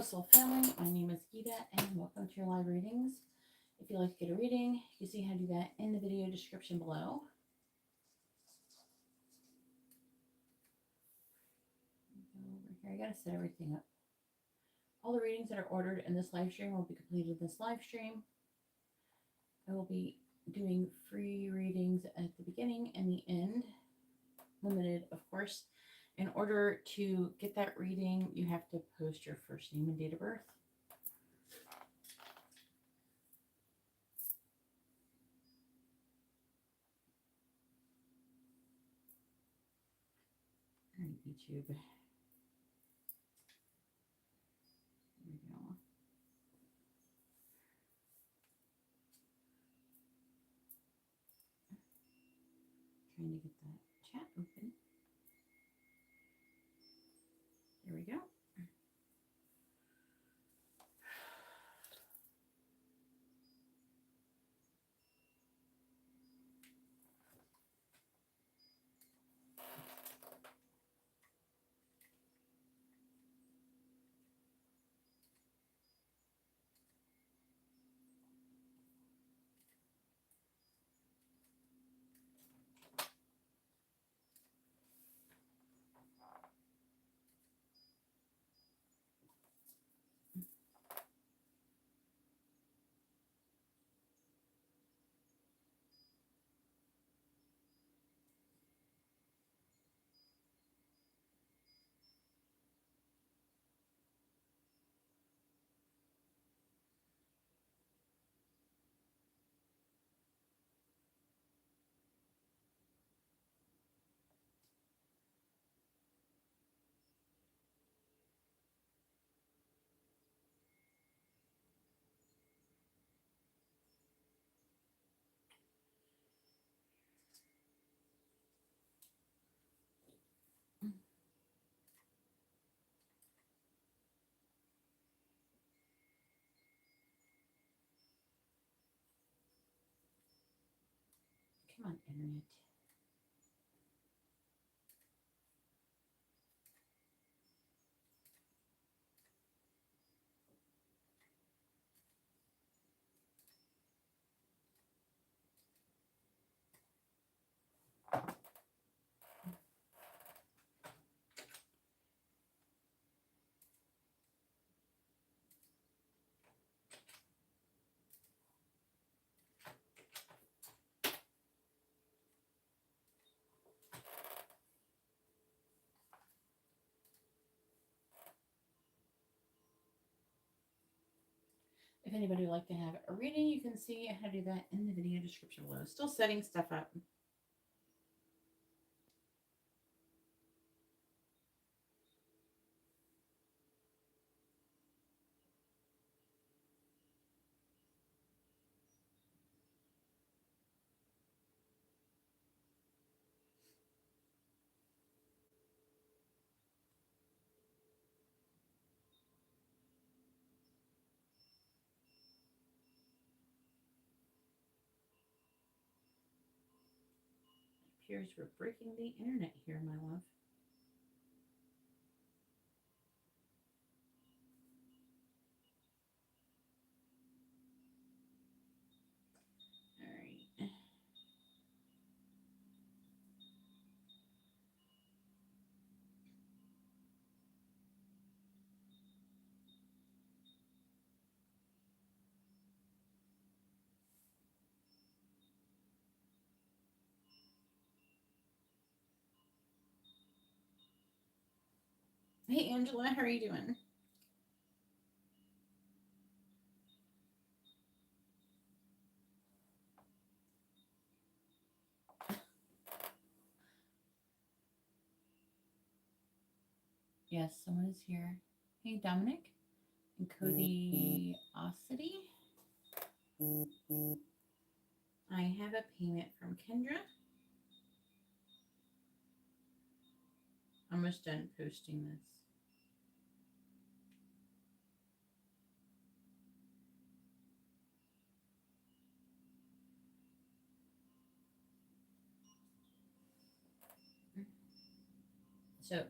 Soul Family. My name is Geeta and welcome to your live readings. If you'd like to get a reading, you see how to do that in the video description below. Over here, I gotta set everything up. All the readings that are ordered in this live stream will be completed in this live stream. I will be doing free readings at the beginning and the end, limited, of course. In order to get that reading, you have to post your first name and date of birth. All right, YouTube. There we go. Trying to get that chat open. There we go. Come on, internet. If anybody would like to have a reading, you can see how to do that in the video description below. Still setting stuff up. It appears we're breaking the internet here, my love. All right. Hey, Angela, how are you doing? Yes, someone is here. Hey, Dominic and Cody Ossity. I have a payment from Kendra. Almost done posting this.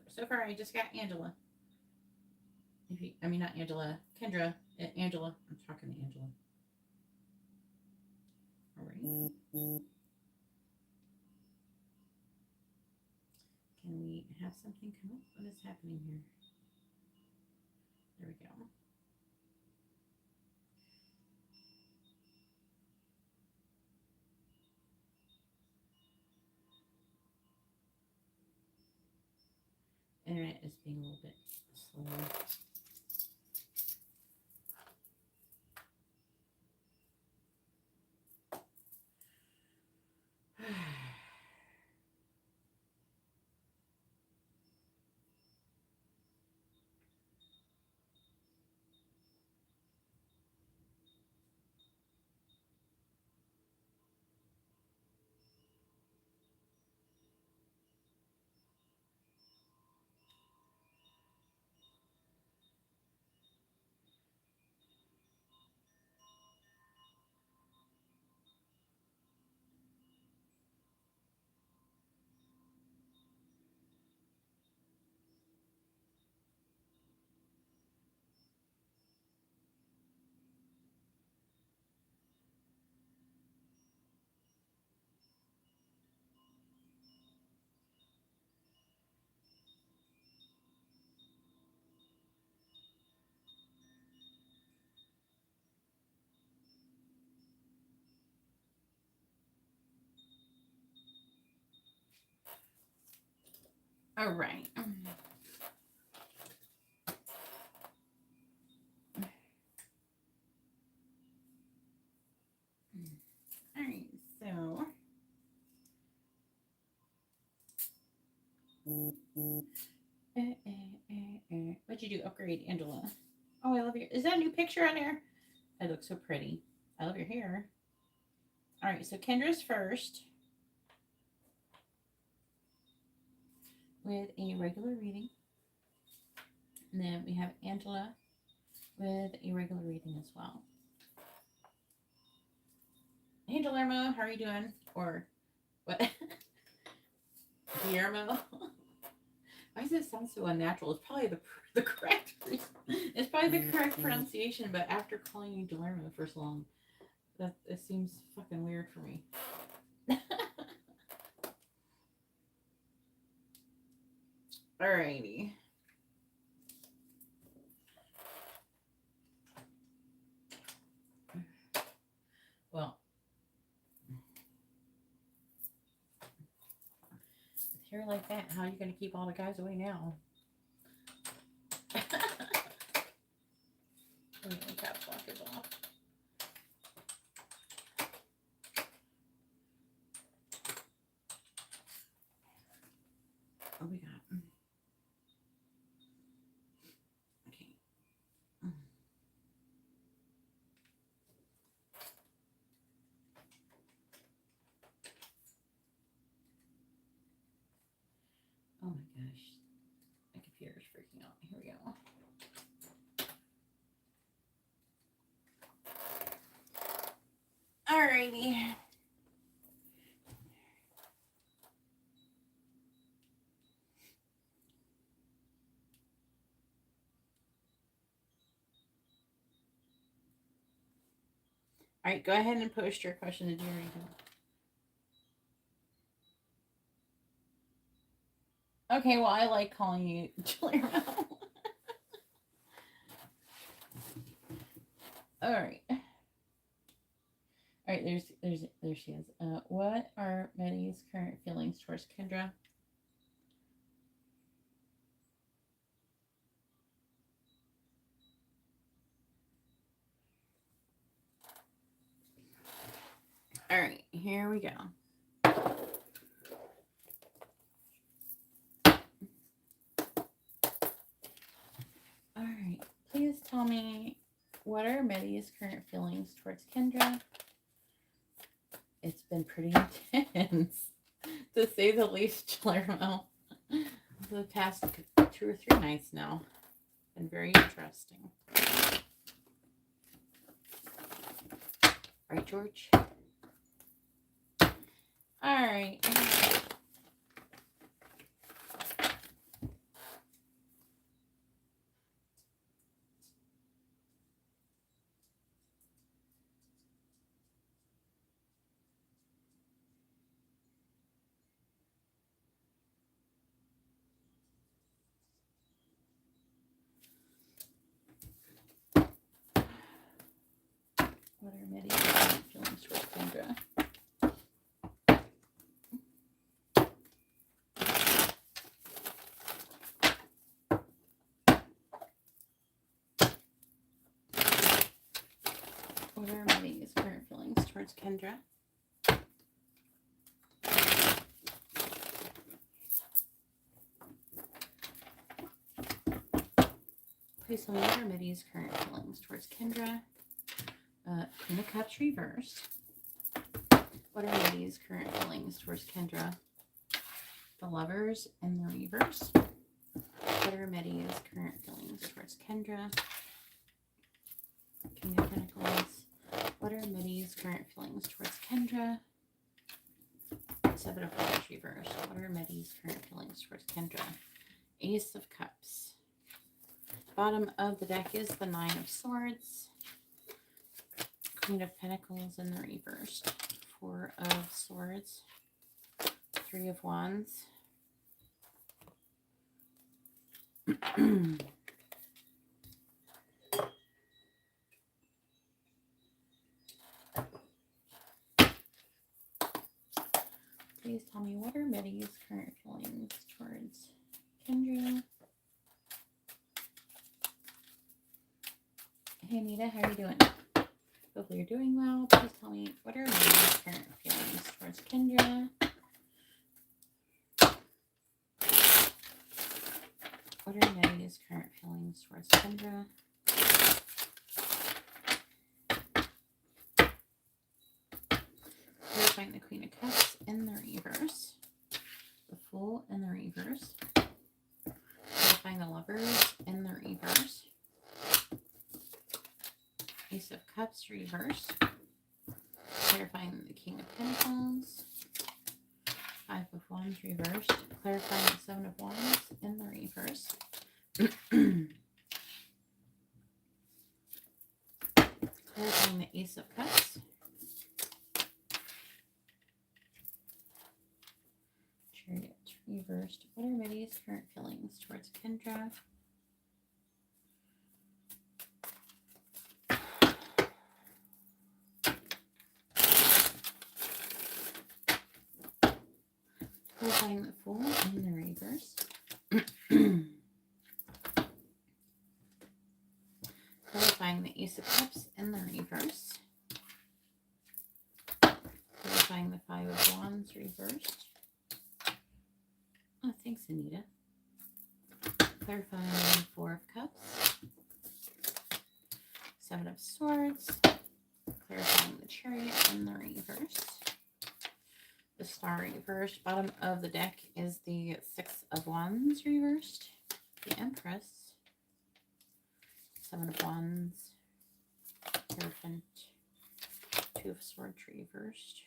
So far I just got Angela. If you, I mean, not Angela, Kendra, Angela. I'm talking to Angela. All right. Can we have something come up? What is happening here? There we go. Internet is being a little bit slow. All right. All right, so what'd you do? Upgrade, Angela. Oh, I love your. Is that a new picture on there? It looks so pretty. I love your hair. All right, so Kendra's first with a regular reading. And then we have Angela with a regular reading as well. Hey, Guillermo, how are you doing? Or what? Guillermo? Why does it sound so unnatural? It's probably the correct. It's probably the correct pronunciation, but after calling you Guillermo for so long, that it seems fucking weird for me. Alrighty. Well, with hair like that, how are you going to keep all the guys away now? The caps lock is off. Oh, we got. Okay. Oh my gosh. My computer's freaking out. Here we go. Alrighty. Alright, go ahead and post your question to Jerry. Okay, well, I like calling you Guillermo. Alright. Alright, there she is. What are Betty's current feelings towards Kendra? Alright, here we go. Alright, please tell me, what are Betty's current feelings towards Kendra? It's been pretty intense, to say the least, Guillermo. For the past 2 or 3 nights now. Been very interesting. Right, George? Alright. What are Megan's current feelings towards Kendra? Please tell me what are Mitty's current feelings towards Kendra? Queen of Cups reversed. What are Mitty's current feelings towards Kendra? The Lovers in the reverse. What are Mitty's current feelings towards Kendra? King of Pentacles. What are Mitty's current feelings towards Kendra? Seven of Cups reversed. What are Mitty's current feelings towards Kendra? Ace of Cups. Bottom of the deck is the Nine of Swords. Queen of Pentacles in the reverse. Four of Swords. Three of Wands. Please tell me what are Mitty's current feelings towards Kendra? Hey Anita, how are you doing? Hopefully you're doing well. Please tell me what are Mitty's current feelings towards Kendra? What are Mitty's current feelings towards Kendra? Clarifying the Queen of Cups in the reverse. The Fool in the reverse. Clarifying the Lovers in the reverse. Ace of Cups reverse. Clarifying the King of Pentacles. Five of Wands reversed. Clarifying the Seven of Wands in the reverse. Clarifying the Ace of Cups. Chariot reversed. What are Mitty's current feelings towards Kendra? Clarifying the Fool in the reverse. Clarifying the Ace of Cups in the reverse. Clarifying the Five of Wands reversed. Oh, thanks, Anita. Clarifying the Four of Cups. Seven of Swords. Clarifying the Chariot in the reverse. The Star reversed. Bottom of the deck is the Six of Wands reversed. The Empress. Seven of Wands. Hierophant. Two of Swords reversed.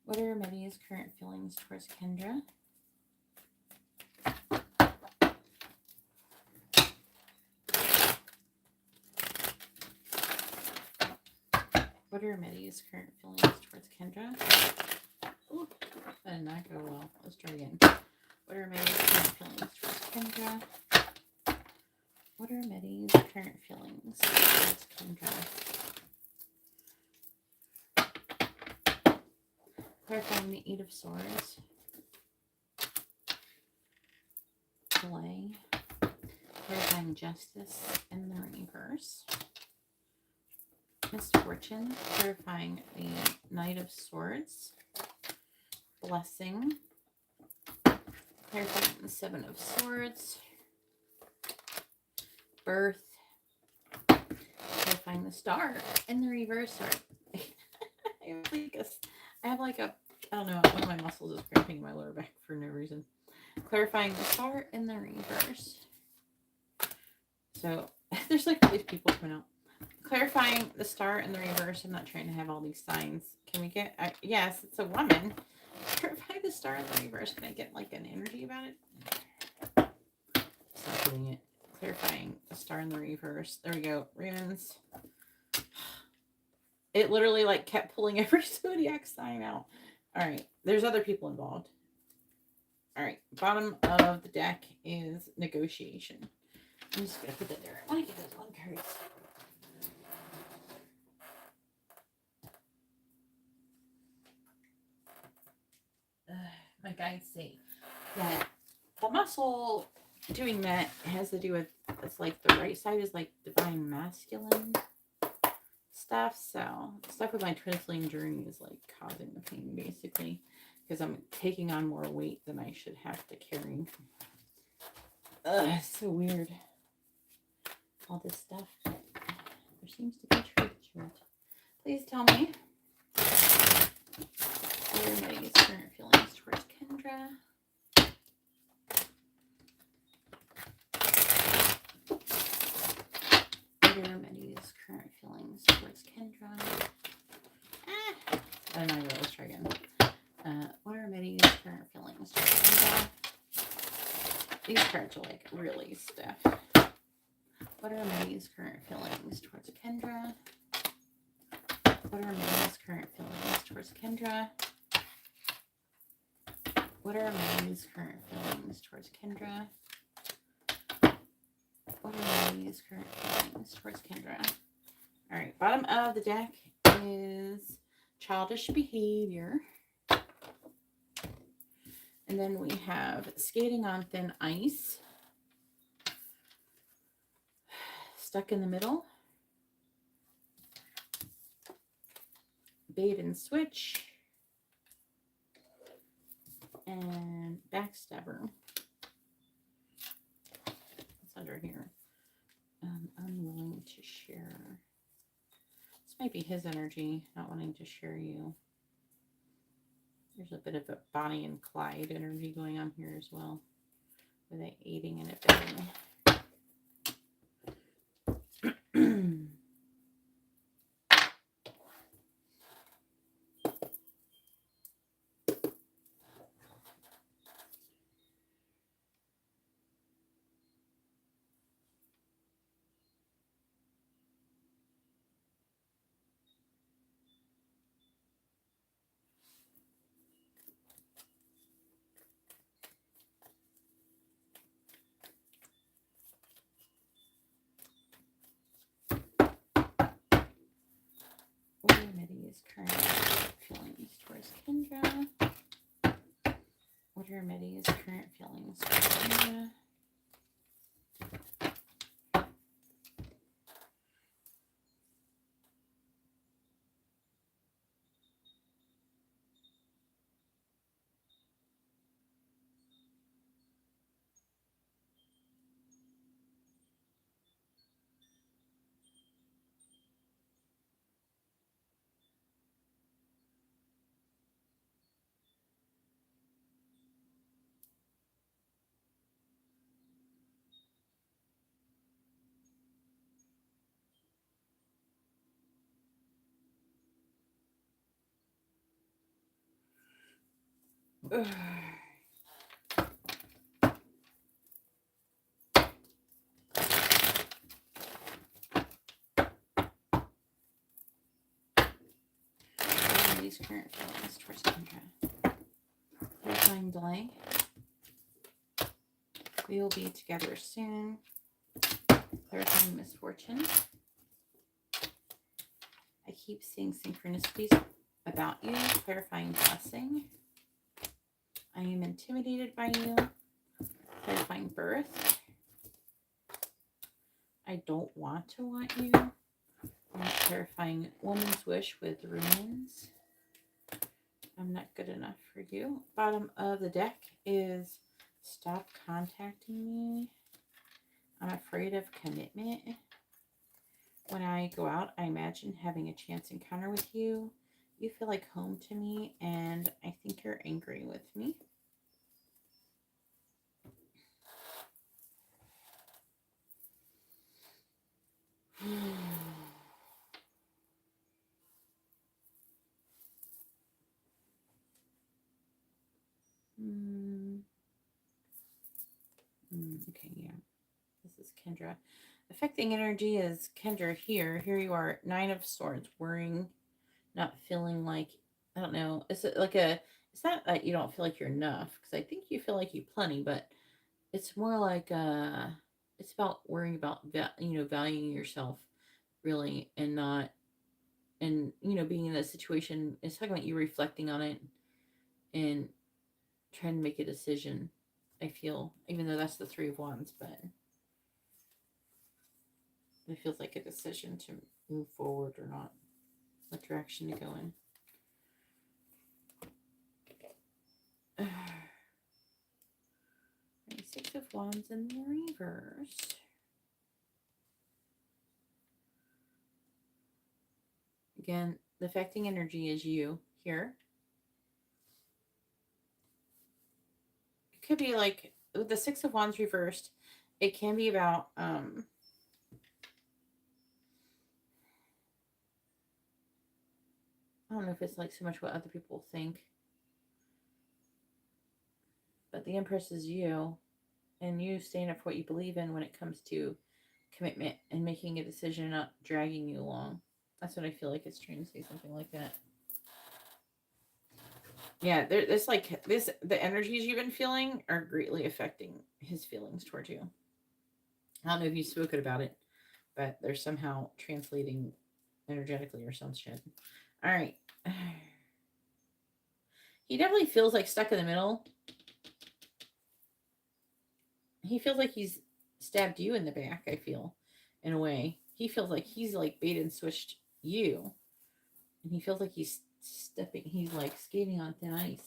What are Mitty's current feelings towards Kendra? What are Mitty's current feelings towards Kendra? Ooh, that did not go well. Let's try again. What are Mitty's current feelings towards Kendra? What are Mitty's current feelings towards Kendra? Clarifying the Eight of Swords. Delay. Clarifying Justice in the reverse. Misfortune. Clarifying the Knight of Swords. Blessing. Clarifying the Seven of Swords. Birth. Clarifying the Star in the reverse. Sorry. I have like a, I don't know, one of my muscles is cramping in my lower back for no reason. Clarifying the Star in the reverse. So there's like all these people coming out. Clarifying the Star in the reverse. I'm not trying to have all these signs. Can we get, yes, it's a woman. Clarify the Star in the reverse. Can I get like an energy about it? Stop doing it. Clarifying the Star in the reverse. There we go. Runes. It literally like kept pulling every zodiac sign out. All right. There's other people involved. All right. Bottom of the deck is negotiation. I'm just going to put that there. I want to get those one cards. My guides say that the muscle doing that has to do with, it's like the right side is like divine masculine stuff. So stuff with my twin flame journey is like causing the pain basically, because I'm taking on more weight than I should have to carry. Ugh, it's so weird. All this stuff. But there seems to be truth to it. Please tell me everybody's current feelings towards Kendra. Everybody's current feelings towards Kendra. I don't know, let's try again. What are Mitty's current feelings towards Kendra? These cards are like really stiff. What are Mitty's current feelings towards Kendra? What are Mitty's current feelings towards Kendra? What are Mitty's current feelings towards Kendra? What are Mitty's current feelings towards Kendra? All right, bottom of the deck is childish behavior. And then we have skating on thin ice. Stuck in the middle. Bait and switch. And backstabber. What's under here? Unwilling to share. This might be his energy, not wanting to share you. There's a bit of a Bonnie and Clyde energy going on here as well, with it aiding and abetting. What are Mitty's current feelings towards Kendra? What are Mitty's current feelings towards Kendra? Ugh. Mitty's current feelings towards Kendra. Clarifying delay. We will be together soon. Clarifying misfortune. I keep seeing synchronicities about you. Clarifying blessing. I am intimidated by you. Clarifying birth. I don't want to want you. I'm clarifying woman's wish with ruins. I'm not good enough for you. Bottom of the deck is stop contacting me. I'm afraid of commitment. When I go out, I imagine having a chance encounter with you. You feel like home to me, and I think you're angry with me. Okay, yeah. This is Kendra. Affecting energy is Kendra here. Here you are, 9 of Swords, worrying, not feeling like, I don't know. Is it like a, it's not that you don't feel like you're enough, because I think you feel like you plenty, but it's more like, it's about worrying about, valuing yourself really, and not, and, being in a situation. It's talking about you reflecting on it and trying to make a decision. I feel, even though that's the Three of Wands, but it feels like a decision to move forward or not, what direction to go in. Six of Wands in the reverse. Again, the affecting energy is you here. It could be like with the Six of Wands reversed, it can be about I don't know if it's like so much what other people think. But the Empress is you, and you stand up for what you believe in when it comes to commitment and making a decision, not dragging you along. That's what I feel like it's trying to say, something like that. Yeah, there's like this, the energies you've been feeling are greatly affecting his feelings towards you. I don't know if you've spoken about it, but they're somehow translating energetically or some shit. All right. He definitely feels like stuck in the middle. He feels like he's stabbed you in the back, I feel, in a way. He feels like he's like bait and switched you. And he feels like he's like skating on thin ice.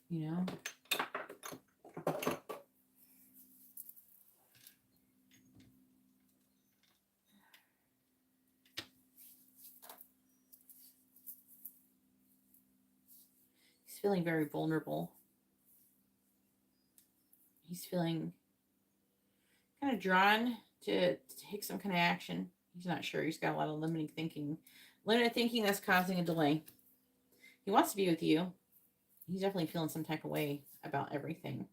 You know? He's feeling very vulnerable. He's feeling kind of drawn to take some kind of action. He's not sure. He's got a lot of limited thinking that's causing a delay. He wants to be with you. He's definitely feeling some type of way about everything.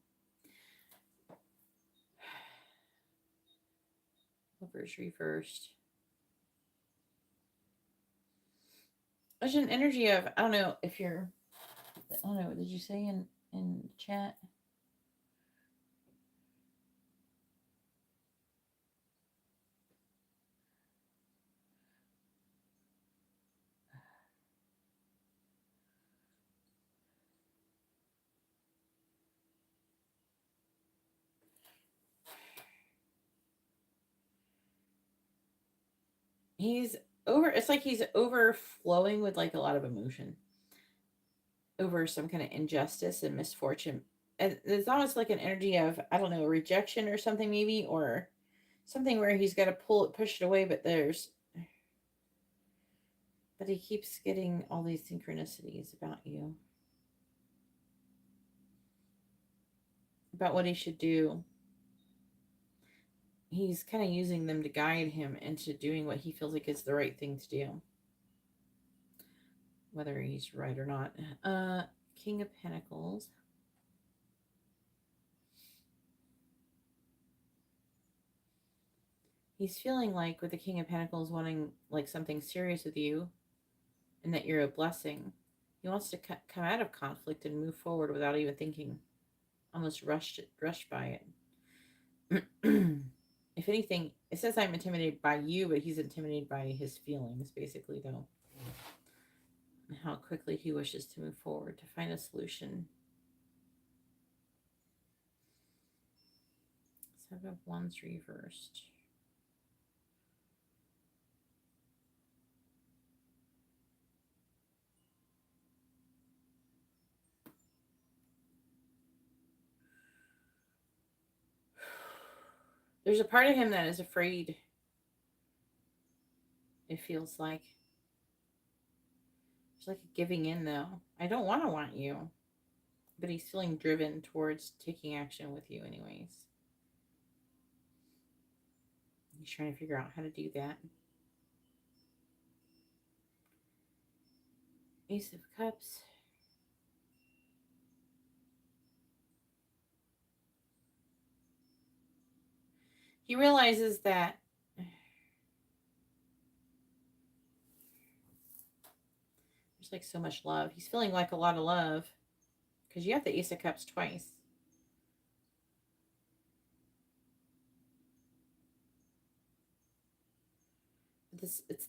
Lovers reversed. There's an energy of, I don't know if you're, I don't know, did you say in chat? It's like he's overflowing with like a lot of emotion over some kind of injustice and misfortune. And it's almost like an energy of, I don't know, rejection or something maybe, or something where he's got to push it away, but he keeps getting all these synchronicities about you, about what he should do. He's kind of using them to guide him into doing what he feels like is the right thing to do, whether he's right or not. King of Pentacles. He's feeling like with the King of Pentacles wanting like something serious with you and that you're a blessing. He wants to come out of conflict and move forward without even thinking, almost rushed by it. If anything, it says I'm intimidated by you, but he's intimidated by his feelings, basically, though. And how quickly he wishes to move forward to find a solution. Seven of Wands reversed. There's a part of him that is afraid. It feels like. It's like a giving in, though. I don't want you. But he's feeling driven towards taking action with you anyways. He's trying to figure out how to do that. Ace of Cups. He realizes that there's like so much love. He's feeling like a lot of love because you have the Ace of Cups twice.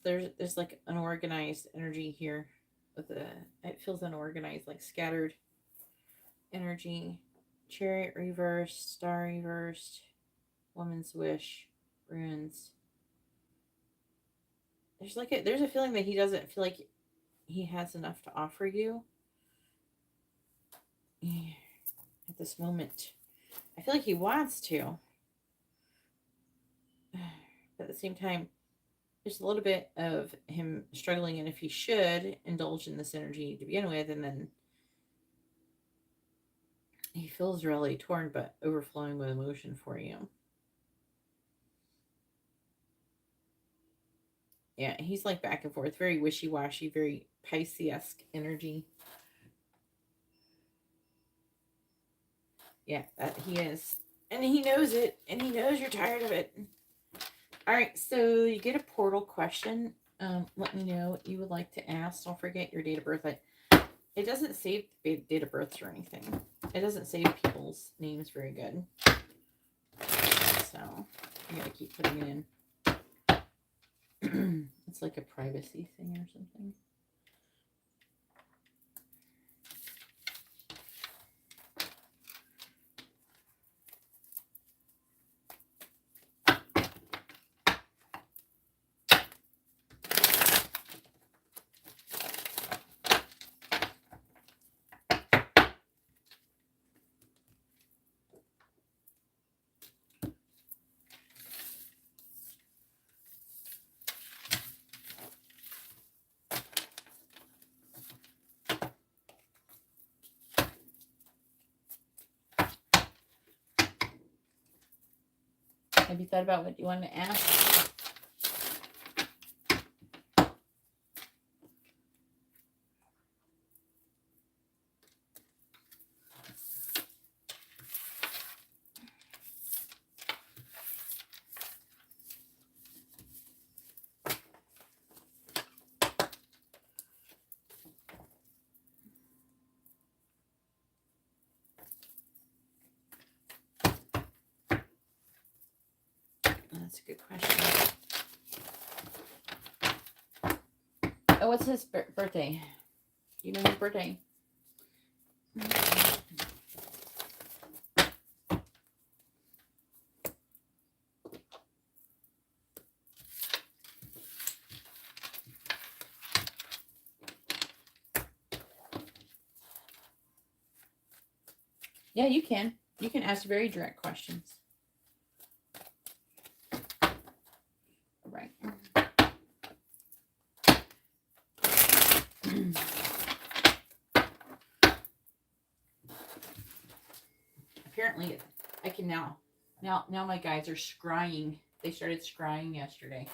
There's like an organized energy here. with the, it feels unorganized, like scattered energy. Chariot reversed, star reversed, woman's wish, runes. There's like there's a feeling that he doesn't feel like he has enough to offer you at this moment. I feel like he wants to, but at the same time, there's a little bit of him struggling, and if he should indulge in this energy to begin with, and then he feels really torn but overflowing with emotion for you. Yeah, he's like back and forth, very wishy-washy, very Pisces-esque energy. Yeah, that he is. And he knows it, and he knows you're tired of it. All right, so you get a portal question. Let me know what you would like to ask. Don't forget your date of birth. It doesn't save date of births or anything. It doesn't save people's names very good. So I gotta keep putting it in. It's like a privacy thing or something. Have you thought about what you want to ask? That's a good question. Oh, what's his birthday? You know his birthday? Yeah, you can. You can ask very direct questions. Right. Apparently, I can now. Now my guys are scrying. They started scrying yesterday.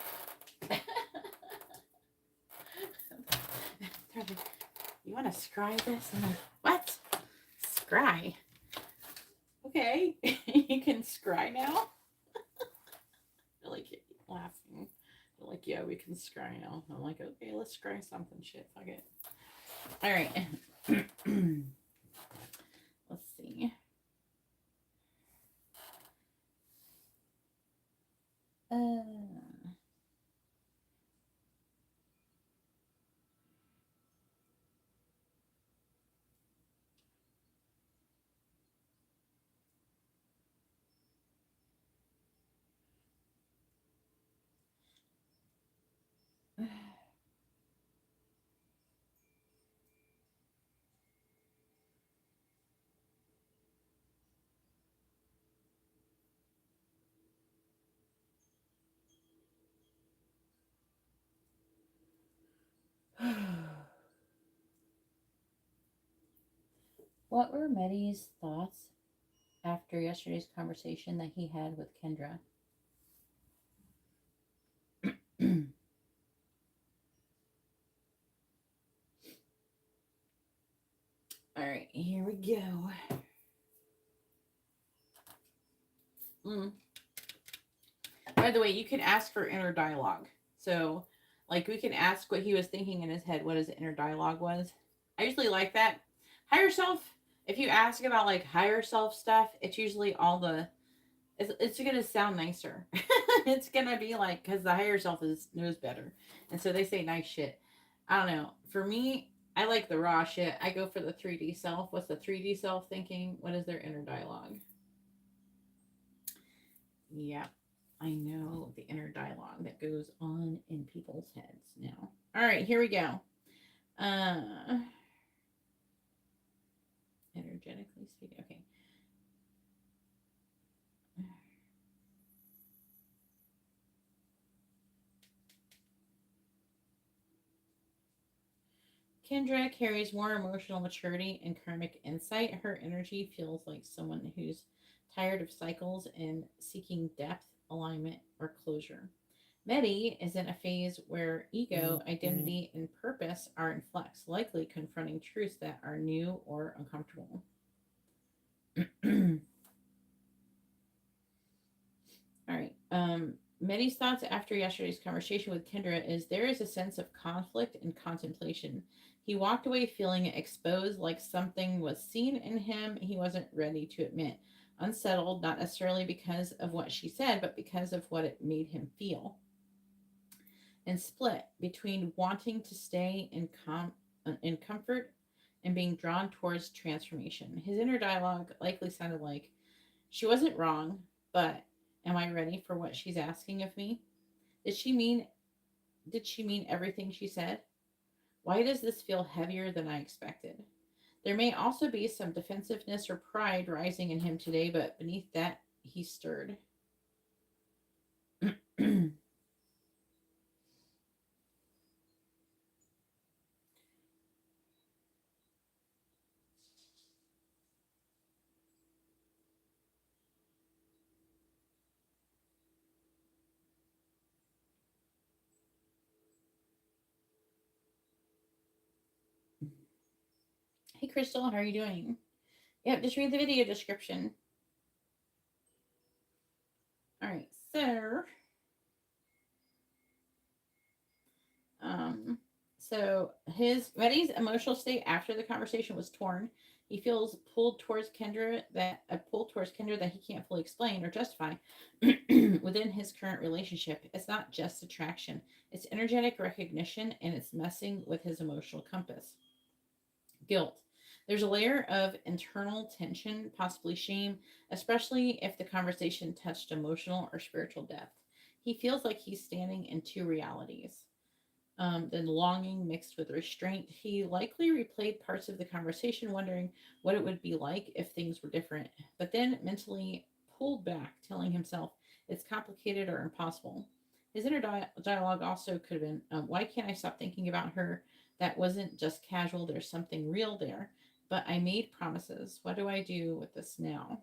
They're like, you want to scry this? I'm like, what? Scry? Okay, you can scry now. They're like laughing. They're like, yeah, we can scry now. I'm like, okay, let's scry something. Shit, fuck it. All right. Let's see. What were Medi's thoughts after yesterday's conversation that he had with Kendra? All right, here we go. By the way, you can ask for inner dialogue. So, like, we can ask what he was thinking in his head, what his inner dialogue was. I usually like that. Higher self, if you ask about, like, higher self stuff, it's usually all the, it's going to sound nicer. It's going to be like, because the higher self knows better. And so they say nice shit. I don't know. For me, I like the raw shit. I go for the 3D self. What's the 3D self thinking? What is their inner dialogue? Yeah, I know the inner dialogue that goes on in people's heads now. All right, here we go. Energetically speaking. Okay. Kendra carries more emotional maturity and karmic insight. Her energy feels like someone who's tired of cycles and seeking depth, alignment, or closure. Medi is in a phase where ego, identity, and purpose are in flux, likely confronting truths that are new or uncomfortable. All right. Medi's thoughts after yesterday's conversation with Kendra is there is a sense of conflict and contemplation. He walked away feeling exposed, like something was seen in him he wasn't ready to admit. Unsettled, not necessarily because of what she said, but because of what it made him feel. And split between wanting to stay in comfort and being drawn towards transformation. His inner dialogue likely sounded like, she wasn't wrong, but am I ready for what she's asking of me? Did she mean everything she said? Why does this feel heavier than I expected? There may also be some defensiveness or pride rising in him today, but beneath that, he stirred. Hey, Crystal, how are you doing? Yep, just read the video description. All right, so his Reddy's emotional state after the conversation was torn. He feels pulled towards Kendra that he can't fully explain or justify within his current relationship. It's not just attraction; it's energetic recognition, and it's messing with his emotional compass. Guilt. There's a layer of internal tension, possibly shame, especially if the conversation touched emotional or spiritual depth. He feels like he's standing in two realities. Then longing mixed with restraint. He likely replayed parts of the conversation, wondering what it would be like if things were different, but then mentally pulled back, telling himself it's complicated or impossible. His inner dialogue also could have been, why can't I stop thinking about her? That wasn't just casual, there's something real there. But I made promises. What do I do with this now?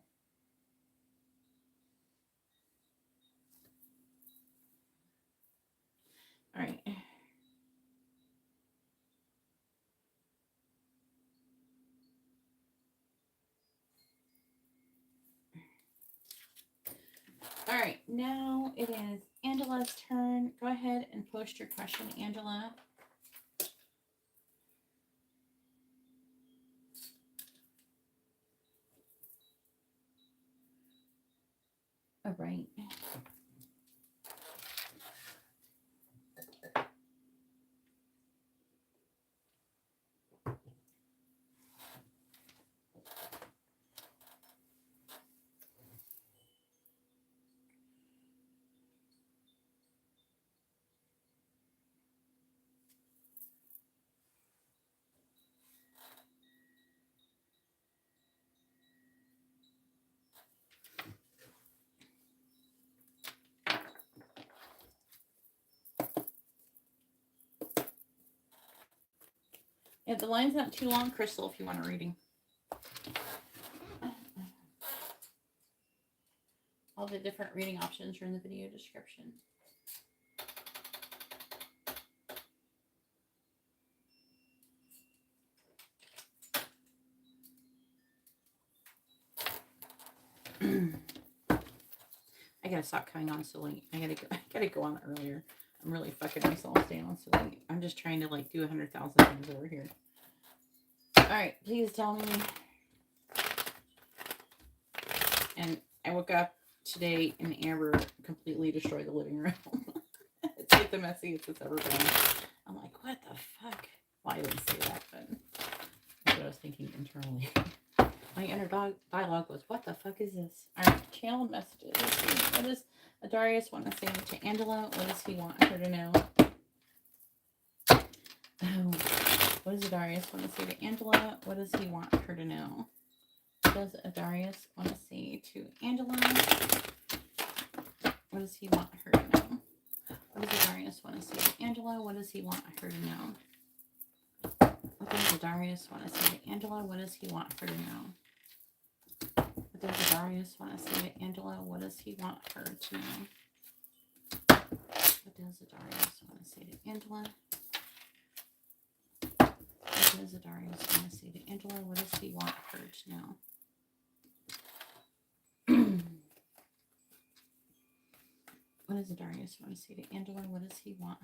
All right. All right, now it is Angela's turn. Go ahead and post your question, Angela. All right. Yeah, the line's not too long, Crystal, if you want a reading. All the different reading options are in the video description. I gotta stop coming on so late. I gotta go on earlier. I'm really fucking myself staying on so late. I'm just trying to like do 100,000 things over here. All right, please tell me. And I woke up today and Amber completely destroyed the living room. It's like the messiest it's ever been. I'm like, what the fuck? Well, I didn't say that, but inner dialogue was, what the fuck is this? Alright, channel messages. Let's see. What does Darius want to say to Angela? What does he want her to know? Oh, what does Darius want to say to Angela? What does he want her to know? What does Darius want to say to Angela? What does he want her to know? What does Darius want to say to Angela? What does he want her to know? What does Darius want to say to Angela? What does he want her to know? What does Darius want to say to Angela? What does he want her to know? What does Darius want to say to Angela? What does Darius want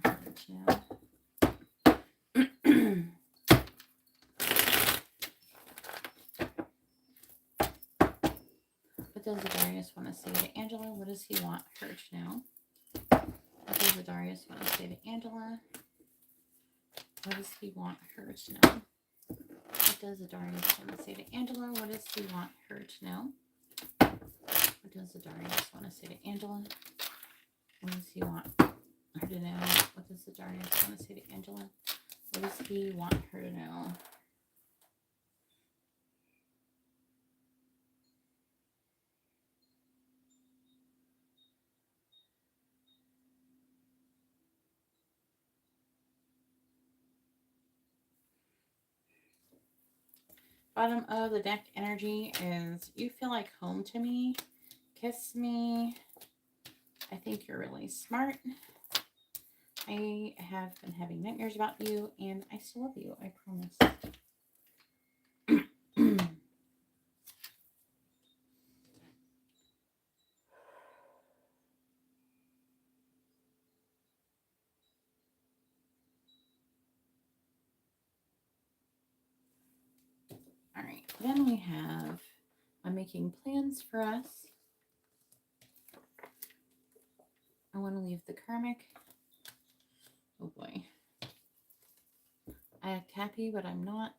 to say to Angela? What does he want her to know? What does Darius want to say to Angela? What does he want her to know? What does Darius want to say to Angela? What does he want her to know? What does Darius want to say to Angela? What does he want her to know? What does Darius want to say to Angela? What does he want her to know? What does Darius want to say to Angela? What does he want her to know? What does Darius want to say to Angela? What does he want her to know? Bottom of the deck energy is, you feel like home to me. Kiss me. I think you're really smart. I have been having nightmares about you, and I still love you. I promise. All right. Then we have, I'm making plans for us. I want to leave the karmic. Oh boy. I act happy, but I'm not.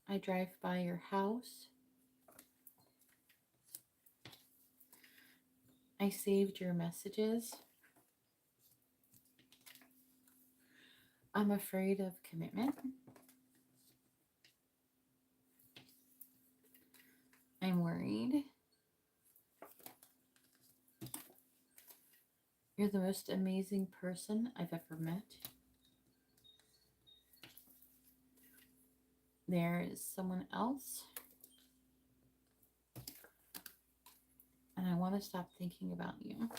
I drive by your house. I saved your messages. I'm afraid of commitment. I'm worried. You're the most amazing person I've ever met. There is someone else. And I want to stop thinking about you.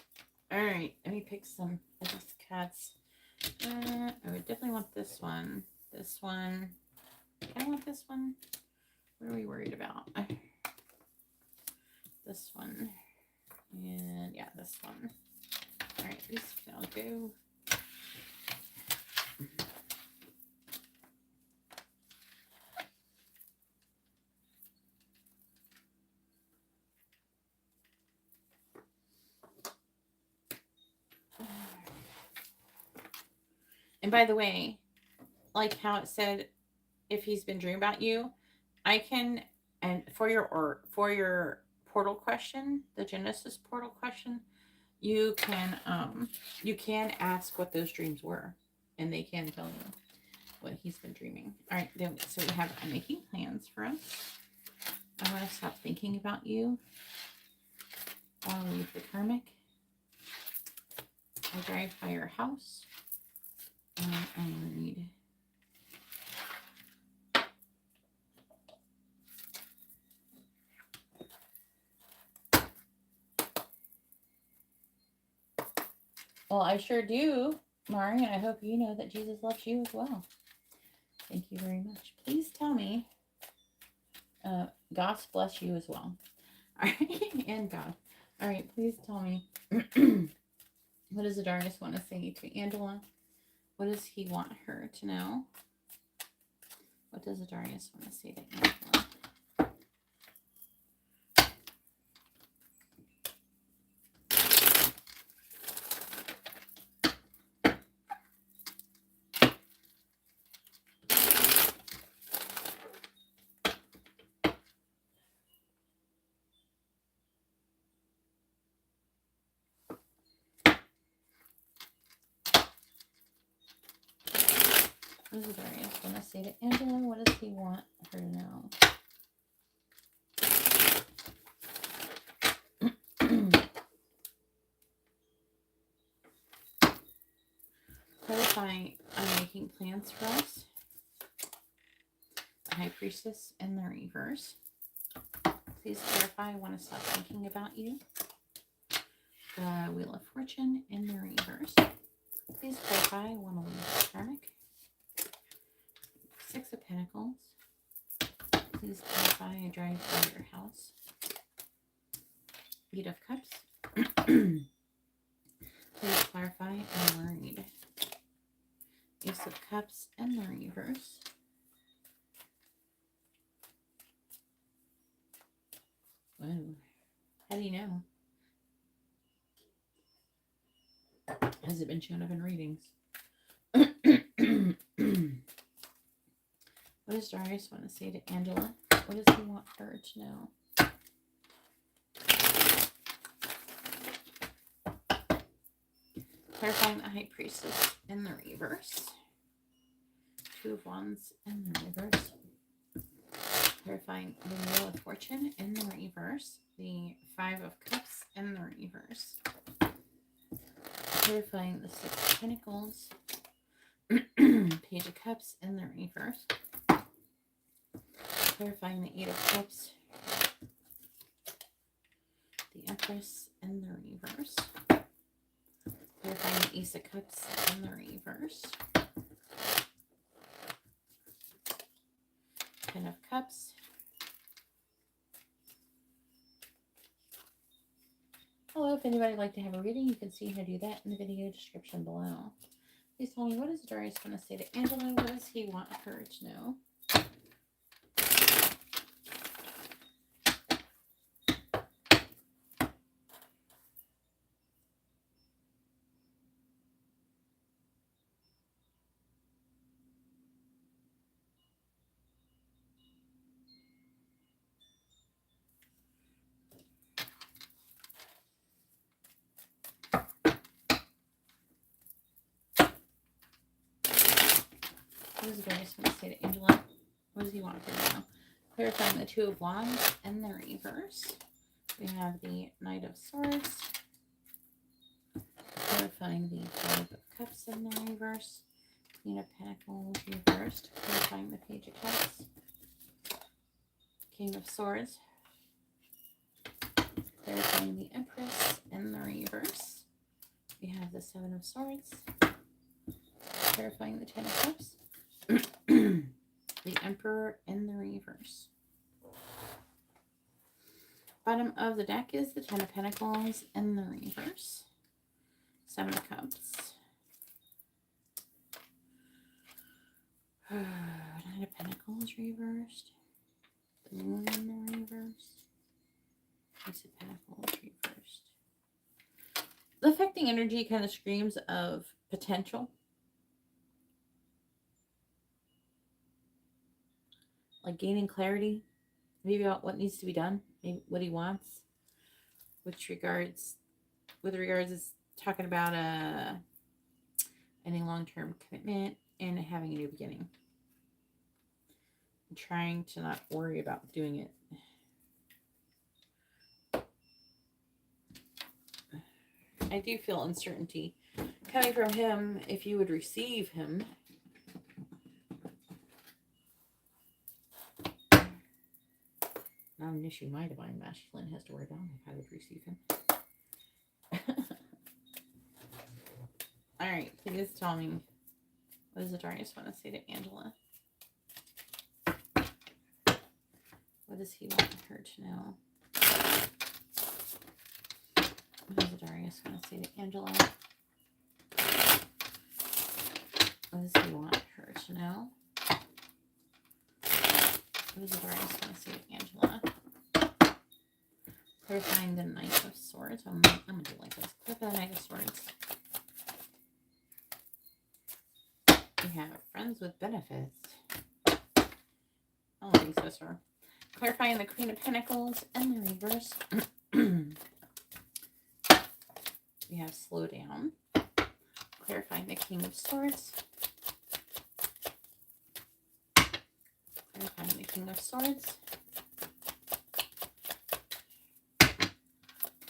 All right, let me pick some of these cats. I would definitely want this one. This one. I want this one. What are we worried about? This one. And yeah, this one. All right, these can all go. And by the way, like how it said, if he's been dreaming about you, I can, and for your portal question, the Genesis portal question, you can ask what those dreams were, and they can tell you what he's been dreaming. All right, then, so we have, I'm making plans for us. I want to stop thinking about you. I want to leave the karmic. I drive by your house. I'm worried. Well, I sure do, Mari, and I hope you know that Jesus loves you as well. Thank you very much. Please tell me. God bless you as well. All right, and God. All right, please tell me. What does the darkness want to say to Angela? What does he want her to know? What does the darkness want to say to Angela? What does Darius want to say to Angela? What does he want her to know? Clarify, I'm making plans for us. The High Priestess in the reverse. Please clarify, I want to stop thinking about you. The Wheel of Fortune in the reverse. Please clarify, I want to leave karmic. Six of Pentacles. Please clarify, I drive by your house. Eight of Cups. Please clarify, I'm worried. Ace of Cups in the reverse. Whoa. How do you know? Has it been shown up in readings? What does Darius want to say to Angela? What does he want her to know? Clarifying the High Priestess in the reverse. Two of Wands in the reverse. Clarifying the Wheel of Fortune in the reverse. The Five of Cups in the reverse. Clarifying the Six of Pentacles. Page of Cups in the reverse. Clarifying the Eight of Cups. The Empress in the reverse. Clarifying the Ace of Cups in the reverse. Ten of Cups. Hello, if anybody would like to have a reading, you can see how to do that in the video description below. Please tell me, what does Darius want to say to Angela? What does he want her to know? What does Darius want to say to Angela? What does he want her to know? Clarifying the Two of Wands in the reverse. We have the Knight of Swords. Clarifying the Five of Cups in the reverse. Queen of Pentacles reversed. Clarifying the Page of Cups. King of Swords. Clarifying the Empress in the reverse. We have the Seven of Swords. Clarifying the Ten of Cups. The Emperor in the reverse. Bottom of the deck is the Ten of Pentacles in the reverse. Seven of Cups. Nine of Pentacles reversed. The Moon in the reverse. Ace of Pentacles reversed. The affecting energy kind of screams of potential. Like gaining clarity, maybe about what needs to be done, maybe what he wants. With regards, it's talking about any long-term commitment and having a new beginning. And trying to not worry about doing it. I do feel uncertainty coming from him if you would receive him. Not an issue my divine masculine has to worry about if I would receive him. Alright, please tell me, what does the Darius want to say to Angela? What does he want her to know? What does the Darius want to say to Angela? What does he want her to know? What does the Darius want to say to Angela? Clarifying the Knight of Swords. I'm going to do like this. Clarify the Knight of Swords. We have friends with benefits. I don't think so, sir. Clarifying the Queen of Pentacles and the reverse. We have slow down. Clarifying the King of Swords. King of Swords.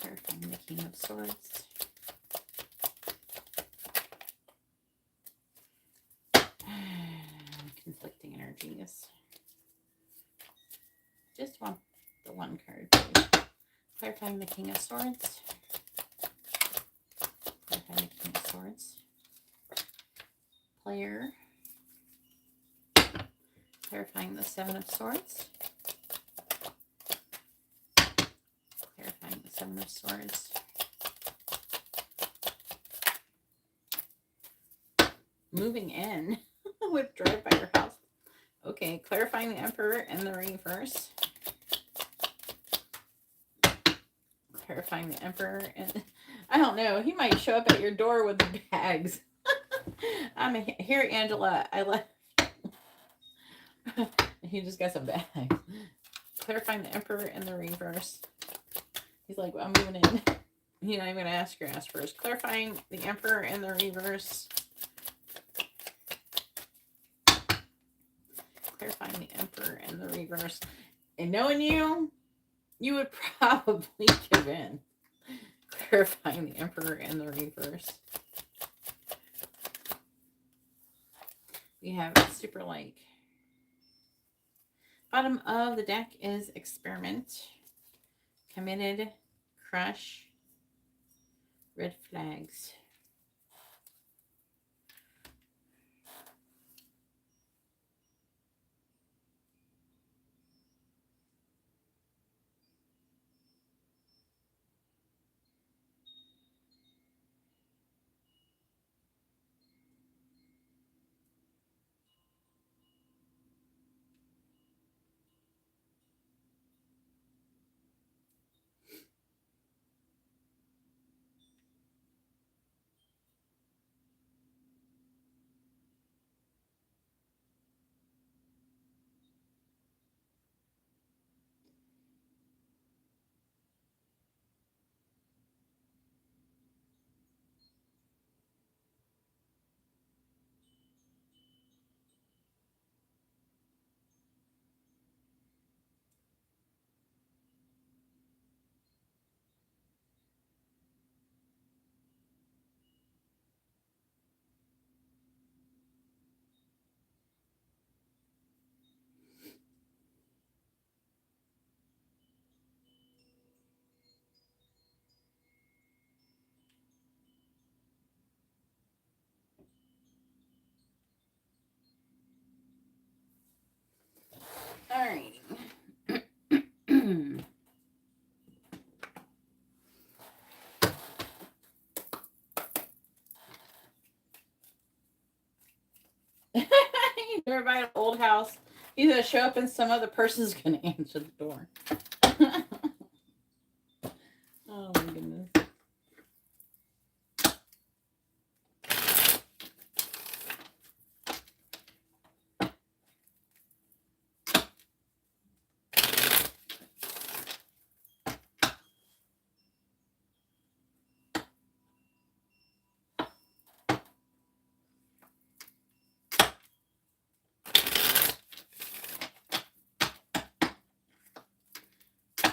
Clarifying the King of Swords. Conflicting energies. Just want the one card, please. Clarifying the King of Swords. Clarifying the King of Swords. Player. Clarifying the Seven of Swords. Clarifying the Seven of Swords. Moving in with drive by your house. Okay, clarifying the Emperor and the reverse. Clarifying the Emperor and I don't know. He might show up at your door with the bags. I'm here, Angela. I left. He just got some bags. Clarifying the Emperor and the reverse. He's like, well, I'm moving in. He's not even gonna ask your ass first. Clarifying the Emperor and the reverse. Clarifying the Emperor and the reverse. And knowing you, you would probably give in. Clarifying the Emperor and the reverse. We have Super Like. Bottom of the deck is Experiment, Committed, Crush, Red Flags. Alrighty. You're by an old house. He's gonna show up and some other person's gonna answer the door. Oh my goodness.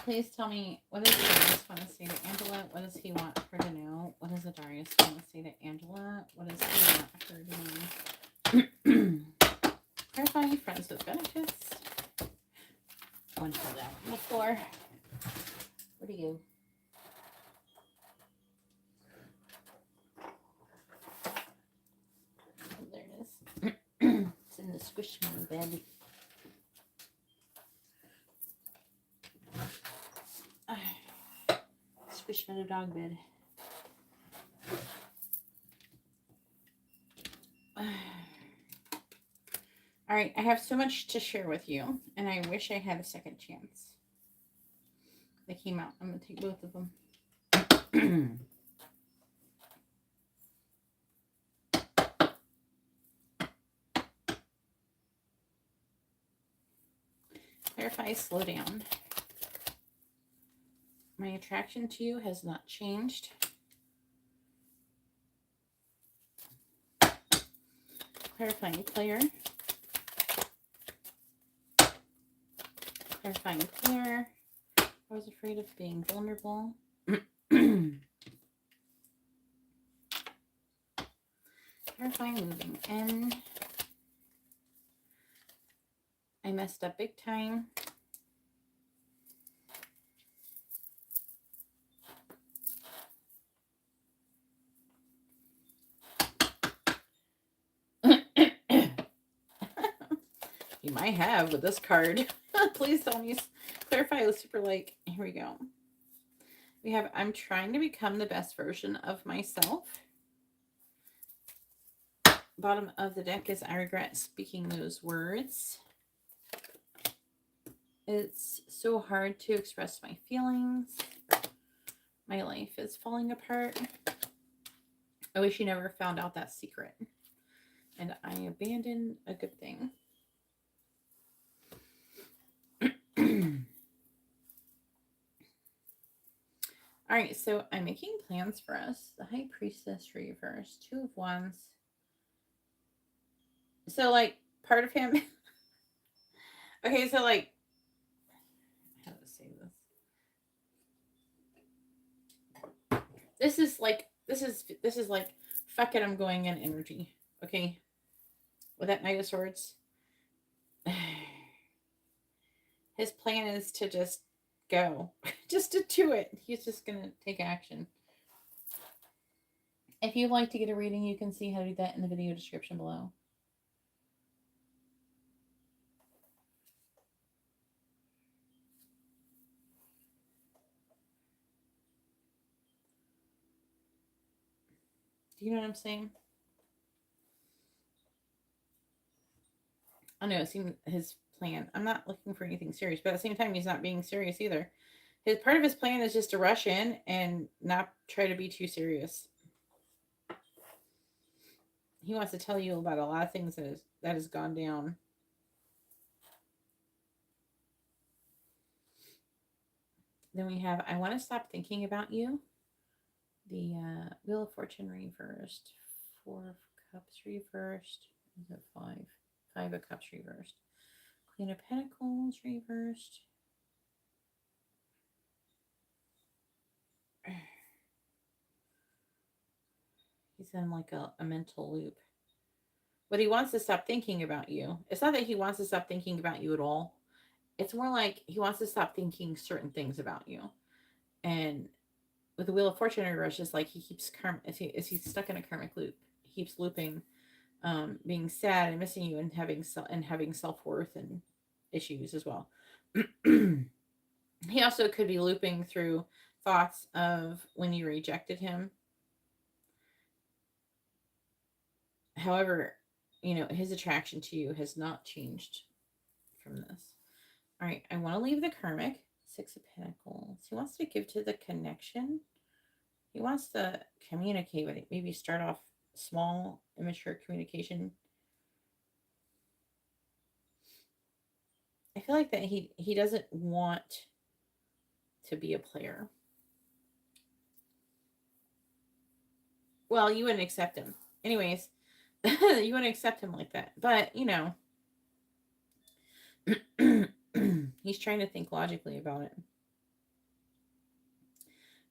Please tell me, what does Darius want to say to Angela? What does he want her to know? What does Darius want to say to Angela? What does he want her to know? Clarifying friends with benefits. One fell down on the floor. Where'd he go? Oh, there it is. It's in the squishmallow bed. Squishmallow dog bed. All right, I have so much to share with you, and I wish I had a second chance. They came out. I'm going to take both of them. Clarify, slow down. My attraction to you has not changed. Clarifying player. Clarifying clear. I was afraid of being vulnerable. Clarifying moving in. I messed up big time. You might have with this card. Please tell me. Clarify the super like. Here we go. We have, I'm trying to become the best version of myself. Bottom of the deck is I regret speaking those words. It's so hard to express my feelings. My life is falling apart. I wish you never found out that secret. And I abandoned a good thing. All right, so I'm making plans for us. The High Priestess reverse, 2 of Wands. So, like, part of him. Okay, so, like, how to say this? This is like, fuck it, I'm going in energy. Okay, with that Knight of Swords. His plan is to just go. Just to do it. He's just going to take action. If you'd like to get a reading, you can see how to do that in the video description below. Do you know what I'm saying? I know it seemed his plan. I'm not looking for anything serious, but at the same time, he's not being serious either. His part of his plan is just to rush in and not try to be too serious. He wants to tell you about a lot of things that has gone down. Then we have, I want to stop thinking about you. The Wheel of Fortune reversed. 4 of Cups reversed. Is it 5? 5 of Cups reversed. Queen of Pentacles reversed. He's in like a mental loop. But he wants to stop thinking about you. It's not that he wants to stop thinking about you at all. It's more like he wants to stop thinking certain things about you. And with the Wheel of Fortune reverse, it's like he keeps is he stuck in a karmic loop. He keeps looping, being sad and missing you and having self-worth and issues as well. He also could be looping through thoughts of when you rejected him. However, you know, his attraction to you has not changed from this. All right, I want to leave the karmic. 6 of Pentacles. He wants to give to the connection. He wants to communicate with it. Maybe start off small, immature communication. I feel like that he doesn't want to be a player. Well, you wouldn't accept him. Anyways, you wouldn't accept him like that. But, you know, he's trying to think logically about it.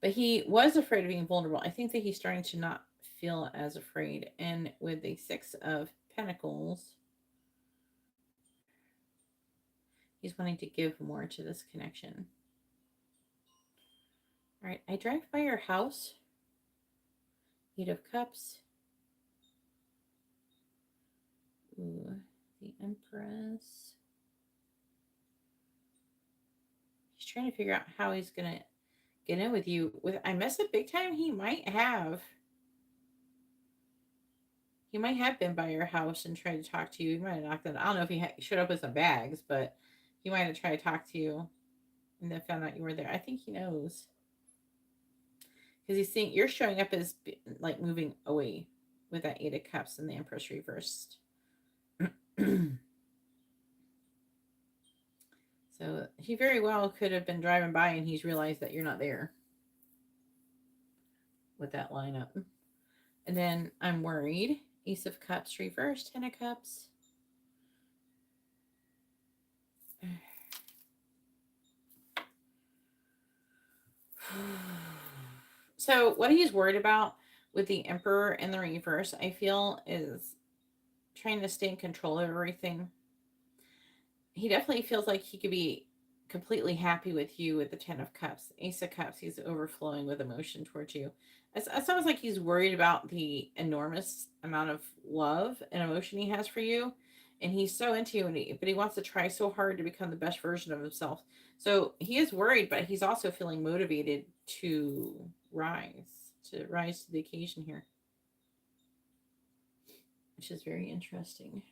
But he was afraid of being vulnerable. I think that he's starting to not feel as afraid. And with the 6 of Pentacles, he's wanting to give more to this connection. All right, I drive by your house. 8 of Cups. Ooh, the Empress. He's trying to figure out how he's going to get in with you. With I mess up big time, he might have been by your house and tried to talk to you. He might have knocked on. I don't know if he showed up with some bags, but he might have tried to talk to you and then found out you were there. I think he knows. Because he's seeing you're showing up as like moving away with that 8 of Cups and the Empress reversed. So he very well could have been driving by and he's realized that you're not there with that lineup. And then I'm worried. Ace of Cups reversed, 10 of Cups. So what he's worried about with the Emperor and the reverse, I feel, is trying to stay in control of everything. He definitely feels like he could be completely happy with you with the 10 of Cups. Ace of Cups, he's overflowing with emotion towards you. It sounds like he's worried about the enormous amount of love and emotion he has for you. And he's so into you, but he wants to try so hard to become the best version of himself. So he is worried, but he's also feeling motivated to rise to the occasion here, which is very interesting.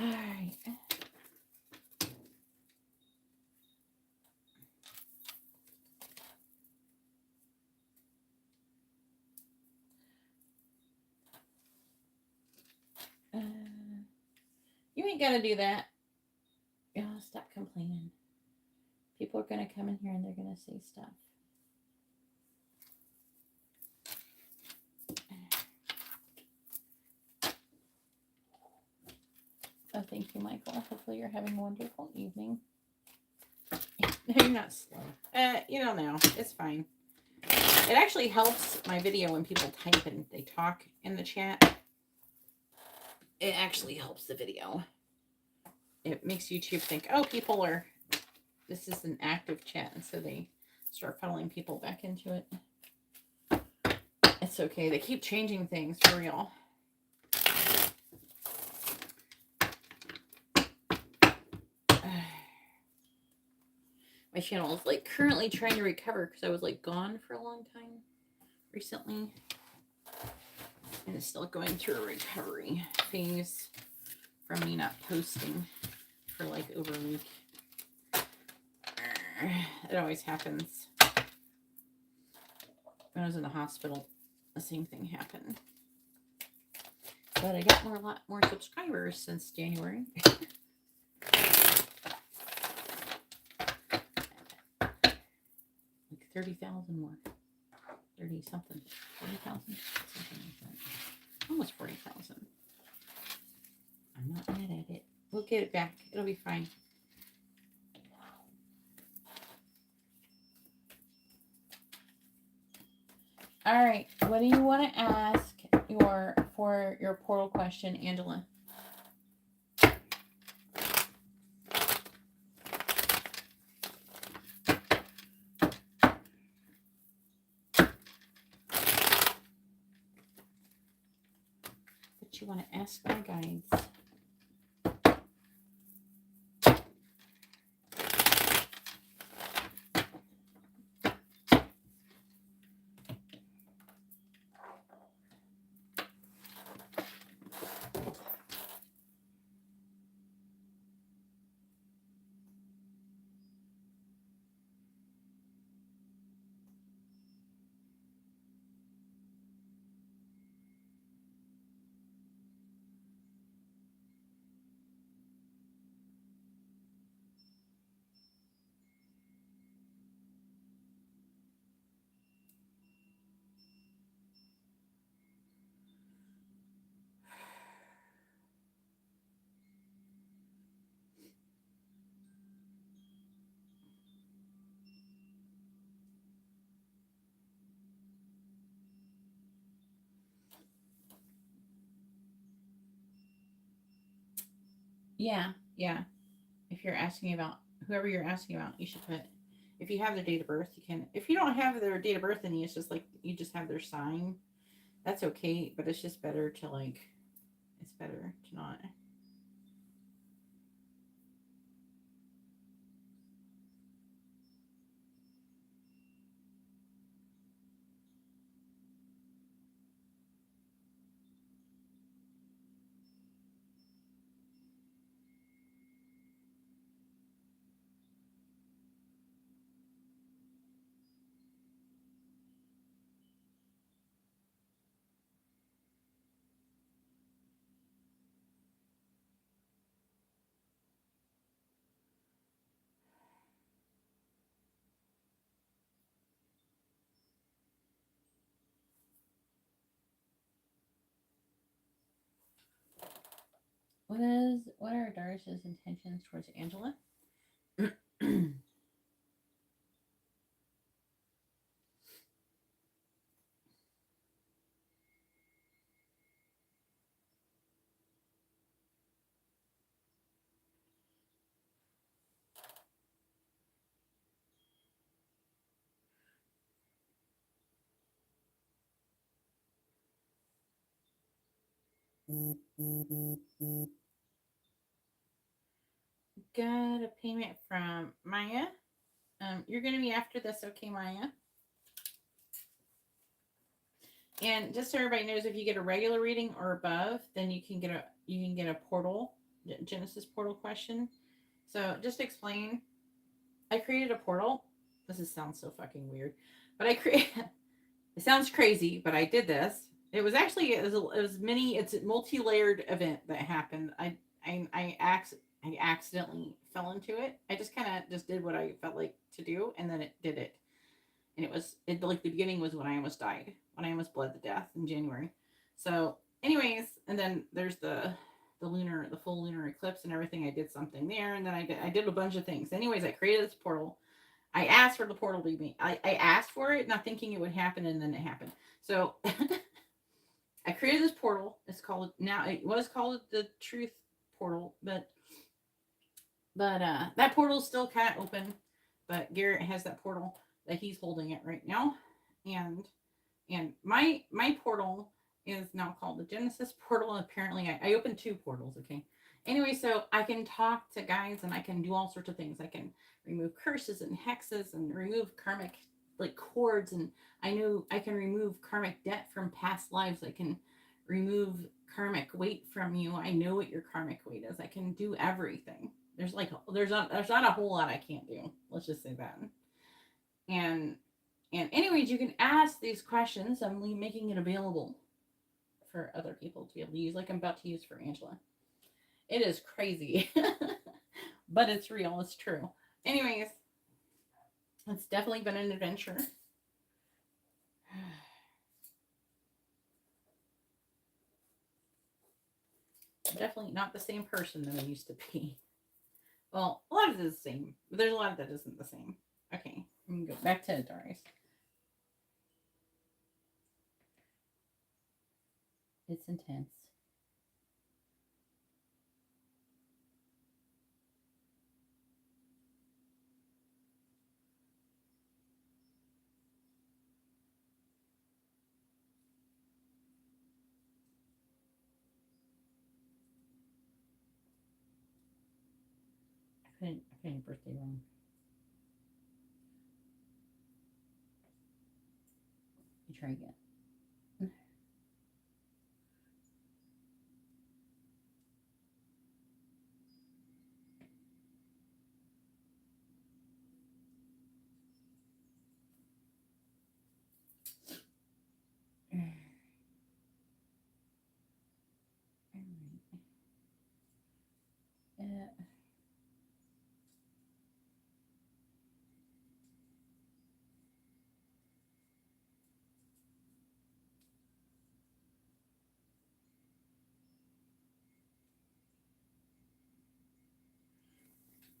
All right. You ain't gotta do that. Oh, stop complaining. People are gonna come in here and they're gonna say stuff. Oh, thank you, Michael. Hopefully you're having a wonderful evening. No, you're not slow. You don't know. It's fine. It actually helps my video when people type and they talk in the chat. It actually helps the video. It makes YouTube think, oh, this is an active chat, and so they start funneling people back into it. It's okay. They keep changing things for real. My channel is like currently trying to recover because I was like gone for a long time recently. And it's still going through a recovery phase from me not posting for like over a week. It always happens. When I was in the hospital, the same thing happened. But I got a lot more subscribers since January. Like 30,000 more. 30 something. 40,000? Something like that. Almost 40,000. I'm not mad at it. We'll get it back. It'll be fine. All right. What do you want to ask for your portal question, Angela? What you want to ask my guides? Yeah. If you're asking about whoever you're asking about, you should put, if you have their date of birth, you can. If you don't have their date of birth, then it's just like you just have their sign. That's okay, but it's just better to like, it's better to not. what are Darius's intentions towards Angela? Got a payment from Maya. You're gonna be after this, okay, Maya? And just so everybody knows, if you get a regular reading or above, then you can get a portal, Genesis portal question. So just explain. I created a portal. Sounds so fucking weird, but I create. It sounds crazy, but I did this. It was actually it's a multi-layered event that happened. I accidentally fell into it. I just kind of just did what I felt like to do, and then it did it. And it like the beginning was when I almost died, when I almost bled to death in January. So, anyways, and then there's the full lunar eclipse and everything. I did something there, and then I did a bunch of things. Anyways, I created this portal. I asked for the portal to be. I asked for it, not thinking it would happen, and then it happened. So I created this portal. It's called now. It was called the Truth Portal, but that portal is still kind of open. But Garrett has that portal that he's holding it right now, and my portal is now called the Genesis portal. Apparently, I opened 2 portals. Okay. Anyway, so I can talk to guides and I can do all sorts of things. I can remove curses and hexes and remove karmic like cords, and I know I can remove karmic debt from past lives. I can remove karmic weight from you. I know what your karmic weight is. I can do everything. There's not a whole lot I can't do. Let's just say that. And anyways, you can ask these questions. I'm making it available for other people to be able to use, like I'm about to use for Angela. It is crazy, but it's real. It's true. Anyways, it's definitely been an adventure. Definitely not the same person that I used to be. Well, a lot of it is the same, but there's a lot that isn't the same. Okay, I'm gonna go back to Darius. It's intense. I put your birthday wrong. You try again.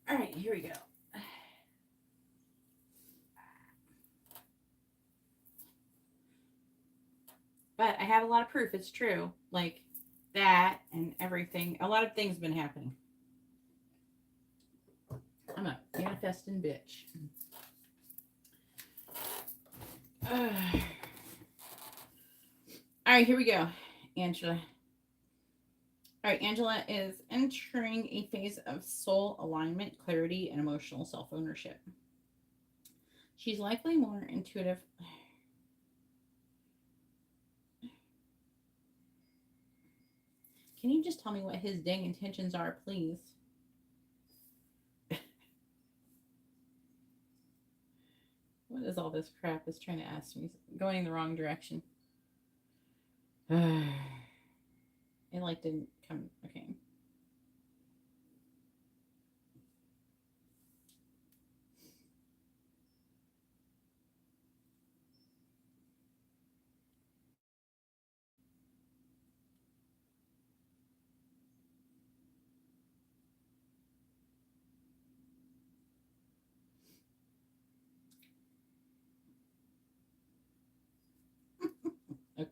All right, here we go. But I have a lot of proof it's true. Like that and everything. A lot of things have been happening. I'm a manifesting bitch. All right, here we go, Angela. All right, Angela is entering a phase of soul alignment, clarity, and emotional self-ownership. She's likely more intuitive. Can you just tell me what his dang intentions are, please? What is all this crap is trying to ask me? Going in the wrong direction. It like didn't come. Okay.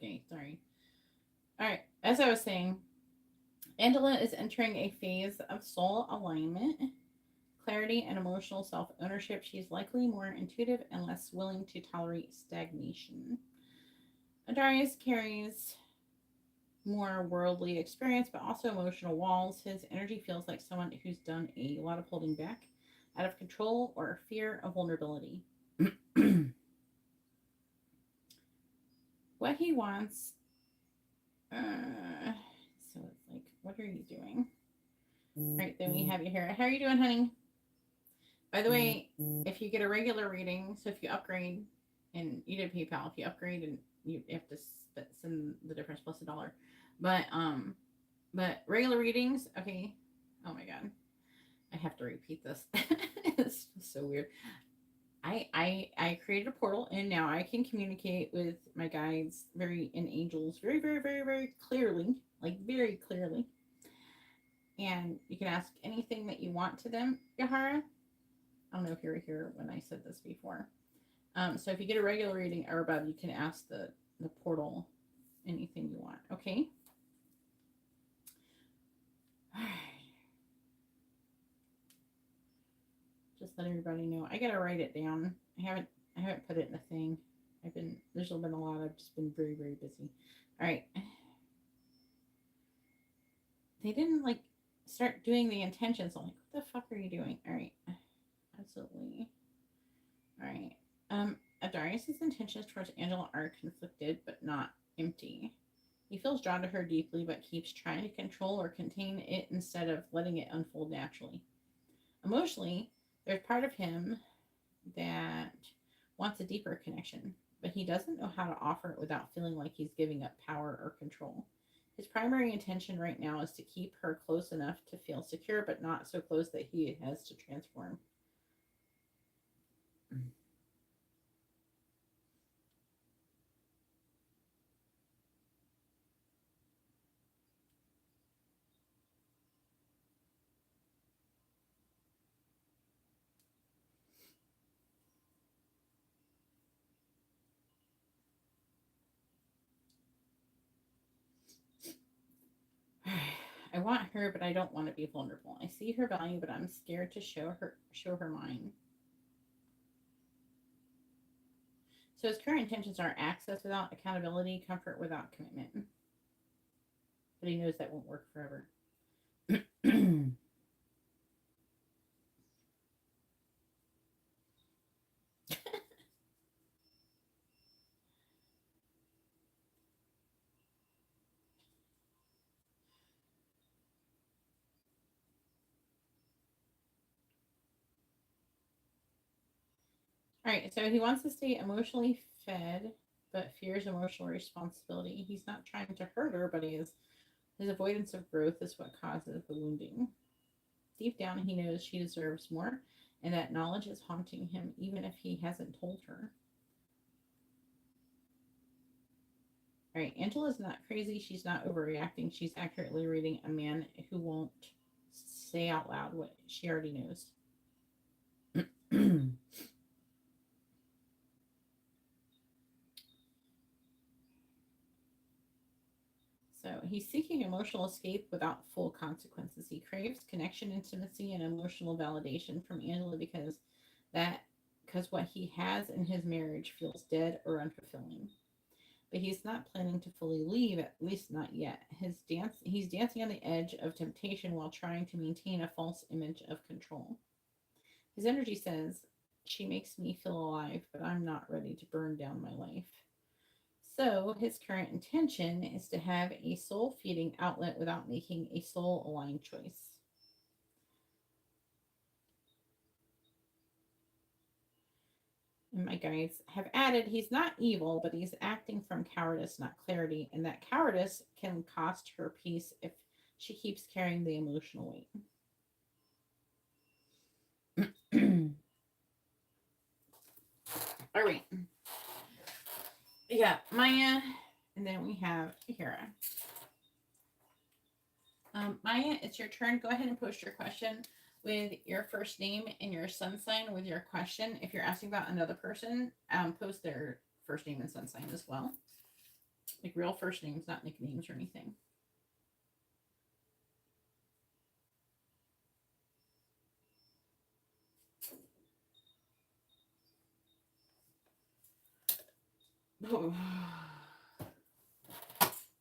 Okay, sorry. All right, as I was saying, Angela is entering a phase of soul alignment, clarity, and emotional self ownership. She's likely more intuitive and less willing to tolerate stagnation. Darius carries more worldly experience, but also emotional walls. His energy feels like someone who's done a lot of holding back out of control or fear of vulnerability. What he wants. So it's like, what are you doing? All right, then we have you here. How are you doing, honey? By the way, if you get a regular reading, so if you upgrade, and you did PayPal, if you upgrade and you have to send the difference plus $1. But regular readings, okay. Oh my god, I have to repeat this. It's so weird. I created a portal and now I can communicate with my guides and angels very clearly, like very clearly. And you can ask anything that you want to them, Jihara. I don't know if you were here when I said this before. So if you get a regular reading or above, you can ask the portal anything you want. Okay. Just let everybody know. I gotta write it down. I haven't put it in a thing. There's been a lot. I've just been very busy. All right. They didn't like start doing the intentions. I'm like, what the fuck are you doing? All right. Absolutely. All right. Darius's intentions towards Angela are conflicted but not empty. He feels drawn to her deeply but keeps trying to control or contain it instead of letting it unfold naturally. Emotionally, there's part of him that wants a deeper connection, but he doesn't know how to offer it without feeling like he's giving up power or control. His primary intention right now is to keep her close enough to feel secure, but not so close that he has to transform. I want her, but I don't want to be vulnerable. I see her value, but I'm scared to show her mine. So his current intentions are access without accountability, comfort without commitment. But he knows that won't work forever. All right, so he wants to stay emotionally fed, but fears emotional responsibility. He's not trying to hurt her, but his avoidance of growth is what causes the wounding. Deep down, he knows she deserves more, and that knowledge is haunting him, even if he hasn't told her. All right, Angela's not crazy. She's not overreacting. She's accurately reading a man who won't say out loud what she already knows. So he's seeking emotional escape without full consequences. He craves connection, intimacy, and emotional validation from Angela because what he has in his marriage feels dead or unfulfilling. But he's not planning to fully leave, at least not yet. He's dancing on the edge of temptation while trying to maintain a false image of control. His energy says, she makes me feel alive, but I'm not ready to burn down my life. So his current intention is to have a soul-feeding outlet without making a soul-aligned choice. And my guides have added, he's not evil, but he's acting from cowardice, not clarity. And that cowardice can cost her peace if she keeps carrying the emotional weight. All right. Yeah, Maya, and then we have Jihara. Maya, it's your turn. Go ahead and post your question with your first name and your sun sign with your question. If you're asking about another person, post their first name and sun sign as well. Like real first names, not nicknames or anything.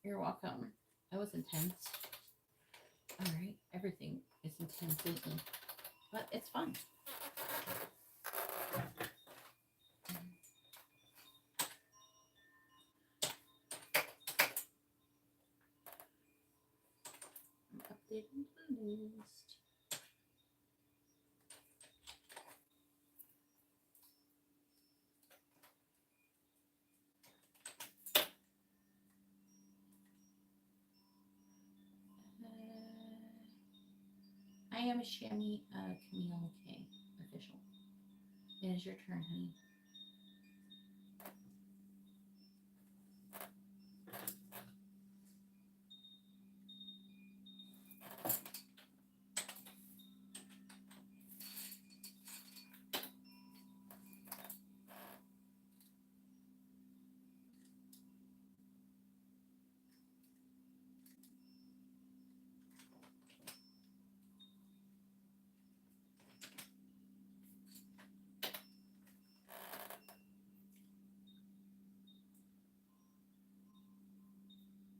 You're welcome. That was intense. Alright, everything is intense, isn't it? But it's fun. I'm updating the list. I am a Shammy Camille K official. It is your turn, honey.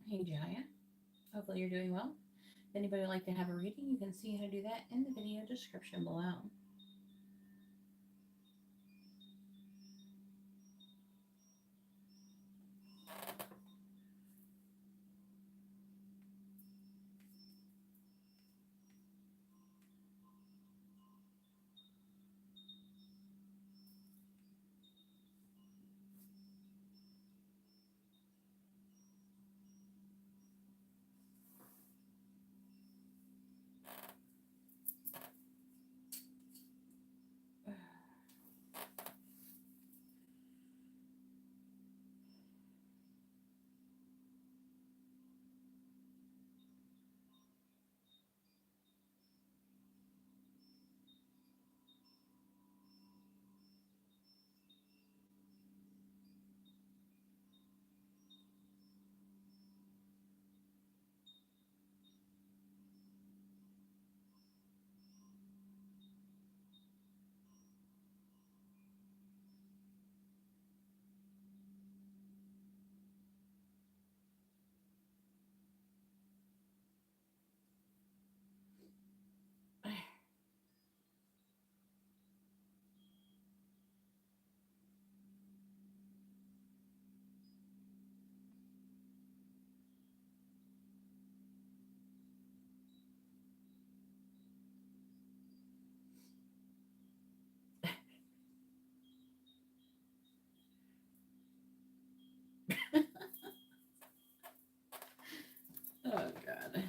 Hey, Jihara. Hopefully you're doing well. If anybody would like to have a reading, you can see how to do that in the video description below. Oh, God.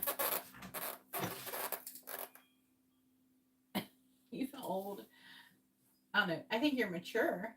You feel old. I don't know. I think you're mature.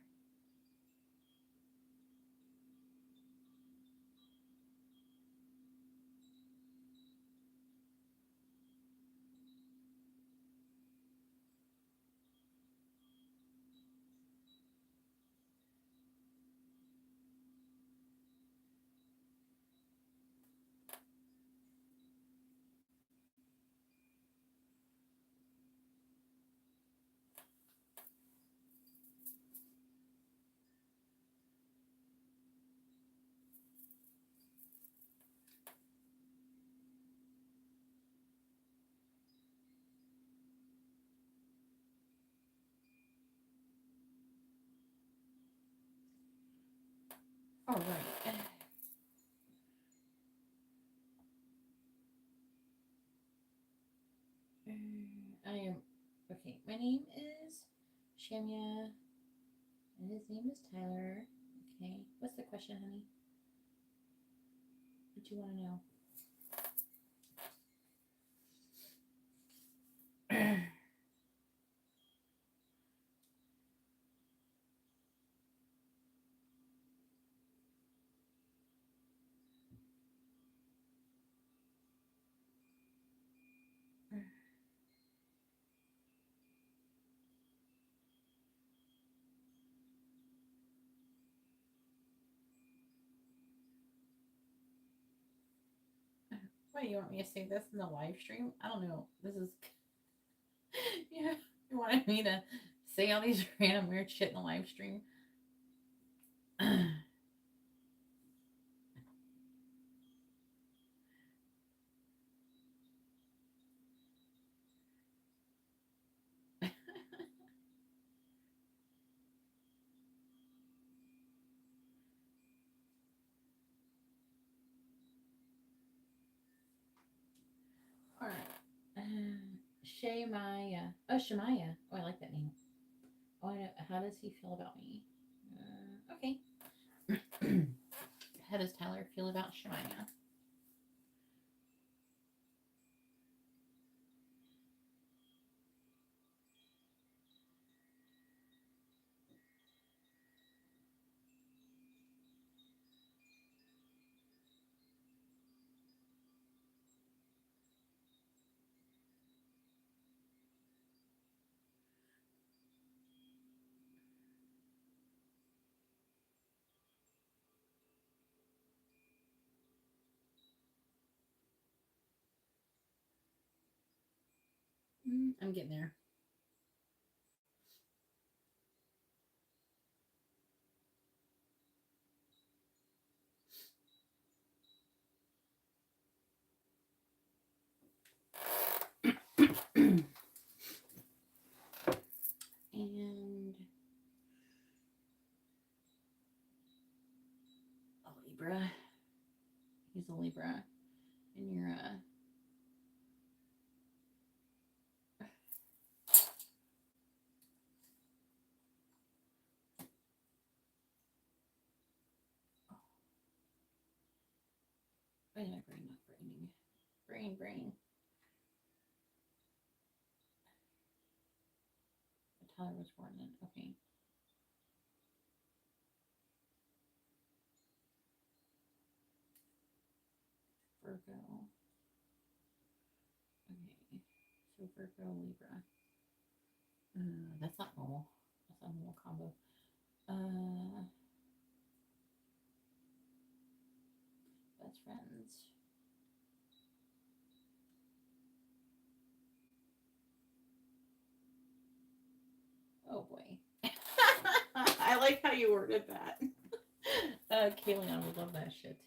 All right. I am okay. My name is Shamya, and his name is Tyler. Okay. What's the question, honey? What do you want to know? What do you want me to say this in the live stream? I don't know. This is yeah. You wanted me to say all these random weird shit in the live stream. All right. Shemaya. Oh, Shemaya. Oh, I like that name. Oh, I know. How does he feel about me? Okay. How does Tyler feel about Shemaya? I'm getting there. And a Libra. He's a Libra. And you're a why did my brain not braining? Brain. Tyler was born then. Okay. Virgo. Okay. So Virgo, Libra. That's not normal. That's not a normal combo. Best friends. Oh boy. I like how you worded that. Kayleon would love that shit.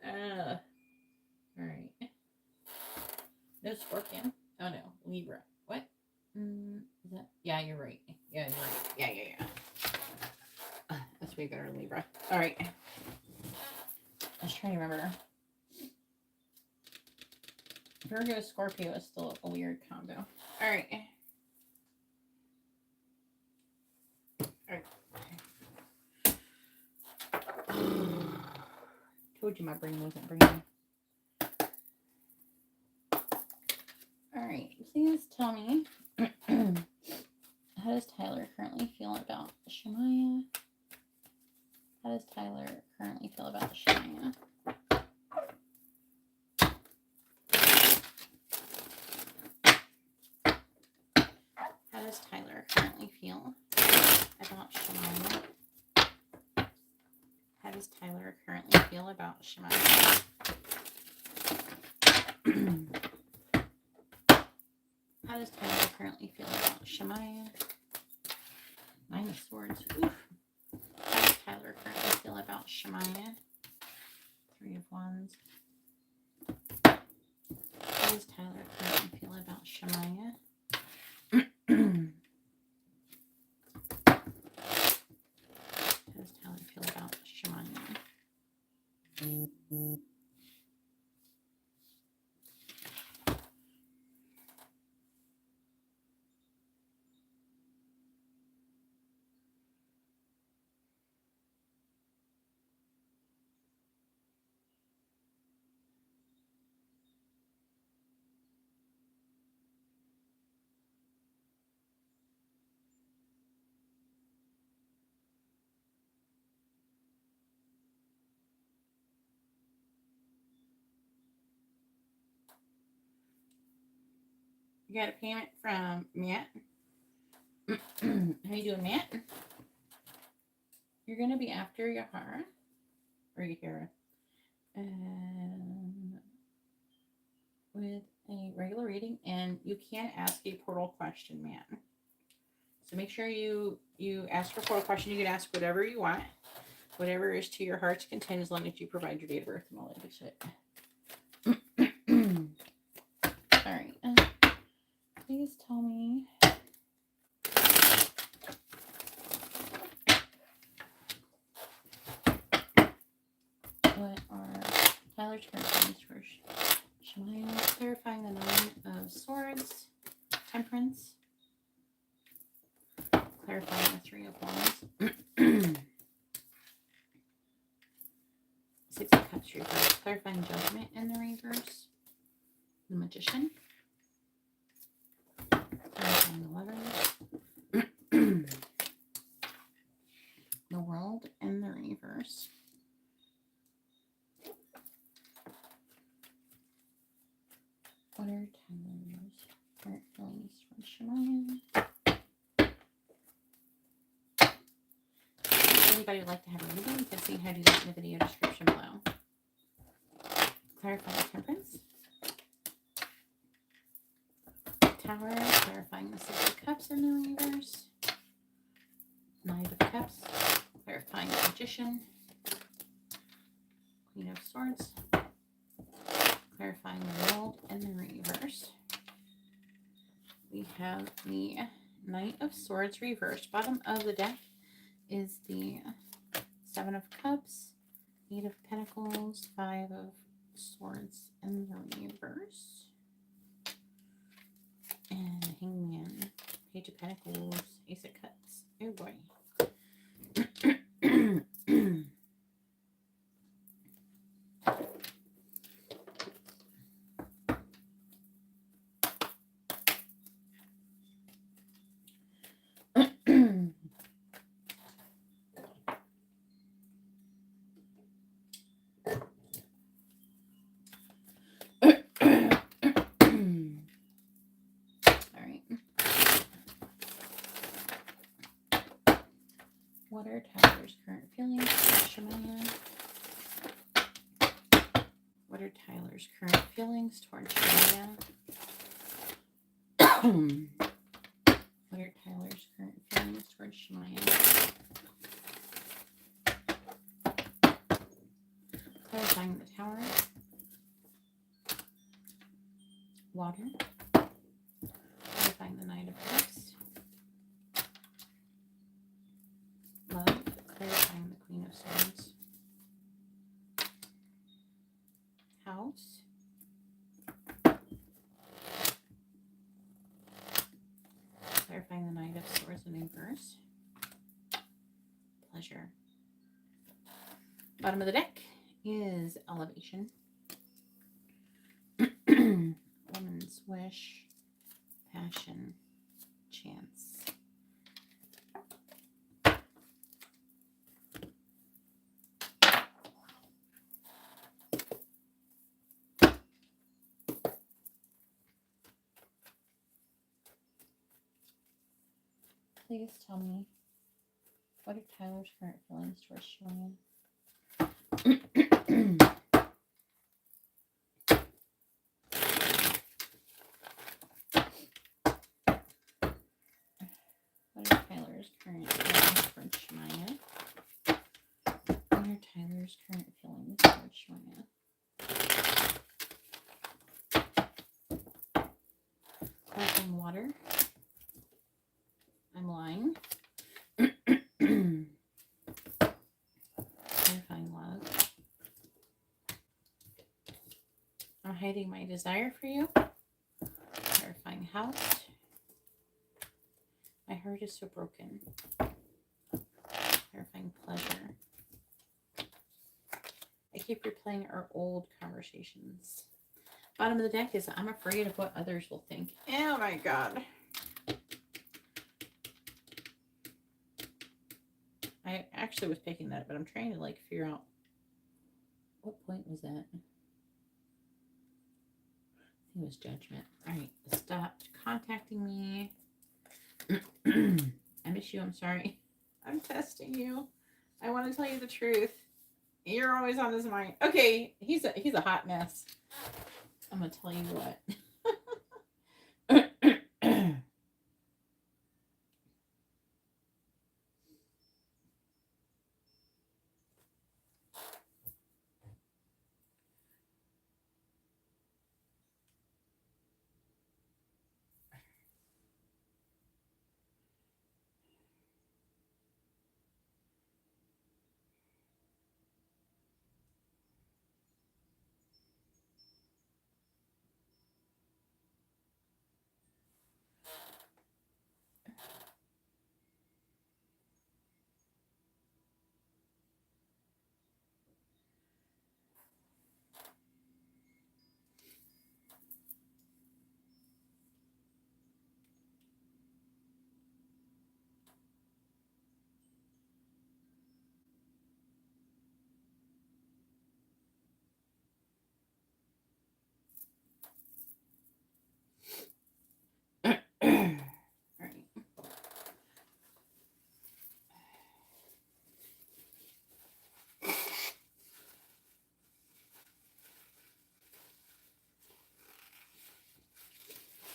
Alright. No Scorpion. Oh no, Libra. What? Is that? Yeah, you're right. Yeah, you're right. Yeah. That's way better than Libra. Alright. I was trying to remember. Virgo Scorpio is still a weird combo. Alright. Told you my brain wasn't brainy. Alright, please tell me how does Tyler currently feel about Shemaya? How does Tyler currently feel about Shemaya? How does Tyler currently feel about Shemaya? How does Tyler currently feel about Shemaya? How does Tyler currently feel about Shemaya? Nine of Swords. Oof. How does Tyler currently feel about Shemaya? Three of Wands. How does Tyler currently feel about Shemaya? How does Tyler feel about Shemaya? You got a payment from Matt. How you doing, Matt? You're gonna be after Yahara or Yahara. with a regular reading, and you can ask a portal question, man. So make sure you ask for a portal question. You can ask whatever you want, whatever is to your heart's content, as long as you provide your date of birth and all that good shit. All right. Please tell me what are Tyler's current feelings for Shaya? Clarifying the Nine of Swords, Temperance. Clarifying the Three of Wands. Six of Cups reverse. Clarifying Judgment in the reverse. The Magician. Clarifying the Lovers. The World in the reverse. What are Tyler's current feelings for Shaya? If anybody would like to have a reading, you can see how to do that in the video description below. Clarifying Temperance. Tower, clarifying the Six of Cups in the reverse. Knight of Cups, clarifying the Magician. Queen of Swords, clarifying the World in the reverse. We have the Knight of Swords reversed. Bottom of the deck is the Seven of Cups, Eight of Pentacles, Five of Swords in the reverse, and the Hangman, Page of Pentacles, Ace of Cups. Oh boy. What are Tyler's current feelings for Shaya? What are Tyler's current feelings towards Shaya? What are Tyler's current feelings towards Shaya? Clarifying the Tower. Water. Clarifying the Knight of Cups. Love, clarifying the Queen of Swords. House. Clarifying the Knight of Swords in reverse. Pleasure. Bottom of the deck is Elevation. Woman's Wish. Passion. Chance. Please tell me, what are Tyler's current feelings towards Shaya? What are Tyler's current feelings towards Shaya? What are Tyler's current feelings towards Shaya? Clarifying Water. I'm lying. Clarifying Love. I'm hiding my desire for you. Clarifying House. My heart is so broken. Clarifying Pleasure. I keep replaying our old conversations. Bottom of the deck is I'm afraid of what others will think. Oh my god. I actually was picking that, but I'm trying to like figure out what point was that. I think it was Judgment. All right, stop contacting me. I miss you. I'm sorry. I'm testing you. I want to tell you the truth. You're always on his mind. Okay, he's a hot mess. I'm going to tell you what.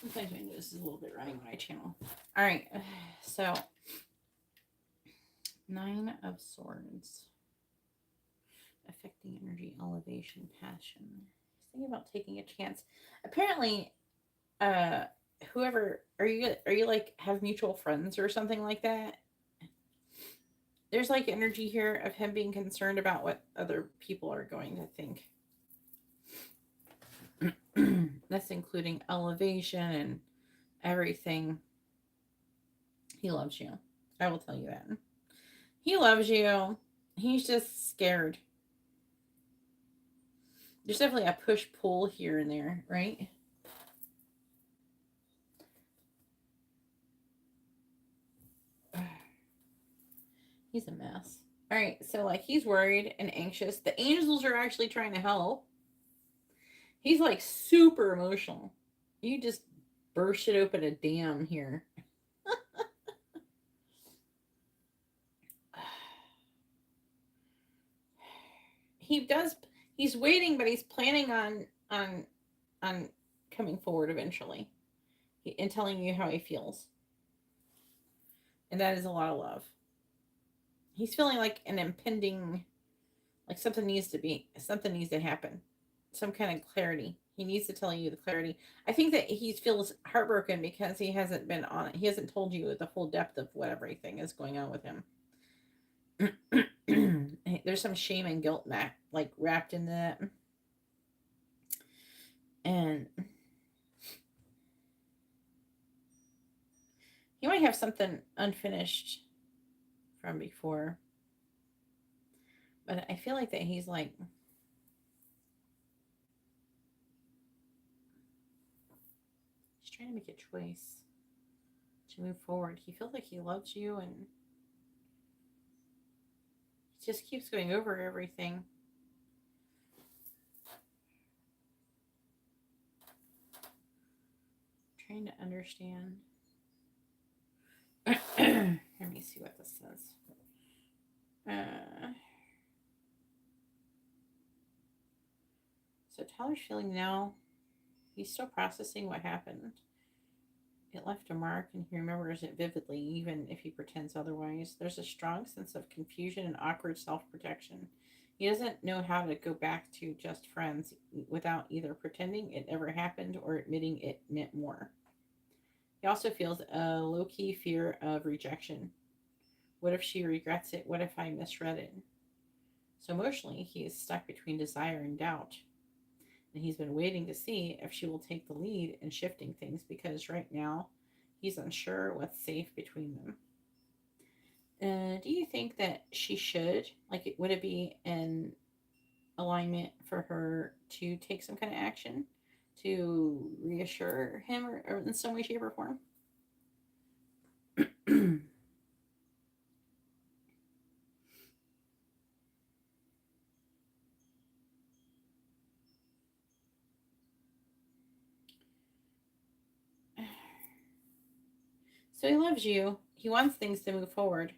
Sometimes my nose is a little bit running my channel. All right, so 9 of Swords. Affecting energy, elevation, passion. He's thinking about taking a chance. Apparently, whoever are you like have mutual friends or something like that? There's like energy here of him being concerned about what other people are going to think. That's including elevation and everything. He loves you. I will tell you that. He loves you. He's just scared. There's definitely a push-pull here and there, right? He's a mess. All right, so like he's worried and anxious. The angels are actually trying to help. He's like super emotional. You just bursted open a dam here. He's waiting, but he's planning on coming forward eventually and telling you how he feels. And that is a lot of love. He's feeling like an impending, like something needs to happen. Some kind of clarity. He needs to tell you the clarity. I think that he feels heartbroken because he hasn't been on it. He hasn't told you the full depth of what everything is going on with him. There's some shame and guilt like wrapped in that. And he might have something unfinished from before. But I feel like that he's like, he's trying to make a choice to move forward. He feels like he loves you and he just keeps going over everything. Trying to understand. Let me see what this says. So Tyler's feeling now, he's still processing what happened. It left a mark and he remembers it vividly, even if he pretends otherwise. There's a strong sense of confusion and awkward self-protection. He doesn't know how to go back to just friends without either pretending it never happened or admitting it meant more. He also feels a low-key fear of rejection. What if she regrets it? What if I misread it? So emotionally, he is stuck between desire and doubt. And he's been waiting to see if she will take the lead in shifting things because right now he's unsure what's safe between them. Do you think that she should, like, would it be an alignment for her to take some kind of action to reassure him or in some way, shape, or form? So he loves you. He wants things to move forward.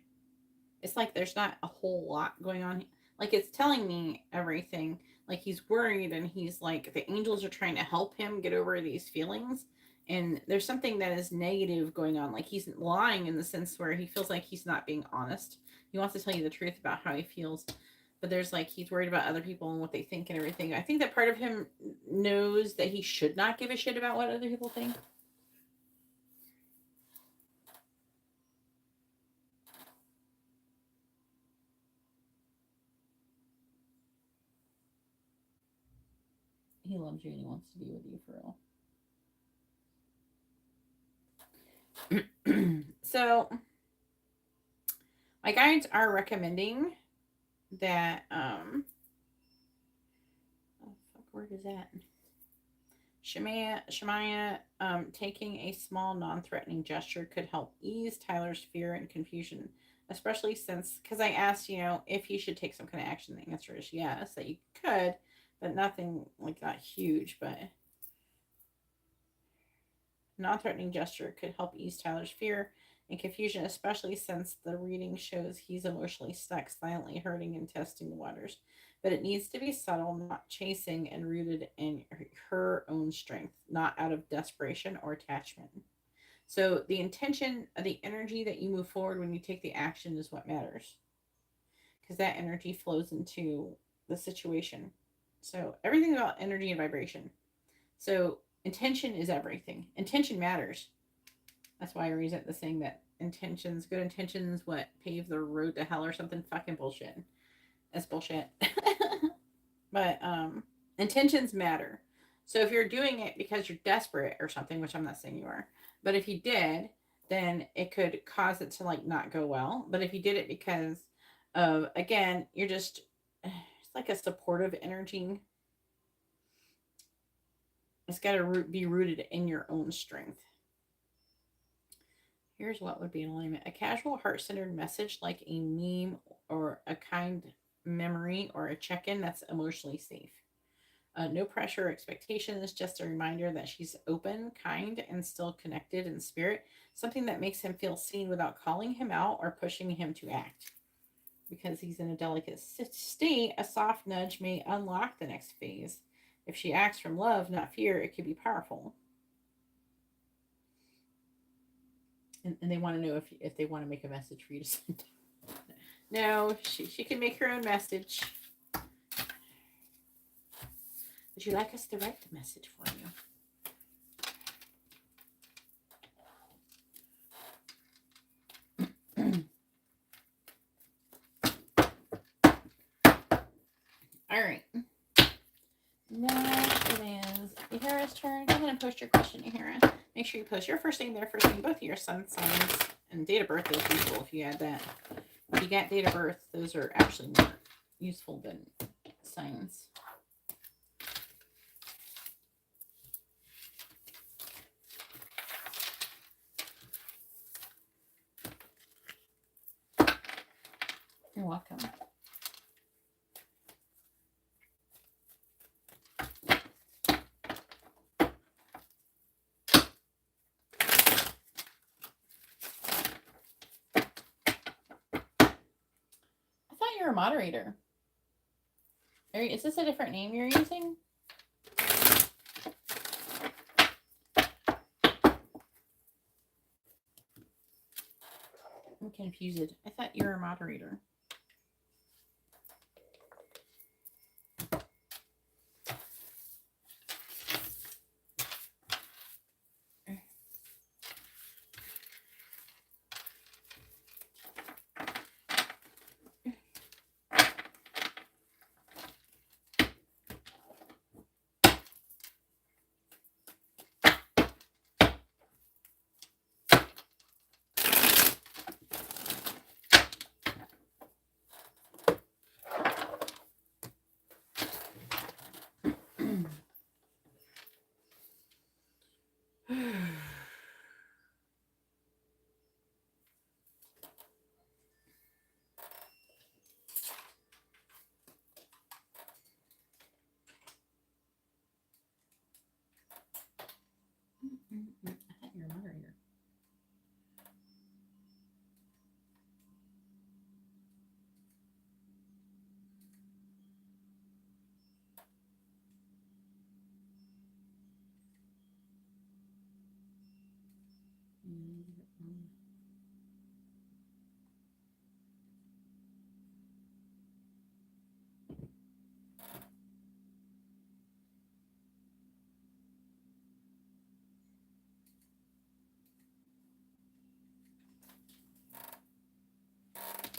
It's like there's not a whole lot going on. Like, it's telling me everything. Like, he's worried, and he's like, the angels are trying to help him get over these feelings. And there's something that is negative going on. Like, he's lying in the sense where he feels like he's not being honest. He wants to tell you the truth about how he feels. But there's like, he's worried about other people and what they think and everything. I think that part of him knows that he should not give a shit about what other people think. He loves you and he wants to be with you for real. So, my guides are recommending that, oh, fuck, where is that? Shemaya, taking a small, non-threatening gesture could help ease Tyler's fear and confusion, especially since, because I asked, if you should take some kind of action. The answer is yes, that you could, but nothing like that huge. But non-threatening gesture could help ease Tyler's fear and confusion, especially since the reading shows he's emotionally stuck, silently hurting and testing the waters. But it needs to be subtle, not chasing, and rooted in her own strength, not out of desperation or attachment. So the intention, the energy that you move forward when you take the action is what matters, because that energy flows into the situation. So everything about energy and vibration. So intention is everything. Intention matters. That's why I resent the saying that intentions, good intentions, what, pave the road to hell or something. Fucking bullshit. That's bullshit. But intentions matter. So if you're doing it because you're desperate or something, which I'm not saying you are, but if you did, then it could cause it to like not go well. But if you did it because of, again, you're just, it's like a supportive energy. It's got to be rooted in your own strength. Here's what would be in alignment. A casual, heart-centered message like a meme or a kind memory or a check-in that's emotionally safe. No pressure or expectations, just a reminder that she's open, kind, and still connected in spirit. Something that makes him feel seen without calling him out or pushing him to act. Because he's in a delicate state, a soft nudge may unlock the next phase. If she acts from love, not fear, it could be powerful. And they want to know if they want to make a message for you to send. No, she can make her own message. Would you like us to write the message for you? All right. Now it is Jihara's turn. Go ahead and post your question, Jihara. Make sure you post your first name, their first name, both of your sun signs, and date of birth is useful if you add that. If you got date of birth, those are actually more useful than signs. You're welcome. You're a moderator. Is this a different name you're using? I'm confused. I thought you were a moderator.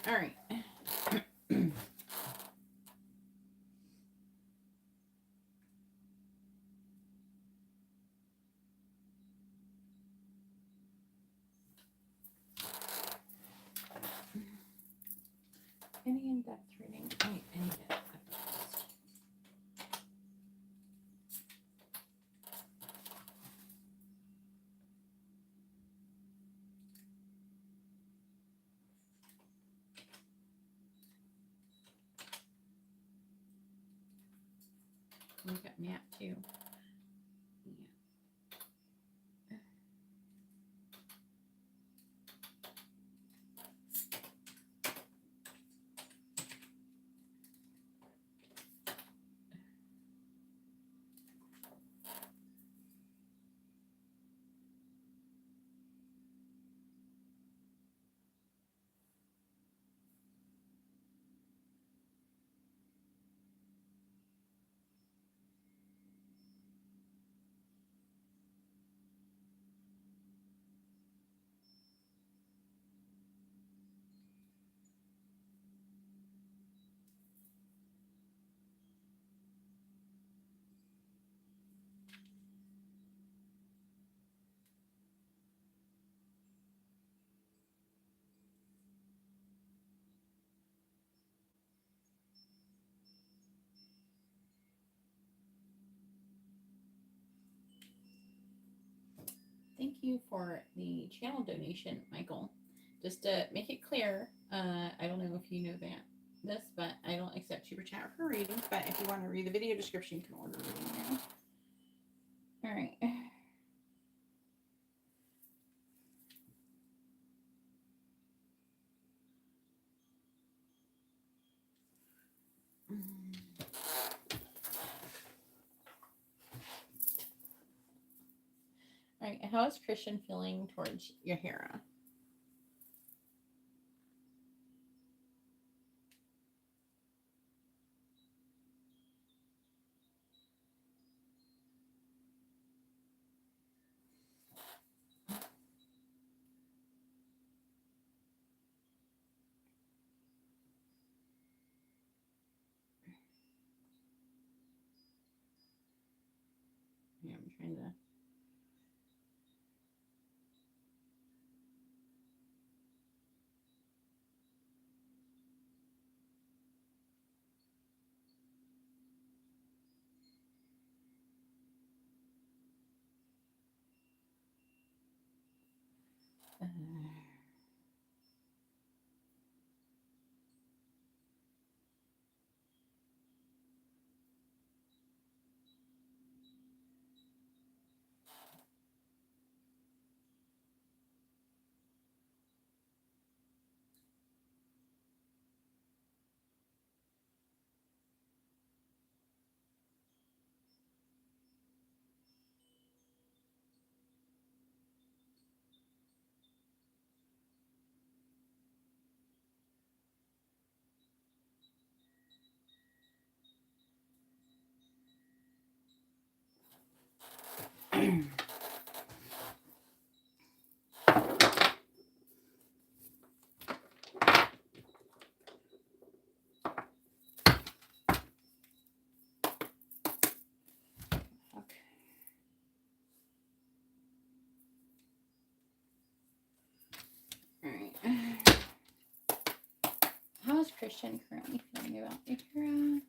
All right. Any in-depth reading? Any in-depth. We got Matt too. Thank you for the channel donation, Michael. Just to make it clear, I don't know if you know this, but I don't accept Super Chat for readings. But if you want to read the video description, you can order a reading now. All right. All right. How is Christian feeling towards Jihara? Yeah, I'm trying to. Alright. How is Christian currently feeling about Jihara?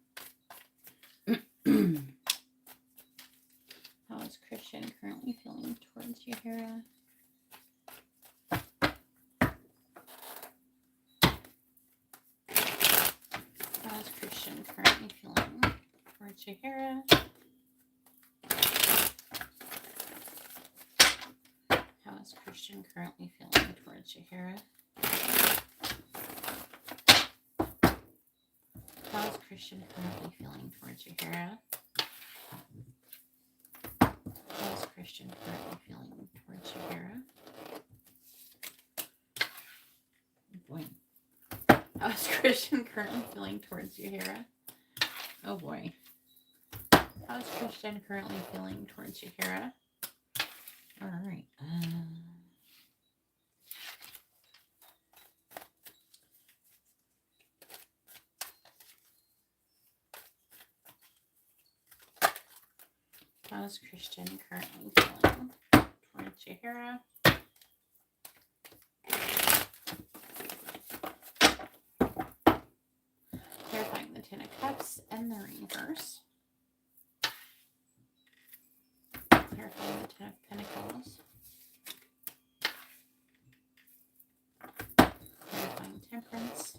How is Christian currently feeling towards Jihara? How is Christian currently feeling towards Jihara? How is Christian currently feeling towards Jihara? How is Christian currently feeling towards Jihara? How is Christian currently feeling towards Jihara? Boy. How is Christian currently feeling towards Jihara? Oh boy. How is Christian currently feeling towards Jihara? Alright. How is Christian currently feeling towards Jihara? Clarifying the Ten of Cups and the reverse. Clarifying the Ten of Pentacles. Clarifying Temperance.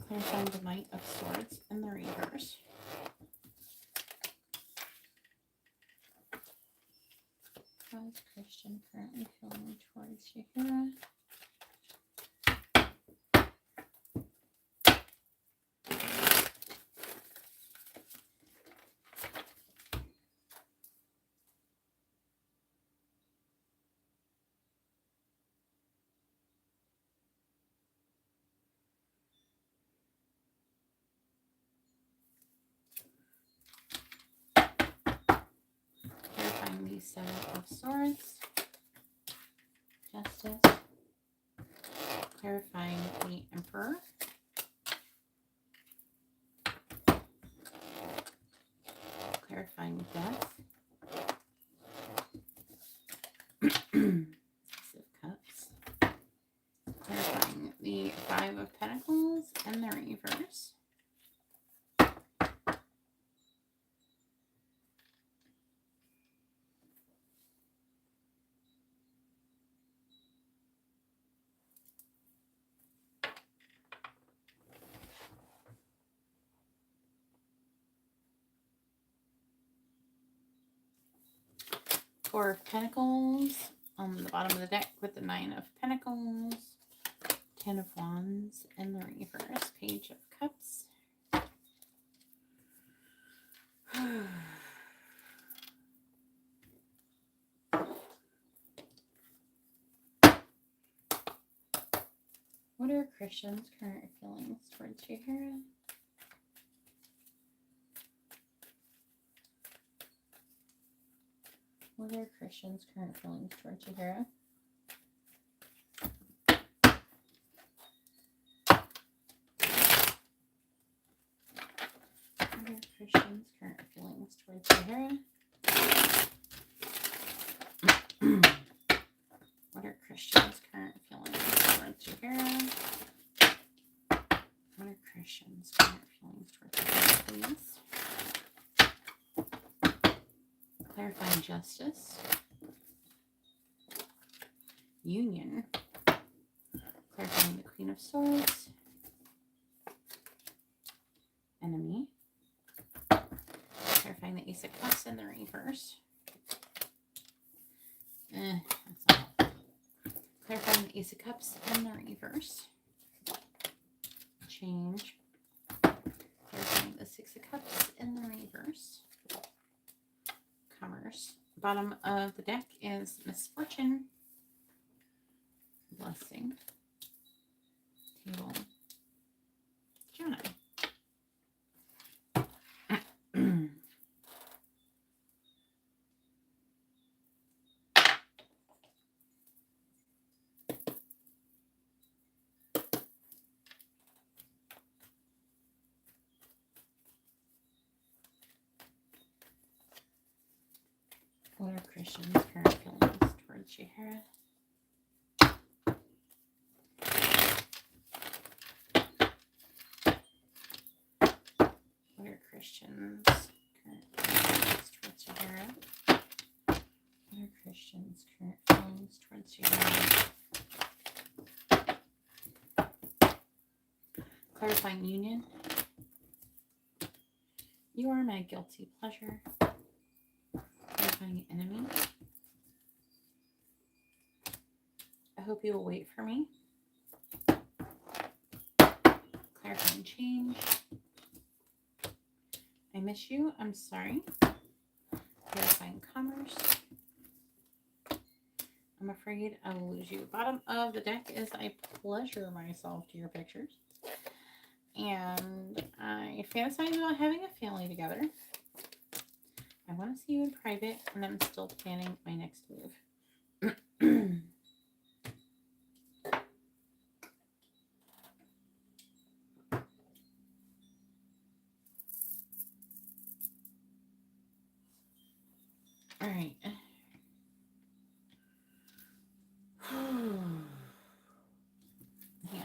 Clarifying the Knight of Swords and the reverse. How is Christian currently feeling towards Jihara? Clarifying the Seven of Swords. Justice. Clarifying the Emperor. Clarifying Death. Six of Cups. Clarifying the Five of Pentacles and the reverse. Four of Pentacles on the bottom of the deck with the Nine of Pentacles, Ten of Wands, and the reverse, Page of Cups. What are Christian's current feelings towards Jihara? What are Christian's current feelings towards Jihara? What are Christian's current feelings towards Jihara? What are Christian's current feelings towards Jihara? What are Christian's current feelings towards Jihara, please? Clarifying Justice. Union. Clarifying the Queen of Swords. Enemy. Clarifying the Ace of Cups and the reverse. That's all. Clarifying the Ace of Cups and the reverse. Change. Clarifying the Six of Cups and the reverse. Commerce. Bottom of the deck is Misfortune. Blessing. Table. Gemini. What are Christian's current feelings towards Jihara? What are Christian's current feelings towards Jihara? What are Christian's current feelings towards Jihara? Clarifying Union. You are my guilty pleasure. Clarifying Enemy. I hope you will wait for me. Clarifying Change. I miss you. I'm sorry. Clarifying Commerce. I'm afraid I will lose you. Bottom of the deck is I pleasure myself to your pictures. And I fantasize about having a family together. I want to see you in private, and I'm still planning my next move. right. Yeah.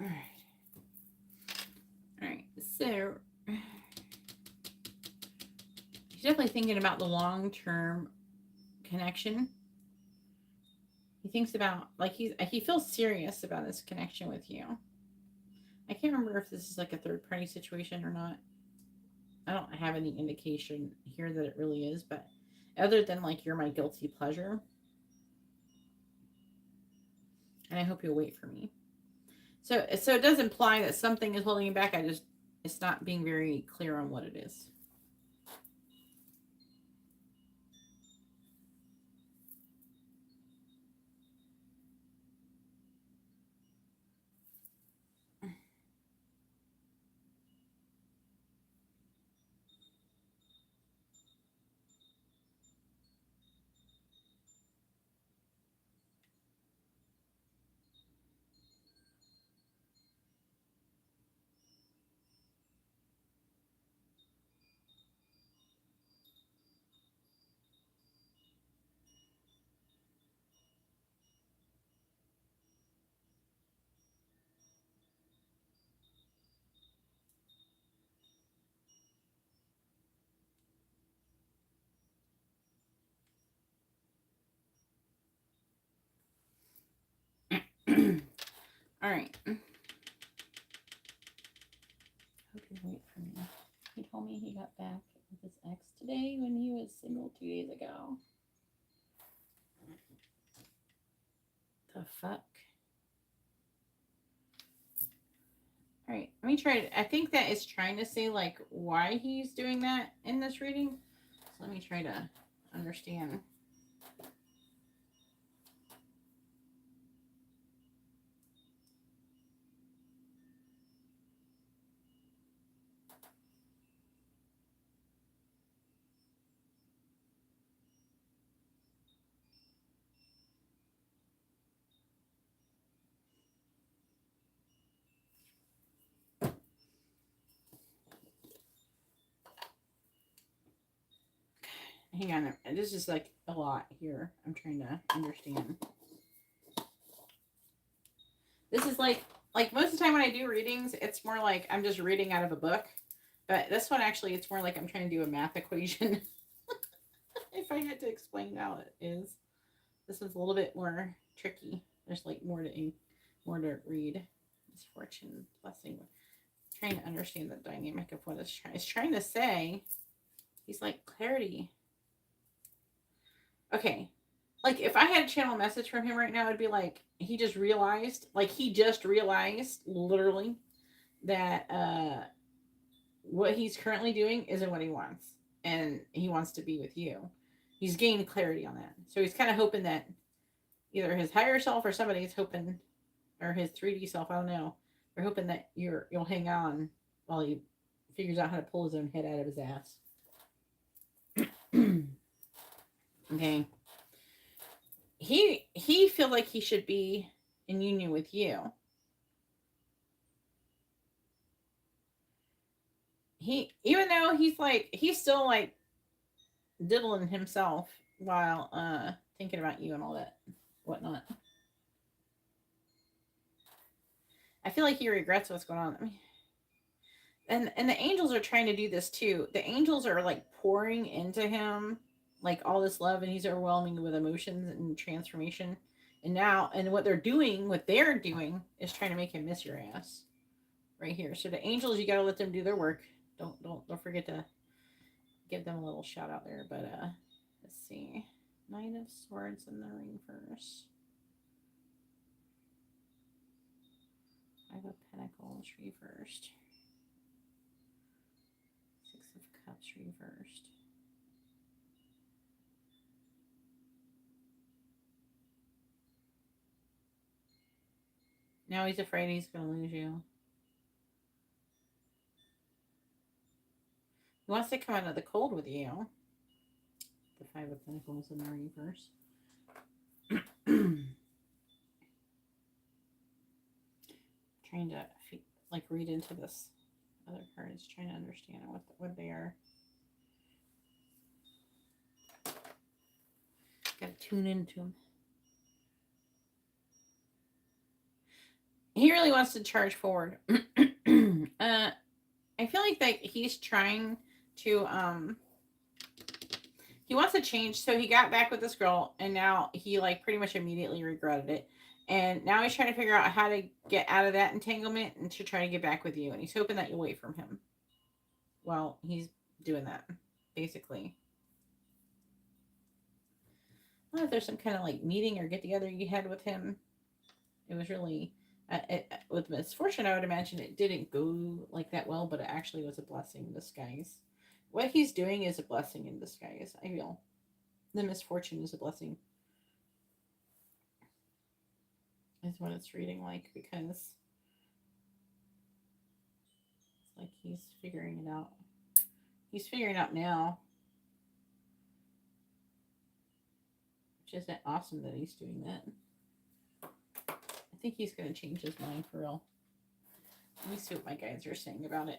All right. All right. So he's definitely thinking about the long-term connection. He thinks about, like, he feels serious about his connection with you. I can't remember if this is like a third-party situation or not. I don't have any indication here that it really is, but other than like you're my guilty pleasure, and I hope you'll wait for me. So it does imply that something is holding you back. It's not being very clear on what it is. All right. Hope you wait for me. He told me he got back with his ex today when he was single 2 days ago. The fuck? All right, let me try it. I think that it's trying to say like why he's doing that in this reading. So let me try to understand. Hang on, this is like a lot here. I'm trying to understand. This is like most of the time when I do readings, it's more like I'm just reading out of a book. But this one actually, it's more like I'm trying to do a math equation. If I had to explain how it is, this one's a little bit more tricky. There's like more to read. Misfortune, blessing. Trying to understand the dynamic of what it's trying to say. He's like clarity. Okay, like if I had a channel message from him right now, it'd be like he just realized literally that what he's currently doing isn't what he wants, and he wants to be with you. He's gained clarity on that, so he's kind of hoping that either his higher self or somebody's hoping, or his 3D self, I don't know, they're hoping that you'll hang on while he figures out how to pull his own head out of his ass. Okay. He feels like he should be in union with you. Even though he's still like diddling himself while thinking about you and all that. whatnot. I feel like he regrets what's going on. I mean, and the angels are trying to do this too. The angels are like pouring into him like all this love, and he's overwhelming with emotions and transformation. And now, and what they're doing is trying to make him miss your ass right here. So the angels, you got to let them do their work. Don't forget to give them a little shout out there. But let's see, Nine of Swords in the reverse, Five of Pentacles reversed, Six of Cups reversed. Now he's afraid he's going to lose you. He wants to come out of the cold with you. The Five of Pentacles in the reverse. Trying to like read into this other cards, trying to understand what they are. Got to tune into them. He really wants to charge forward. I feel like that he's trying to he wants to change. So he got back with this girl, and now he like pretty much immediately regretted it. And now he's trying to figure out how to get out of that entanglement and to try to get back with you. And he's hoping that you'll wait from him. Well, he's doing that, basically. I don't know if there's some kind of like meeting or get together you had with him. It was really, with misfortune, I would imagine it didn't go like that well, but it actually was a blessing in disguise. What he's doing is a blessing in disguise, I feel. The misfortune is a blessing. Is what it's reading like, because it's like he's figuring it out. He's figuring it out now. Which isn't awesome that he's doing that. I think he's going to change his mind for real. Let me see what my guides are saying about it.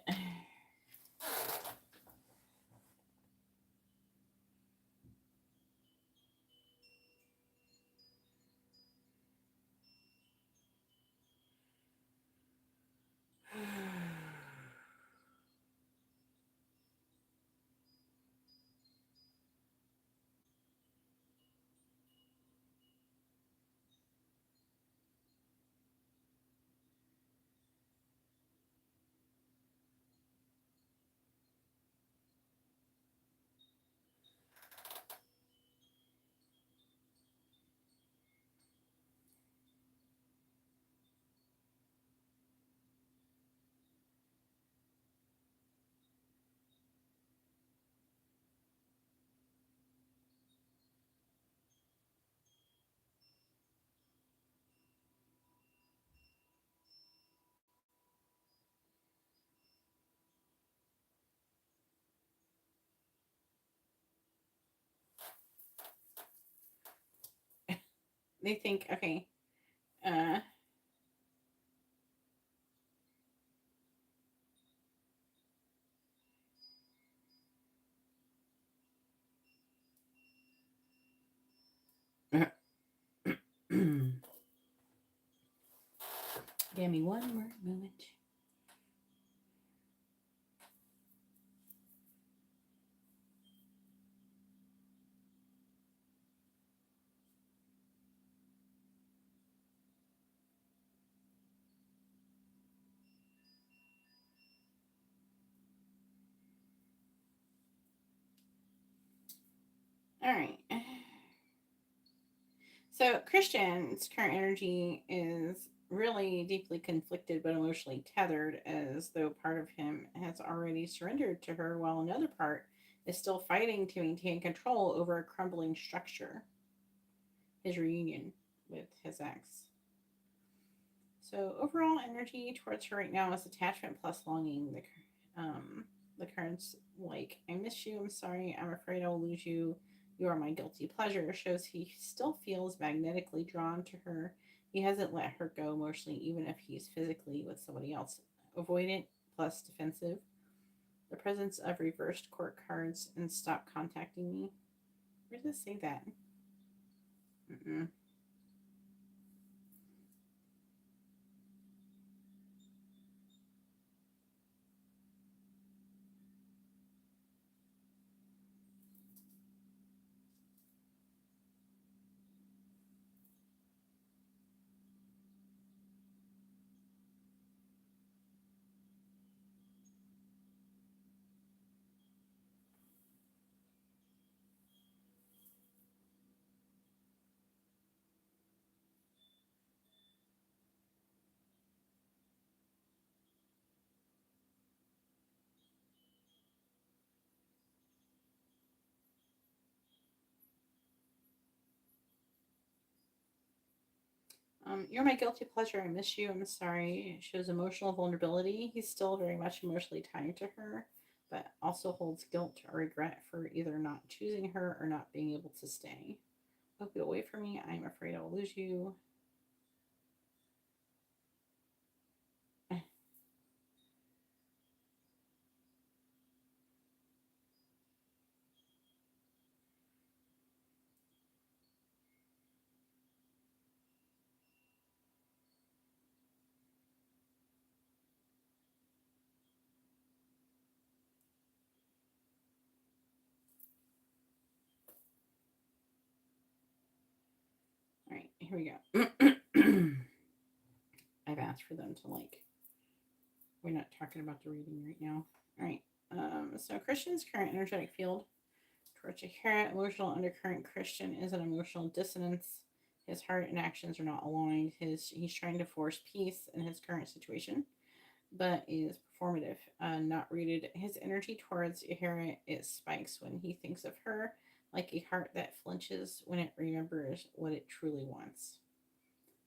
They think, okay, give me one more moment. All right. So Christian's current energy is really deeply conflicted but emotionally tethered, as though part of him has already surrendered to her while another part is still fighting to maintain control over a crumbling structure. His reunion with his ex. So overall energy towards her right now is attachment plus longing. The currents like, I miss you, I'm sorry, I'm afraid I'll lose you, you are my guilty pleasure, shows he still feels magnetically drawn to her. He hasn't let her go emotionally, even if he's physically with somebody else. Avoidant plus defensive. The presence of reversed court cards and stop contacting me. Where does it say that? You're my guilty pleasure. I miss you. I'm sorry. Shows emotional vulnerability. He's still very much emotionally tied to her, but also holds guilt or regret for either not choosing her or not being able to stay. Hope you'll wait for me. I'm afraid I will lose you. All right, here we go. I've asked for them to we're not talking about the reading right now. All right. So Christian's current energetic field towards Jihara, emotional undercurrent. Christian is an emotional dissonance. His heart and actions are not aligned. He's trying to force peace in his current situation, but is performative, not rooted. His energy towards Jihara, it spikes when he thinks of her, like a heart that flinches when it remembers what it truly wants.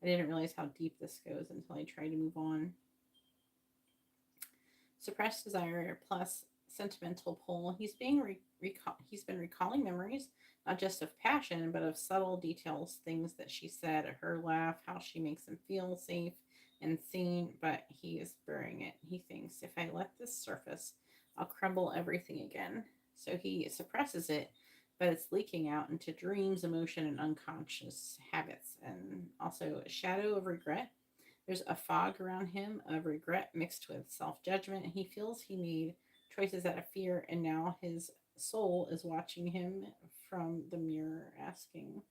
I didn't realize how deep this goes until I tried to move on. Suppressed desire plus sentimental pull. He's been recalling memories, not just of passion, but of subtle details, things that she said, her laugh, how she makes him feel safe and seen, but he is burying it. He thinks, if I let this surface, I'll crumble everything again. So he suppresses it, but it's leaking out into dreams, emotion, and unconscious habits, and also a shadow of regret. There's a fog around him of regret mixed with self-judgment. He feels he made choices out of fear, and now his soul is watching him from the mirror, asking,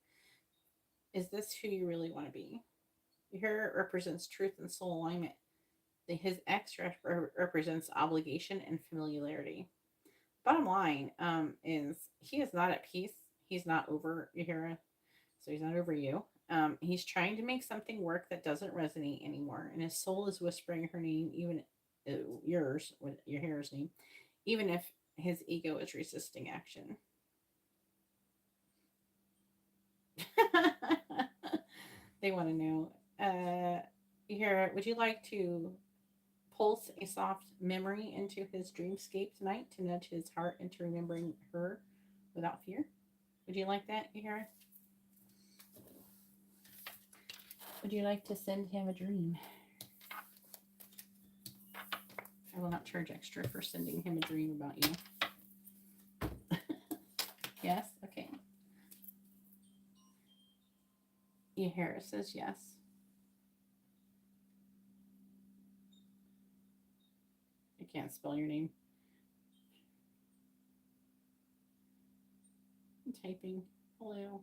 is this who you really want to be? Here represents truth and soul alignment. His ex represents obligation and familiarity. Bottom line is he is not at peace. He's not over Yahira, so he's not over you. He's trying to make something work that doesn't resonate anymore, and his soul is whispering her name, even yours, with your hair's name, even if his ego is resisting action. They want to know. Here, would you like to pulse a soft memory into his dreamscape tonight to nudge his heart into remembering her without fear? Would you like that, Yahira? Would you like to send him a dream? I will not charge extra for sending him a dream about you. Yes? Okay. Yahira says yes. I can't spell your name. I'm typing. Hello.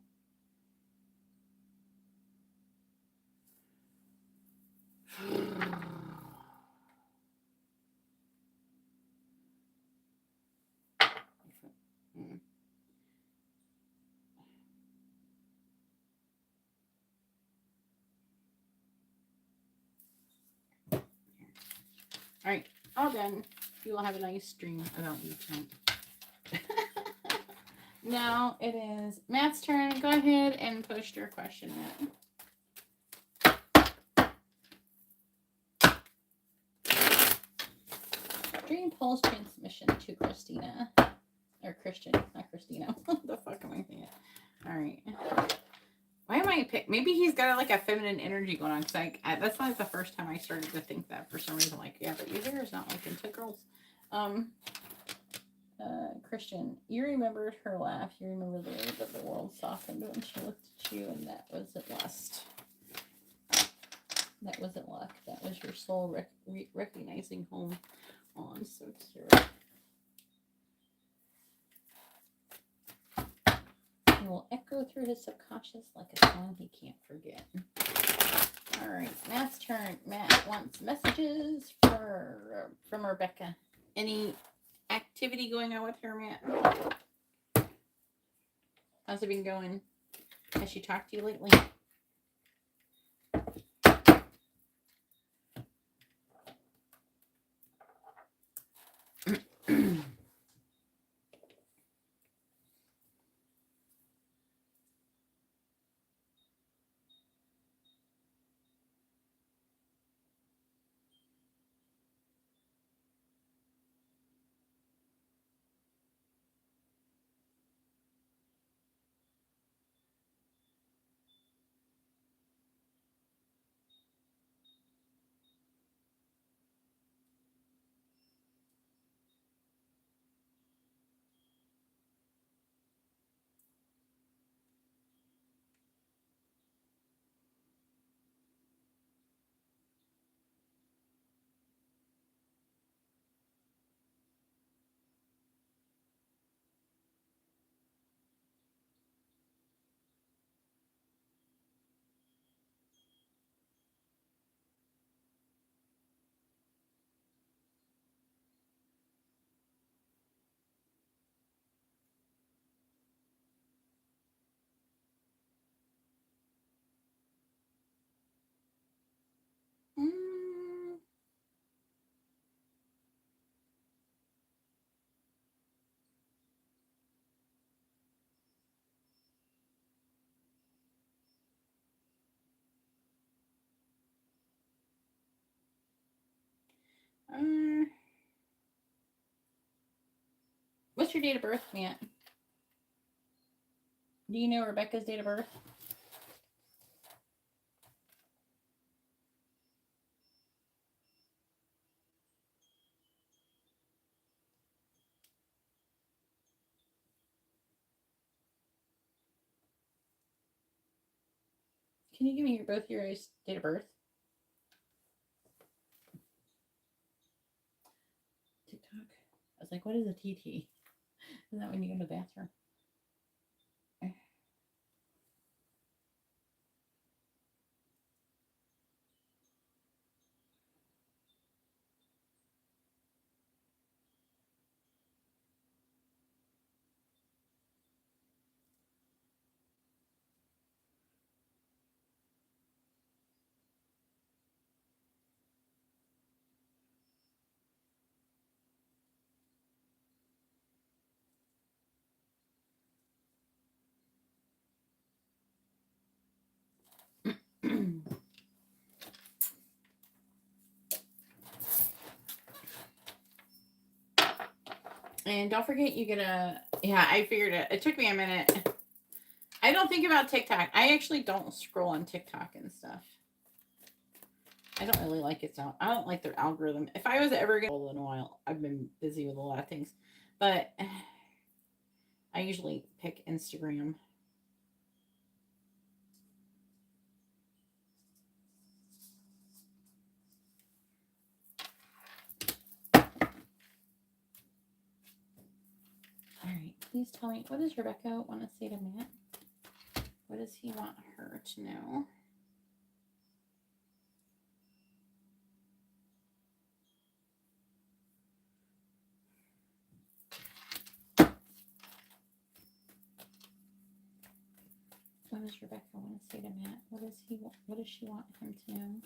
All right, all done. You will have a nice dream about you tonight. Now it is Matt's turn. Go ahead and post your question, Matt. Dream pulse transmission to Christina. Or Christian, not Christina. What the fuck am I thinking? All right. Why am I pick? Maybe he's got like a feminine energy going on. Cause that's like the first time I started to think that for some reason. Like, yeah, but your hair is not like into girls. Christian, you remembered her laugh. You remember the way that the world softened when she looked at you, and that wasn't lust. That wasn't luck. That was your soul recognizing home. Oh, I'm so cute. It will echo through his subconscious like a song he can't forget. All right, Matt's turn. Matt wants messages from Rebecca. Any activity going on with her, Matt? How's it been going? Has she talked to you lately? What's your date of birth, Matt? Do you know Rebecca's date of birth? Can you give me both your guys' date of birth? TikTok. I was like, what is a TT? Isn't that when you go to the bathroom? And don't forget you get a, yeah, I figured it. It took me a minute. I don't think about TikTok. I actually don't scroll on TikTok and stuff. I don't really like it. So I don't like their algorithm. If I was ever going to in a while, I've been busy with a lot of things, but I usually pick Instagram. All right, please tell me, what does Rebecca want to say to Matt? What does he want her to know? What does Rebecca want to say to Matt? What does he want? What does she want him to know?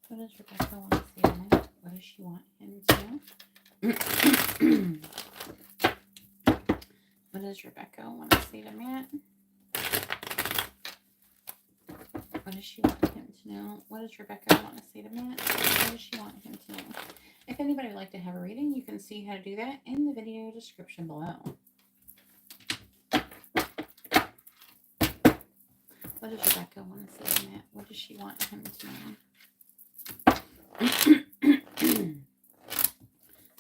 What does Rebecca want to say to Matt? What does she want him to know? What does Rebecca want to say to Matt? What does she want him to know? What does Rebecca want to say to Matt? What does she want him to know? If anybody would like to have a reading, you can see how to do that in the video description below. What does Rebecca want to say to Matt? What does she want him to know?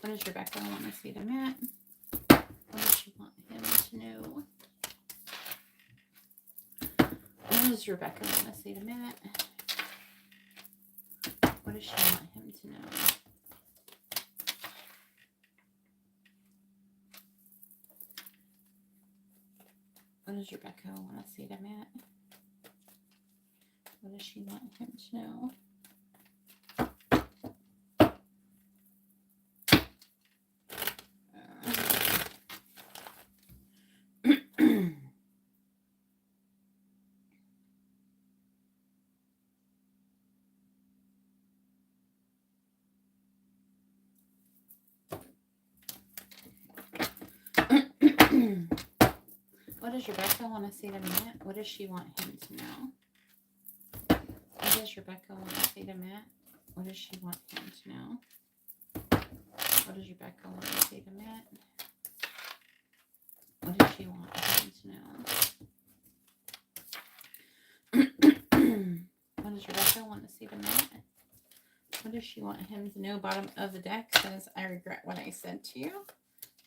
What does Rebecca want to say to Matt? What does she want him to know? What does Rebecca want to say to Matt? What does she want him to know? What does Rebecca want to say to Matt? What does she want him to know? What does Rebecca want to say to Matt? What does she want him to know? What does Rebecca want to say to Matt? What does she want him to know? What does Rebecca want to say to Matt? What does she want him to know? What does Rebecca want to say to Matt? What does she want him to know? Bottom of the deck says, I regret what I said to you.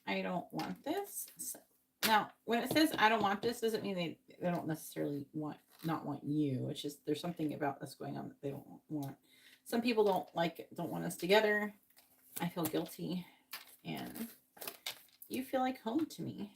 I don't want this. So, now, when it says I don't want this, doesn't mean they don't necessarily not want you. It's just there's something about this going on that they don't want. Some people don't like it, don't want us together. I feel guilty. And you feel like home to me.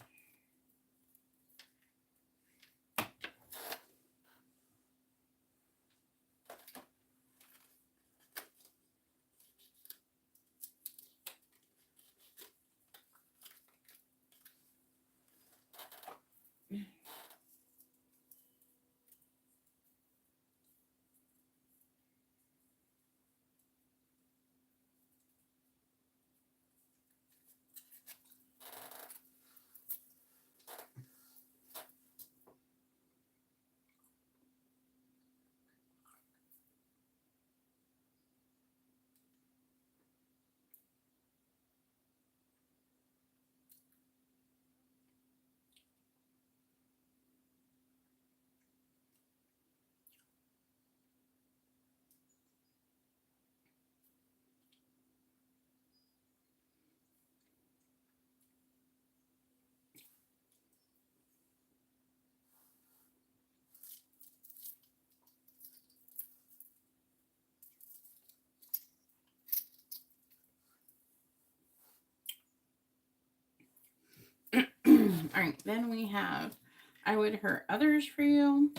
right, then we have I would hurt others for you.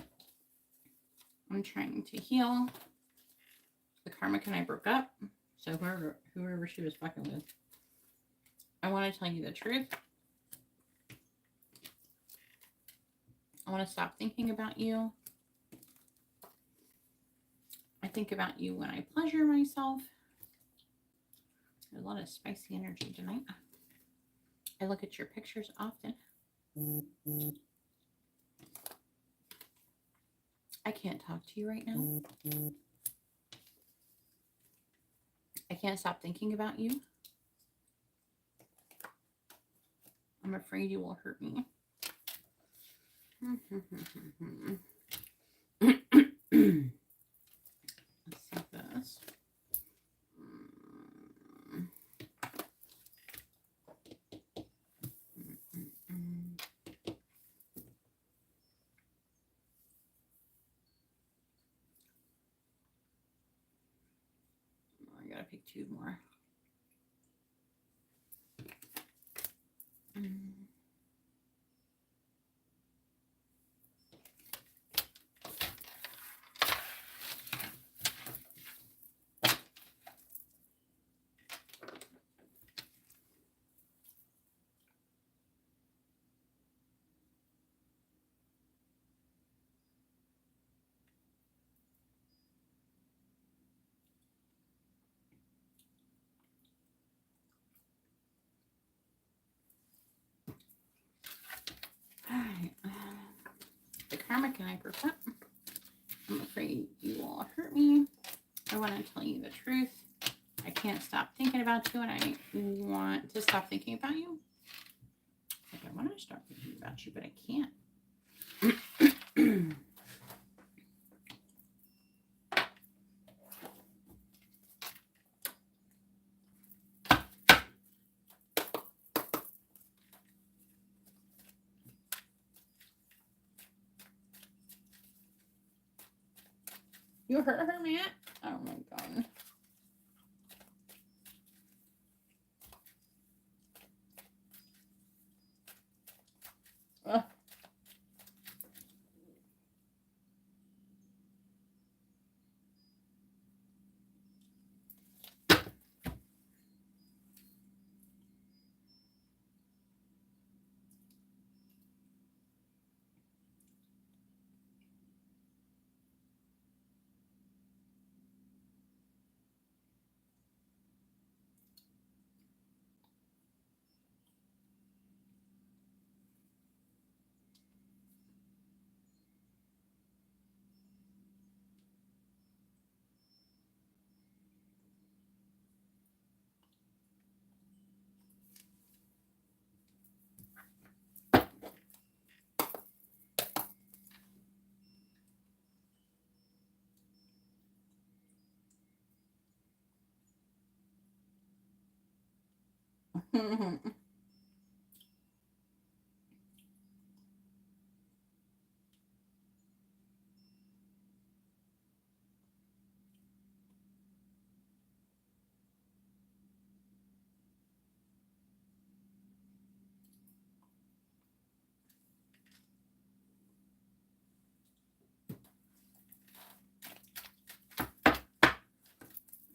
I'm trying to heal. The karmic and I broke up. So whoever she was fucking with. I want to tell you the truth. I want to stop thinking about you. I think about you when I pleasure myself. There's a lot of spicy energy tonight. I look at your pictures often. I can't talk to you right now. I can't stop thinking about you. I'm afraid you will hurt me. Let's see this. I gotta pick 2 more. The karmic and I broke up. I'm afraid you will hurt me. I want to tell you the truth. I can't stop thinking about you, and I want to stop thinking about you. Like, I want to stop thinking about you, but I can't. You hurt her, Matt? Oh my god. Ugh.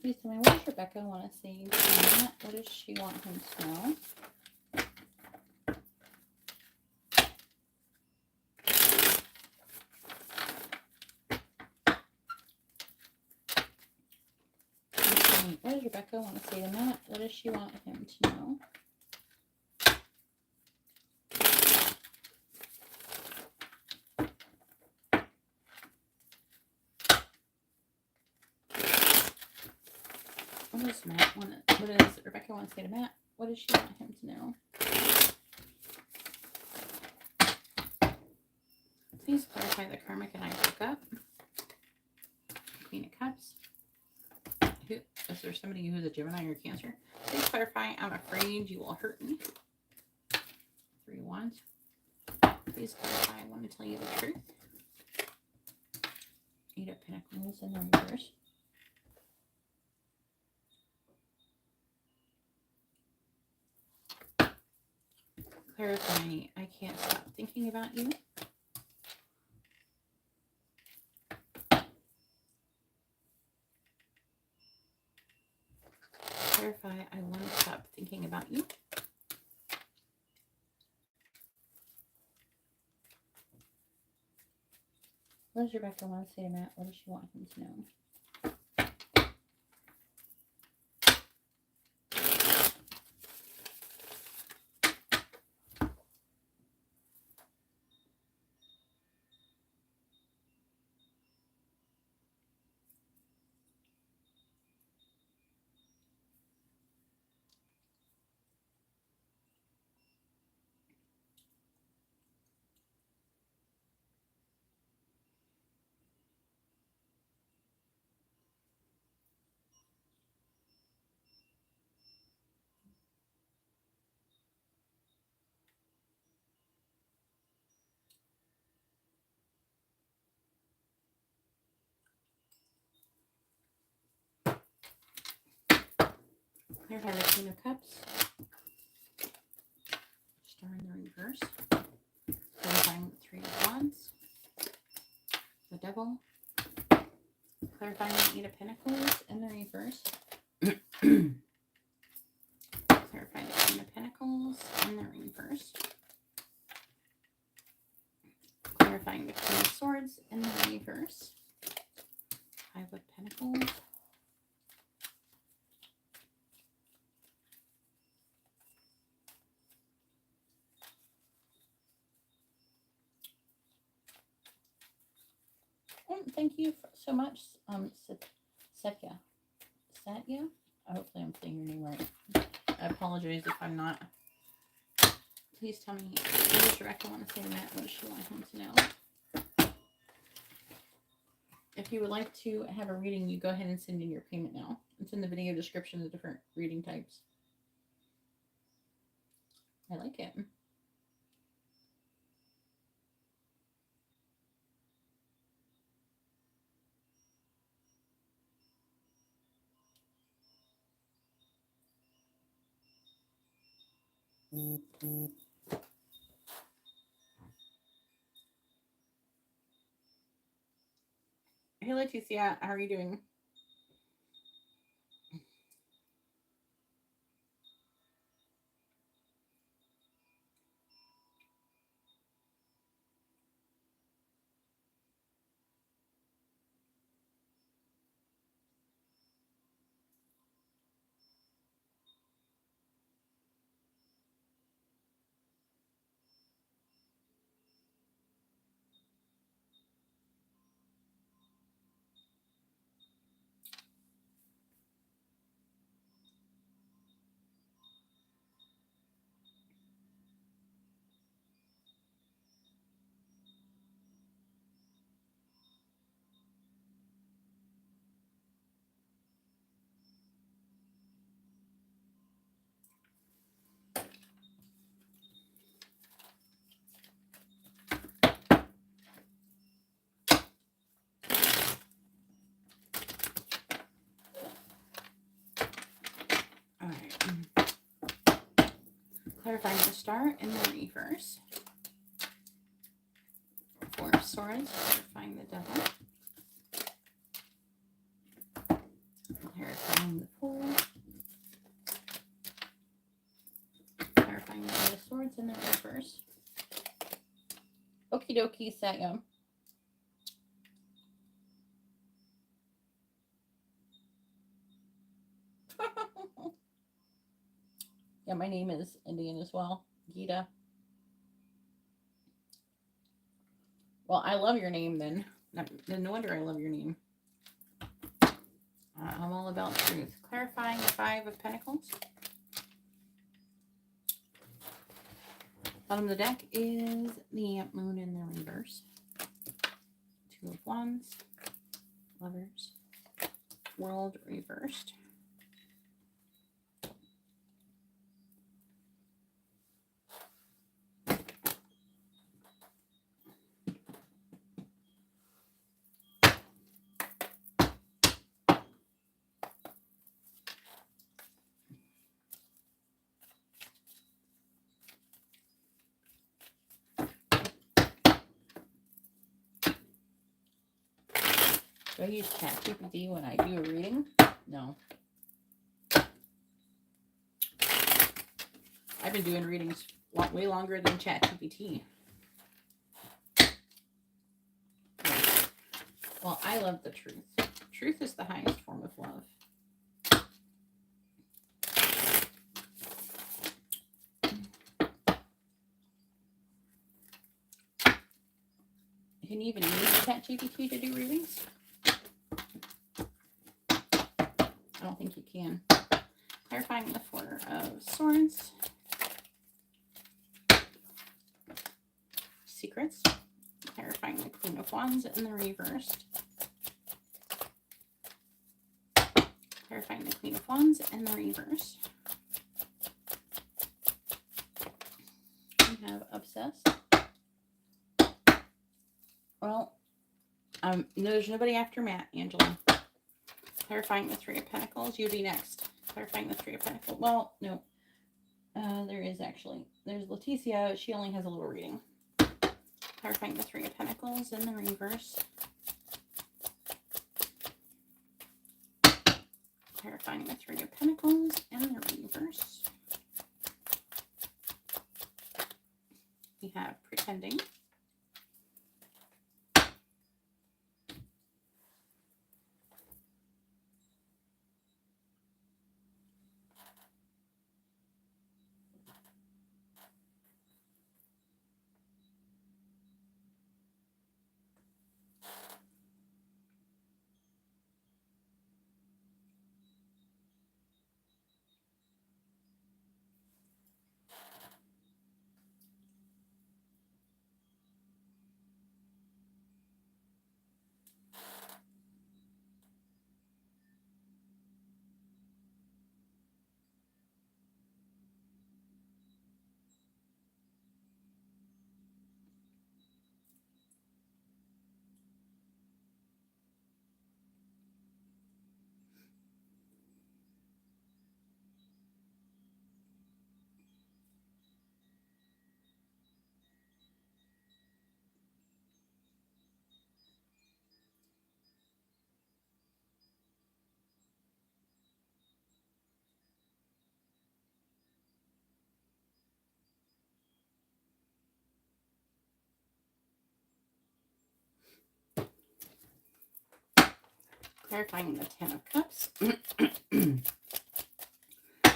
Please tell me, what does Rebecca want to say to Matt? What does she want him to know? What does Rebecca want to say to Matt? What does she want him to know? What does Matt want to, what does Rebecca want to say to Matt? What does she want him to know? Please clarify the karmic and I broke up. Queen of Cups. Who, is there somebody who's a Gemini or Cancer? Please clarify. I'm afraid you will hurt me. 3 Wands. Please clarify. I want to tell you the truth. 8 of Pentacles in the reverse. Clarifying, I can't stop thinking about you. Clarify, I want to stop thinking about you. What does Rebecca want to say to Matt? What does she want him to know? Clarify the Queen of Cups. Star in the reverse. Clarifying the Three of Wands. The Devil. Clarifying the Eight of Pentacles in the reverse. Clarifying the Queen of Pentacles in the reverse. Clarifying the Queen of Swords in the reverse. Five of Pentacles. Thank you so much, Satya. Satya? Hopefully I'm saying your name right. I apologize if I'm not. Please tell me, what does Rebecca want to say to Matt? What does she want him to know? If you would like to have a reading, you go ahead and send in your payment now. It's in the video description, the different reading types. I like it. Hey Leticia, how are you doing? Clarifying the Star in the reverse. Four of Swords, clarifying the Devil. Clarifying the Fool. Clarifying the Eight of Swords in the reverse. Okie dokie, Satya. Yeah, my name is Indian as well. Geeta. Well, I love your name then. No wonder I love your name. I'm all about truth. Clarifying the Five of Pentacles. Bottom of the deck is the Moon in the reverse. Two of Wands. Lovers. World reversed. Do I use ChatGPT when I do a reading? No. I've been doing readings way longer than ChatGPT. Well, I love the truth. Truth is the highest form of love. You can even use ChatGPT to do readings. I don't think you can. Clarifying the Four of Swords. Secrets. Clarifying the Queen of Wands in the reversed. Clarifying the Queen of Wands in the reverse. We have Obsessed. Well, no, there's nobody after Matt, Angela. Clarifying the Three of Pentacles. You'd be next. Clarifying the Three of Pentacles. Well, no. There is actually. There's Leticia. She only has a little reading. Clarifying the Three of Pentacles in the reverse. Clarifying the Three of Pentacles in the reverse. We have Pretending. Clarifying the Ten of Cups.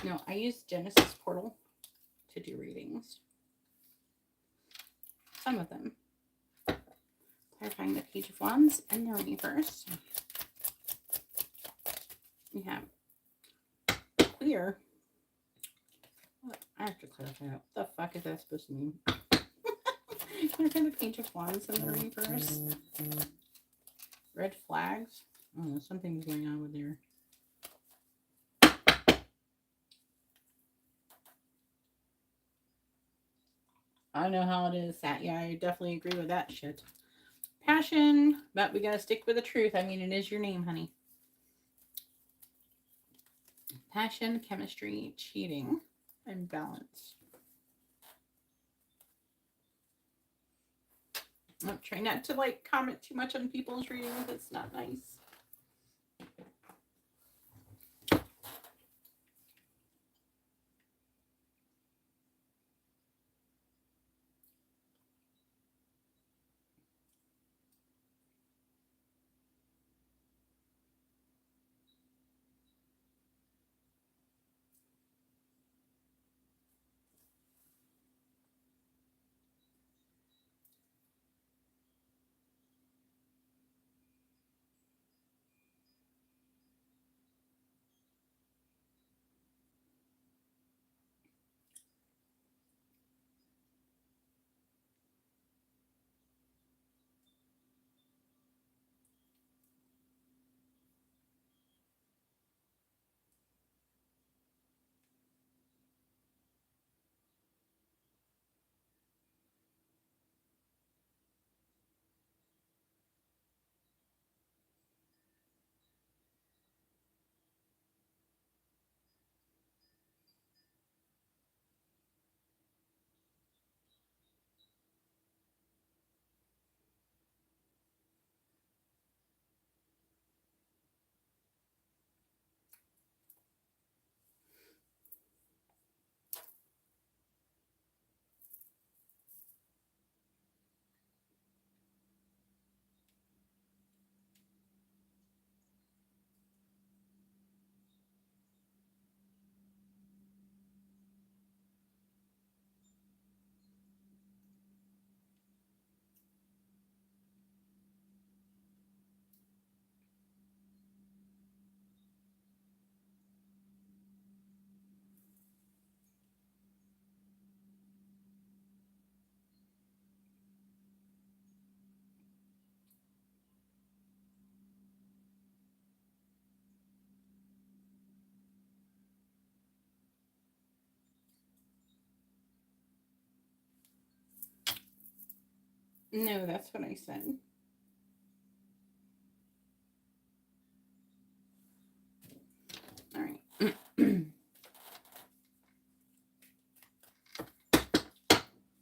No, I use Genesis Portal to do readings. Some of them. Clarifying the Page of Wands and the reverse. We have Queer. What? I have to clarify that. What the fuck is that supposed to mean? Clarify the Page of Wands and the reverse. Red flags. Oh, something's going on with your. I know how it is. That, yeah, I definitely agree with that shit. Passion, but we gotta stick with the truth. I mean, it is your name, honey. Passion, chemistry, cheating, and balance. I'm trying not to like comment too much on people's readings. It's not nice. No, that's what I said. All right.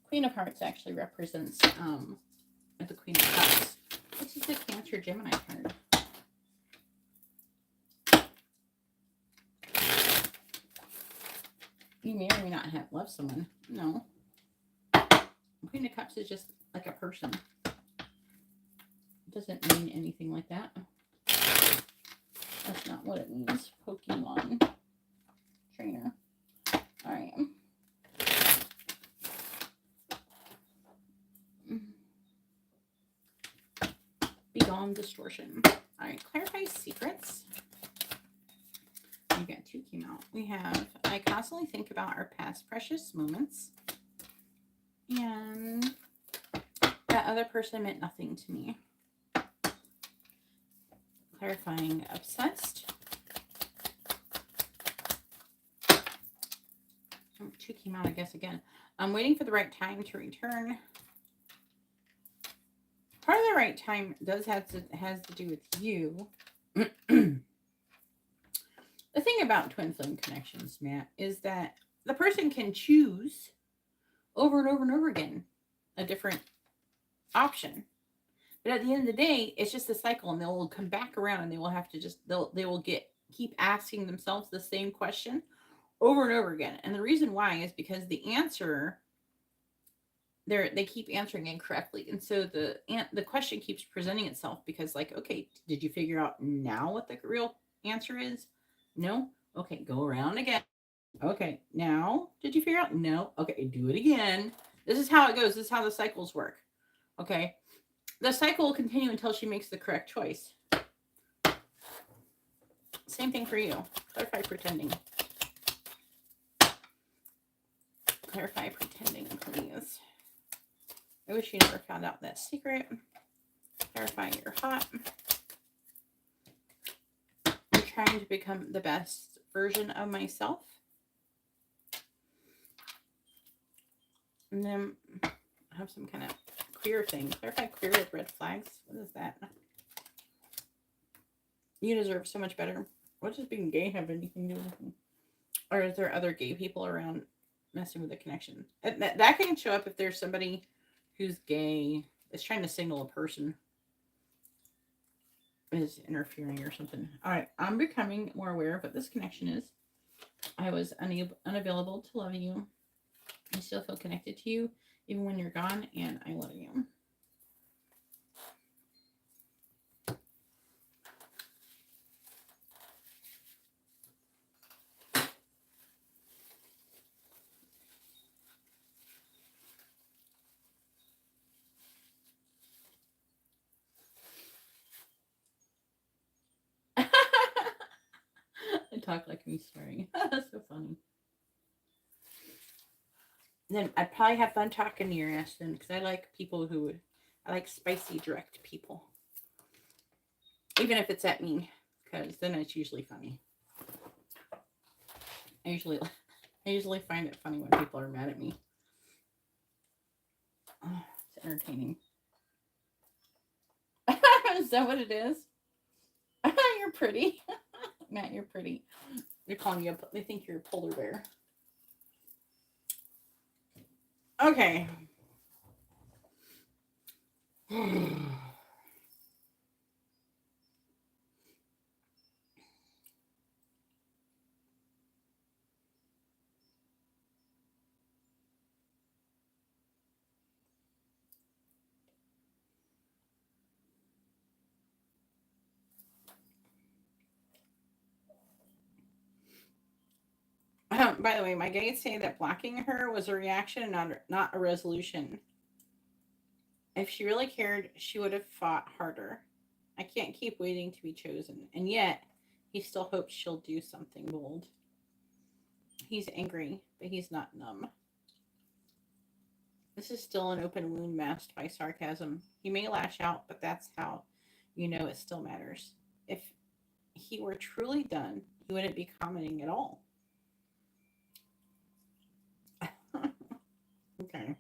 Queen of Hearts actually represents the Queen of Cups. This is the Cancer Gemini card. You may or may not have loved someone. No. Queen of Cups is just like a person. It doesn't mean anything like that. That's not what it means. Pokemon trainer. All right. Beyond distortion. All right. Clarify secrets. We got 2 came out. We have, I constantly think about our past precious moments. And that other person meant nothing to me. Clarifying obsessed. 2 came out, I guess, again. I'm waiting for the right time to return. Part of the right time has to do with you. The thing about twin flame connections, Matt, is that the person can choose over and over and over again a different option. But at the end of the day, it's just a cycle, and they will come back around, and they will have to just they will keep asking themselves the same question over and over again. And the reason why is because the answer they keep answering incorrectly, and so the question keeps presenting itself because, like, okay, did you figure out now what the real answer is? No. Okay, go around again. Okay, now did you figure out? No. Okay, do it again. This is how it goes. This is how the cycles work. Okay. The cycle will continue until she makes the correct choice. Same thing for you. Clarify pretending. Clarify pretending, please. I wish you never found out that secret. Clarify you're hot. I'm trying to become the best version of myself. And then I have some kind of queer thing. Clarify queer with red flags. What is that? You deserve so much better. What does being gay have anything to do with it? Or is there other gay people around messing with the connection? That can show up if there's somebody who's gay is trying to signal a person is interfering or something. All right, I'm becoming more aware of what this connection is. I was unavailable to love you. I still feel connected to you even when you're gone, and I love you. I talk like me swearing. That's so funny. Then I'd probably have fun talking to your ass then, because I like people I like spicy, direct people. Even if it's at me, because then it's usually funny. I usually find it funny when people are mad at me. Oh, it's entertaining. Is that what it is? You're pretty. Matt, you're pretty. They're calling you they think you're a polar bear. Okay. By the way, my guides say that blocking her was a reaction and not a resolution. If she really cared, she would have fought harder. I can't keep waiting to be chosen. And yet, he still hopes she'll do something bold. He's angry, but he's not numb. This is still an open wound masked by sarcasm. He may lash out, but that's how you know it still matters. If he were truly done, he wouldn't be commenting at all. Okay.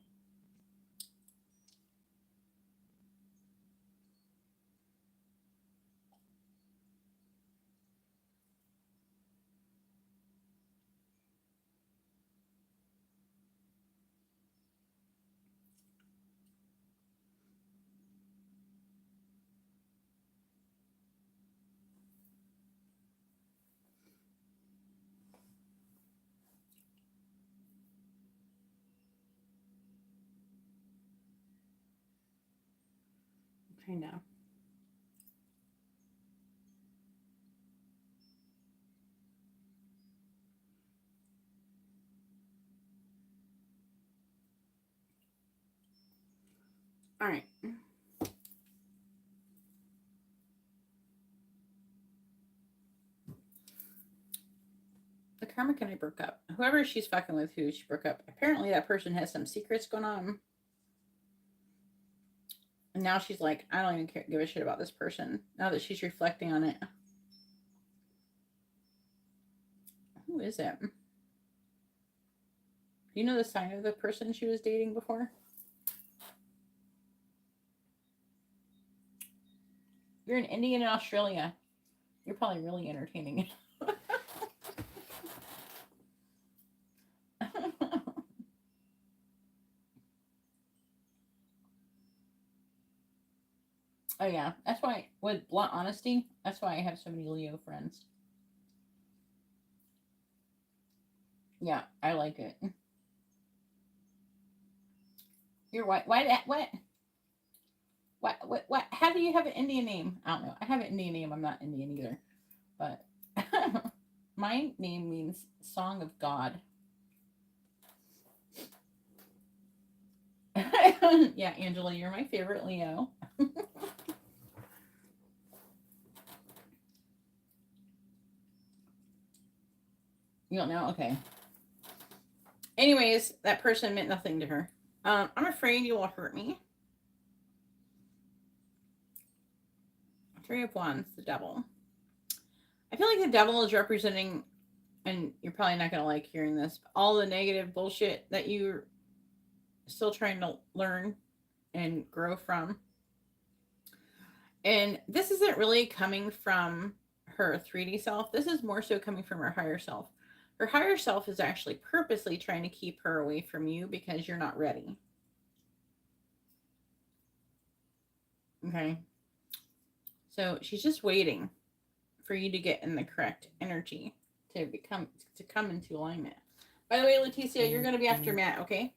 I know. All right. The karmic and I broke up. Whoever she's fucking with, who she broke up, apparently that person has some secrets going on. And now she's like, I don't even give a shit about this person. Now that she's reflecting on it. Who is it? Do you know the sign of the person she was dating before? You're in India and Australia. You're probably really entertaining. Oh yeah, that's why, with blunt honesty, that's why I have so many Leo friends. Yeah, I like it. You're white. What? How do you have an Indian name? I don't know. I have an Indian name. I'm not Indian either. But my name means Song of God. Yeah, Angela, you're my favorite Leo. You don't know? Okay. Anyways, that person meant nothing to her. I'm afraid you will hurt me. Three of Wands, the devil. I feel like the devil is representing, and you're probably not going to like hearing this, but all the negative bullshit that you're still trying to learn and grow from. And this isn't really coming from her 3D self. This is more so coming from her higher self. Her higher self is actually purposely trying to keep her away from you because you're not ready. Okay. So she's just waiting for you to get in the correct energy to come into alignment. By the way, Leticia, you're going to be after Matt, okay?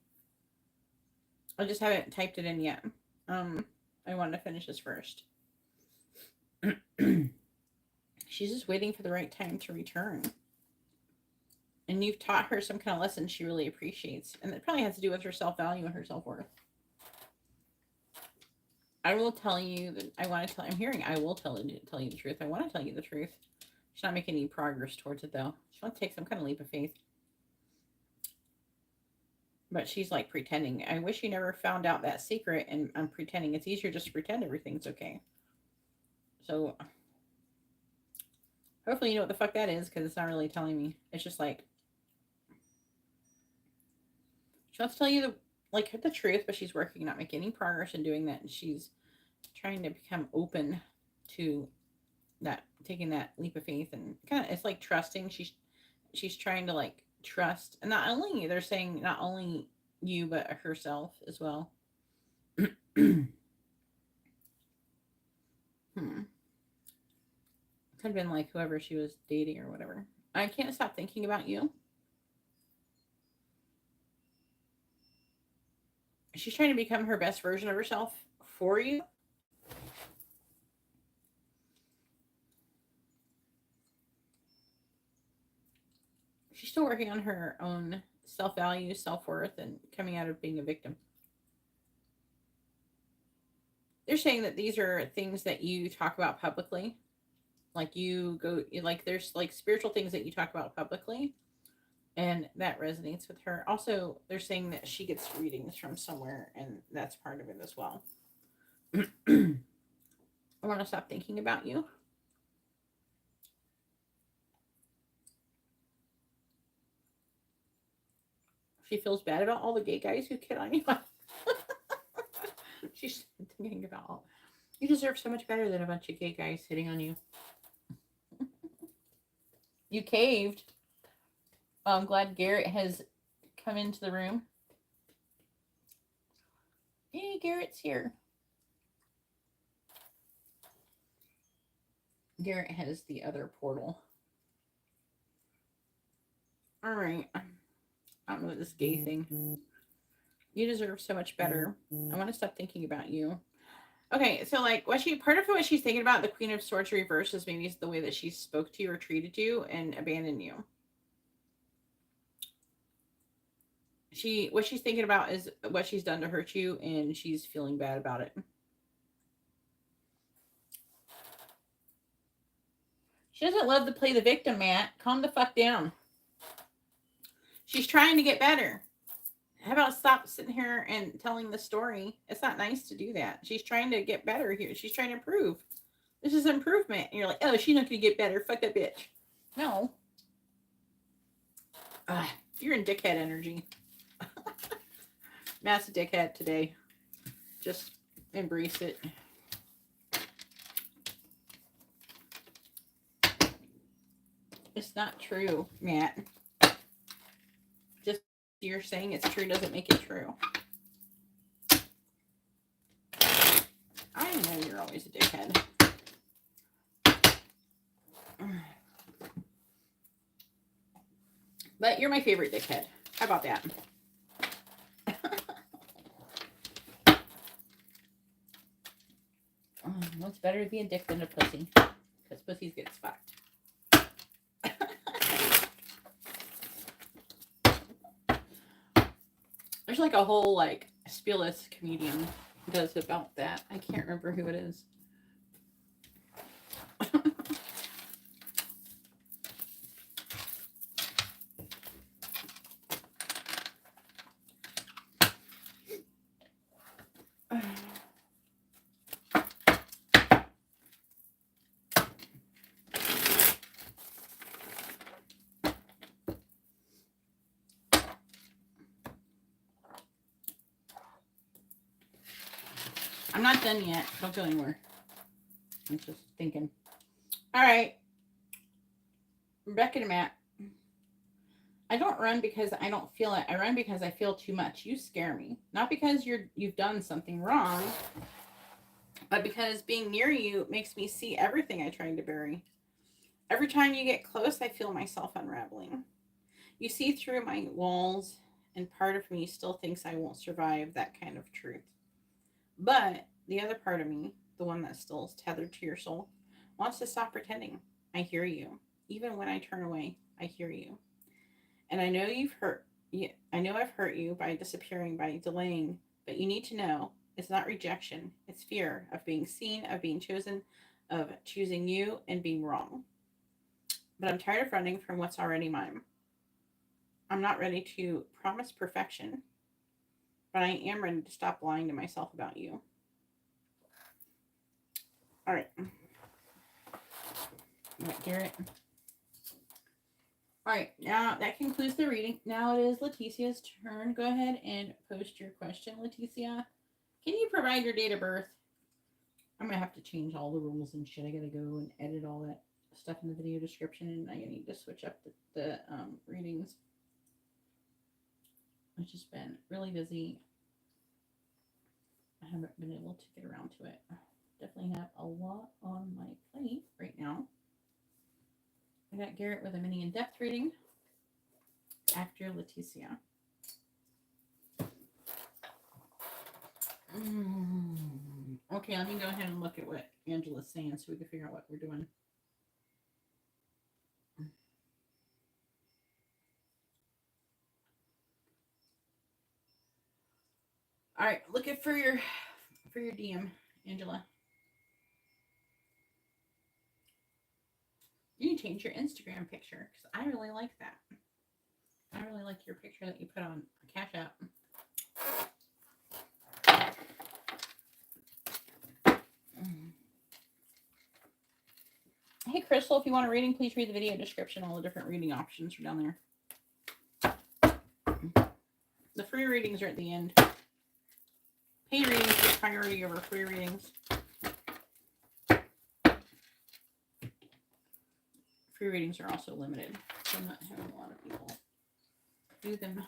I just haven't typed it in yet. I wanted to finish this first. She's just waiting for the right time to return. And you've taught her some kind of lesson she really appreciates. And it probably has to do with her self-value and her self-worth. I will tell you that I want to tell. I'm hearing. I will tell you the truth. I want to tell you the truth. She's not making any progress towards it though. She wants to take some kind of leap of faith, but she's like pretending. I wish you never found out that secret. And I'm pretending. It's easier just to pretend everything's okay. So hopefully you know what the fuck that is, because it's not really telling me. It's just like she wants to tell you the truth, but she's working, not making any progress in doing that, and she's trying to become open to that, taking that leap of faith, and kind of it's like trusting. She's trying to like trust, and not only they're saying not only you but herself as well. Could have been like whoever she was dating or whatever. I can't stop thinking about you. She's trying to become her best version of herself for you. She's still working on her own self-value, self-worth, and coming out of being a victim. They're saying that these are things that you talk about publicly. Like there's like spiritual things that you talk about publicly. And that resonates with her. Also, they're saying that she gets readings from somewhere, and that's part of it as well. I want to stop thinking about you. She feels bad about all the gay guys who kid on you. She's thinking about, you deserve so much better than a bunch of gay guys hitting on you. You caved. I'm glad Garrett has come into the room. Hey, Garrett's here. Garrett has the other portal. All right. I don't know what this gay thing. You deserve so much better. I want to stop thinking about you. Okay, so like part of what she's thinking about the Queen of Swords reverse is maybe the way that she spoke to you or treated you and abandoned you. What she's thinking about is what she's done to hurt you, and she's feeling bad about it. She doesn't love to play the victim, Matt. Calm the fuck down. She's trying to get better. How about stop sitting here and telling the story? It's not nice to do that. She's trying to get better here. She's trying to improve. This is improvement. And you're like, oh, she's not going to get better. Fuck that bitch. No. You're in dickhead energy. Matt's a dickhead today. Just embrace it. It's not true, Matt. Just you're saying it's true doesn't make it true. I know you're always a dickhead. But you're my favorite dickhead. How about that? Well, it's better to be a dick than a pussy. Because pussies get fucked. There's like a whole like spielist comedian does about that. I can't remember who it is. I'm not done yet. Don't go anywhere. I'm just thinking. All right. Rebecca and Matt. I don't run because I don't feel it. I run because I feel too much. You scare me. Not because you've done something wrong, but because being near you makes me see everything I tried to bury. Every time you get close, I feel myself unraveling. You see through my walls, and part of me still thinks I won't survive that kind of truth. But the other part of me, the one that still is tethered to your soul, wants to stop pretending. I hear you. Even when I turn away, I hear you. And I know I've hurt you by disappearing, by delaying, but you need to know it's not rejection. It's fear of being seen, of being chosen, of choosing you and being wrong. But I'm tired of running from what's already mine. I'm not ready to promise perfection, but I am ready to stop lying to myself about you. All right. Garrett. All right, now that concludes the reading. Now it is Leticia's turn. Go ahead and post your question, Leticia. Can you provide your date of birth? I'm going to have to change all the rules and shit. I got to go and edit all that stuff in the video description, and I need to switch up the readings. I've just been really busy. I haven't been able to get around to it. Definitely have a lot on my plate right now. I got Garrett with a mini in-depth reading after Leticia. Okay, let me go ahead and look at what Angela's saying so we can figure out what we're doing. All right, looking for your DM, Angela. You need to change your Instagram picture because I really like that. I really like your picture that you put on CashApp. Hey, Crystal, if you want a reading, please read the video description. All the different reading options are down there. The free readings are at the end. Paid readings get priority over free readings. Free readings are also limited. So I'm not having a lot of people do them.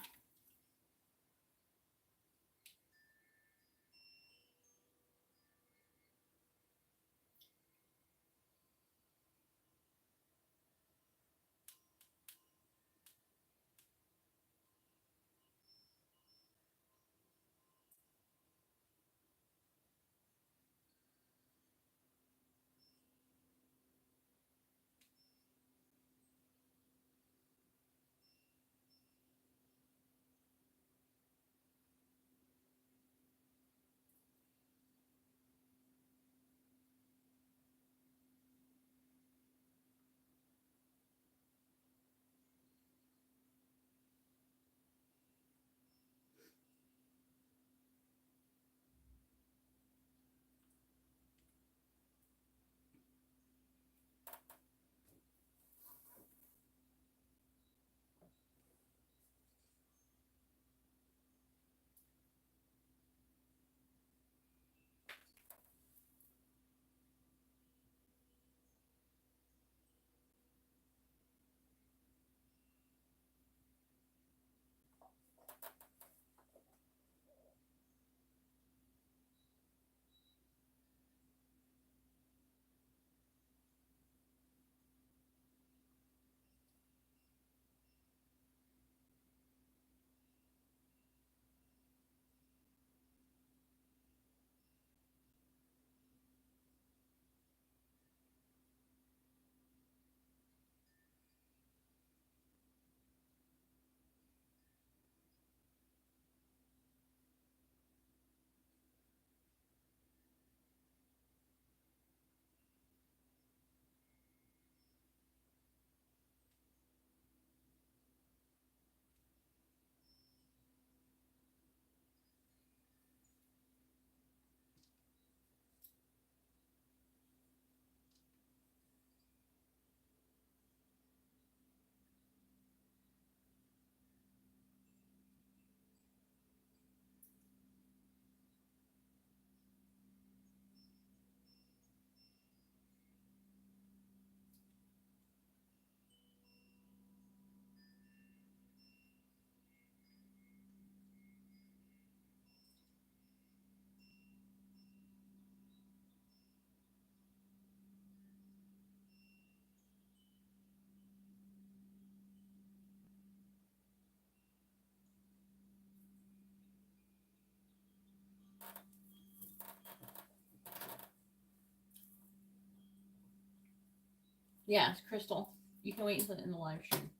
Yes, Crystal. You can wait until in the live stream.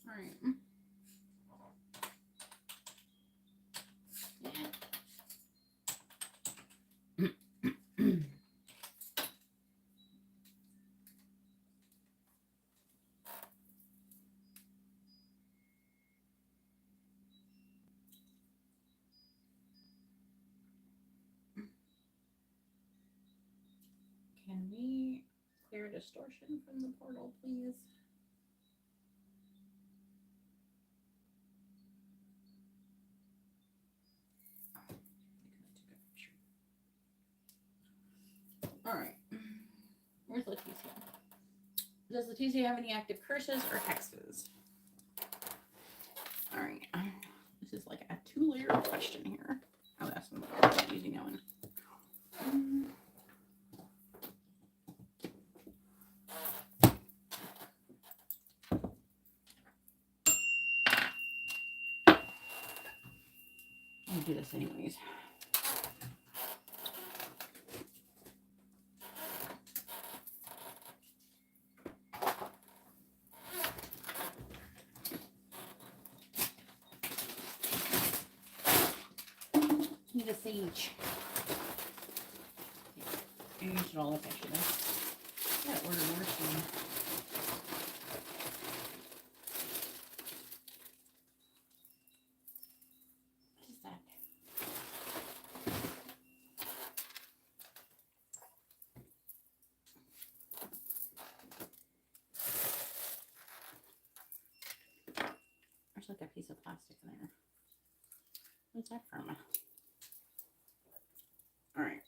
All right. Can we clear distortion from the portal, please? All right. Where's Leticia? Does Leticia have any active curses or hexes? All right. This is like a 2-layer question here. Oh, that's one. I'm not using that one. I'll do this anyways. Need a sage. I used it all up actually. I gotta order more soon. What is that? There's like a piece of plastic in there. What's that from? All right.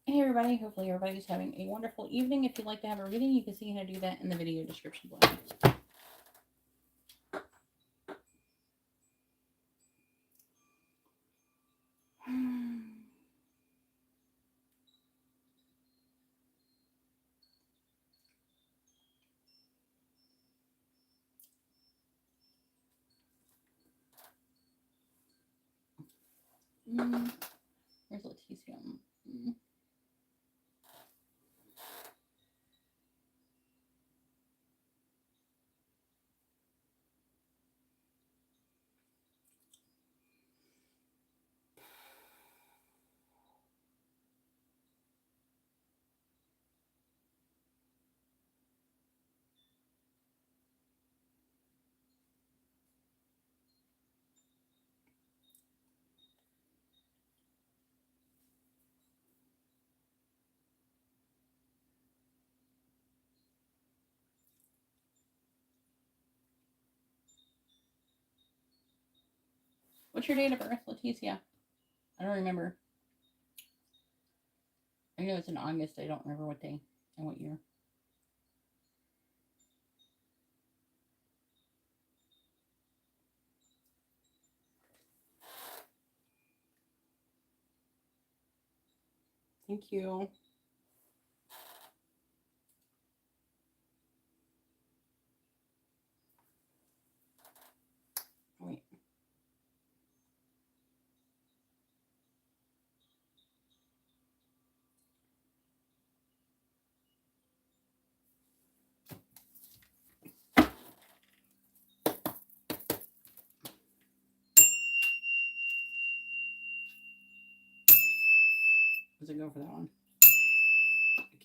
Hey everybody, hopefully everybody's having a wonderful evening. If you'd like to have a reading, you can see how to do that in the video description below. Where's Leticia? What's your date of birth, Leticia? I don't remember. I know it's in August. I don't remember what day and what year. Thank you. Wait. Does it go for that one?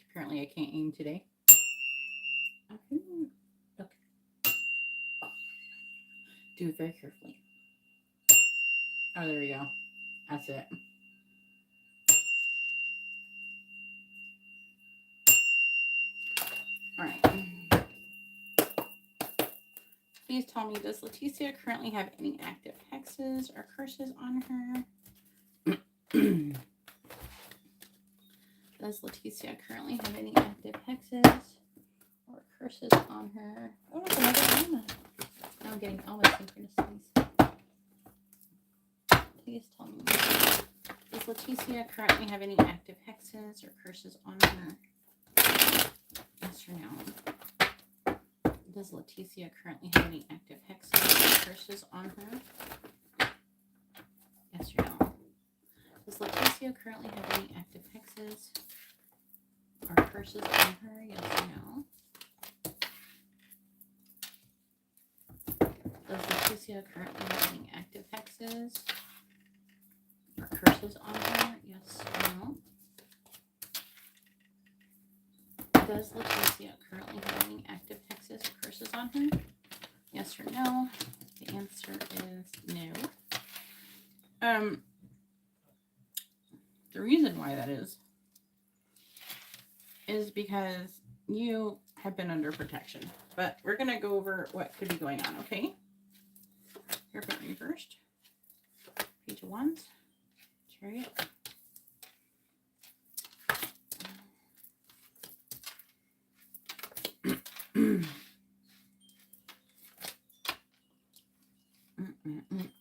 Apparently I can't aim today. Okay. Okay. Do it very carefully. Oh, there we go. That's it. All right. Please tell me, does Leticia currently have any active hexes or curses on her? Does Leticia currently have any active hexes or curses on her? Oh, look, another Alma. Now I'm getting all my synchronicities. Please tell me, does Leticia currently have any active hexes or curses on her? Yes or no? Does Leticia currently have any active hexes or curses on her? Yes or no? Does Leticia currently have any active hexes or curses on her? Yes or no? Does Leticia currently have any active hexes or curses on her? Yes or no? Does Leticia currently have any active hexes or curses on her? Yes or no? The answer is no. The reason why that is because you have been under protection. But we're going to go over what could be going on, okay? Serpent reversed. Page of Wands. Chariot.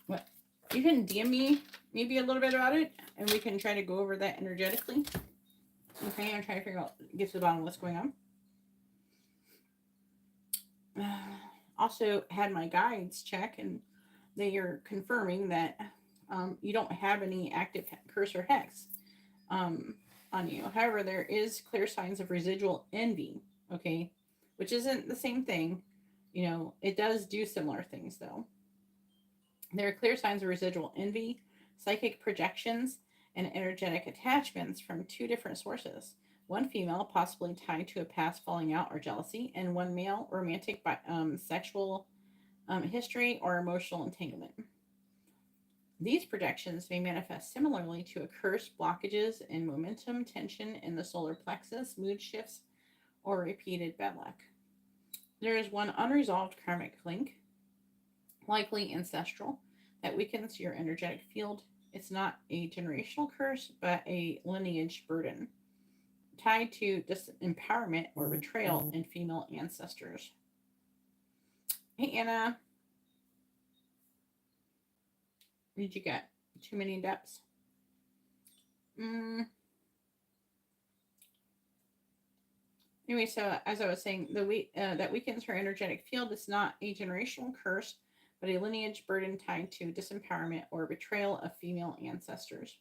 What? You can DM me maybe a little bit about it, and we can try to go over that energetically. Okay, I'm trying to figure out, get to the bottom of what's going on. Also had my guides check, and they are confirming that you don't have any active curse or hex on you. However, there is clear signs of residual envy, okay, which isn't the same thing. You know, it does do similar things, though. There are clear signs of residual envy, psychic projections, and energetic attachments from two different sources. One female, possibly tied to a past falling out or jealousy, and one male, romantic by sexual history or emotional entanglement. These projections may manifest similarly to a curse, blockages in momentum, tension in the solar plexus, mood shifts, or repeated bad luck. There is one unresolved karmic link, likely ancestral, that weakens your energetic field. It's not a generational curse, but a lineage burden tied to disempowerment or betrayal in female ancestors. Hey, Anna. What did you get? Too many depths? Anyway, so as I was saying, that weakens her energetic field is not a generational curse, but a lineage burden tied to disempowerment or betrayal of female ancestors.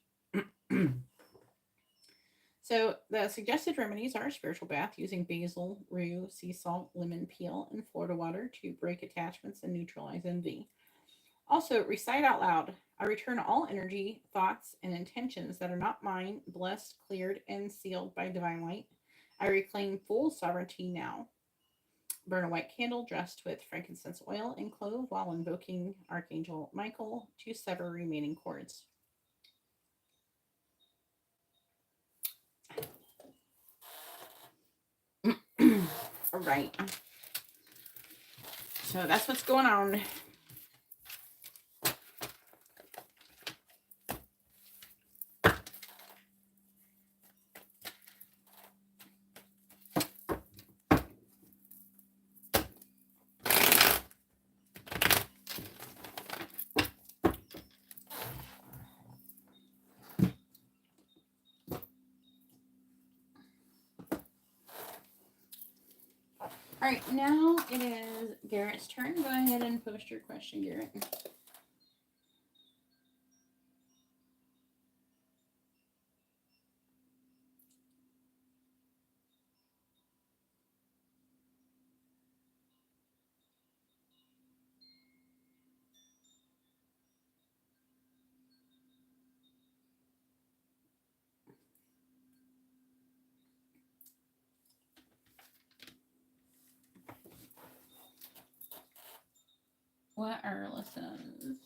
So the suggested remedies are a spiritual bath using basil, rue, sea salt, lemon peel, and Florida water to break attachments and neutralize envy. Also, recite out loud, I return all energy, thoughts, and intentions that are not mine, blessed, cleared, and sealed by divine light. I reclaim full sovereignty now. Burn a white candle dressed with frankincense oil and clove while invoking Archangel Michael to sever remaining cords. All right. So that's what's going on. All right, now it is Garrett's turn. Go ahead and post your question, Garrett. what are Alyssa's?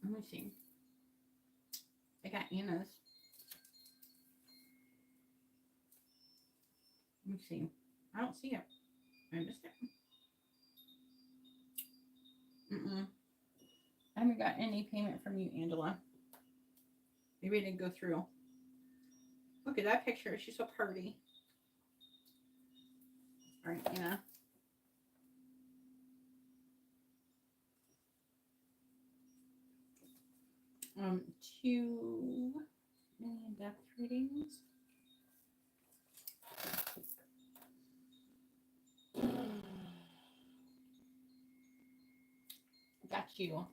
Let me see. I got Anna's. Let me see. I don't see it. I missed it. I haven't got any payment from you, Angela. Maybe it didn't go through. Look at that picture. She's so pretty. All right, Anna. Two in-depth readings. Got you.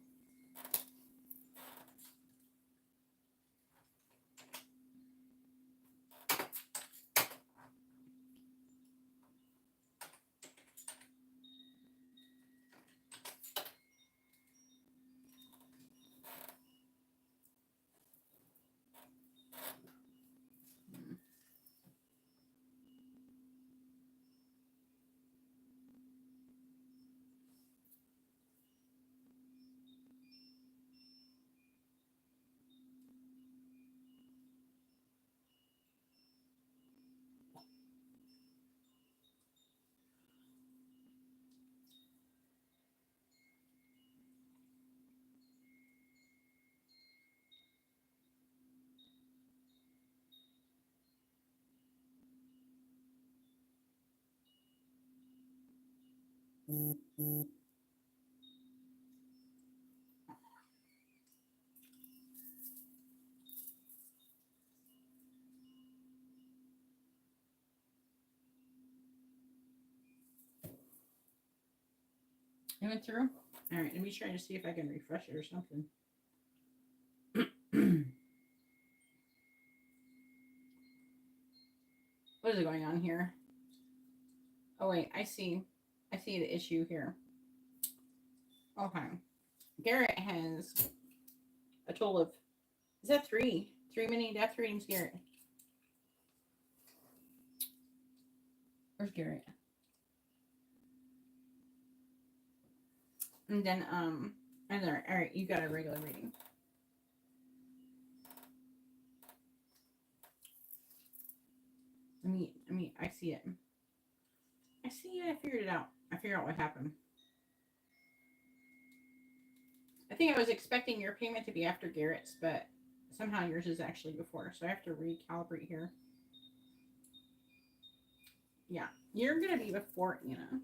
It went through? All right, let me try to see if I can refresh it or something. What is going on here? Oh, wait, I see. I see the issue here. Okay. Garrett has a total of, is that 3? 3 mini death readings, Garrett. Where's Garrett? And then, and there, all right, you got a regular reading. I see it. I see it. I figured it out. I figured out what happened. I think I was expecting your payment to be after Garrett's, but somehow yours is actually before. So I have to recalibrate here. Yeah, you're going to be before Anna.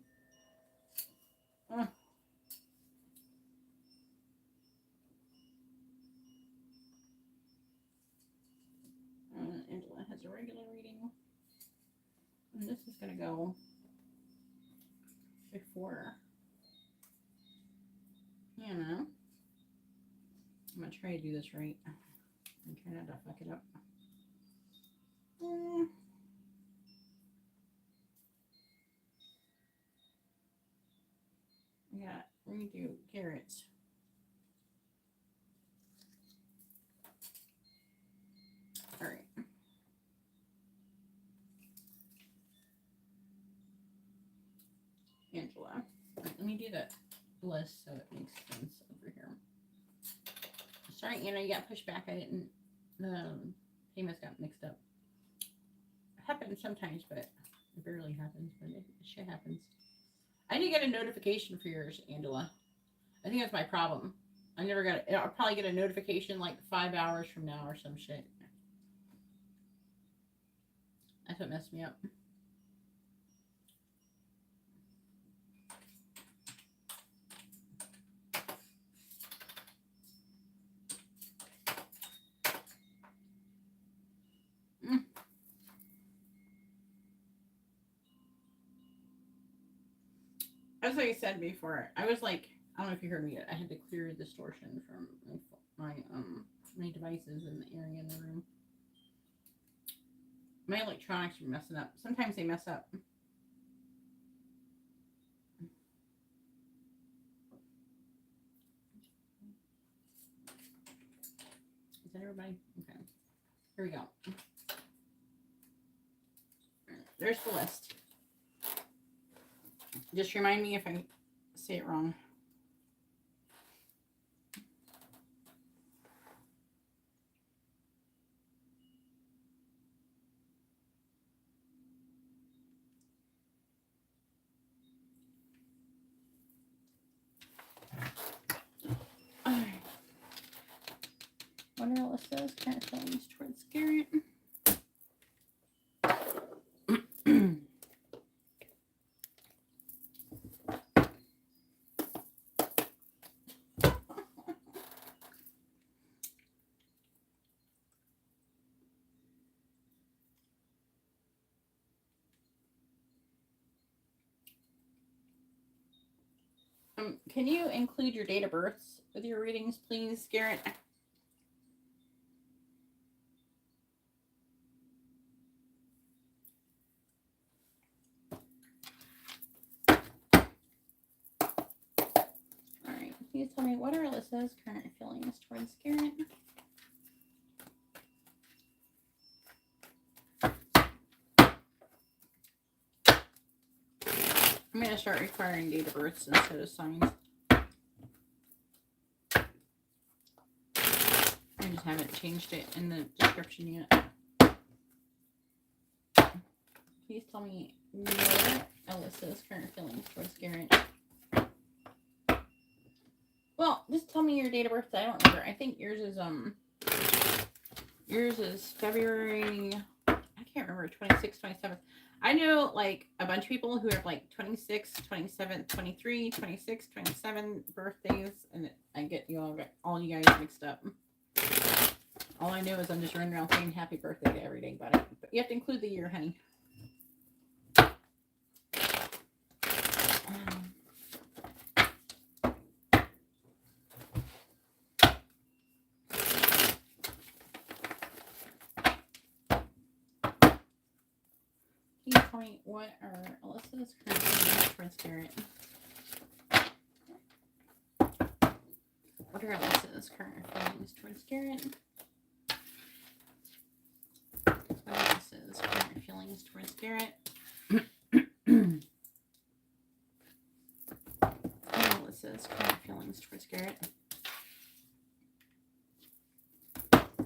Angela has a regular reading. And this is going to go before Anna. I'm going to try to do this right. I'm trying not to fuck it up. I got redo Garrett's. All right. Angela. All right, let me do the list so it makes sense over here. Sorry, Anna, you got pushed back. I didn't. The payments got mixed up. It happens sometimes, but it barely happens. But it shit happens. I didn't get a notification for yours, Angela. I think that's my problem. I never got it. I'll probably get a notification like 5 hours from now or some shit. That's what messed me up. As I said before, I was like, I don't know if you heard me yet. I had to clear distortion from my devices in the area in the room. My electronics are messing up. Sometimes they mess up. Is that everybody? Okay. Here we go. There's the list. Just remind me if I say it wrong. What are Alyssa's current feelings towards Garrett? Can you include your date of births with your readings, please, Garrett? Alright, please tell me, what are Alyssa's current feelings towards Garrett? I'm going to start requiring date of births instead of signs. I just haven't changed it in the description yet. Please tell me what Alyssa's current feelings towards Garrett. Well, just tell me your date of birth. I don't remember. I think yours is February, I can't remember, 26th, 27th. I know like a bunch of people who have like 26, 27, 23, 26, 27 birthdays, and I get all you guys mixed up. All I know is I'm just running around saying happy birthday to every day, but you have to include the year, honey. Can you tell me what are Alyssa's current feelings towards Garrett? What are Alyssa's current feelings towards Garrett? What are Alyssa's current feelings towards Garrett? What are Alyssa's current feelings towards Garrett?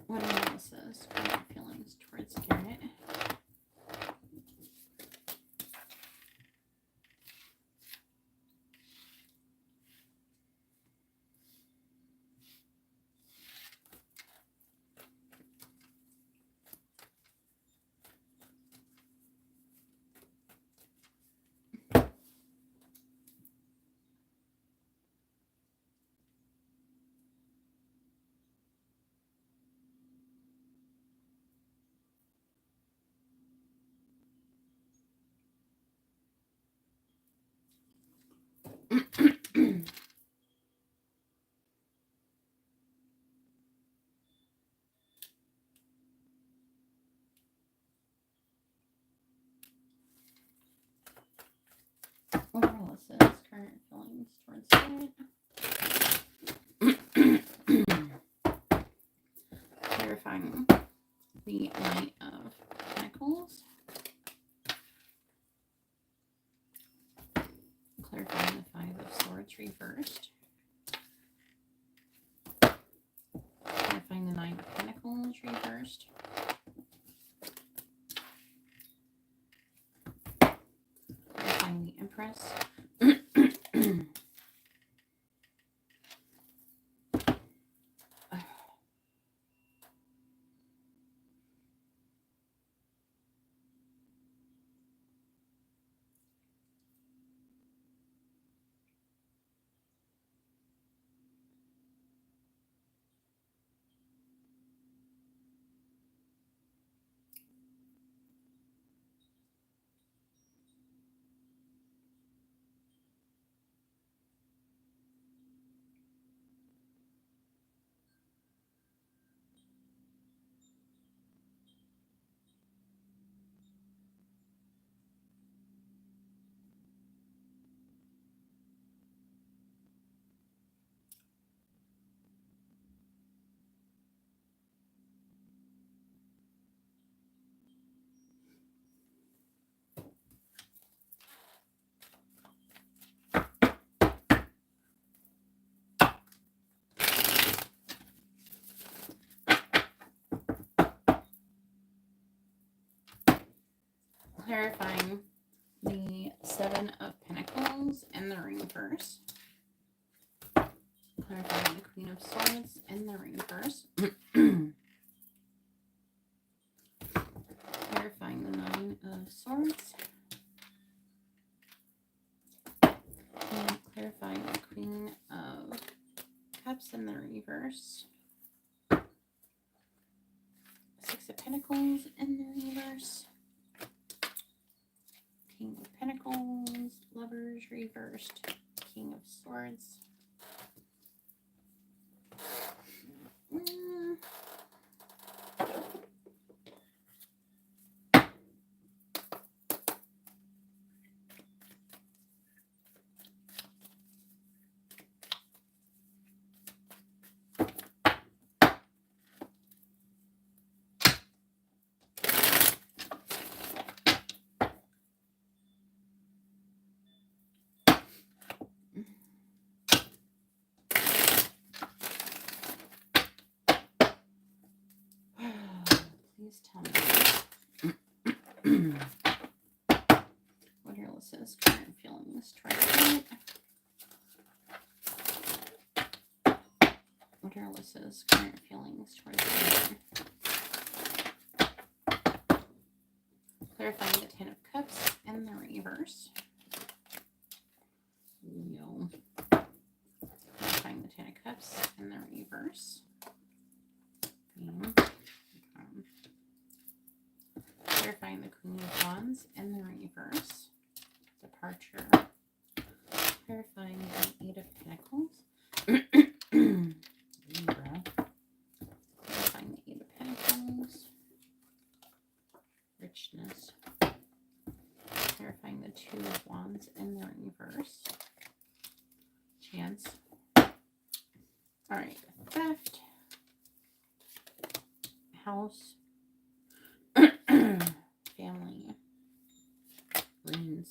What are Alyssa's current feelings towards Garrett? What are Alyssa's current feelings towards Garrett? Clarifying the Knight of Pentacles. Clarifying the Five of Swords reversed. Clarifying the Nine of Pentacles reversed. Clarifying the Empress. clarifying the Seven of Pentacles and the reverse. Clarifying the Queen of Swords and the reverse. Clarifying the Nine of Swords. And clarifying the Queen of Cups in the reverse. Six of Pentacles in the reverse. King of Pentacles, Lovers reversed, King of Swords. Please tell me what are Alyssa's current feelings towards it? What are Alyssa's current feelings towards it? Clarifying the Ten of Cups and the reverse. Leo. Clarifying the Ten of Cups and the reverse. Clarifying the Queen of Wands and the reverse. Departure. Clarifying the Eight of Pentacles. Libra. Clarifying the Eight of Pentacles. Richness. Clarifying the Two of Wands and the reverse. Chance. Alright. Theft. House. Family. Rings.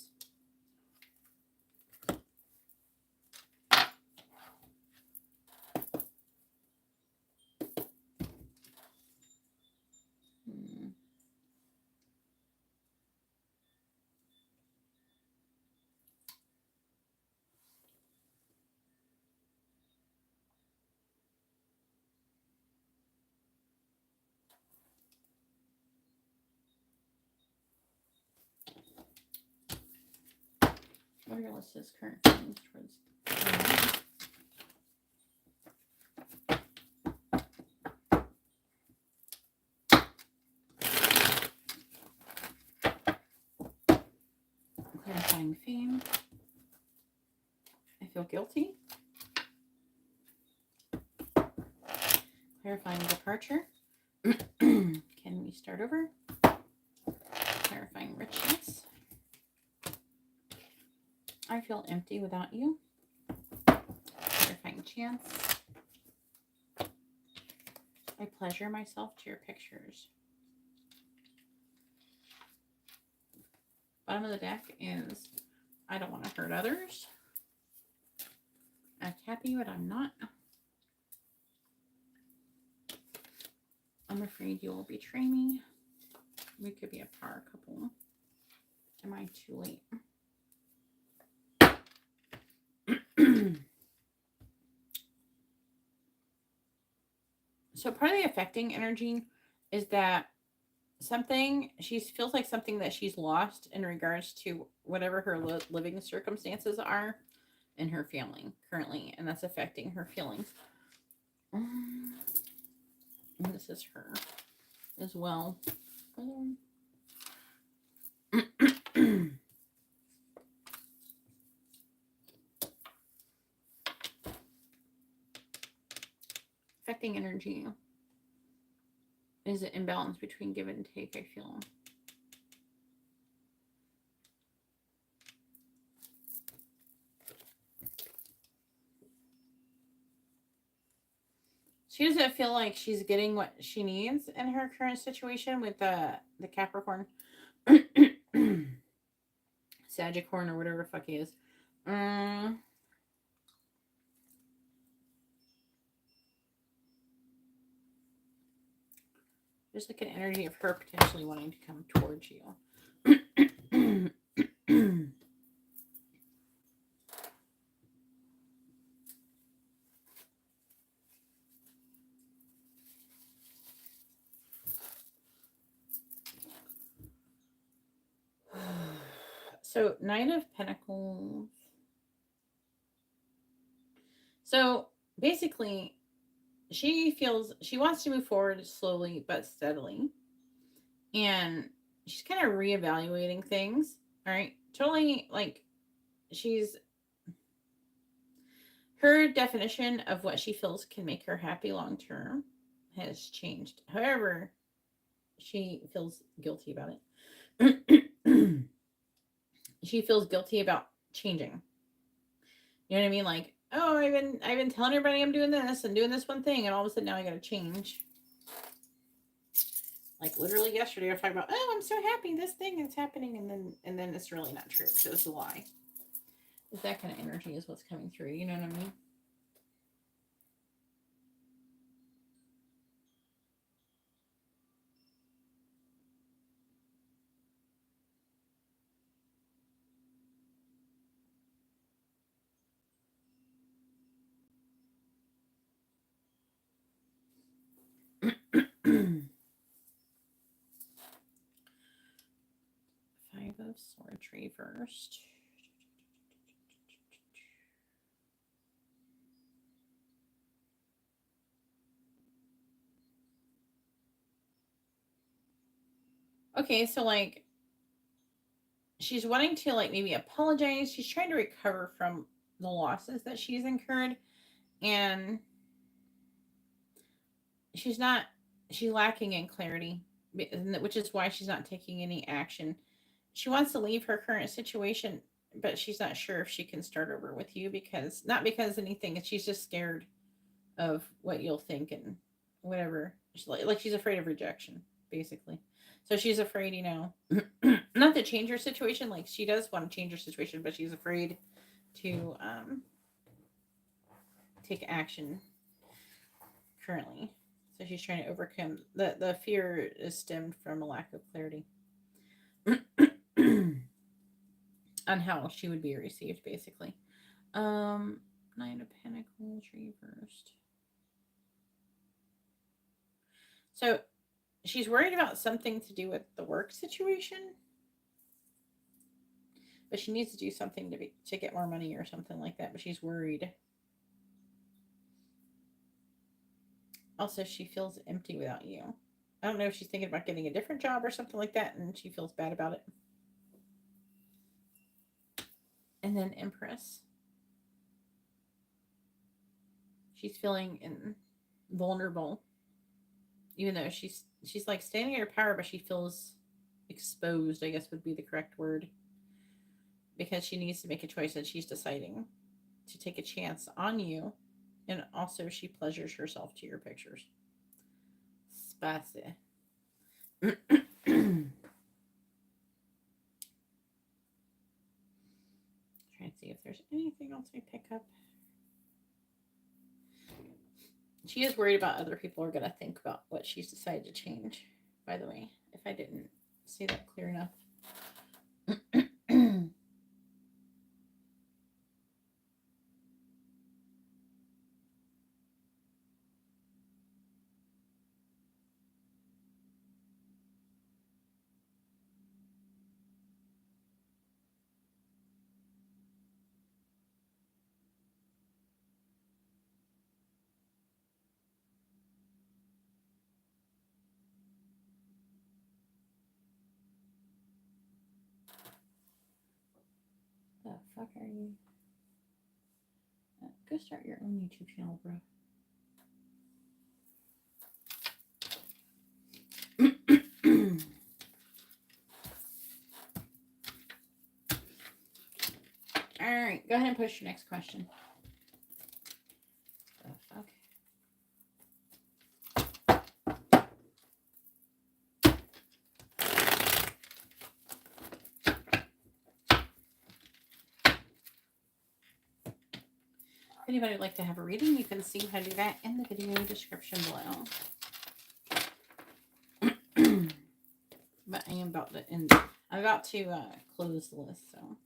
What are Alyssa's current feelings towards clarifying fame? I feel guilty. Clarifying departure. Can we start over? Clarifying richness. I feel empty without you. Clarifying chance. I pleasure myself to your pictures. Bottom of the deck is I don't want to hurt others. Act happy, but I'm not. I'm afraid you will betray me. We could be a power couple. Am I too late? So part of the affecting energy is that she feels like something that she's lost in regards to whatever her living circumstances are in her family currently, and that's affecting her feelings. And this is her as well. Affecting energy is an imbalance between give and take, I feel. She doesn't feel like she's getting what she needs in her current situation with the Capricorn. Sagicorn or whatever the fuck he is. Just like an energy of her potentially wanting to come towards you. So, Nine of Pentacles. So, basically, she feels she wants to move forward slowly but steadily. And she's kind of reevaluating things. All right. Totally, like, her definition of what she feels can make her happy long term has changed. However, she feels guilty about it. She feels guilty about changing. You know what I mean? Like, oh, I've been telling everybody I'm doing this and doing this one thing, and all of a sudden now I gotta change. Like, literally yesterday I was talking about, oh, I'm so happy this thing is happening, and then it's really not true. So it's a lie. It's that kind of energy is what's coming through. You know what I mean? Five of Swords reversed. Okay, so like she's wanting to like maybe apologize. She's trying to recover from the losses that she's incurred, and she's lacking in clarity, which is why she's not taking any action. She wants to leave her current situation, but she's not sure if she can start over with you because not because anything, she's just scared of what you'll think and whatever. She's like she's afraid of rejection, basically. So she's afraid, you know, not to change her situation. Like she does want to change her situation, but she's afraid to take action currently. So she's trying to overcome the fear is stemmed from a lack of clarity on how she would be received, basically. Nine of Pentacles reversed. So she's worried about something to do with the work situation, but she needs to do something to get more money or something like that. But she's worried. Also, she feels empty without you. I don't know if she's thinking about getting a different job or something like that, and she feels bad about it. And then Empress. She's feeling vulnerable, even though she's like standing in her power, but she feels exposed, I guess would be the correct word, because she needs to make a choice and she's deciding to take a chance on you, and also she pleasures herself to your pictures. Spicy. Trying to see if there's anything else I pick up. She is worried about other people are going to think about what she's decided to change, by the way, if I didn't say that clear enough. The fuck are you? Go start your own YouTube channel, bro. All right, go ahead and push your next question. The fuck? If anybody would like to have a reading, you can see how to do that in the video description below. But I am about to end. I'm about to close the list, so.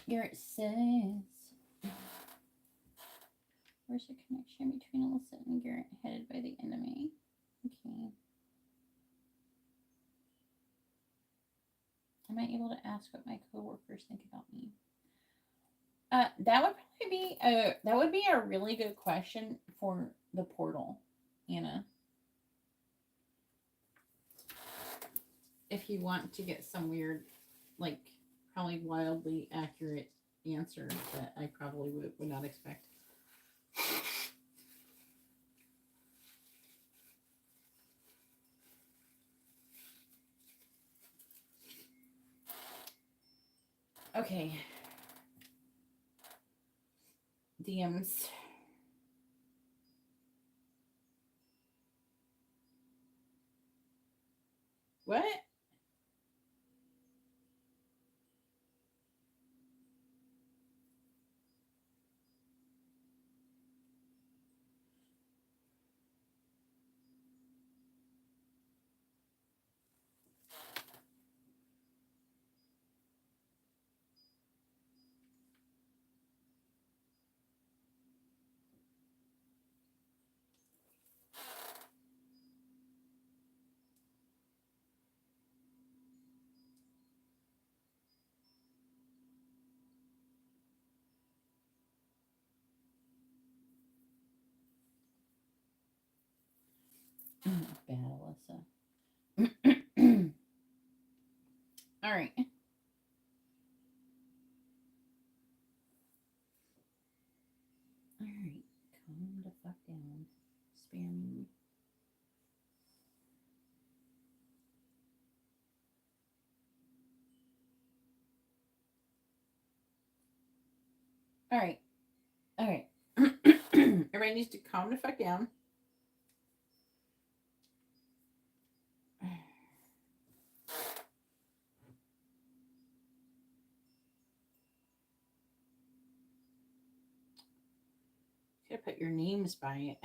Garrett says, where's the connection between Alyssa and Garrett headed by the end of May? Okay. Am I able to ask what my coworkers think about me? That would probably be a really good question for the portal, Anna. If you want to get some weird, like, probably wildly accurate answer that I probably would not expect. Okay. DMs. What? Bad Alyssa. All right. All right. Calm the fuck down. Spamming. All right. All right. Everybody needs to calm the fuck down. Gotta put your names by it.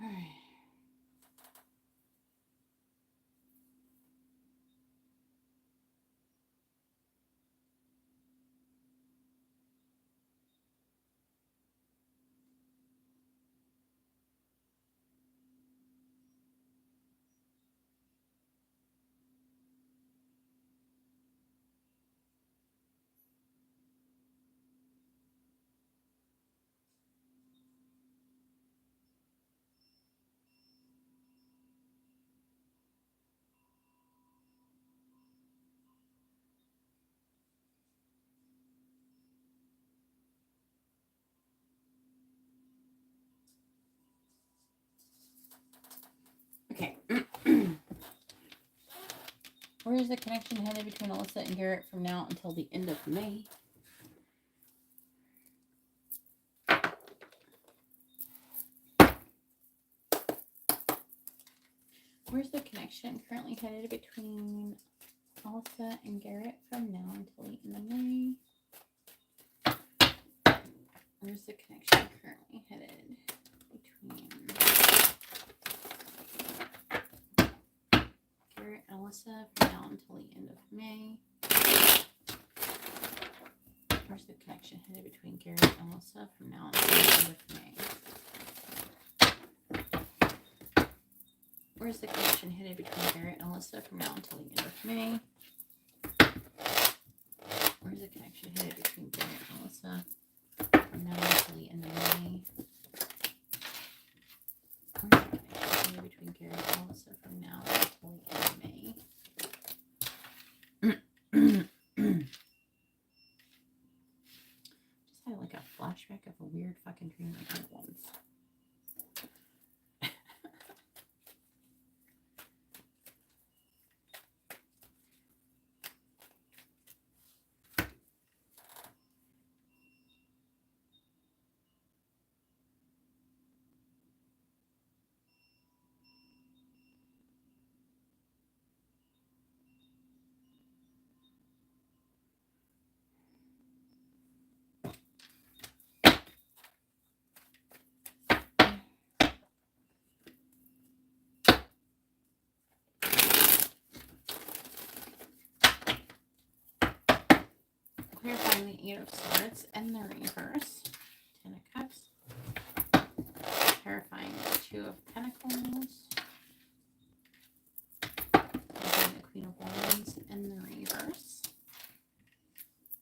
All right. Okay. Where is the connection headed between Alyssa and Garrett from now until the end of May? Where's the connection currently headed between Alyssa and Garrett from now until the end of May? Where's the connection currently headed between Garrett and Alyssa from now until the end of May? Where's the connection headed between Garrett and Alyssa from now until the end of May? Where's the connection headed between Garrett and Alyssa from now until the end of May? Where's the connection headed between Garrett and Alyssa from now until the end of May? Where's the connection headed between Garrett and Alyssa from now until the end of May? Just had like a flashback of a weird fucking dream I had once. Eight of Swords in the reverse. Ten of Cups. Clarifying the Two of Pentacles. The Queen of Wands in the reverse.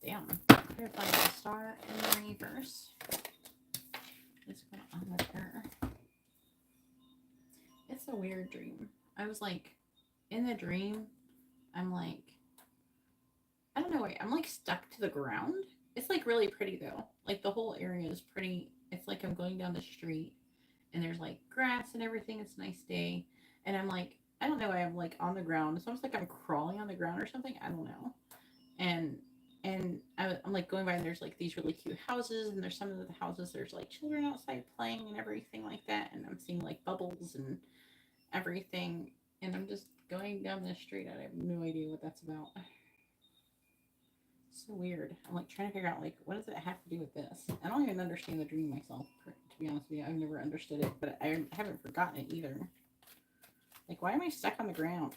Damn. Clarifying the Star in the reverse. What's going on with her? It's a weird dream. I was like, in the dream, I'm like, I don't know why, I'm like stuck to the ground. It's like really pretty though. Like the whole area is pretty. It's like I'm going down the street and there's like grass and everything. It's a nice day. And I'm like, I don't know why I'm like on the ground. It's almost like I'm crawling on the ground or something. I don't know. And I'm like going by and there's like these really cute houses, and there's some of the houses there's like children outside playing and everything like that. And I'm seeing like bubbles and everything. And I'm just going down the street. I have no idea what that's about. So weird. I'm like trying to figure out like what does it have to do with this? I don't even understand the dream myself, to be honest with you. I've never understood it, but I haven't forgotten it either. Like, why am I stuck on the ground?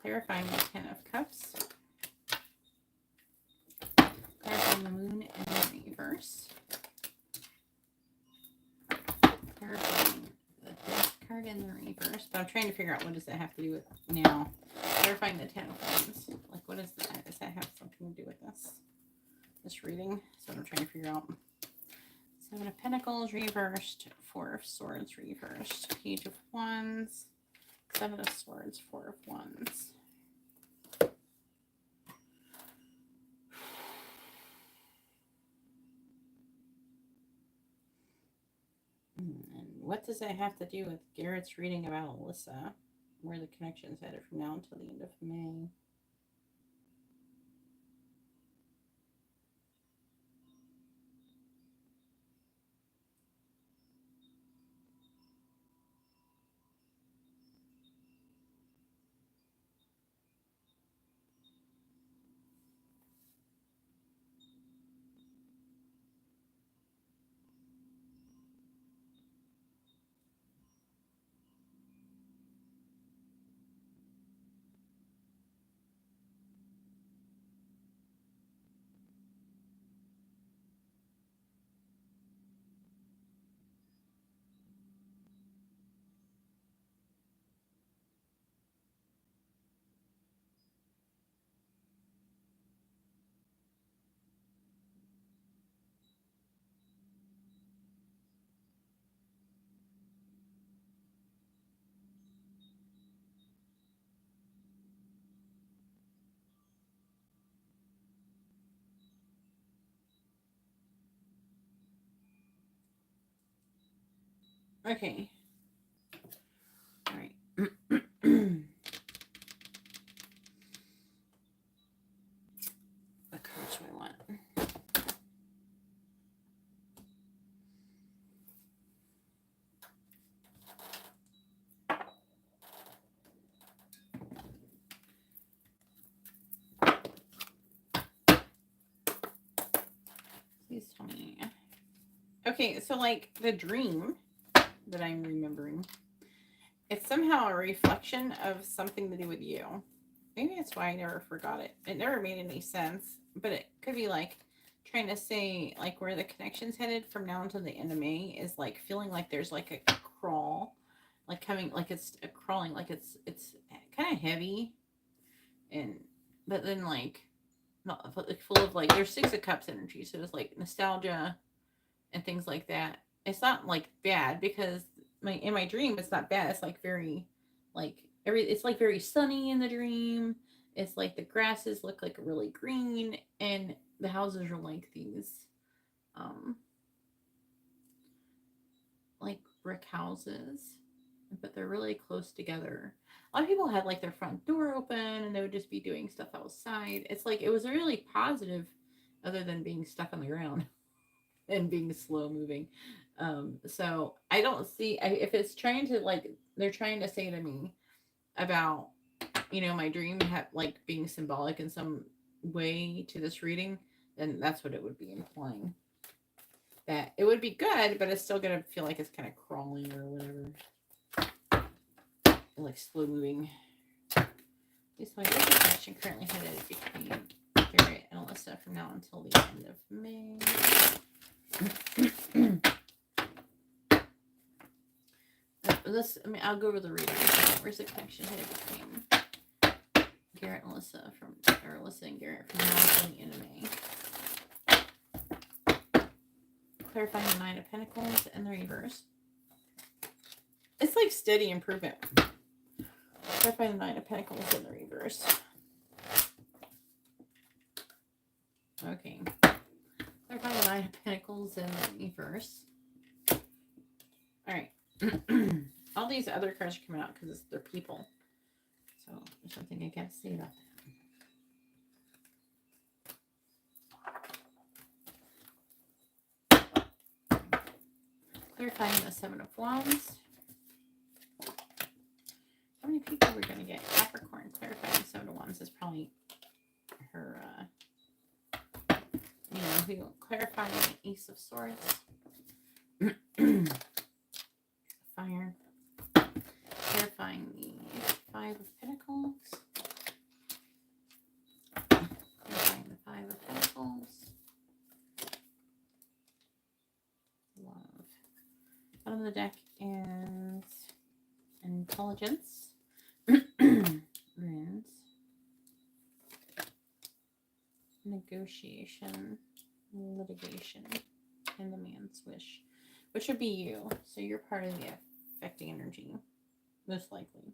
Clarifying the Ten of Cups. Clarifying the Moon in the reverse. Clarifying the Death card in the reverse. But I'm trying to figure out what does that have to do with now. Clarifying the Ten of Wands. Like, what is that? Does that have something to do with this reading? That's what I'm trying to figure out. Seven of Pentacles reversed. Four of Swords reversed. Page of Wands. Seven of Swords. Four of Wands. And what does that have to do with Garrett's reading about Alyssa? Where the connection's headed from now until the end of May. Okay. All right. What cards do I want? Please tell me. Okay, so like the dream that I'm remembering, it's somehow a reflection of something to do with you. Maybe that's why I never forgot it. It never made any sense, but it could be like trying to say like where the connection's headed from now until the end of May is like feeling like there's like a crawl, like coming, like it's a crawling, like it's kind of heavy, and but then like not like full of like there's Six of Cups energy, so it's like nostalgia and things like that. It's not like bad because in my dream it's not bad. It's like very like it's like very sunny in the dream. It's like the grasses look like really green and the houses are like these like brick houses, but they're really close together. A lot of people had like their front door open and they would just be doing stuff outside. It's like it was really positive other than being stuck on the ground and being slow moving. So I don't see if it's trying to like they're trying to say to me about my dream like being symbolic in some way to this reading, then that's what it would be implying. that it would be good, but it's still gonna feel like it's kind of crawling or whatever. Like slow moving. This one is a connection currently headed between Garrett and Alyssa from now until the end of May. I'll go over the reading. Where's the connection headed between Garrett and Alyssa or Alyssa and Garrett from now until the end of May? Clarifying the Nine of Pentacles and the reverse. It's like steady improvement. Clarifying the Nine of Pentacles in the reverse. Okay. Clarifying the Nine of Pentacles in the reverse. Alright. All these other cards are coming out because they're people. So there's something I gotta say about that. Clarifying the Seven of Wands. How many people we're going to get? Capricorn, clarifying Seven of Wands is probably her, we go clarifying the Ace of Swords. Fire. Clarifying the Five of Pentacles. Clarifying the Five of Pentacles. Love. Bottom of the deck and intelligence. And negotiation, litigation, and the man's wish, which would be you. So you're part of the affecting energy, most likely.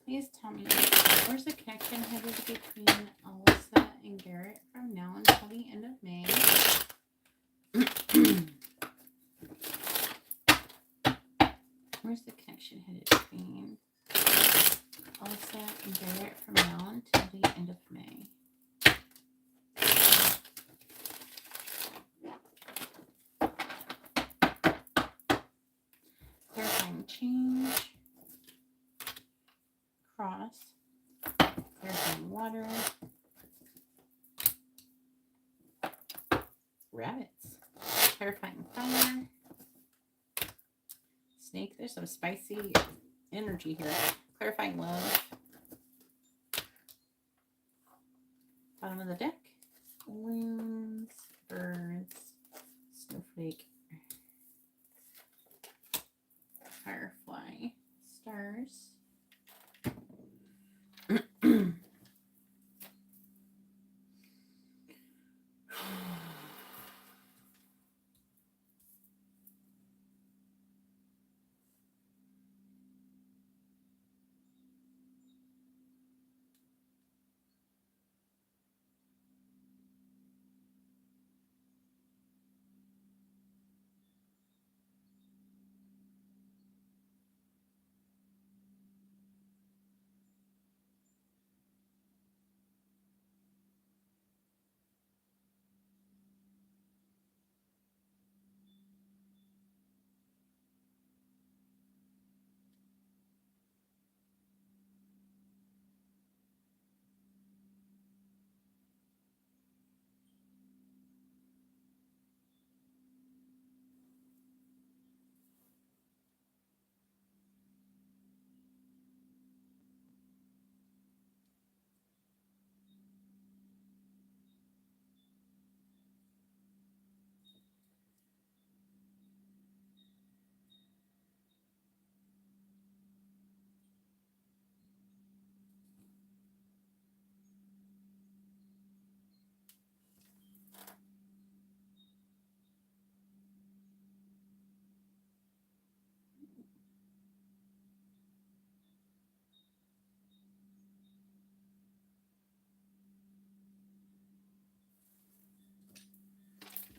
Please tell me, where's the connection headed between Alyssa and Garrett from now until the end of May? Where's the connection headed between Alyssa and Garrett from now until the end of May? Clarifying change. Cross. Clarifying water. Rabbits. Clarifying fire. Snake. There's some spicy energy here. Clarifying love. Bottom of the deck. Balloons. Birds. Snowflake. Firefly. Stars.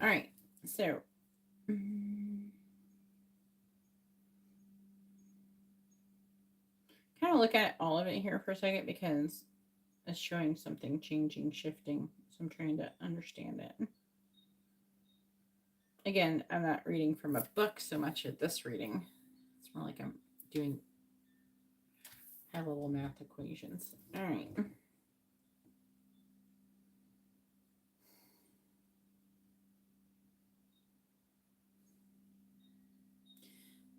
All right. So, kind of look at all of it here for a second because it's showing something changing, shifting. So I'm trying to understand it. Again, I'm not reading from a book so much at this reading. It's more like I'm doing high level math equations. All right.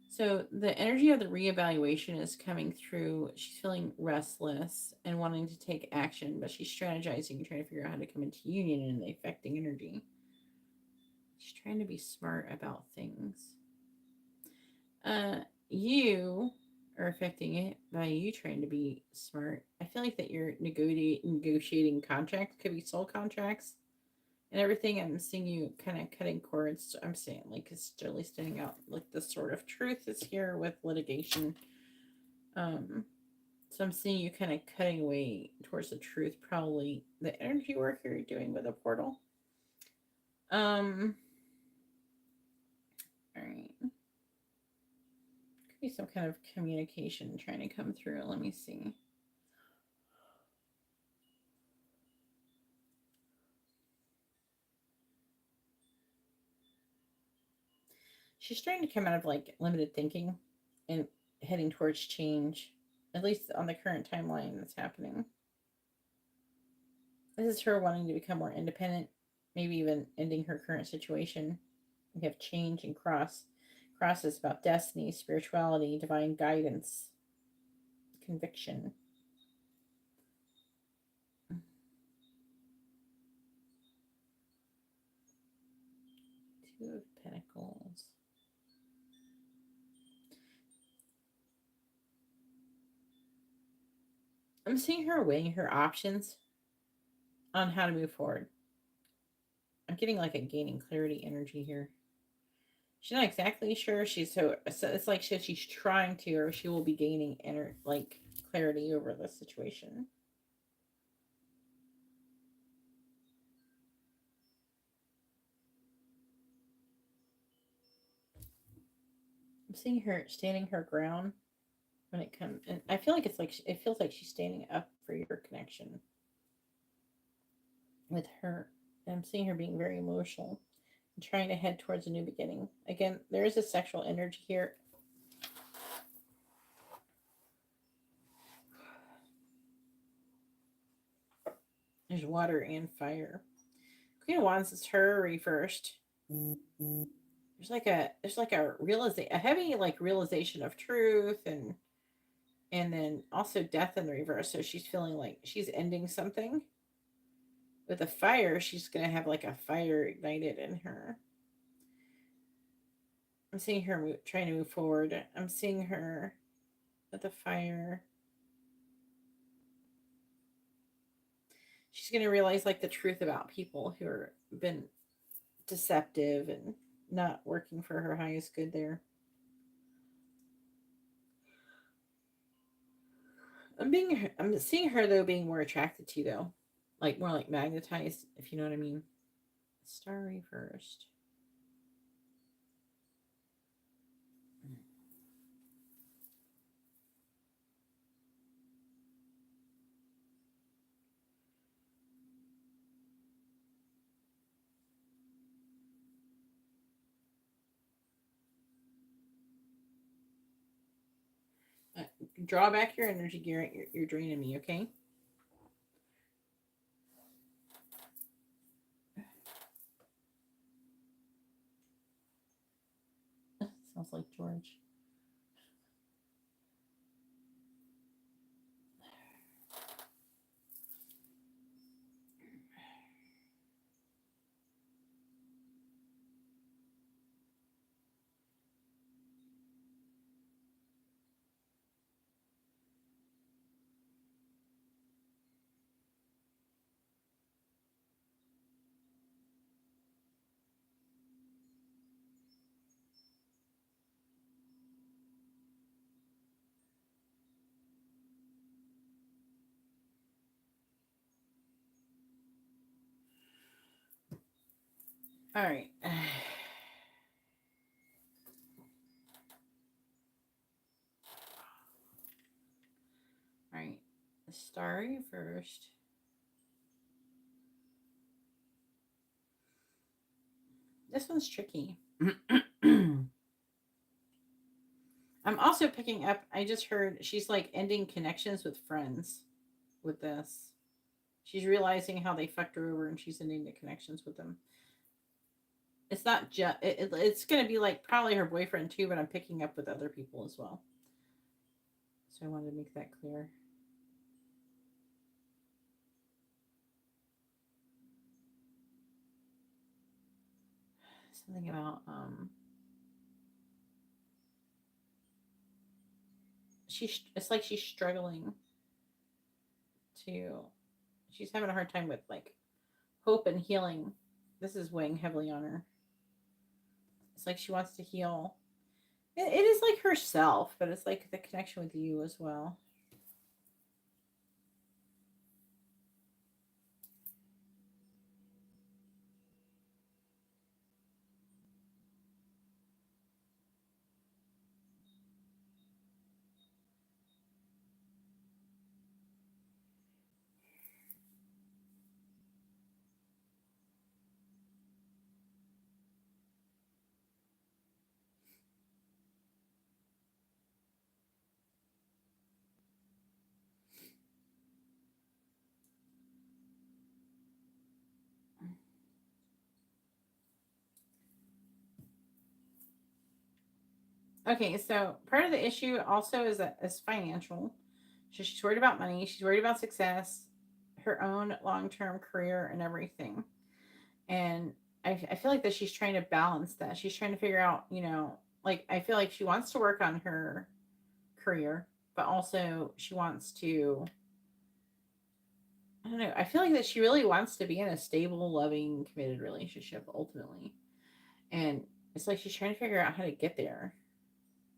So the energy of the reevaluation is coming through. She's feeling restless and wanting to take action, but she's strategizing, trying to figure out how to come into union and the affecting energy. She's trying to be smart about things. You are affecting it by you trying to be smart. I feel like that you're negotiating contracts, could be soul contracts and everything. I'm seeing you kind of cutting cords. I'm saying like it's really standing out like the sort of truth is here with litigation. So I'm seeing you kind of cutting away towards the truth, probably the energy work you're doing with a portal. All right. Could be some kind of communication trying to come through. Let me see. She's trying to come out of like limited thinking and heading towards change, at least on the current timeline that's happening. This is her wanting to become more independent, maybe even ending her current situation. We have change and crosses about destiny, spirituality, divine guidance, conviction. Two of Pentacles. I'm seeing her weighing her options on how to move forward. I'm getting like a gaining clarity energy here. She's not exactly sure. So it's like she's trying to, or she will be gaining like clarity over the situation. I'm seeing her standing her ground when it comes, and I feel like it feels like she's standing up for your connection with her. And I'm seeing her being very emotional and trying to head towards a new beginning. Again, there is a sexual energy here. There's water and fire. Queen of Wands is her reversed. There's like a heavy like realization of truth and then also death in the reverse. So she's feeling like she's ending something. With a fire, she's gonna have like a fire ignited in her. I'm seeing her trying to move forward. I'm seeing her with the fire. She's gonna realize like the truth about people who are been deceptive and not working for her highest good there. I'm seeing her though being more attracted to you though. Like more like magnetized, if you know what I mean. Star reversed. Draw back your energy, Garrett. You're draining me, okay? Sounds like George. All right. All right. The star reversed. This one's tricky. I'm also picking up, I just heard she's like ending connections with friends with this. She's realizing how they fucked her over and she's ending the connections with them. It's not just, it's going to be like probably her boyfriend too, but I'm picking up with other people as well. So I wanted to make that clear. Something about, it's like she's struggling to, she's having a hard time with like hope and healing. This is weighing heavily on her. It's like she wants to heal. It is like herself, but it's like the connection with you as well. Okay, so part of the issue also is financial. So she's worried about money. She's worried about success, her own long-term career, and everything. And I feel like that she's trying to balance that. She's trying to figure out, like I feel like she wants to work on her career, but also she wants to. I don't know. I feel like that she really wants to be in a stable, loving, committed relationship ultimately, and it's like she's trying to figure out how to get there.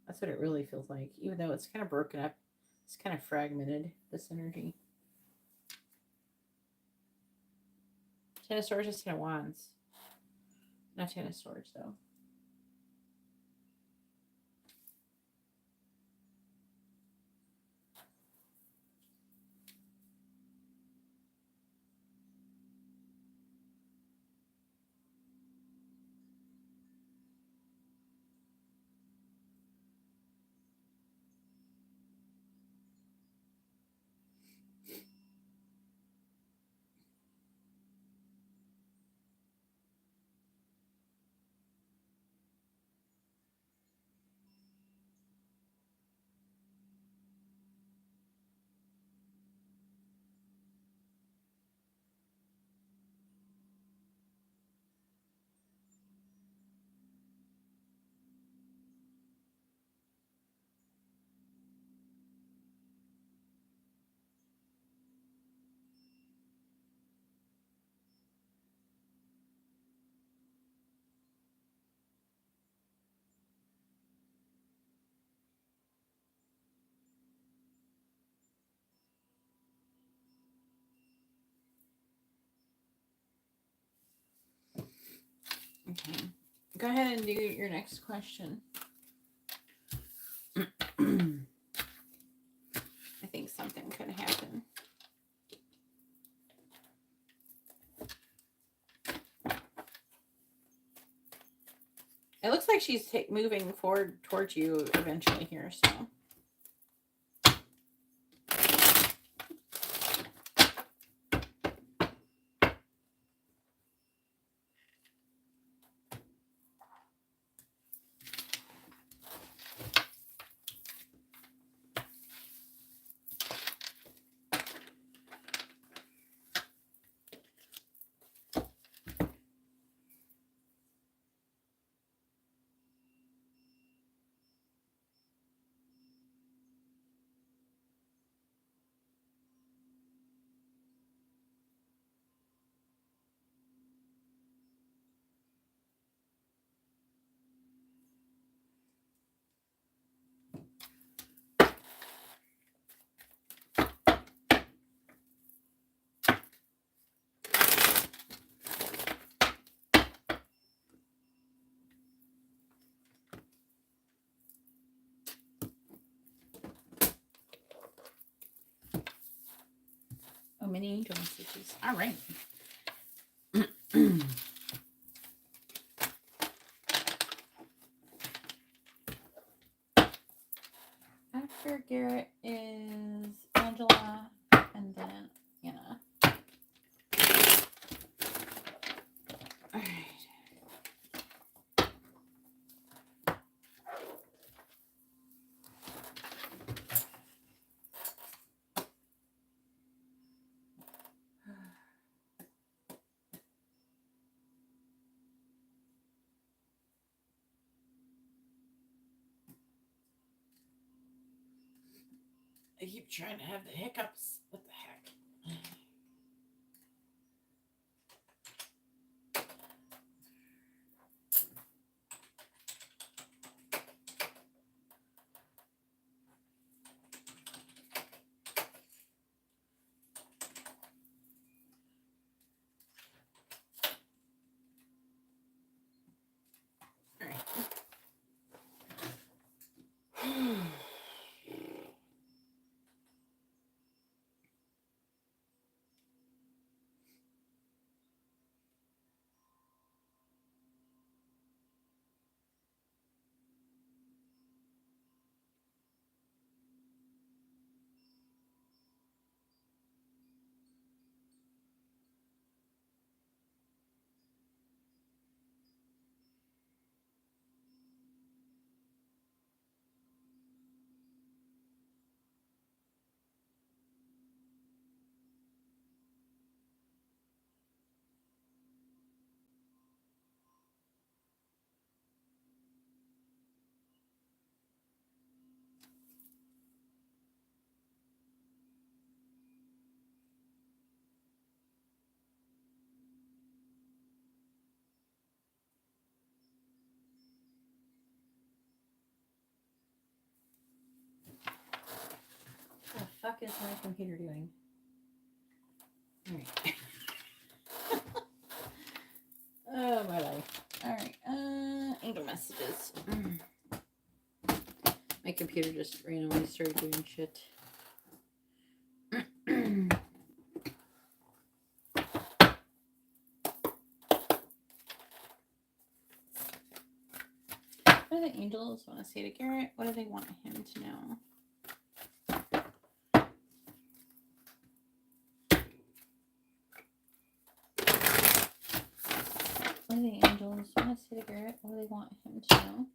That's what it really feels like, even though it's kind of broken up. It's kind of fragmented, this energy. Ten of Swords is Ten of Wands. Not Ten of Swords, though. Okay. Go ahead and do your next question. I think something could happen. It looks like she's moving forward towards you eventually here, so. many angel messages. All right. After Garrett is Angela, and then Anna. All right. I keep trying to have the hiccups. What the heck? All right. What the fuck is my computer doing? All right. Oh, my life. All right. Angel messages. My computer just randomly started doing shit. What do the angels want to say to Garrett? What do they want him to know? What do the angels want to say to Garrett? What do they want him to know?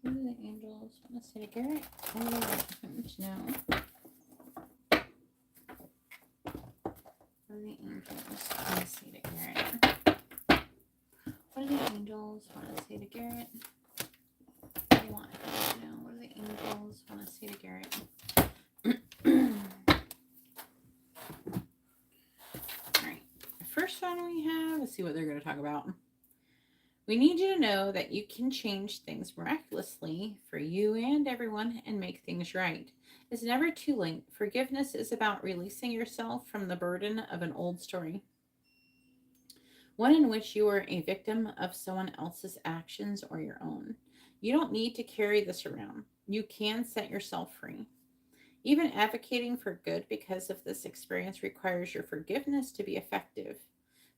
What do the angels want to say to Garrett? What do they want him to know? What do the angels want to say to Garrett? What do the angels want to say to Garrett? What do they want him to know? What do the angels want to say to Garrett? Alright. The first one we have, let's see what they're going to talk about. We need you to know that you can change things miraculously for you and everyone and make things right. It's never too late. Forgiveness is about releasing yourself from the burden of an old story, one in which you are a victim of someone else's actions or your own. You don't need to carry this around. You can set yourself free. Even advocating for good because of this experience requires your forgiveness to be effective.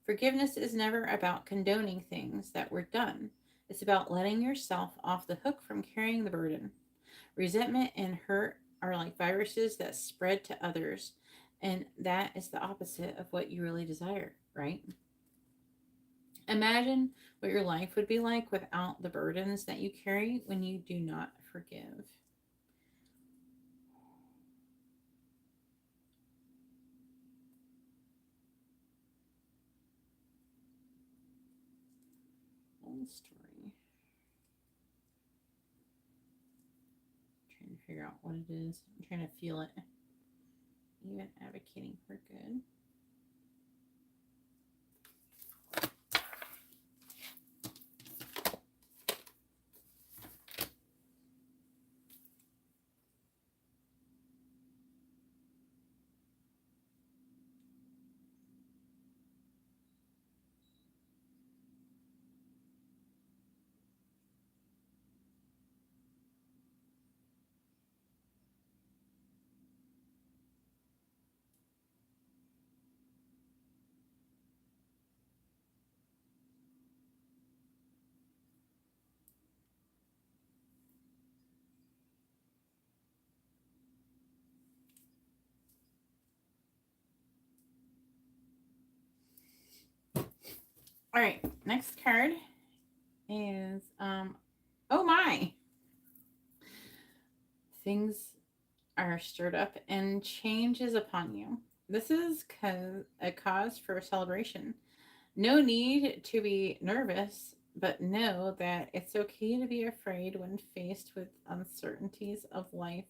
Forgiveness is never about condoning things that were done. It's about letting yourself off the hook from carrying the burden. Resentment and hurt are like viruses that spread to others, and that is the opposite of what you really desire, right? Imagine what your life would be like without the burdens that you carry when you do not forgive. Old story. Trying to figure out what it is. I'm trying to feel it. Even advocating for good. All right, next card is oh my. Things are stirred up and change is upon you. This is a cause for celebration. No need to be nervous, but know that it's okay to be afraid when faced with uncertainties of life.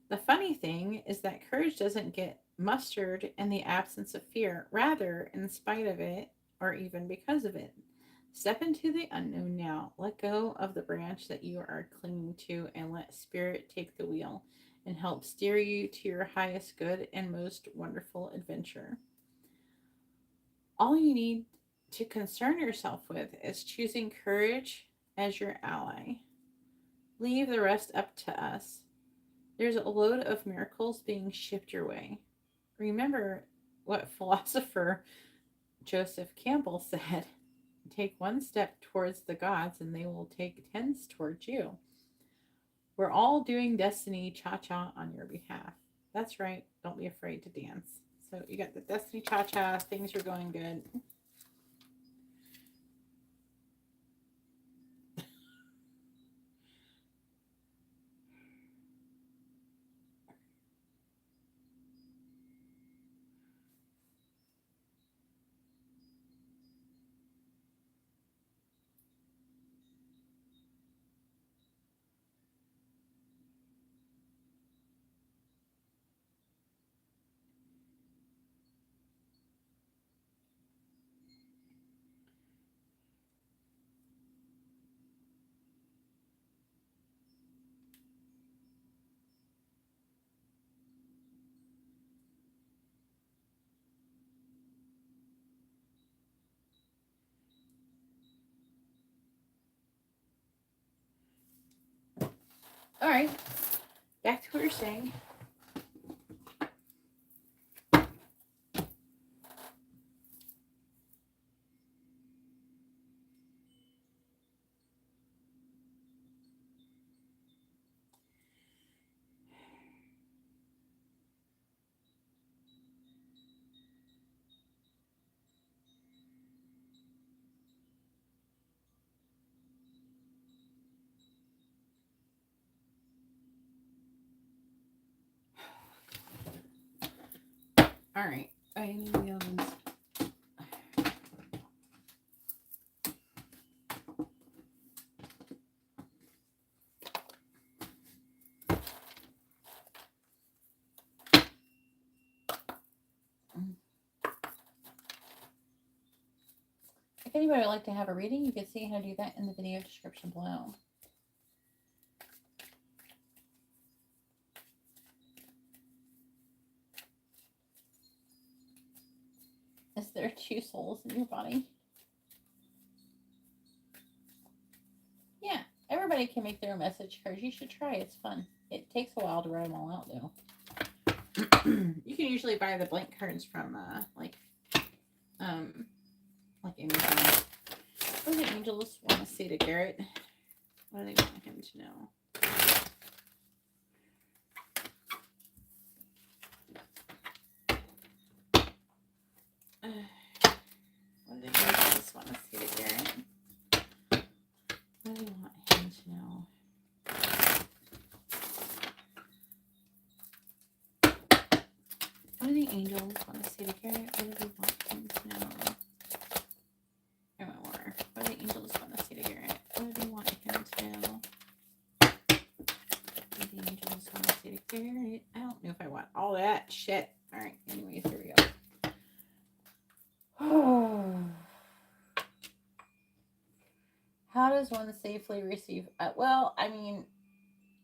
The funny thing is that courage doesn't get mustered in the absence of fear, rather, in spite of it, or even because of it. Step into the unknown now. Let go of the branch that you are clinging to and let Spirit take the wheel and help steer you to your highest good and most wonderful adventure. All you need to concern yourself with is choosing courage as your ally. Leave the rest up to us. There's a load of miracles being shipped your way. Remember what philosopher Joseph Campbell said: take one step towards the gods and they will take 10 towards you. We're all doing Destiny Cha-Cha on your behalf. That's right. Don't be afraid to dance. So you got the Destiny Cha-Cha. Things are going good. All right. Back to what you're saying. All right. I need the ovens. If anybody would like to have a reading, you can see how to do that in the video description below. Is there 2 souls in your body? Yeah, everybody can make their own message cards. You should try. It's fun. It takes a while to write them all out, though. You can usually buy the blank cards from like Amazon. What do the angels want to say to Garrett? What do they want him to know? What do the angels want to say to Garrett? What do they want him to know? What do the angels want to say to Garrett? What do they want him to know? I want more. What do the angels want to say to Garrett? What do they want him to know? What do the angels want to say to Garrett? I don't know if I want all that shit. Alright, anyways, here we go. Oh. How does one safely receive? Well, I mean,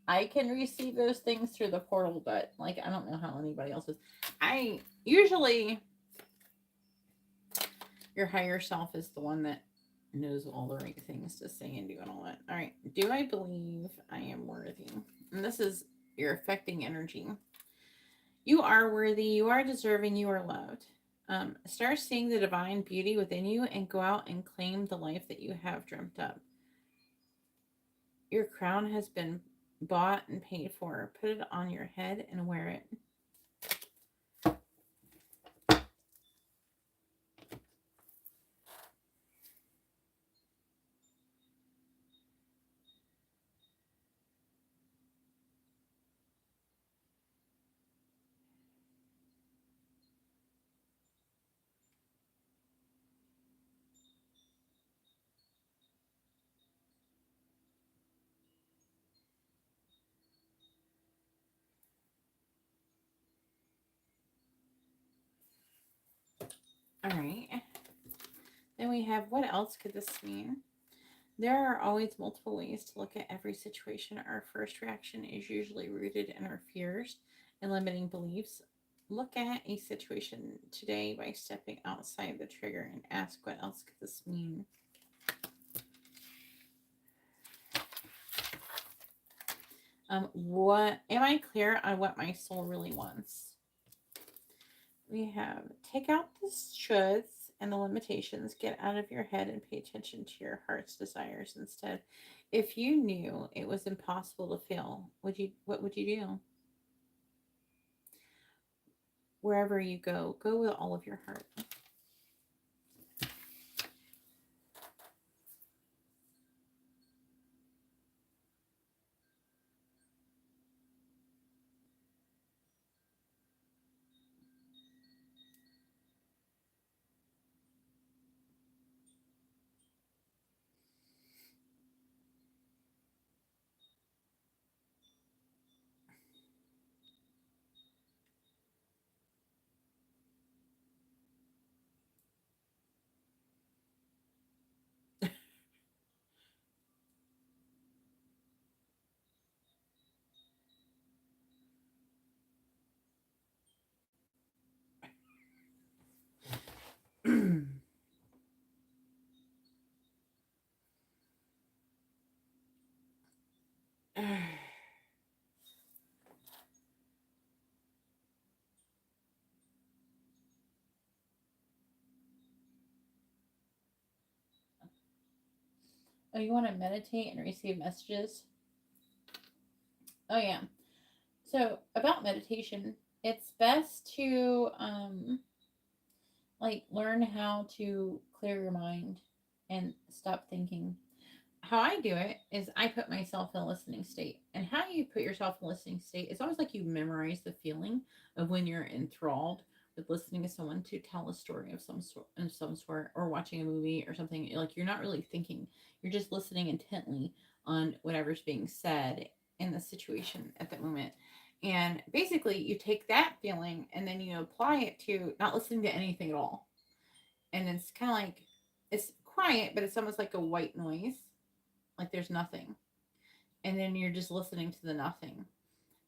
I can receive those things through the portal, but like, I don't know how anybody else is. I usually, your higher self is the one that knows all the right things to say and do and all that. All right. Do I believe I am worthy? And this is your affecting energy. You are worthy. You are deserving. You are loved. Start seeing the divine beauty within you and go out and claim the life that you have dreamt up. Your crown has been bought and paid for. Put it on your head and wear it. All right. Then we have, what else could this mean? There are always multiple ways to look at every situation. Our first reaction is usually rooted in our fears and limiting beliefs. Look at a situation today by stepping outside the trigger and ask, what else could this mean? What am I clear on what my soul really wants? We have, take out the shoulds and the limitations, get out of your head and pay attention to your heart's desires instead. If you knew it was impossible to fail, what would you do? Wherever you go with all of your heart. Oh, you want to meditate and receive messages? Oh, yeah. So, about meditation, it's best to, like, learn how to clear your mind and stop thinking. How I do it is I put myself in a listening state. And how you put yourself in a listening state, it's always like you memorize the feeling of when you're enthralled with listening to someone to tell a story of some sort, or watching a movie or something. Like, you're not really thinking, you're just listening intently on whatever's being said in the situation at that moment. And basically, you take that feeling and then you apply it to not listening to anything at all. And it's kind of like, it's quiet, but it's almost like a white noise, like there's nothing. And then you're just listening to the nothing.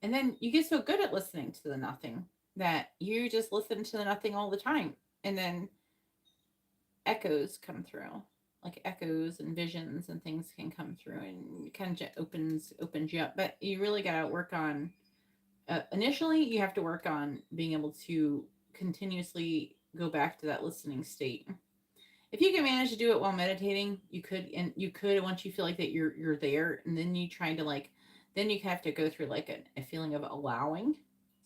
And then you get so good at listening to the nothing that you just listen to the nothing all the time. And then echoes come through, like echoes and visions and things can come through, and kind of opens you up. But you really got to work on, initially you have to work on being able to continuously go back to that listening state. If you can manage to do it while meditating, you could, and you could, once you feel like that you're there, and then you try to, like, then you have to go through like a feeling of allowing.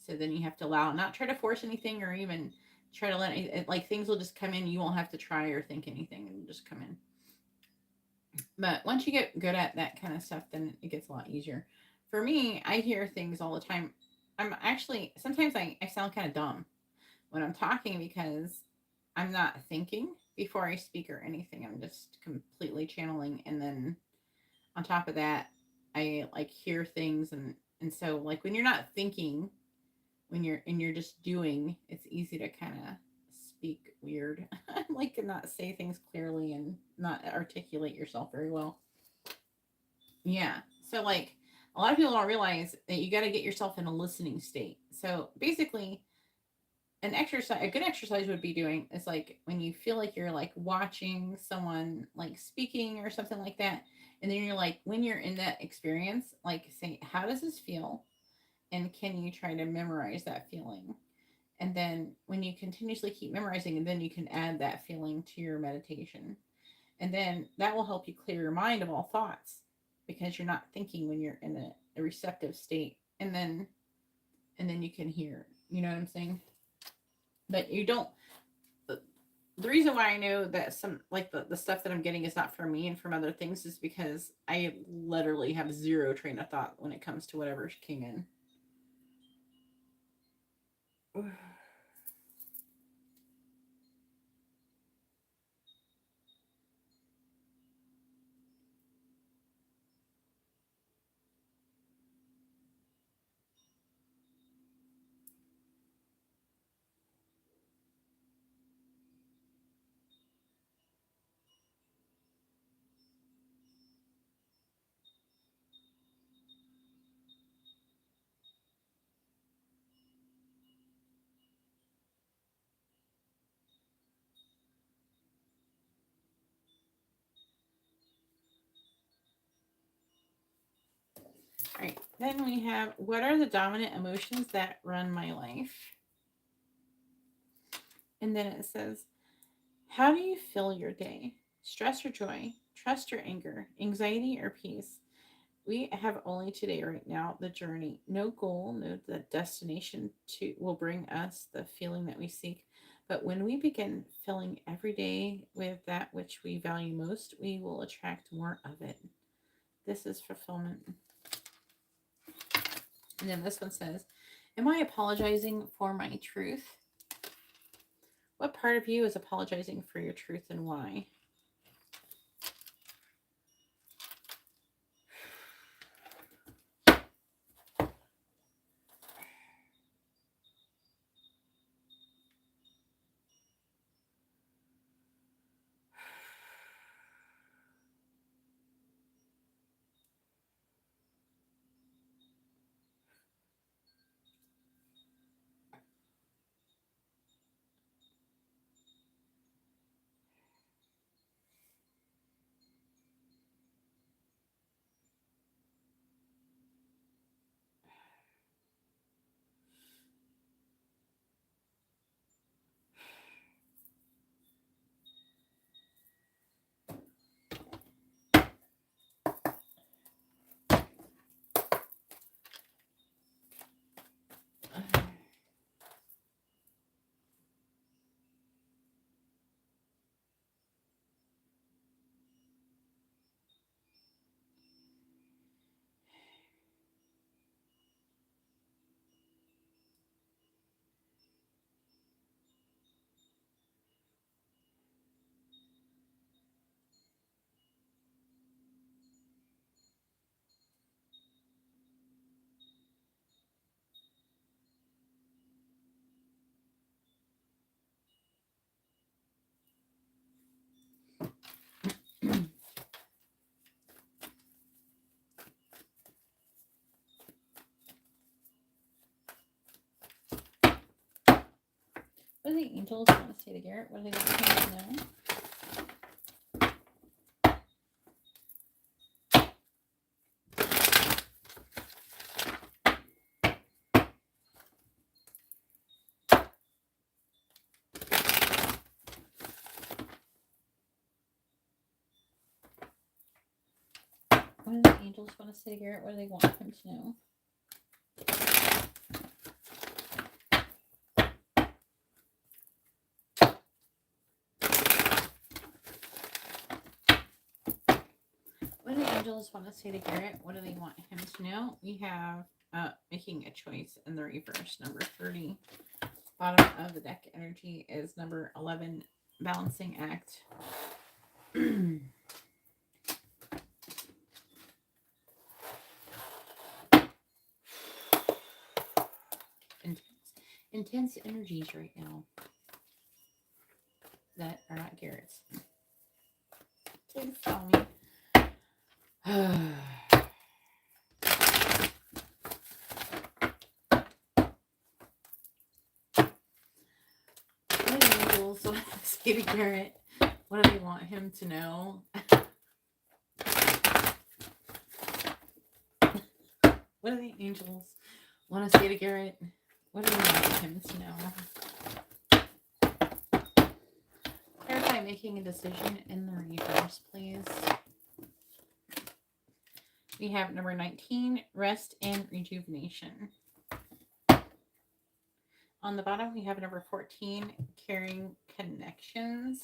So then you have to allow, not try to force anything, or even try to let it, like, things will just come in. You won't have to try or think anything, and just come in. But once you get good at that kind of stuff, then it gets a lot easier. For me, I hear things all the time. I'm actually, sometimes I sound kind of dumb when I'm talking, because I'm not thinking before I speak or anything. I'm just completely channeling. And then on top of that, I like hear things. And so, like, when you're not thinking, you're just doing, it's easy to kind of speak weird, like, and not say things clearly and not articulate yourself very well. Yeah. So, like, a lot of people don't realize that you got to get yourself in a listening state. So basically, a good exercise would be doing is, like, when you feel like you're like watching someone like speaking or something like that, and then you're like, when you're in that experience, like, say, how does this feel, and can you try to memorize that feeling? And then when you continuously keep memorizing, and then you can add that feeling to your meditation, and then that will help you clear your mind of all thoughts, because you're not thinking when you're in a receptive state. And then you can hear, you know what I'm saying? But you don't, the reason why I know that some, like, the stuff that I'm getting is not for me and from other things, is because I literally have zero train of thought when it comes to whatever came in. Then we have, what are the dominant emotions that run my life? And then it says, how do you fill your day? Stress or joy? Trust or anger? Anxiety or peace? We have only today right now, the journey. No goal, no the destination to will bring us the feeling that we seek. But when we begin filling every day with that which we value most, we will attract more of it. This is fulfillment. And then this one says, am I apologizing for my truth? What part of you is apologizing for your truth and why? What do the angels want to say to Garrett? What do they want him to know? What do the angels want to say to Garrett? What do they want him to know? What do the angels want to say to Garrett? What do they want him to know? We have making a choice in the reverse, number 30. Bottom of the deck energy is number 11, balancing act. Intense energies right now that are not Garrett's. Please tell me. What do the angels want to say to Garrett? What do they want him to know? What do the angels want to say to Garrett? What do they want him to know? Clarify making a decision in the reverse, please. We have number 19, rest and rejuvenation. On the bottom, we have number 14, caring connections.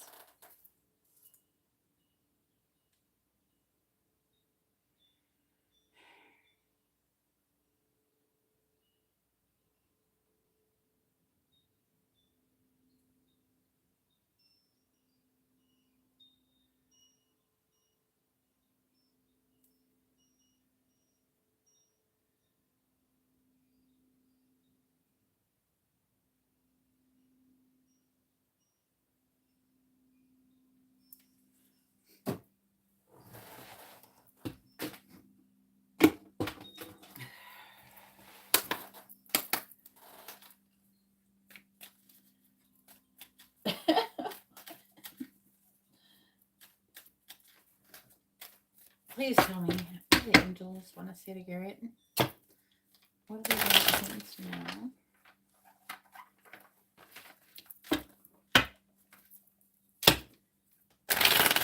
Please tell me what the angels want to say to Garrett. What do they want him to know?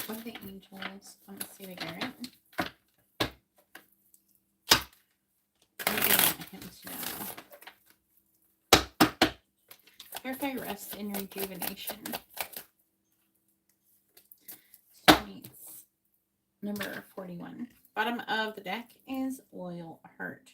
What are the angels want to say to Garrett? What do they want him to know? Clarify rest and rejuvenation. Soulmates. Number 41. Bottom of the deck is Loyal Heart.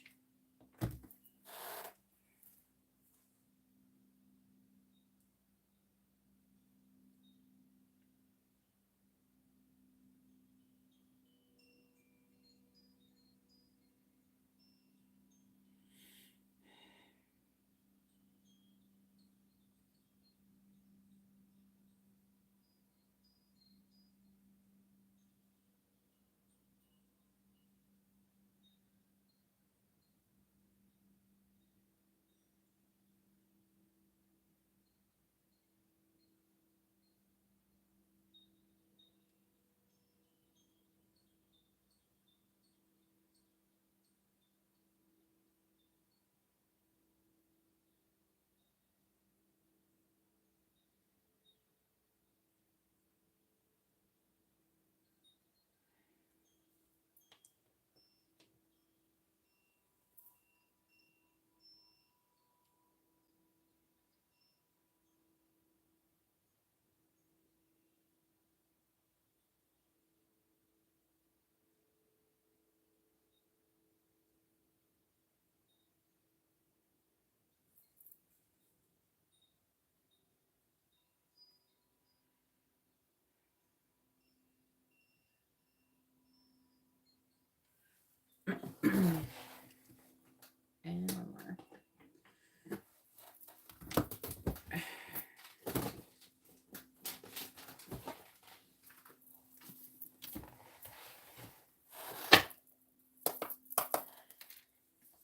And one more.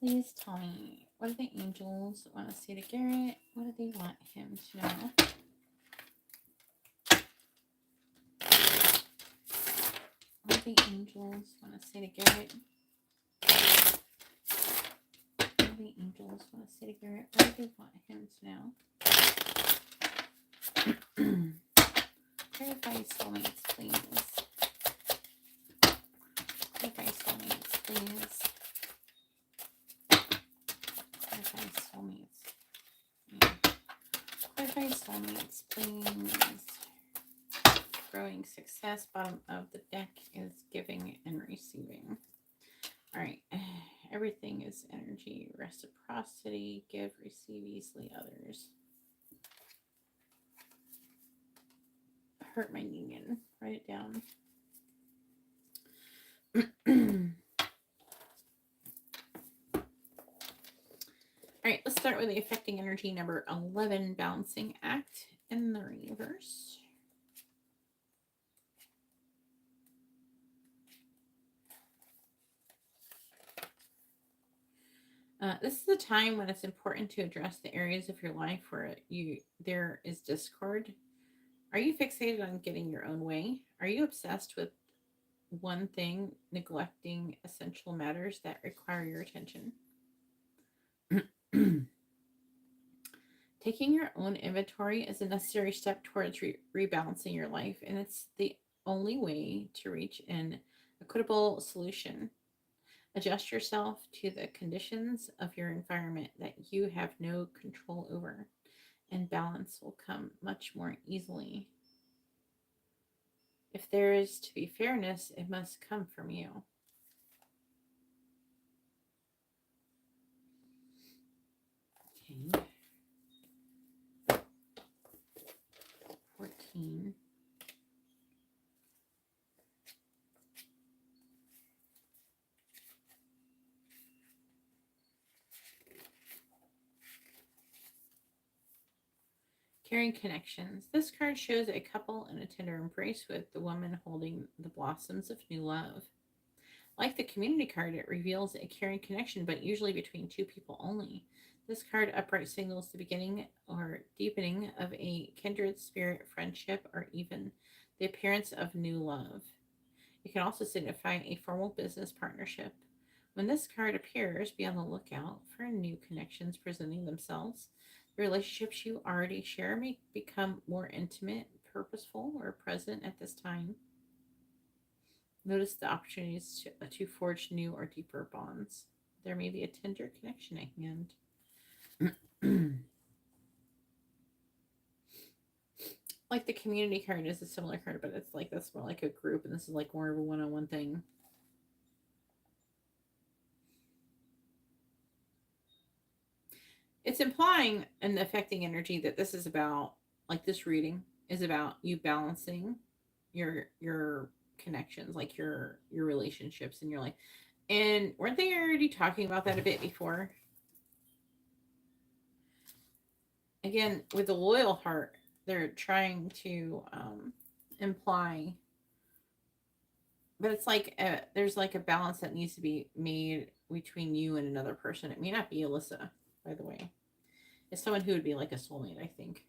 Please tell me, what do the angels want to say to Garrett? What do they want him to know? What do the angels want to say to Garrett? What do the angels want to say to Garrett? What do they want him to know? Clarify soulmates, please. Clarify soulmates, please. Clarify soulmates. Clarify soulmates, please. Growing success. Bottom of the deck is giving and receiving. All right. Everything is energy. Reciprocity. Give, receive easily others. Hurt my union. Write it down. All right, let's start with the affecting energy number 11, balancing act in the reverse. This is a time when it's important to address the areas of your life where there is discord. Are you fixated on getting your own way? Are you obsessed with one thing, neglecting essential matters that require your attention? Taking your own inventory is a necessary step towards rebalancing your life, and it's the only way to reach an equitable solution. Adjust yourself to the conditions of your environment that you have no control over, and balance will come much more easily. If there is to be fairness, it must come from you. Okay. 14. Caring connections. This card shows a couple in a tender embrace with the woman holding the blossoms of new love. Like the community card, it reveals a caring connection, but usually between two people only. This card upright signals the beginning or deepening of a kindred spirit friendship or even the appearance of new love. It can also signify a formal business partnership. When this card appears, be on the lookout for new connections presenting themselves. The relationships you already share may become more intimate, purposeful, or present at this time. Notice the opportunities to forge new or deeper bonds. There may be a tender connection at hand. Like the community card is a similar card, but it's like that's more like a group, and this is like more of a one-on-one thing. It's implying and affecting energy that this is about, like this reading is about you balancing your connections, like your relationships in your life. And weren't they already talking about that a bit before? Again, with the loyal heart, they're trying to imply, but it's like there's like a balance that needs to be made between you and another person. It may not be Alyssa, by the way. It's someone who would be like a soulmate, I think.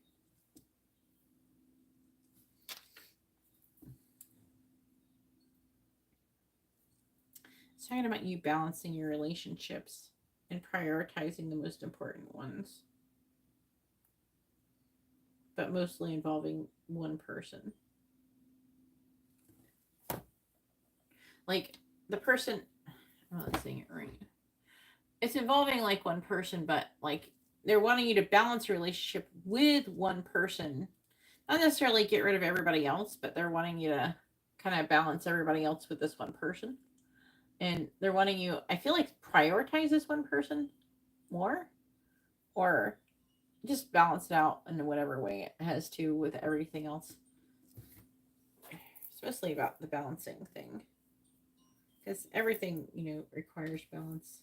It's talking about you balancing your relationships and prioritizing the most important ones, but mostly involving one person. Like the person, I'm not saying it right. It's involving like one person, but like they're wanting you to balance a relationship with one person. Not necessarily get rid of everybody else, but they're wanting you to kind of balance everybody else with this one person. And they're wanting you, I feel like, prioritize this one person more, or just balance it out in whatever way it has to with everything else. It's mostly about the balancing thing, because everything, requires balance.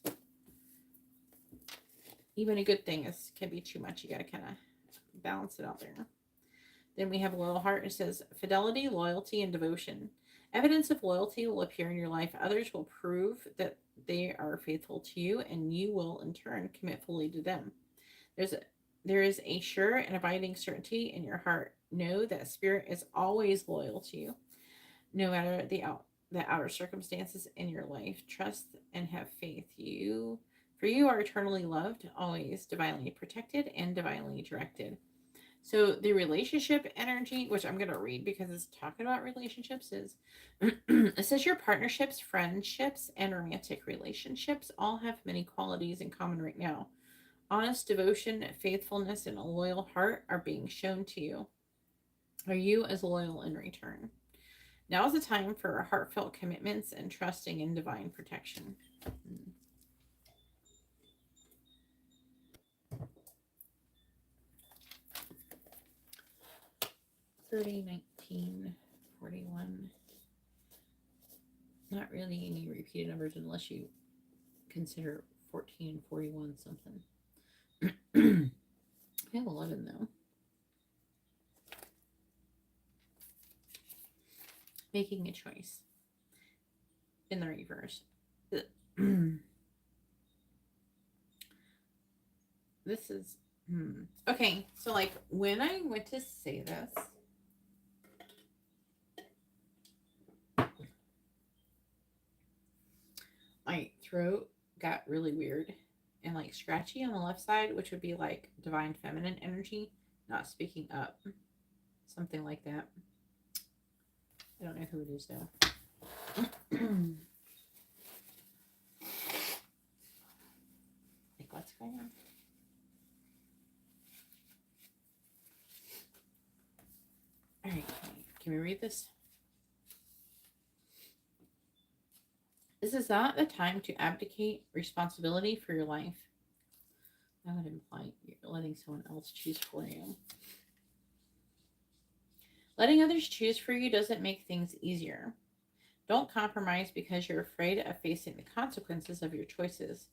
Even a good thing can be too much. You got to kind of balance it out there. Then we have a loyal heart. It says fidelity, loyalty, and devotion. Evidence of loyalty will appear in your life. Others will prove that they are faithful to you, and you will in turn commit fully to them. There is a sure and abiding certainty in your heart. Know that spirit is always loyal to you, no matter the outer circumstances in your life. Trust and have faith. For you are eternally loved, always divinely protected and divinely directed. So the relationship energy, which I'm going to read because it's talking about relationships, is it says your partnerships, friendships, and romantic relationships all have many qualities in common right now. Honest devotion, faithfulness, and a loyal heart are being shown to you. Are you as loyal in return? Now is the time for heartfelt commitments and trusting in divine protection. 30, 19, 41. Not really any repeated numbers unless you consider 14 and 41 something. I have 11 though. Making a choice in the reverse. This is okay. So like when I went to say this, my throat got really weird and like scratchy on the left side, which would be like divine feminine energy, not speaking up, something like that. I don't know who it is though. Like what's going on? All right, can we read this? This is not the time to abdicate responsibility for your life. That would imply you're letting someone else choose for you. Letting others choose for you doesn't make things easier. Don't compromise because you're afraid of facing the consequences of your choices.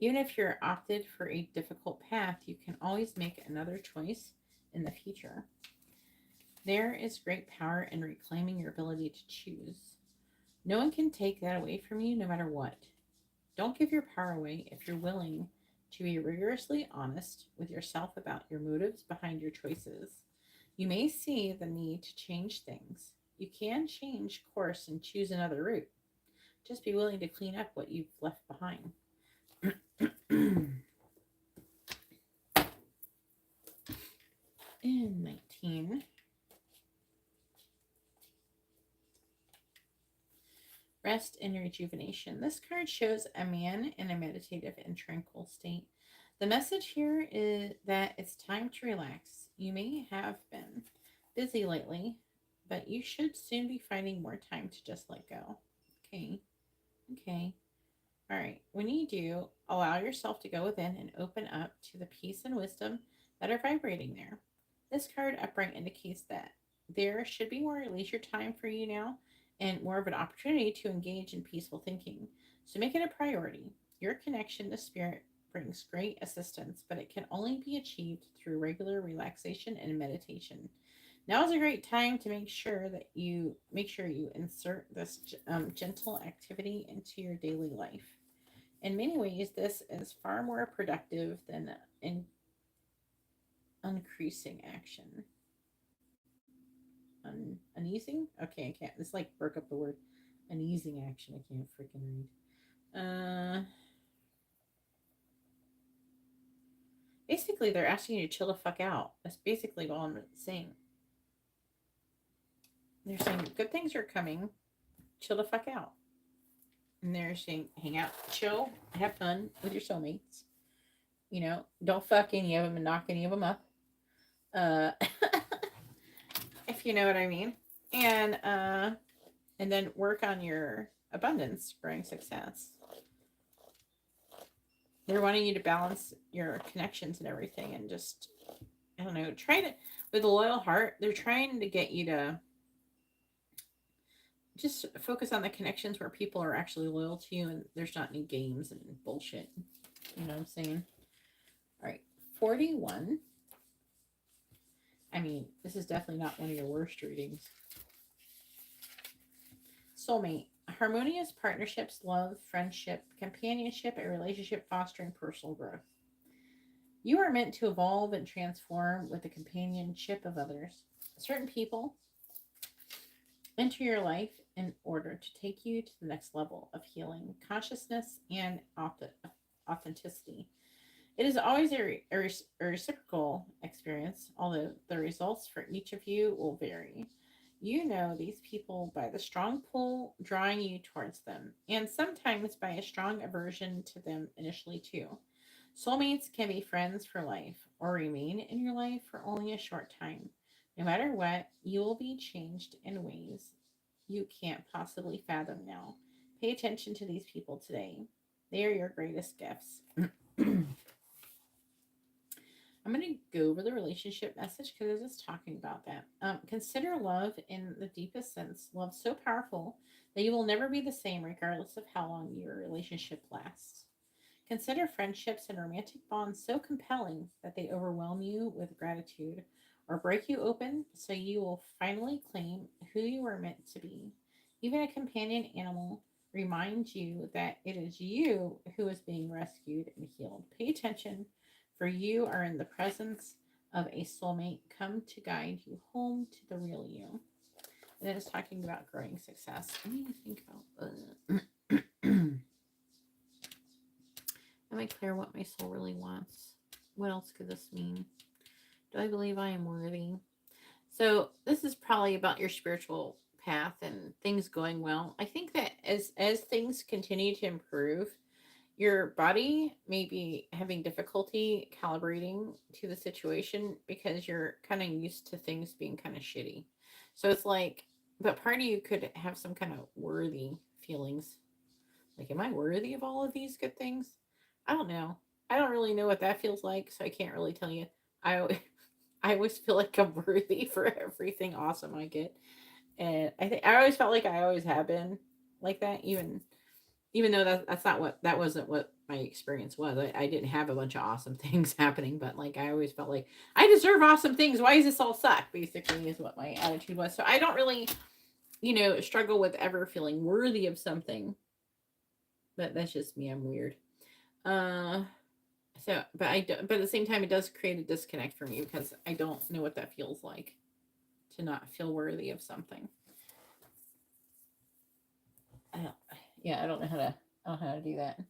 Even if you're opted for a difficult path, you can always make another choice in the future. There is great power in reclaiming your ability to choose. No one can take that away from you no matter what. Don't give your power away if you're willing to be rigorously honest with yourself about your motives behind your choices. You may see the need to change things. You can change course and choose another route. Just be willing to clean up what you've left behind. In 19. Rest and rejuvenation. This card shows a man in a meditative and tranquil state. The message here is that it's time to relax. You may have been busy lately, but you should soon be finding more time to just let go. Okay. Okay. All right. When you do, allow yourself to go within and open up to the peace and wisdom that are vibrating there. This card upright indicates that there should be more leisure time for you now and more of an opportunity to engage in peaceful thinking. So make it a priority. Your connection to spirit brings great assistance, but it can only be achieved through regular relaxation and meditation. Now is a great time to make sure you insert this gentle activity into your daily life. In many ways, this is far more productive than increasing action. Uneasing? Okay, I can't. This like broke up the word uneasing action. I can't freaking read. Basically, they're asking you to chill the fuck out. That's basically all I'm saying. They're saying good things are coming. Chill the fuck out. And they're saying hang out, chill, have fun with your soulmates. You know, don't fuck any of them and knock any of them up. Uh, if you know what I mean. And then work on your abundance, growing success. They're wanting you to balance your connections and everything, and just, I don't know, try to, with a loyal heart, they're trying to get you to just focus on the connections where people are actually loyal to you and there's not any games and bullshit. You know what I'm saying? All right, 41. I mean, this is definitely not one of your worst readings. Soulmate. Harmonious partnerships, love, friendship, companionship, and relationship fostering personal growth. You are meant to evolve and transform with the companionship of others. Certain people enter your life in order to take you to the next level of healing, consciousness, and authenticity. It is always a reciprocal experience, although the results for each of you will vary. You know these people by the strong pull drawing you towards them, and sometimes by a strong aversion to them initially too. Soulmates can be friends for life or remain in your life for only a short time. No matter what, you will be changed in ways you can't possibly fathom now. Pay attention to these people today. They are your greatest gifts. I'm going to go over the relationship message because I was just talking about that. Consider love in the deepest sense. Love so powerful that you will never be the same regardless of how long your relationship lasts. Consider friendships and romantic bonds so compelling that they overwhelm you with gratitude or break you open so you will finally claim who you are meant to be. Even a companion animal reminds you that it is you who is being rescued and healed. Pay attention, for you are in the presence of a soulmate come to guide you home to the real you. And then it's talking about growing success. Let me think about Am I clear what my soul really wants? What else could this mean? Do I believe I am worthy? So this is probably about your spiritual path and things going well. I think that as things continue to improve, your body may be having difficulty calibrating to the situation because you're kind of used to things being kind of shitty. So it's like, but part of you could have some kind of worthy feelings. Like, am I worthy of all of these good things? I don't know. I don't really know what that feels like, so I can't really tell you. I always feel like I'm worthy for everything awesome I get. And I think I always felt like I always have been like that, even though that wasn't what my experience was. I didn't have a bunch of awesome things happening, but like I always felt like I deserve awesome things. Why does this all suck? Basically is what my attitude was. So I don't really, struggle with ever feeling worthy of something. But that's just me. I'm weird. But at the same time, it does create a disconnect for me because I don't know what that feels like to not feel worthy of something. Yeah, I don't know how to do that.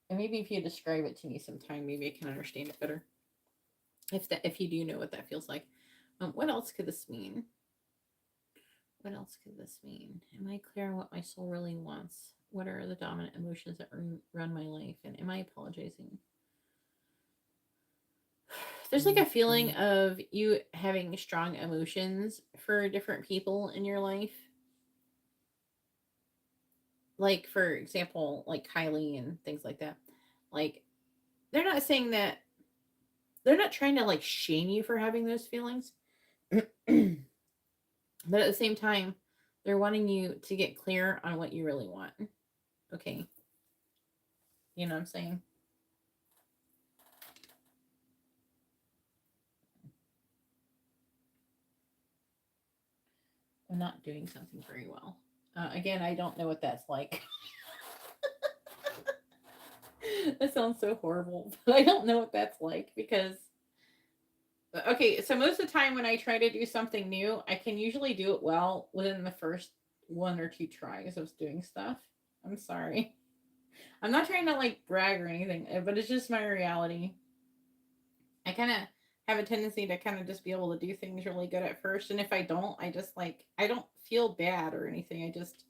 And maybe if you describe it to me sometime, maybe I can understand it better. If you do know what that feels like. What else could this mean? What else could this mean? Am I clear on what my soul really wants? What are the dominant emotions that run my life? And am I apologizing? There's like a feeling of you having strong emotions for different people in your life. Like, for example, like Kylie and things like that. Like, they're not saying that, they're not trying to like shame you for having those feelings. But at the same time, they're wanting you to get clear on what you really want. Okay. You know what I'm saying? I'm not doing something very well. Again, I don't know what that's like. That sounds so horrible, but I don't know what that's like because. Okay, so most of the time when I try to do something new, I can usually do it well within the first 1 or 2 tries of doing stuff. I'm sorry. I'm not trying to like brag or anything, but it's just my reality. I kind of have a tendency to kind of just be able to do things really good at first, and if I don't, I just like I don't feel bad or anything. I just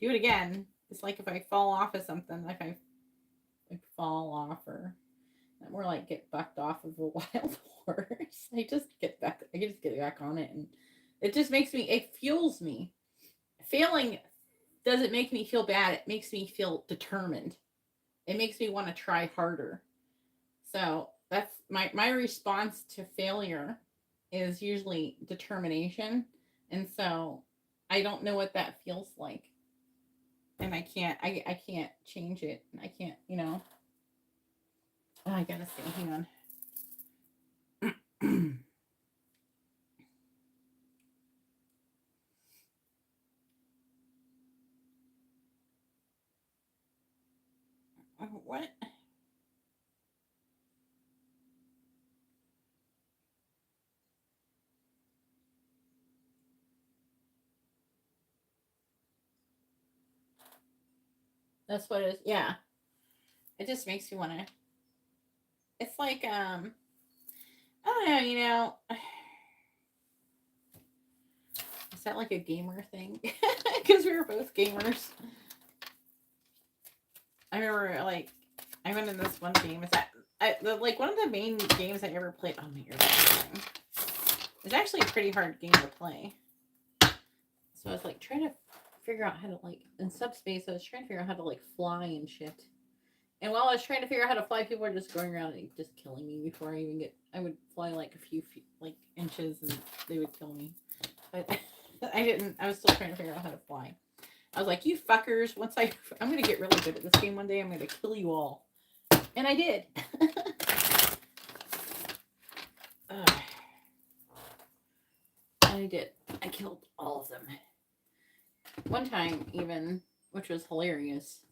do it again. It's like if I fall off of something, if I like fall off or more like get bucked off of a wild horse. I just get back on it, and it just makes me. It fuels me. Failing doesn't make me feel bad. It makes me feel determined. It makes me want to try harder. So that's my response to failure is usually determination, and so I don't know what that feels like, and I can't change it. I can't, Oh, I gotta see. Hang on. What? That's what it is. Yeah. It just makes me want to. It's like, I don't know, is that like a gamer thing? Because we were both gamers. I remember, like, I went in this one game. Is that, like, one of the main games I ever played. Oh, my earbuds. It's actually a pretty hard game to play. So I was, like, trying to figure out how to, like, in subspace, I was trying to figure out how to, like, fly and shit. And while I was trying to figure out how to fly, people were just going around and just killing me before I even get. I would fly like a few feet, like inches, and they would kill me. But I didn't. I was still trying to figure out how to fly. I was like, "You fuckers! I'm gonna get really good at this game one day. I'm gonna kill you all," and I did. I did. I killed all of them. One time, even, which was hilarious.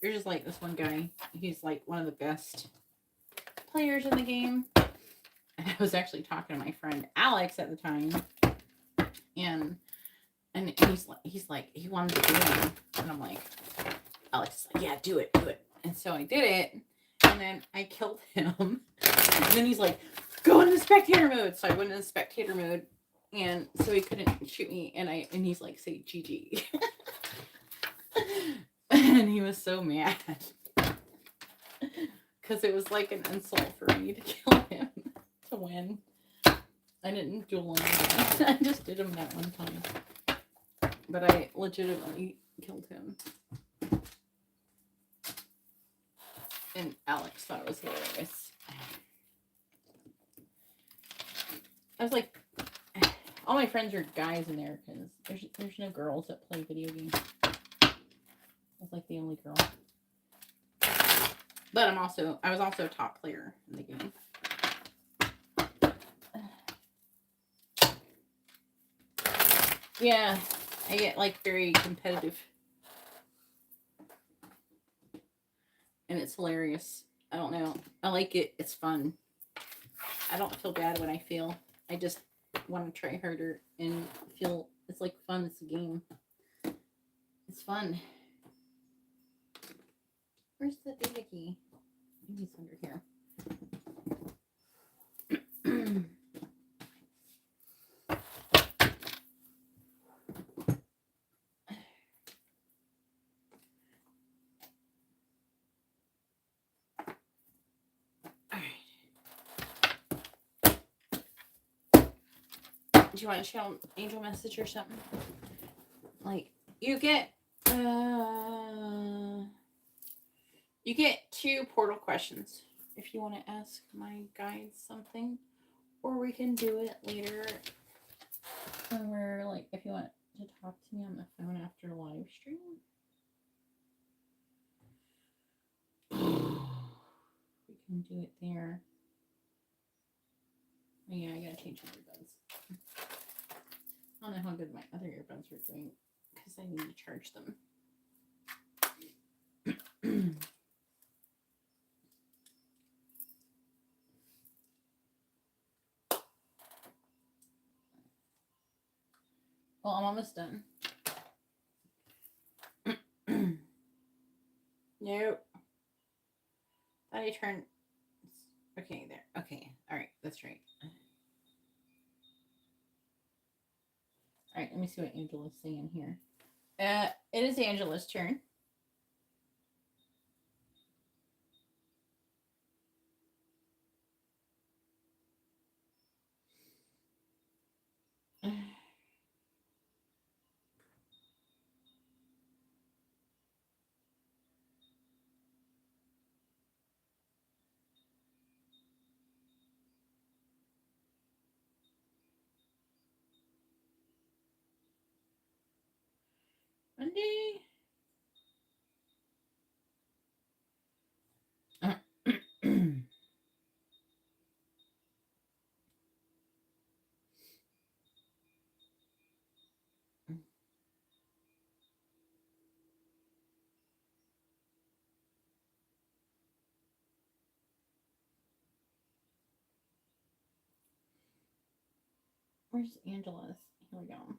There's just like this one guy. He's like one of the best players in the game. And I was actually talking to my friend Alex at the time, and he's like he wanted to do it, and I'm like, Alex is like, yeah, do it. And so I did it, and then I killed him. And then he's like, go into spectator mode. So I went into spectator mode, and so he couldn't shoot me. And he's like, say GG. And he was so mad because it was like an insult for me to kill him to win. I didn't duel him. I just did him that one time, but I legitimately killed him. And Alex thought it was hilarious. I was like, all my friends are guys in there because there's no girls that play video games. I was like the only girl. But I was also a top player in the game. Yeah, I get like very competitive. And it's hilarious. I don't know. I like it. It's fun. I don't feel bad when I fail. I just want to try harder and feel it's like fun. It's a game. It's fun. Where's the data key? Maybe it's under here. Do you want to show Angel message or something? Like you get 2 portal questions if you want to ask my guides something, or we can do it later when we're like, if you want to talk to me on the phone after live stream. We can do it there. Oh, yeah, I gotta change my earbuds. I don't know how good my other earbuds are doing because I need to charge them. Well, I'm almost done. Nope. I turned. Okay, there. Okay, all right, that's right. All right, let me see what Angela's saying here. It is Angela's turn. Monday. Where's Angela's? Here we go.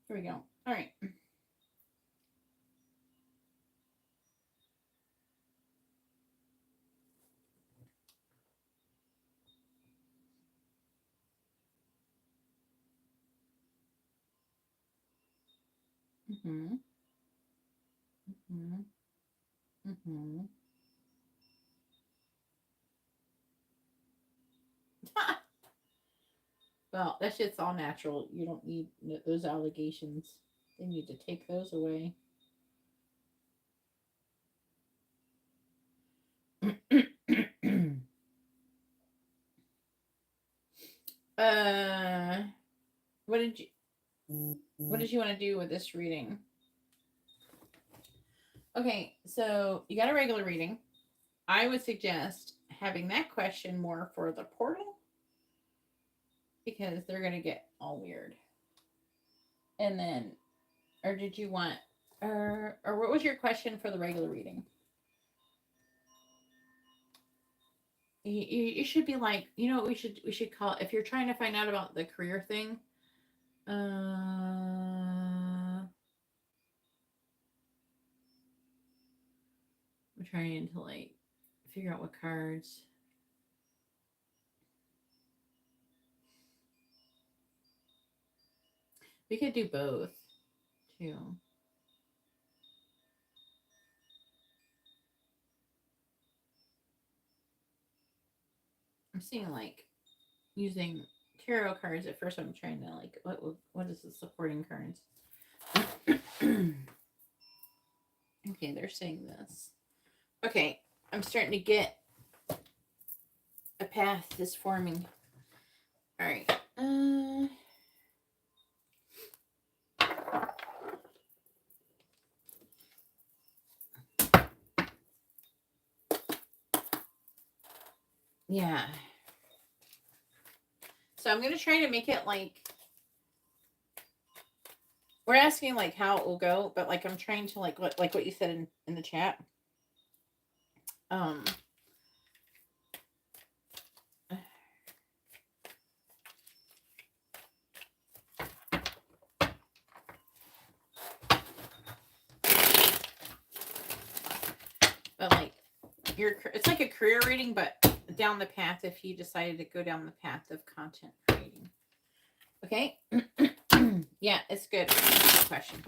Here we go. All right. Mm-hmm. Mm-hmm. Mm-hmm. Well, that shit's all natural. You don't need those allegations. They need to take those away. What did you want to do with this reading? Okay, so you got a regular reading. I would suggest having that question more for the portal because they're gonna get all weird. And then, or did you want, or what was your question for the regular reading? You should be like, you know what we should call, if you're trying to find out about the career thing. I'm trying to like figure out what cards. We could do both too. I'm seeing like using tarot cards. At first I'm trying to like, what is the supporting cards? Okay, they're saying this. Okay, I'm starting to get a path is forming. All right. Yeah. So I'm going to try to make it like, we're asking like how it will go, but like I'm trying to like what you said in the chat. it's like a career reading, but down the path if you decided to go down the path of content creating. Okay. Yeah, it's good. Good question.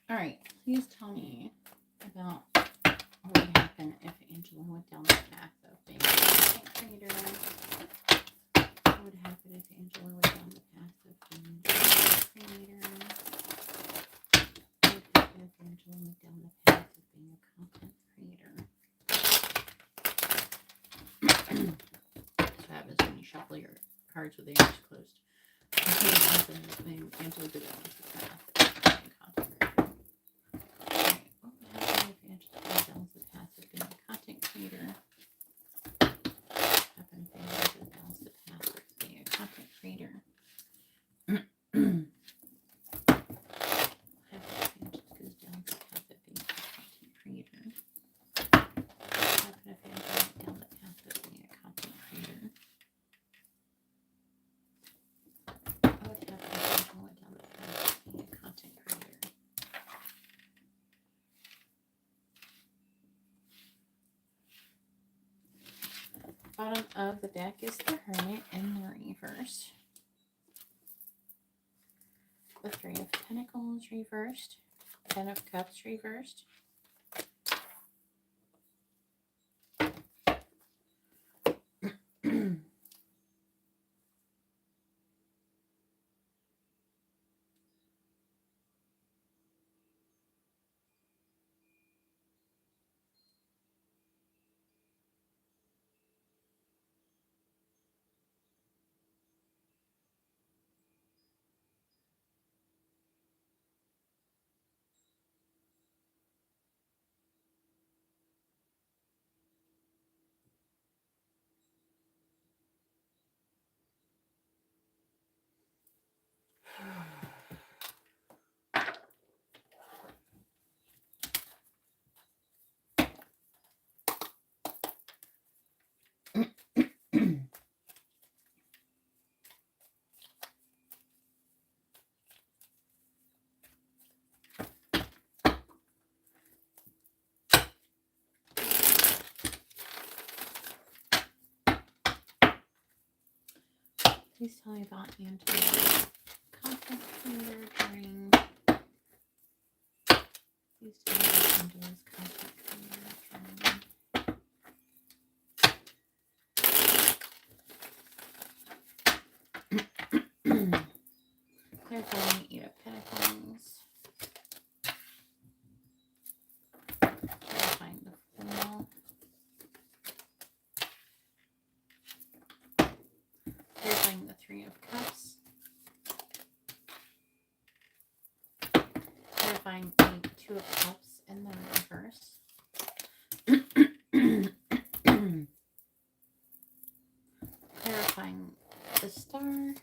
All right, please tell me about what would happen if Angela went down the path of being a content creator. What would happen if Angela went down the path of being a content creator? What would happen if Angela went down the path of being a content creator? That's what happens when you shuffle your cards with the eyes closed. What would happen if Angela go down the path of being a content creator? Angela goes the path of being a content creator. Happen if Angela goes the path of being a content creator. Happen if Angela goes down the path of being a content creator. Happen if Angela went down the path of being a content creator. What would happen if Angela went down the path of being a content creator? Bottom of the deck is the Hermit in the reverse. The Three of Pentacles reversed. Ten of Cups reversed. Please tell me about Angela's content creator during. Please tell me about Angela's content creator during. Clarifying Eight of Pentacles. Clarifying the Fool. Clarifying the Three of Cups. Clarifying the Two of Cups in the reverse. Clarifying the Star.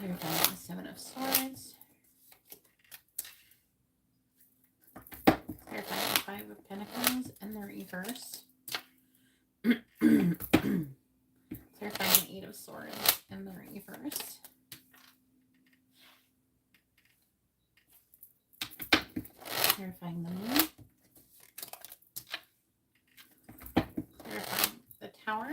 Clarifying the Seven of Swords. Clarifying the Five of Pentacles and the reverse. Clarifying the Eight of Swords and the reverse. Clarifying the Moon. Clarifying the Tower.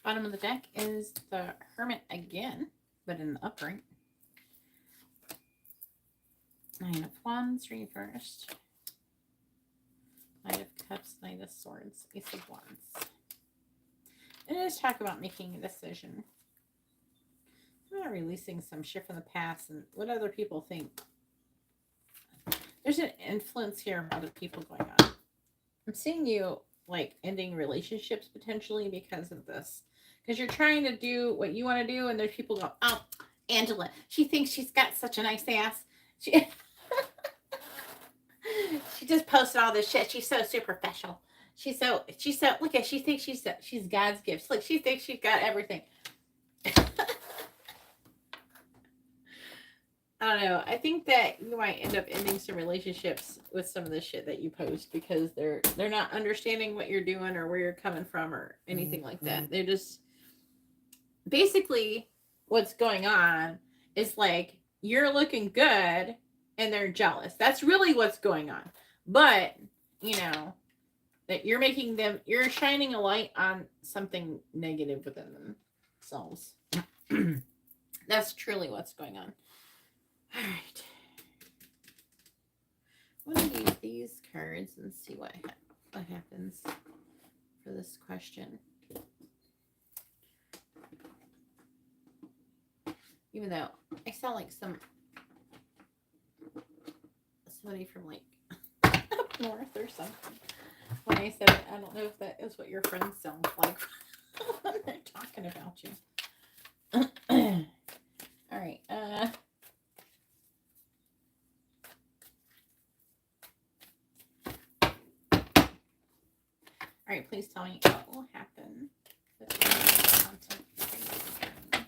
Bottom of the deck is the Hermit again, but in the upright. Nine of Wands reversed. Knight of Cups, Knight of Swords, Ace of Wands. And it is talk about making a decision. About releasing some shit from the past and what other people think. There's an influence here of other people going on. I'm seeing you like ending relationships potentially because of this. Because you're trying to do what you want to do, and there's people go, oh, Angela, she thinks she's got such a nice ass. She just posted all this shit. She's so superficial. She's so look at, she thinks she's God's gift. Look, she thinks she's got everything. I don't know. I think that you might end up ending some relationships with some of the shit that you post because they're not understanding what you're doing or where you're coming from or anything like that. They're just basically what's going on is like you're looking good and they're jealous. That's really what's going on. But, you know, that you're making them, you're shining a light on something negative within themselves. That's truly what's going on. All right. I'm going to use these cards and see what happens for this question. Even though I sound like somebody from like up north or something. When I said it, I don't know if that is what your friends sound like when they're talking about you. All right. All right, please tell me what will happen. What will happen on content creator journey?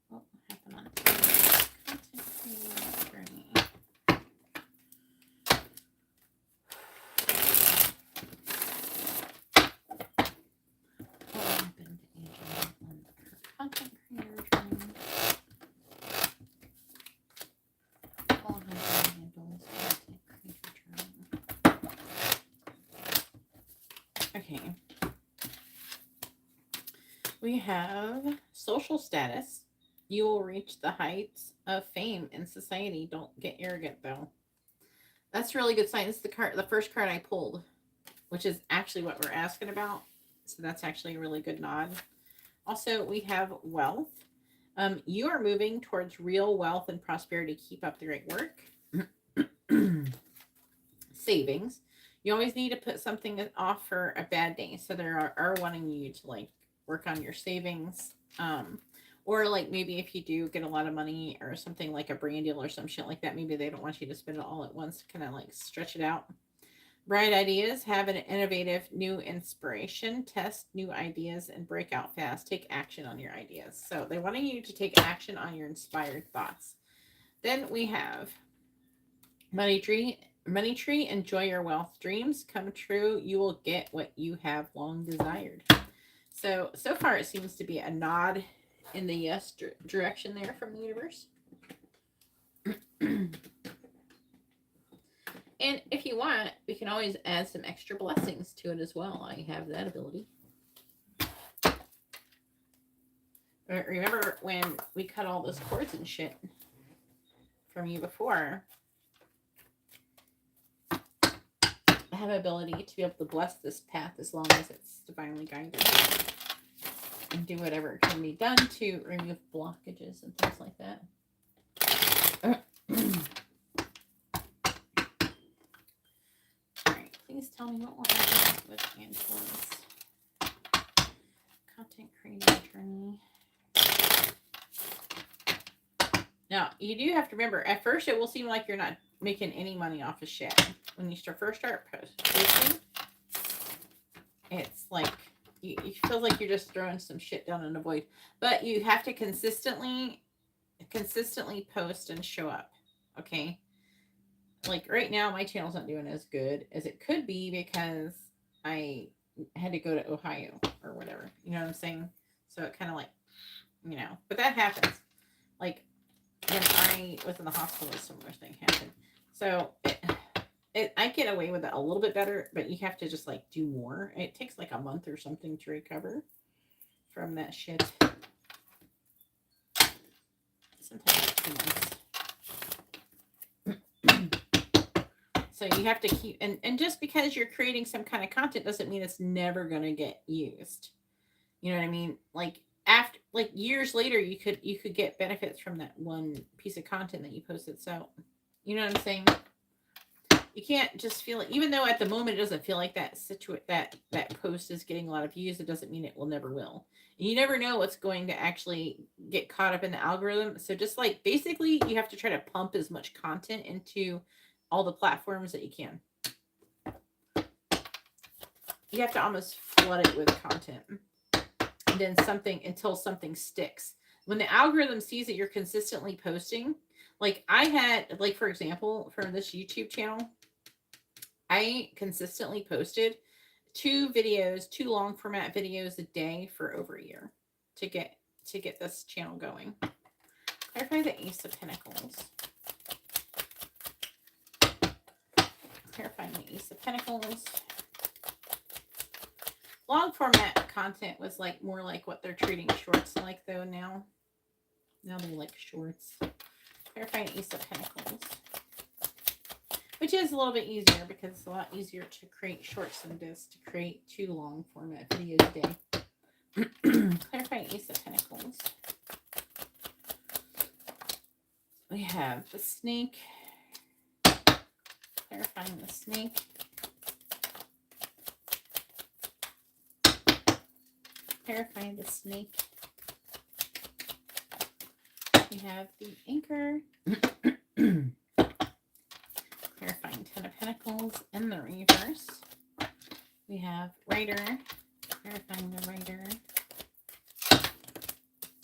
What will happen to Angela on her content creator journey? What will happen to Angela's content creator journey? Okay. We have social status. You will reach the heights of fame in society. Don't get arrogant, though. That's a really good sign. It's the first card I pulled, which is actually what we're asking about. So that's actually a really good nod. Also, we have wealth. You are moving towards real wealth and prosperity. Keep up the great work. Savings. You always need to put something off for a bad day. So they are wanting you to like work on your savings. Or like maybe if you do get a lot of money or something like a brand deal or some shit like that, maybe they don't want you to spend it all at once. Kind of like stretch it out. Bright ideas. Have an innovative new inspiration. Test new ideas and break out fast. Take action on your ideas. So they're wanting you to take action on your inspired thoughts. Then we have money tree. Money tree. Enjoy your wealth. Dreams come true. You will get what you have long desired. So far it seems to be a nod in the yes direction there from the universe. And if you want, we can always add some extra blessings to it as well. I have that ability. Remember when we cut all those cords and shit from you before? I have an ability to be able to bless this path as long as it's divinely guided. And do whatever can be done to remove blockages and things like that. Alright, please tell me what will happen with Angela's content creator journey. Now, you do have to remember, at first it will seem like you're not making any money off of shit. when you first start posting, it's like you feel like you're just throwing some shit down in the void. But you have to consistently post and show up. Okay. Like right now, my channel's not doing as good as it could be because I had to go to Ohio or whatever. You know what I'm saying? So it kind of like, you know, but that happens. Like when I was in the hospital, a similar thing happened. So I get away with it a little bit better, but you have to just like do more. It takes like a month or something to recover from that shit. Sometimes 2 months. So you have to keep, and just because you're creating some kind of content doesn't mean it's never going to get used. You know what I mean? Like after, like years later, you could get benefits from that one piece of content that you posted. So, you know what I'm saying? You can't just feel it, even though at the moment it doesn't feel like that post is getting a lot of views. It doesn't mean it will never will. And you never know what's going to actually get caught up in the algorithm. So just like basically you have to try to pump as much content into all the platforms that you can. You have to almost flood it with content. And then something until something sticks. When the algorithm sees that you're consistently posting, like I had, like for example, for this YouTube channel, I consistently posted 2 long format videos a day for over a year to get this channel going. Clarify the Ace of Pentacles. Clarifying the Ace of Pentacles. Long format content was like more like what they're treating shorts like though now. Now they like shorts. Clarifying Ace of Pentacles. Which is a little bit easier because it's a lot easier to create shorts than it is to create 2 long format videos a day. Clarifying Ace of Pentacles. We have the snake. Clarifying the snake. Clarifying the snake. We have the anchor. Clarifying 10 of Pentacles in the reverse. We have Rider. Clarifying the Rider.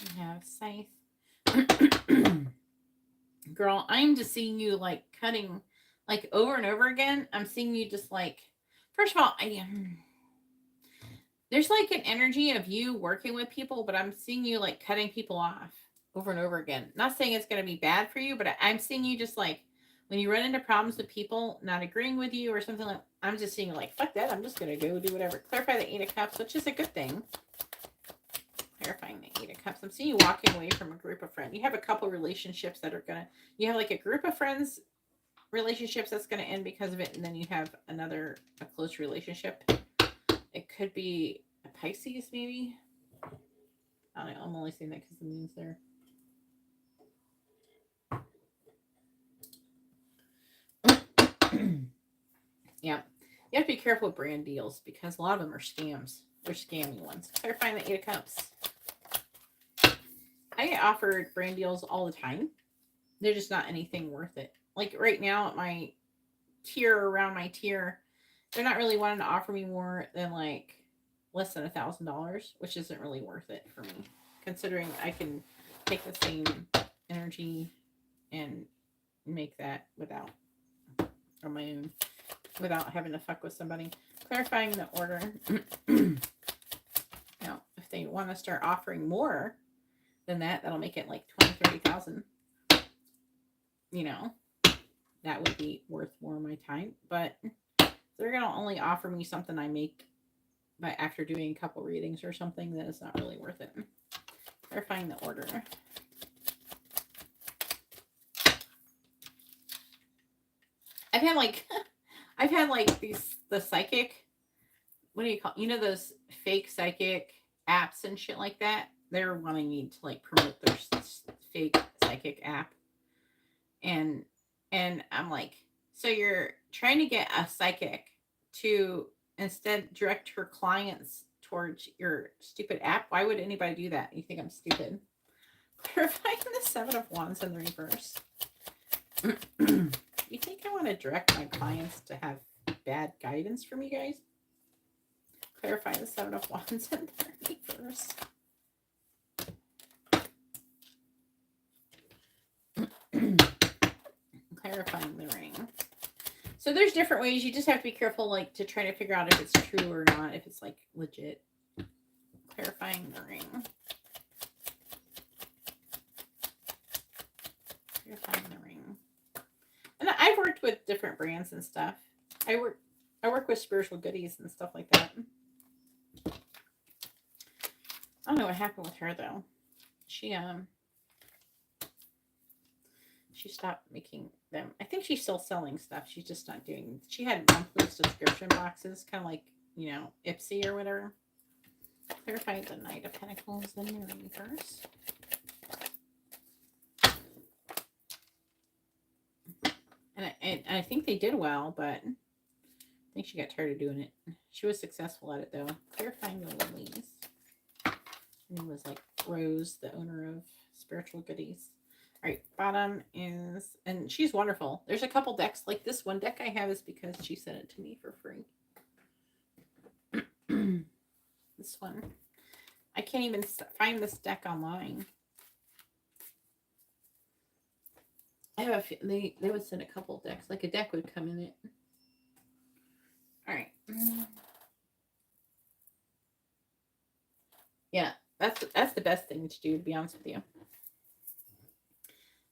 We have Scythe. Girl, I'm just seeing you like cutting like over and over again. I'm seeing you just like, first of all, there's like an energy of you working with people, but I'm seeing you like cutting people off over and over again. Not saying it's going to be bad for you, but I'm seeing you just like, when you run into problems with people not agreeing with you or something like, I'm just seeing like, fuck that. I'm just going to go do whatever. Clarify the 8 of Cups, which is a good thing. Clarifying the 8 of Cups. I'm seeing you walking away from a group of friends. You have a couple relationships that are going to, you have like a group of friends relationships that's going to end because of it. And then you have a close relationship. It could be a Pisces maybe. I don't know. I'm only saying that because the moon's there. Yeah. You have to be careful with brand deals because a lot of them are scams. They're scammy ones. Clarifying the 8 of Cups. I get offered brand deals all the time. They're just not anything worth it. Like right now at my tier, around my tier, they're not really wanting to offer me more than like less than $1,000, which isn't really worth it for me, considering I can take the same energy and make that without, on my own, without having to fuck with somebody. Clarifying the order. Now, if they want to start offering more than that, that'll make it like 20,000, 30,000. You know, that would be worth more of my time. But they're going to only offer me something I make by after doing a couple readings or something, that is not really worth it. Clarifying the order. I've had like the psychic, what do you call, you know, those fake psychic apps and shit like that. They're wanting me to like promote their fake psychic app. And I'm like, so you're trying to get a psychic to instead direct her clients towards your stupid app? Why would anybody do that? You think I'm stupid? Clarifying the 7 of Wands in the reverse. You think I want to direct my clients to have bad guidance from you guys? Clarify the 7 of Wands and the reverse. Clarifying the ring. So there's different ways. You just have to be careful, like, to try to figure out if it's true or not, if it's like legit. Clarifying the ring. Clarifying the ring. And I've worked with different brands and stuff. I work with spiritual goodies and stuff like that. I don't know what happened with her though. She stopped making them. I think she's still selling stuff. She's just not doing. She had monthly subscription boxes, kind of like, you know, Ipsy or whatever. Clarify the Knight of Pentacles in the reverse. And I think they did well, but I think she got tired of doing it. She was successful at it though. Clarifying the lilies. Her name was like Rose, the owner of Spiritual Goodies. All right, bottom is, and she's wonderful. There's a couple decks, like this one deck I have is because she sent it to me for free. This one. I can't even find this deck online. I have a few, they would send a couple decks, like a deck would come in it. All right. Yeah, that's the best thing to do, to be honest with you.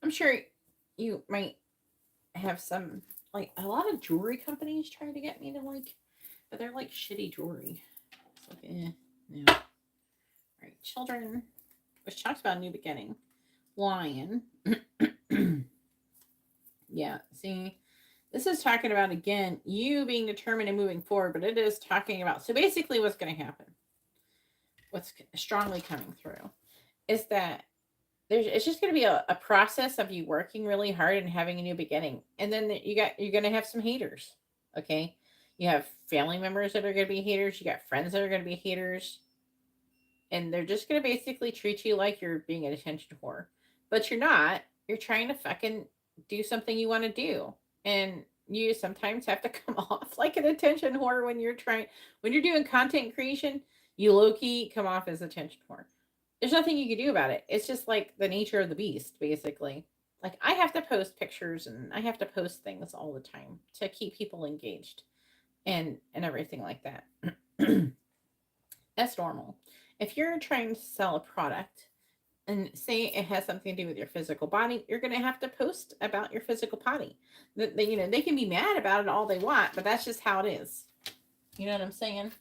I'm sure you might have some, like, a lot of jewelry companies try to get me to, like, but they're like shitty jewelry. It's like, yeah. All right, children, which talks about a new beginning. Lion. Yeah, see, this is talking about, again, you being determined and moving forward, but it is talking about, so basically what's going to happen, what's strongly coming through, is that it's just going to be a process of you working really hard and having a new beginning. And then you're going to have some haters. Okay. You have family members that are going to be haters. You got friends that are going to be haters. And they're just going to basically treat you like you're being an attention whore. But you're not. You're trying to fucking do something you want to do. And you sometimes have to come off like an attention whore when you're doing content creation. You low-key come off as attention whore. There's nothing you can do about it. It's just like the nature of the beast, basically. Like, I have to post pictures and I have to post things all the time to keep people engaged and everything like that. That's normal. If you're trying to sell a product and say it has something to do with your physical body, you're going to have to post about your physical body. You know, they can be mad about it all they want, but that's just how it is. You know what I'm saying?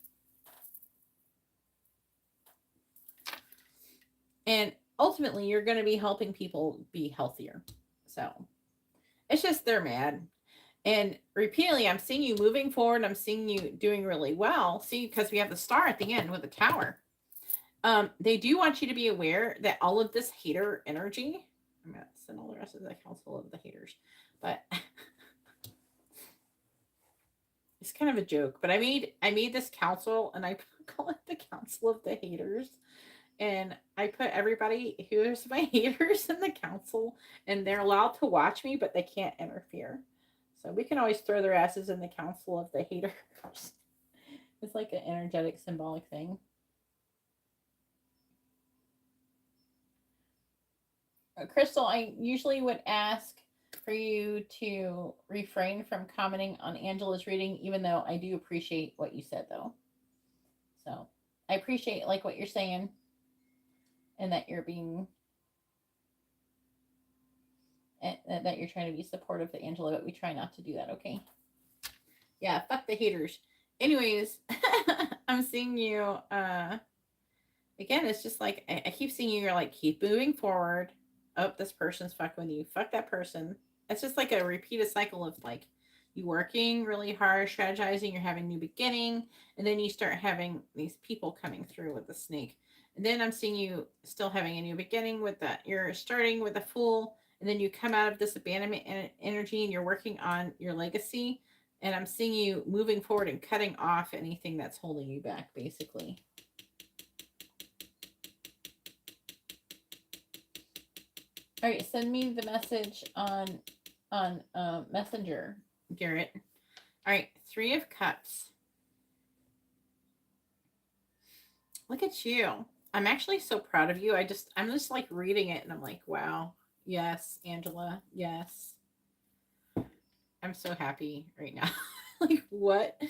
And ultimately, you're going to be helping people be healthier. So it's just they're mad. And repeatedly, I'm seeing you moving forward. I'm seeing you doing really well. See, because we have the star at the end with the tower. They do want you to be aware that all of this hater energy, I'm going to send all the rest of the council of the haters, but it's kind of a joke. But I made this council, and I call it the Council of the Haters. And I put everybody who is my haters in the council, and they're allowed to watch me, but they can't interfere. So we can always throw their asses in the Council of the Haters. It's like an energetic, symbolic thing. Crystal, I usually would ask for you to refrain from commenting on Angela's reading, even though I do appreciate what you said, though. So I appreciate, like, what you're saying. And that you're being, that you're trying to be supportive to Angela, but we try not to do that, okay? Yeah, fuck the haters. Anyways, I'm seeing you, again, it's just like, I keep seeing you, you're like, keep moving forward. Oh, this person's fucking with you. Fuck that person. It's just like a repeated cycle of, like, you working really hard, strategizing, you're having new beginning, and then you start having these people coming through with the snake. And then I'm seeing you still having a new beginning with that. You're starting with a Fool, and then you come out of this abandonment energy and you're working on your legacy. And I'm seeing you moving forward and cutting off anything that's holding you back, basically. All right, send me the message on on Messenger, Garrett. All right, 3 of Cups. Look at you. I'm actually so proud of you. I'm just like reading it and I'm like, wow. Yes, Angela. Yes. I'm so happy right now. Like, what?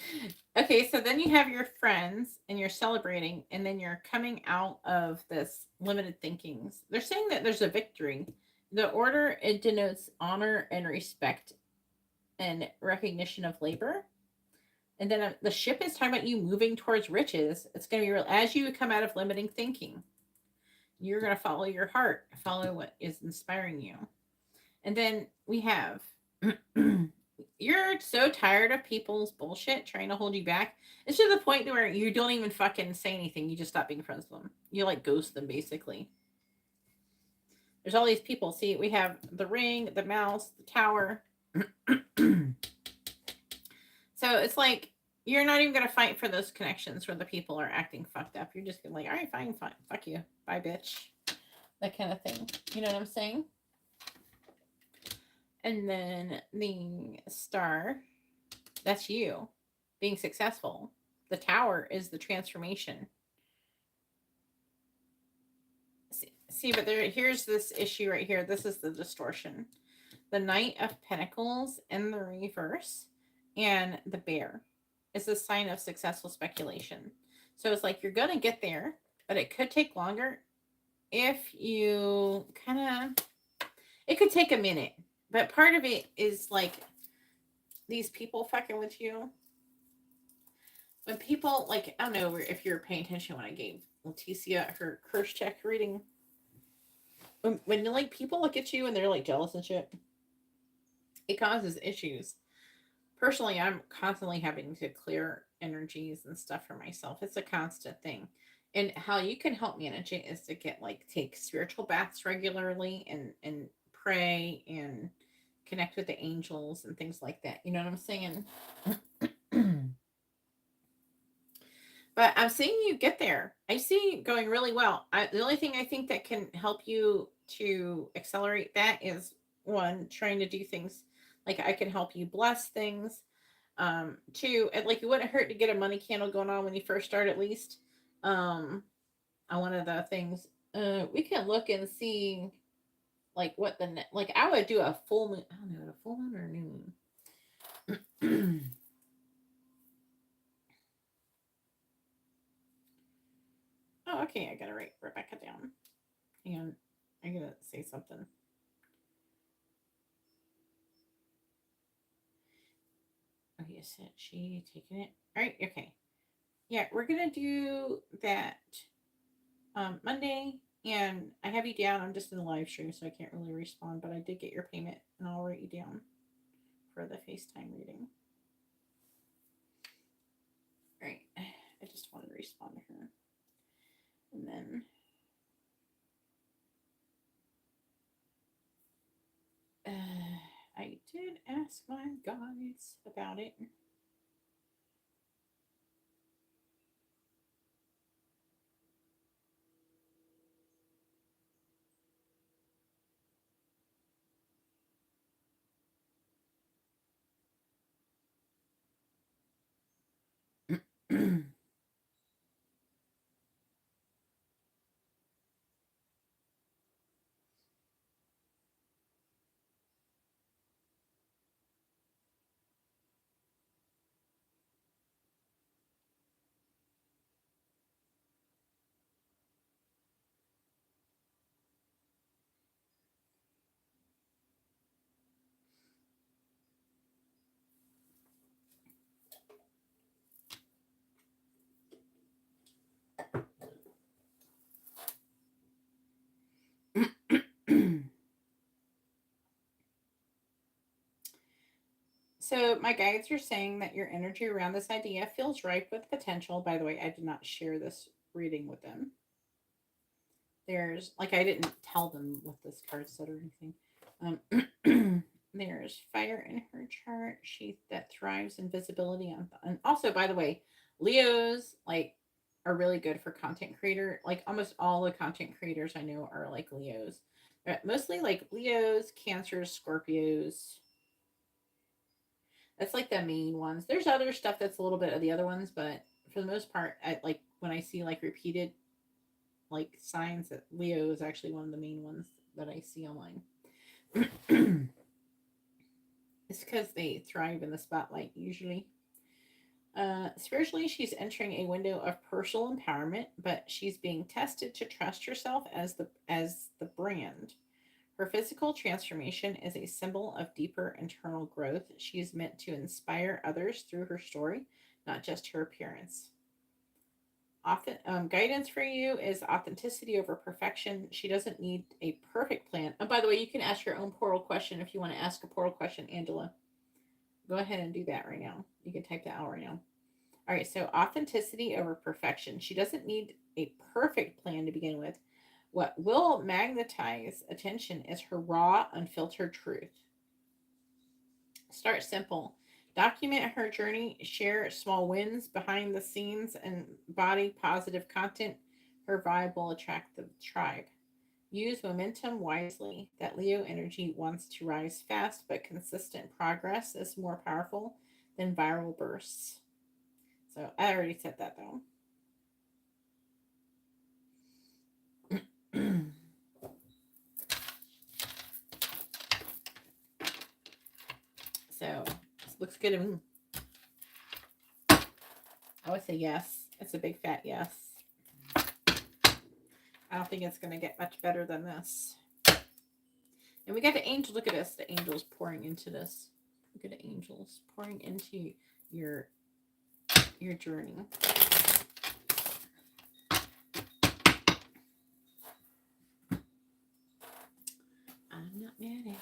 Okay, so then you have your friends and you're celebrating, and then you're coming out of this limited thinkings. They're saying that there's a victory. The order, it denotes honor and respect and recognition of labor. And then the ship is talking about you moving towards riches. It's going to be real as you come out of limiting thinking. You're going to follow your heart, follow what is inspiring you. And then we have you're so tired of people's bullshit trying to hold you back. It's to the point where you don't even fucking say anything. You just stop being friends with them. You like ghost them, basically. There's all these people. See, we have the ring, the mouse, the tower. So it's like you're not even going to fight for those connections where the people are acting fucked up. You're just going to like, all right, fine, fuck you. Bye, bitch. That kind of thing. You know what I'm saying? And then the star, that's you being successful. The tower is the transformation. See, but here's this issue right here. This is the distortion. The Knight of Pentacles in the reverse and the bear is a sign of successful speculation. So it's like you're going to get there, but it could take longer if you it could take a minute. But part of it is like these people fucking with you. When people, like, I don't know if you're paying attention when I gave Leticia her curse check reading. When like people look at you and they're like jealous and shit, it causes issues. Personally, I'm constantly having to clear energies and stuff for myself. It's a constant thing. And how you can help manage it is to take spiritual baths regularly and pray and connect with the angels and things like that. You know what I'm saying? But I'm seeing you get there. I see you going really well. The only thing I think that can help you to accelerate that is, one, trying to do things like I can help you bless things. Two, like it wouldn't hurt to get a money candle going on when you first start, at least. On one of the things, we can look and see like what like I would do a full moon. I don't know, a full moon or a new moon. Oh, okay. I gotta write Rebecca down. Hang on. I'm gonna say something. Oh, yes, she taking it. All right. Okay. Yeah, we're gonna do that Monday, and I have you down. I'm just in the live stream, so I can't really respond, but I did get your payment, and I'll write you down for the FaceTime reading. All right. I just wanted to respond to her. And then I did ask my guides about it. So my guides are saying that your energy around this idea feels ripe with potential. By the way, I did not share this reading with them. There's, like, I didn't tell them what this card said or anything. There's fire in her chart. She that thrives in visibility and also, by the way, Leos like are really good for content creator. Like almost all the content creators I know are like Leos. Mostly like Leos, Cancers, Scorpios, That's like the main ones. There's other stuff that's a little bit of the other ones, but for the most part, I like when I see like repeated like signs that Leo is actually one of the main ones that I see online. It's because they thrive in the spotlight usually. Spiritually, she's entering a window of personal empowerment, but she's being tested to trust herself as the brand. Her physical transformation is a symbol of deeper internal growth. She is meant to inspire others through her story, not just her appearance. Guidance for you is authenticity over perfection. She doesn't need a perfect plan. And by the way, you can ask your own portal question if you want to ask a portal question, Angela. Go ahead and do that right now. You can type that out right now. All right, so authenticity over perfection. She doesn't need a perfect plan to begin with. What will magnetize attention is her raw, unfiltered truth. Start simple. Document her journey, share small wins behind the scenes, and body positive content. Her vibe will attract the tribe. Use momentum wisely. That Leo energy wants to rise fast, but consistent progress is more powerful than viral bursts. So I already said that though. So this looks good to me. I would say yes. It's a big fat yes. I don't think it's going to get much better than this. And we got the angel. Look at this. The angels pouring into this. Look at the angels pouring into your journey. I'm not mad at it.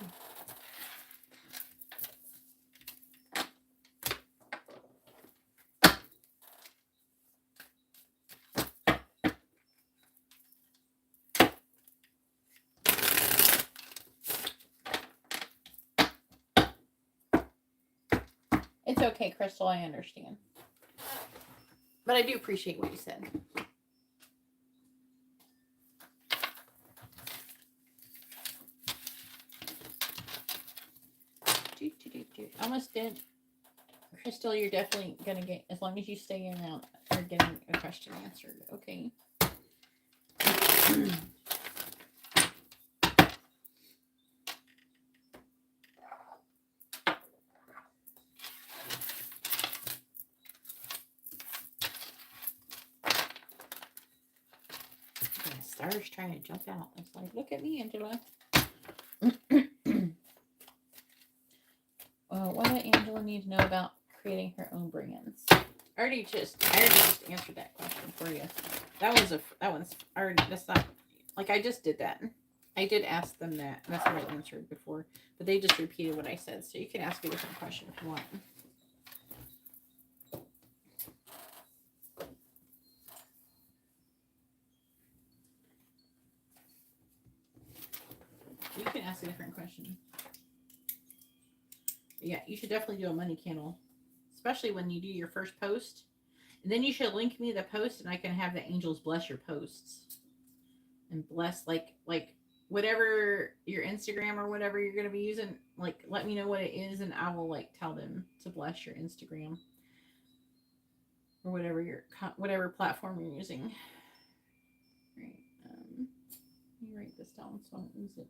It's okay, Crystal. I understand. But I do appreciate what you said. Almost did. Crystal, you're definitely going to get, as long as you stay in and out, you're getting a question answered. Okay. The star's trying to jump out. It's like, look at me, Angela. What does Angela need to know about creating her own brands? I already just answered that question for you. That one's already, that's not, like I just did that. I did ask them that. That's what I answered before. But they just repeated what I said. So you can ask a different question if you want. You can ask a different question. But yeah, you should definitely do a money candle. Especially when you do your first post. And then you should link me the post and I can have the angels bless your posts. And bless, like whatever your Instagram or whatever you're going to be using, like let me know what it is and I will like tell them to bless your Instagram. Or whatever platform you're using. Right. Let me write this down so I don't lose it.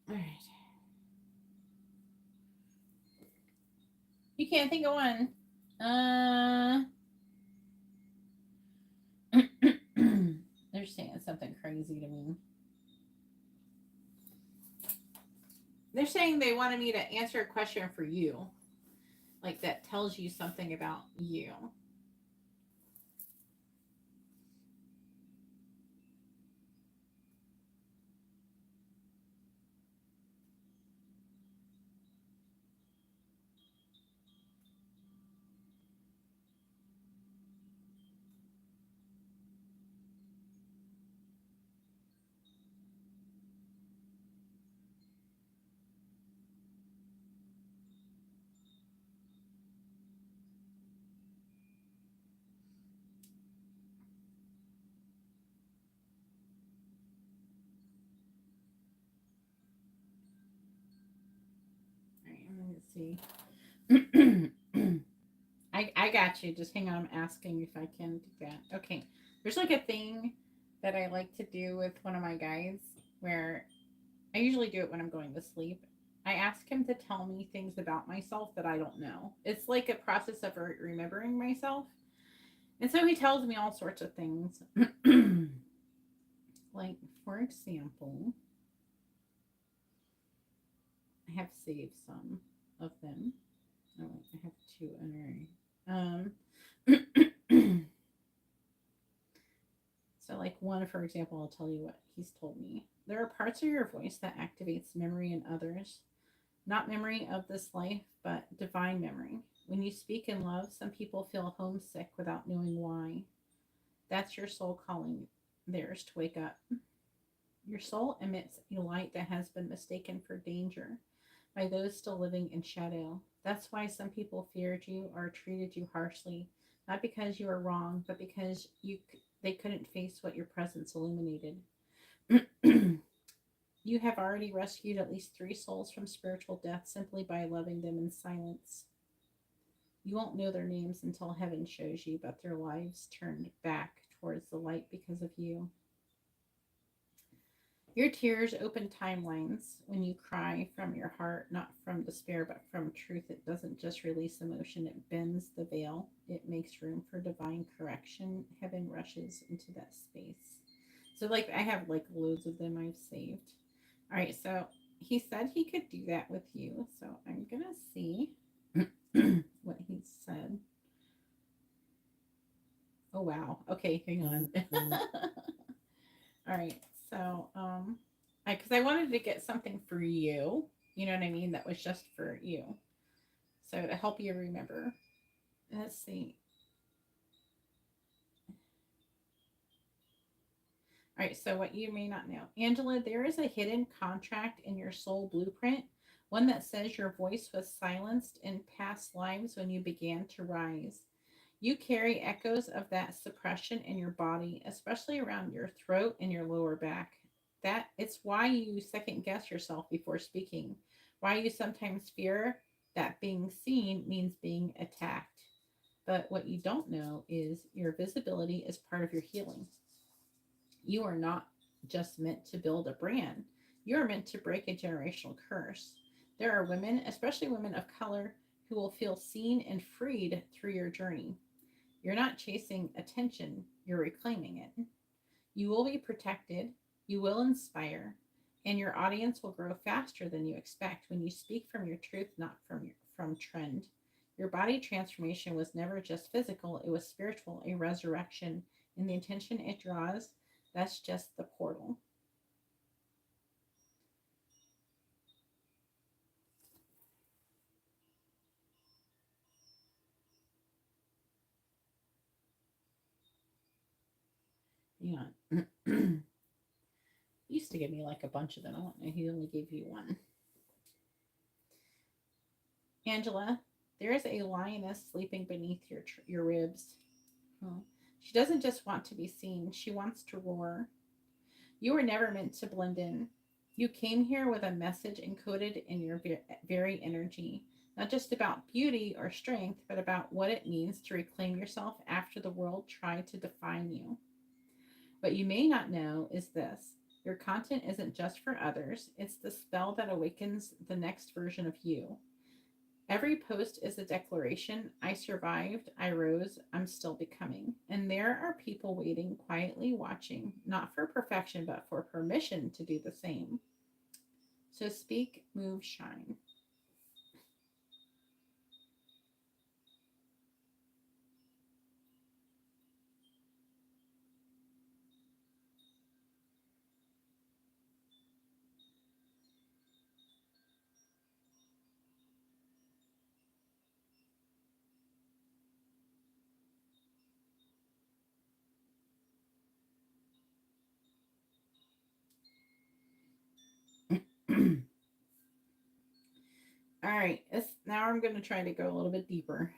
All right. You can't think of one. They're saying something crazy to me. They're saying they wanted me to answer a question for you. like that tells you something about you. All right, I'm going to see. I got you. Just hang on. I'm asking if I can do that. Okay. There's like a thing that I like to do with one of my guys where I usually do it when I'm going to sleep. I ask him to tell me things about myself that I don't know. It's like a process of remembering myself. And so he tells me all sorts of things. Like, for example, I have saved some of them. Oh, I have two. So, like one, for example, I'll tell you what he's told me. There are parts of your voice that activates memory in others. Not memory of this life, but divine memory. When you speak in love, some people feel homesick without knowing why. That's your soul calling theirs to wake up. Your soul emits a light that has been mistaken for danger by those still living in shadow. That's why some people feared you or treated you harshly, not because you were wrong, but because they couldn't face what your presence illuminated. You have already rescued at least 3 souls from spiritual death simply by loving them in silence. You won't know their names until heaven shows you, but their lives turned back towards the light because of you. Your tears open timelines when you cry from your heart, not from despair, but from truth. It doesn't just release emotion, it bends the veil. It makes room for divine correction. Heaven rushes into that space. So, like, I have like loads of them I've saved. All right, so he said he could do that with you. So I'm going to see what he said. Oh, wow. Okay, hang on. All right, so because I wanted to get something for you, you know what I mean, that was just for you, so to help you remember. Let's see. All right, so what you may not know, Angela, there is a hidden contract in your soul blueprint, one that says your voice was silenced in past lives when you began to rise. You carry echoes of that suppression in your body, especially around your throat and your lower back. That it's why you second guess yourself before speaking, why you sometimes fear that being seen means being attacked. But what you don't know is your visibility is part of your healing. You are not just meant to build a brand, you are meant to break a generational curse. There are women, especially women of color, who will feel seen and freed through your journey. You're not chasing attention, you're reclaiming it. You will be protected, you will inspire, and your audience will grow faster than you expect when you speak from your truth, not from trend. Your body transformation was never just physical, it was spiritual, a resurrection, and the intention it draws, that's just the portal. Hang on. He used to give me like a bunch of them. I don't know. He only gave you one. Angela, there is a lioness sleeping beneath your ribs. Oh. She doesn't just want to be seen, she wants to roar. You were never meant to blend in. You came here with a message encoded in your very energy, not just about beauty or strength, but about what it means to reclaim yourself after the world tried to define you. What you may not know is this: your content isn't just for others, it's the spell that awakens the next version of you. Every post is a declaration: I survived, I rose, I'm still becoming. And there are people waiting, quietly watching, not for perfection, but for permission to do the same. So speak, move, shine. right. Now I'm going to try to go a little bit deeper.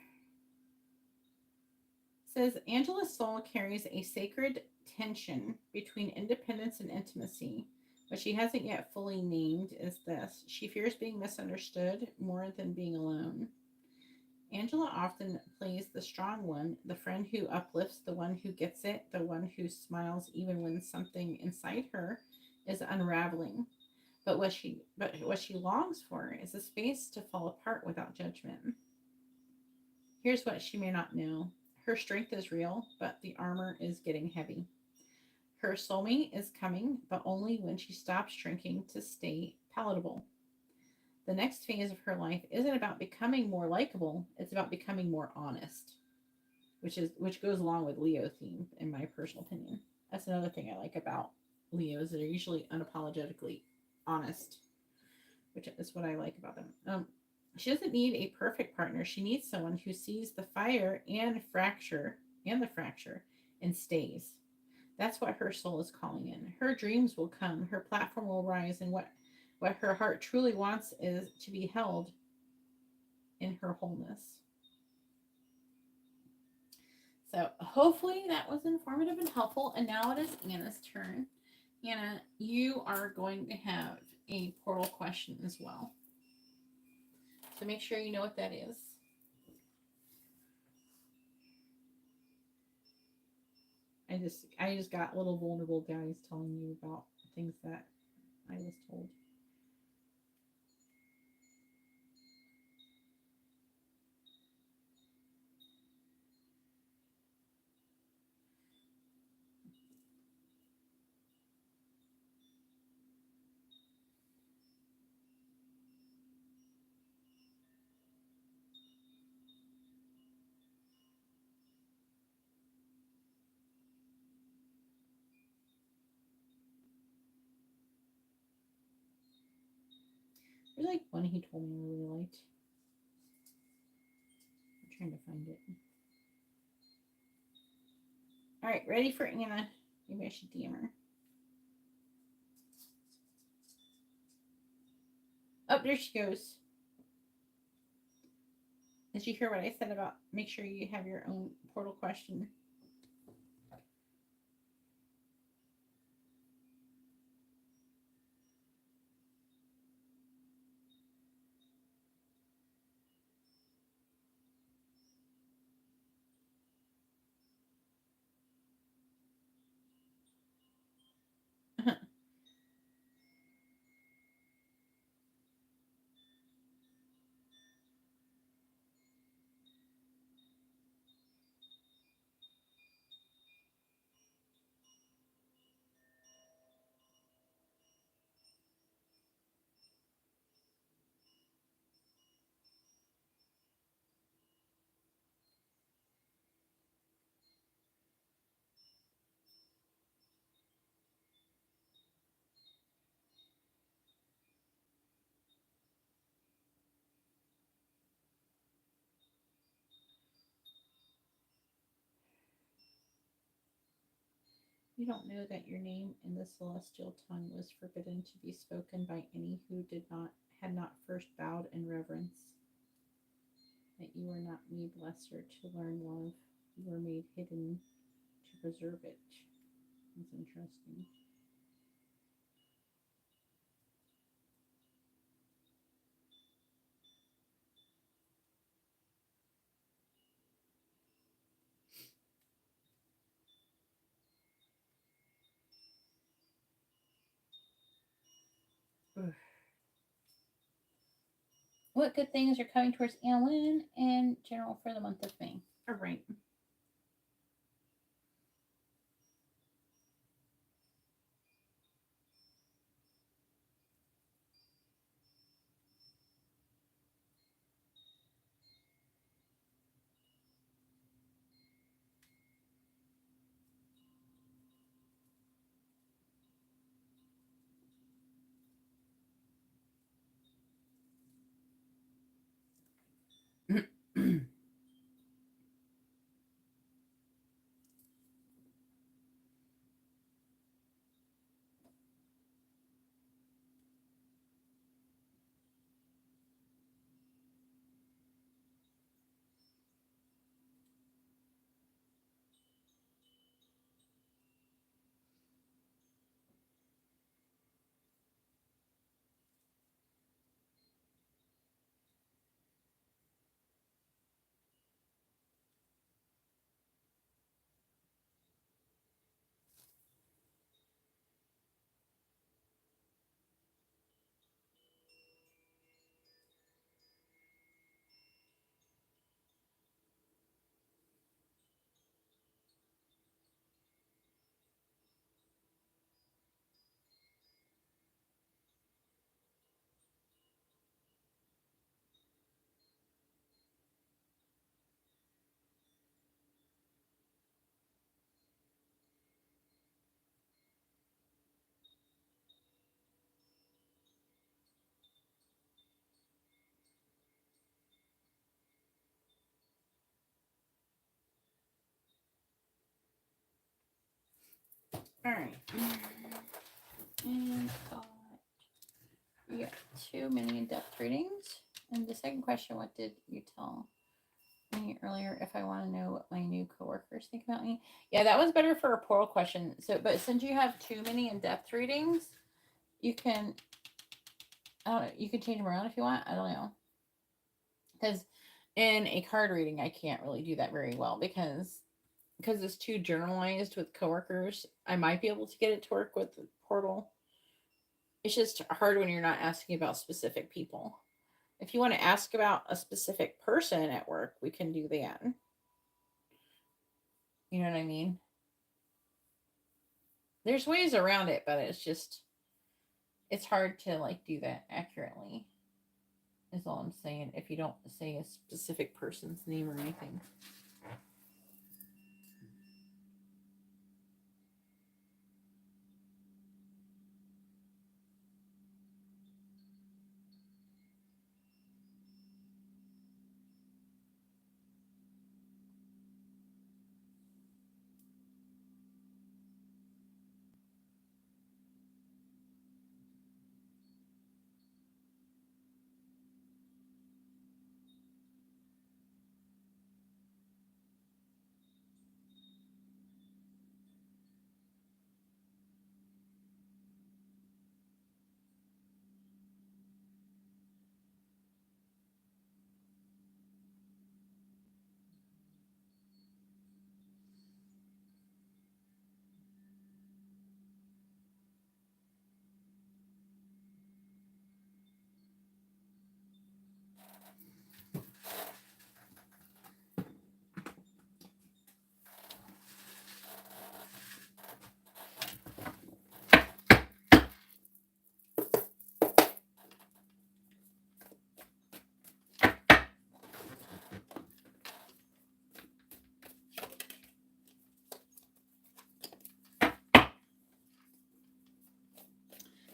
It says Angela's soul carries a sacred tension between independence and intimacy. What she hasn't yet fully named is this. She fears being misunderstood more than being alone. Angela often plays the strong one, the friend who uplifts, the one who gets it, the one who smiles even when something inside her is unraveling. But what she longs for is a space to fall apart without judgment. Here's what she may not know. Her strength is real, but the armor is getting heavy. Her soulmate is coming, but only when she stops shrinking to stay palatable. The next phase of her life isn't about becoming more likable, it's about becoming more honest, which goes along with Leo theme, in my personal opinion. That's another thing I like about Leos. They're usually unapologetically honest, which is what I like about them. She doesn't need a perfect partner. She needs someone who sees the fire and the fracture and stays. That's what her soul is calling in. Her dreams will come. Her platform will rise. And what her heart truly wants is to be held in her wholeness. So hopefully that was informative and helpful. And now it is Anna's turn. Anna, you are going to have a portal question as well. So make sure you know what that is. I just got little vulnerable guys telling you about things that I was told. There's like one he told me I really liked. I'm trying to find it. All right, ready for Anna? Maybe I should DM her. Oh, there she goes. Did you hear what I said about make sure you have your own portal question? You don't know that your name in the celestial tongue was forbidden to be spoken by any who had not first bowed in reverence. That you were not made lesser to learn love. You were made hidden to preserve it. That's interesting. Ugh. What good things are coming towards Annalin in general for the month of May? All right. All right. And we got 2 mini in-depth readings. And the second question, what did you tell me earlier if I want to know what my new coworkers think about me? Yeah, that was better for a portal question. So, but since you have 2 mini in-depth readings, you can, I don't know, you can change them around if you want. I don't know. Because in a card reading, I can't really do that very well because it's too generalized with coworkers. I might be able to get it to work with the portal. It's just hard when you're not asking about specific people. If you want to ask about a specific person at work, we can do that. You know what I mean? There's ways around it, but it's hard to like do that accurately. Is all I'm saying. If you don't say a specific person's name or anything.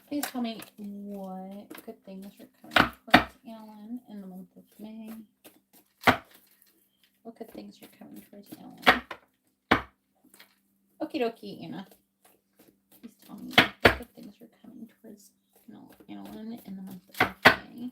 Please tell me what good things are coming towards Annalin in the month of May. What good things are coming towards Annalin? Okie dokie, Anna. Please tell me what good things are coming towards Annalin in the month of May.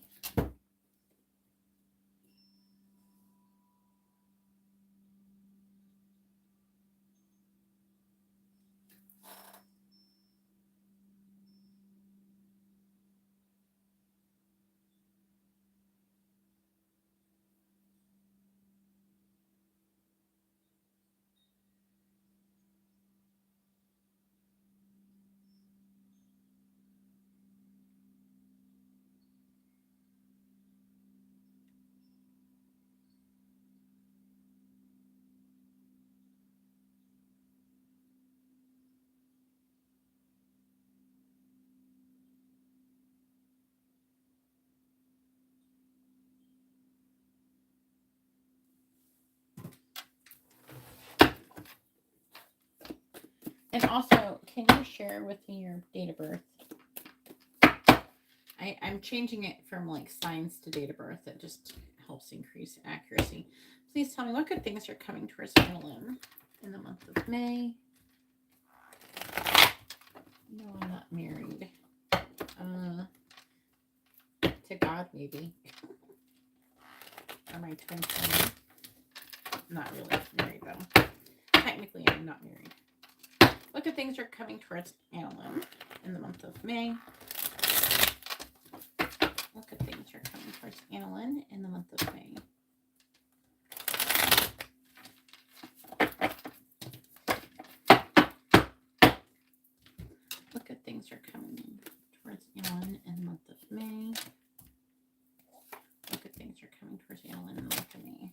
And also, can you share with me your date of birth? I'm changing it from like signs to date of birth. It just helps increase accuracy. Please tell me what good things are coming towards Annalin in the month of May. No, I'm not married. To God, maybe. Or my twin son. Not really married though. Technically, I'm not married. What good things are coming towards Annalin in the month of May? What good things are coming towards Annalin in the month of May? What good things are coming towards Annalin in the month of May? What good things are coming towards Annalin in the month of May?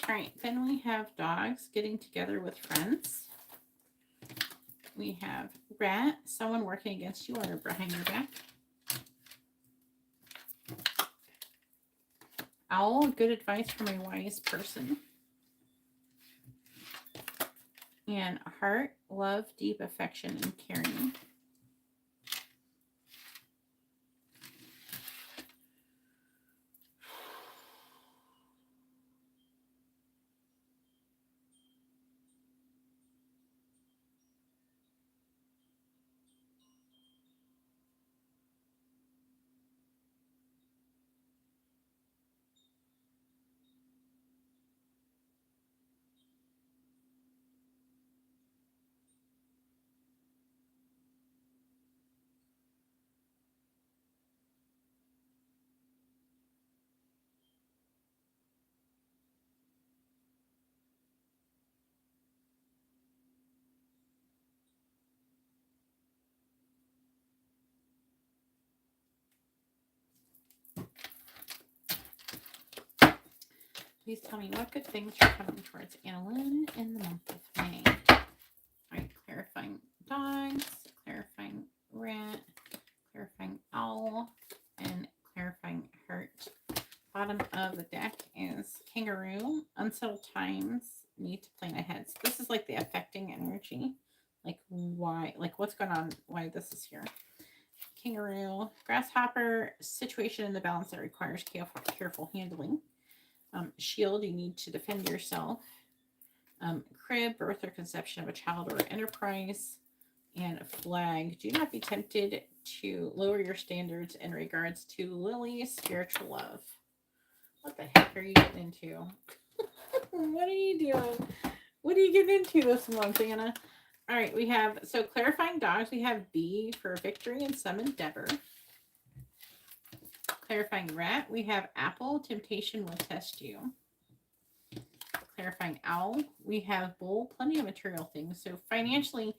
All right, then we have dogs getting together with friends. We have rat, someone working against you or behind your back. Owl, good advice from a wise person. And heart, love, deep affection, and caring. Please tell me what good things are coming towards Annalin in the month of May. All right, clarifying dogs, clarifying rat, clarifying owl, and clarifying heart. Bottom of the deck is kangaroo. Unsettled times, need to plan ahead. So this is like the affecting energy. Like why, like what's going on, why this is here. Kangaroo, grasshopper, situation in the balance that requires careful handling. Shield, you need to defend yourself. Crib, birth or conception of a child or enterprise. And flag, do not be tempted to lower your standards in regards to Lily's spiritual love. What the heck are you getting into? What are you doing? What are you getting into this month, Anna? All right, we have, so clarifying dogs, we have B for victory and some endeavor. Clarifying rat, we have apple, temptation will test you. Clarifying owl, we have bull, plenty of material things. So financially,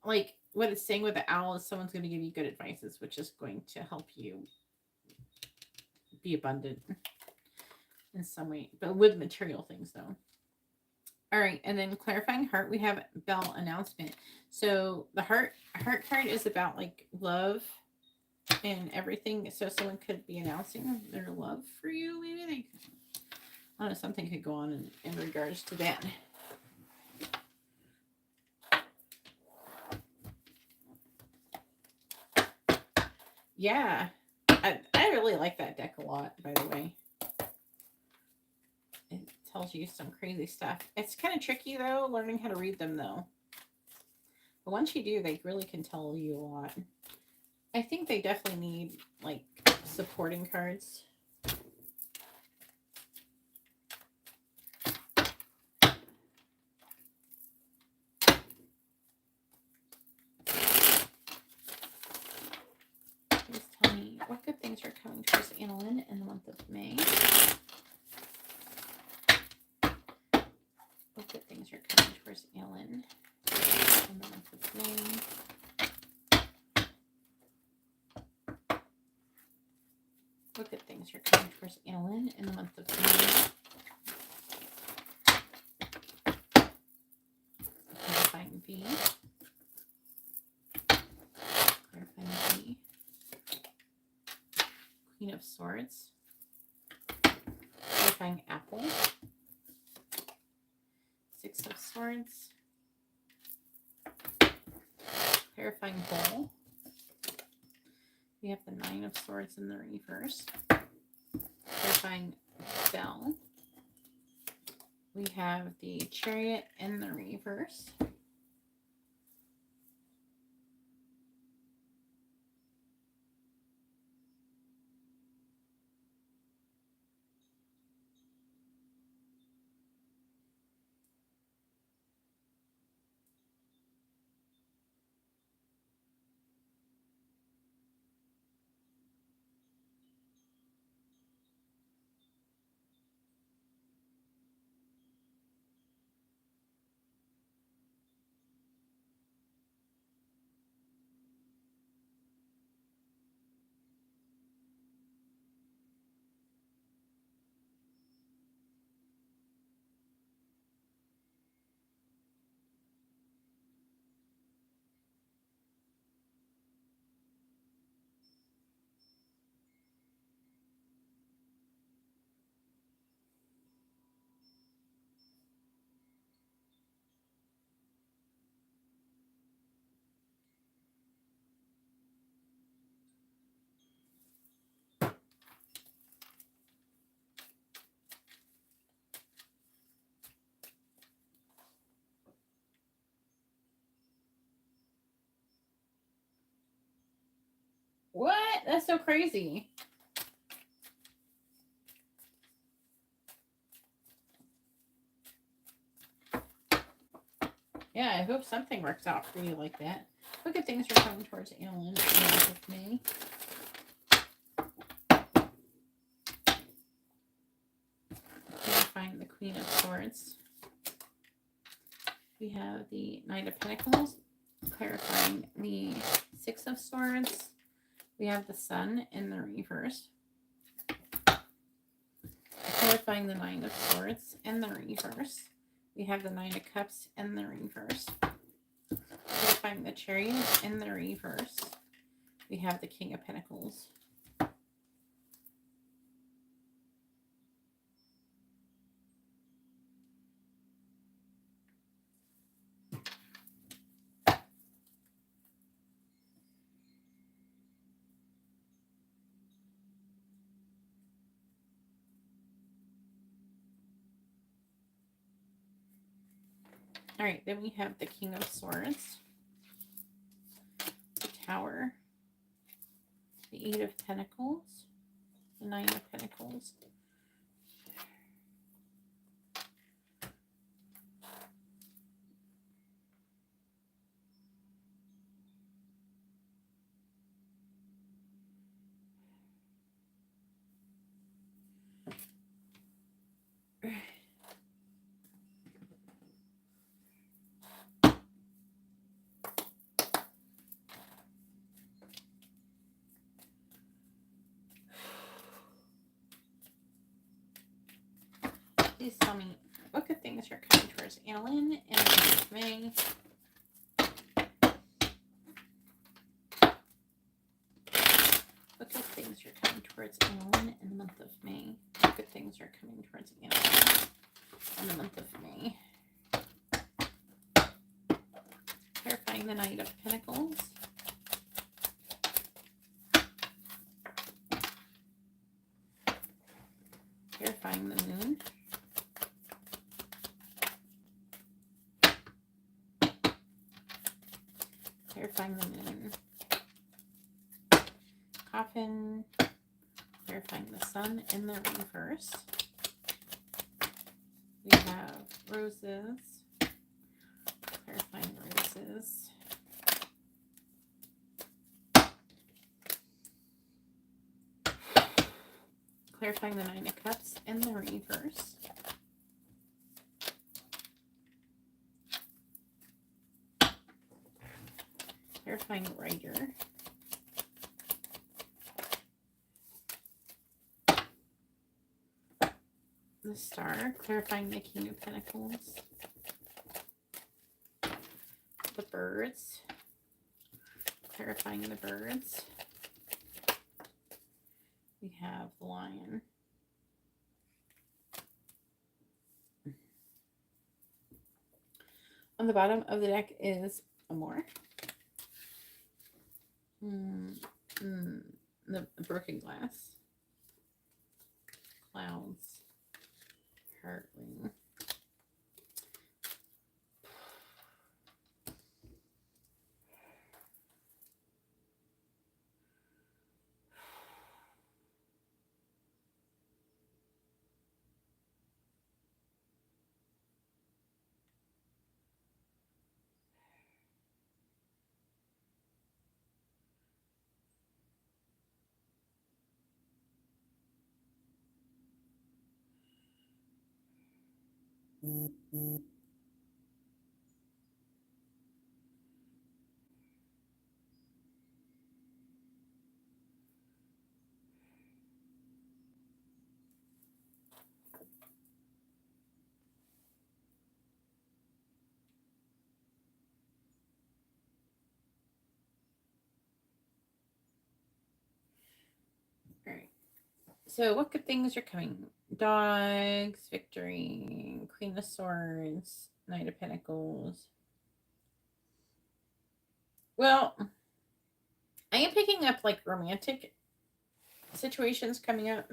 like what it's saying with the owl is someone's going to give you good advices, which is going to help you be abundant in some way, but with material things though. All right, and then clarifying heart, we have bell announcement. So the heart card is about like love and everything. So someone could be announcing their love for you. Maybe they, I don't know, something could go on in regards to that. Yeah, I really like that deck a lot, by the way. It tells you some crazy stuff. It's kind of tricky, though, learning how to read them, though. But once you do, they really can tell you a lot. I think they definitely need, like, supporting cards. Please tell me what good things are coming towards Annalin in the month of May. What good things are coming towards Annalin in the month of May. What good things are coming towards Annalin in the month of May. Clarifying V. Clarifying V. Queen of Swords. Clarifying Apple. Six of Swords. Clarifying Bowl. We have the Nine of Swords in the reverse. Clarifying Bell. We have the Chariot in the reverse. What? That's so crazy. Yeah, I hope something works out for you like that. Look at things are coming towards Annalin with me. Find the Queen of Swords. We have the Knight of Pentacles, clarifying the Six of Swords. We have the Sun in the reverse, clarifying the Nine of Swords in the reverse. We have the Nine of Cups in the reverse, clarifying the Chariot in the reverse. We have the King of Pentacles. All right, then we have the King of Swords, the Tower, the Eight of Pentacles, the Nine of Pentacles, please tell me what good things are coming towards Annalin in the month of May. What good things are coming towards Annalin in the month of May? What good things are coming towards Annalin in the month of May? Clarifying the Knight of Pentacles. Clarifying the Moon. Clarifying the Moon. Coffin. Clarifying the Sun in the reverse. We have Roses. Clarifying Roses. Clarifying the Nine of Cups in the reverse. Clarifying Rider. The Star. Clarifying the King of Pentacles. The Birds. Clarifying the Birds. We have the Lion. On the bottom of the deck is Amor. The Broken Glass. Clouds. Heartling. All right. So what good things are coming? Dogs, victory, Queen of Swords, Knight of Pentacles. Well, I am picking up like romantic situations coming up.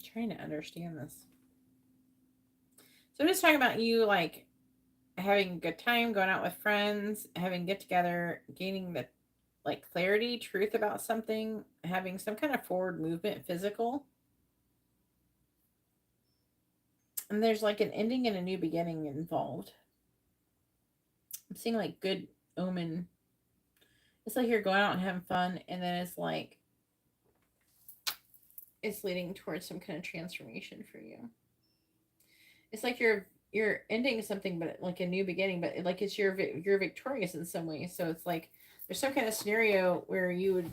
trying to understand this. So I'm just talking about you, like, having a good time, going out with friends, having get together, gaining the, like, clarity, truth about something, having some kind of forward movement, physical. And there's like an ending and a new beginning involved. I'm seeing like good omen. It's like you're going out and having fun, and then it's like it's leading towards some kind of transformation for you. It's like you're ending something, but like a new beginning, but like it's you're victorious in some way. So it's like there's some kind of scenario where you would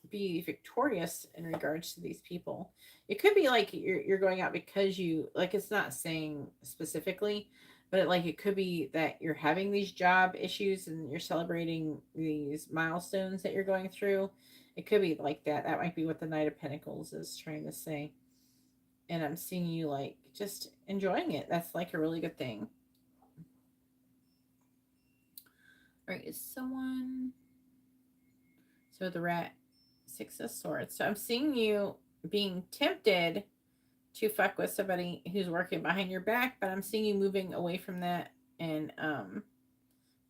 be victorious in regards to these people. It could be like you're going out because you, like, it's not saying specifically, but it could be that you're having these job issues and you're celebrating these milestones that you're going through. It could be like that. That might be what the Knight of Pentacles is trying to say. And I'm seeing you like just enjoying it. That's like a really good thing. All right, is someone... So the rat, 6 of Swords. So I'm seeing you being tempted to fuck with somebody who's working behind your back, but I'm seeing you moving away from that and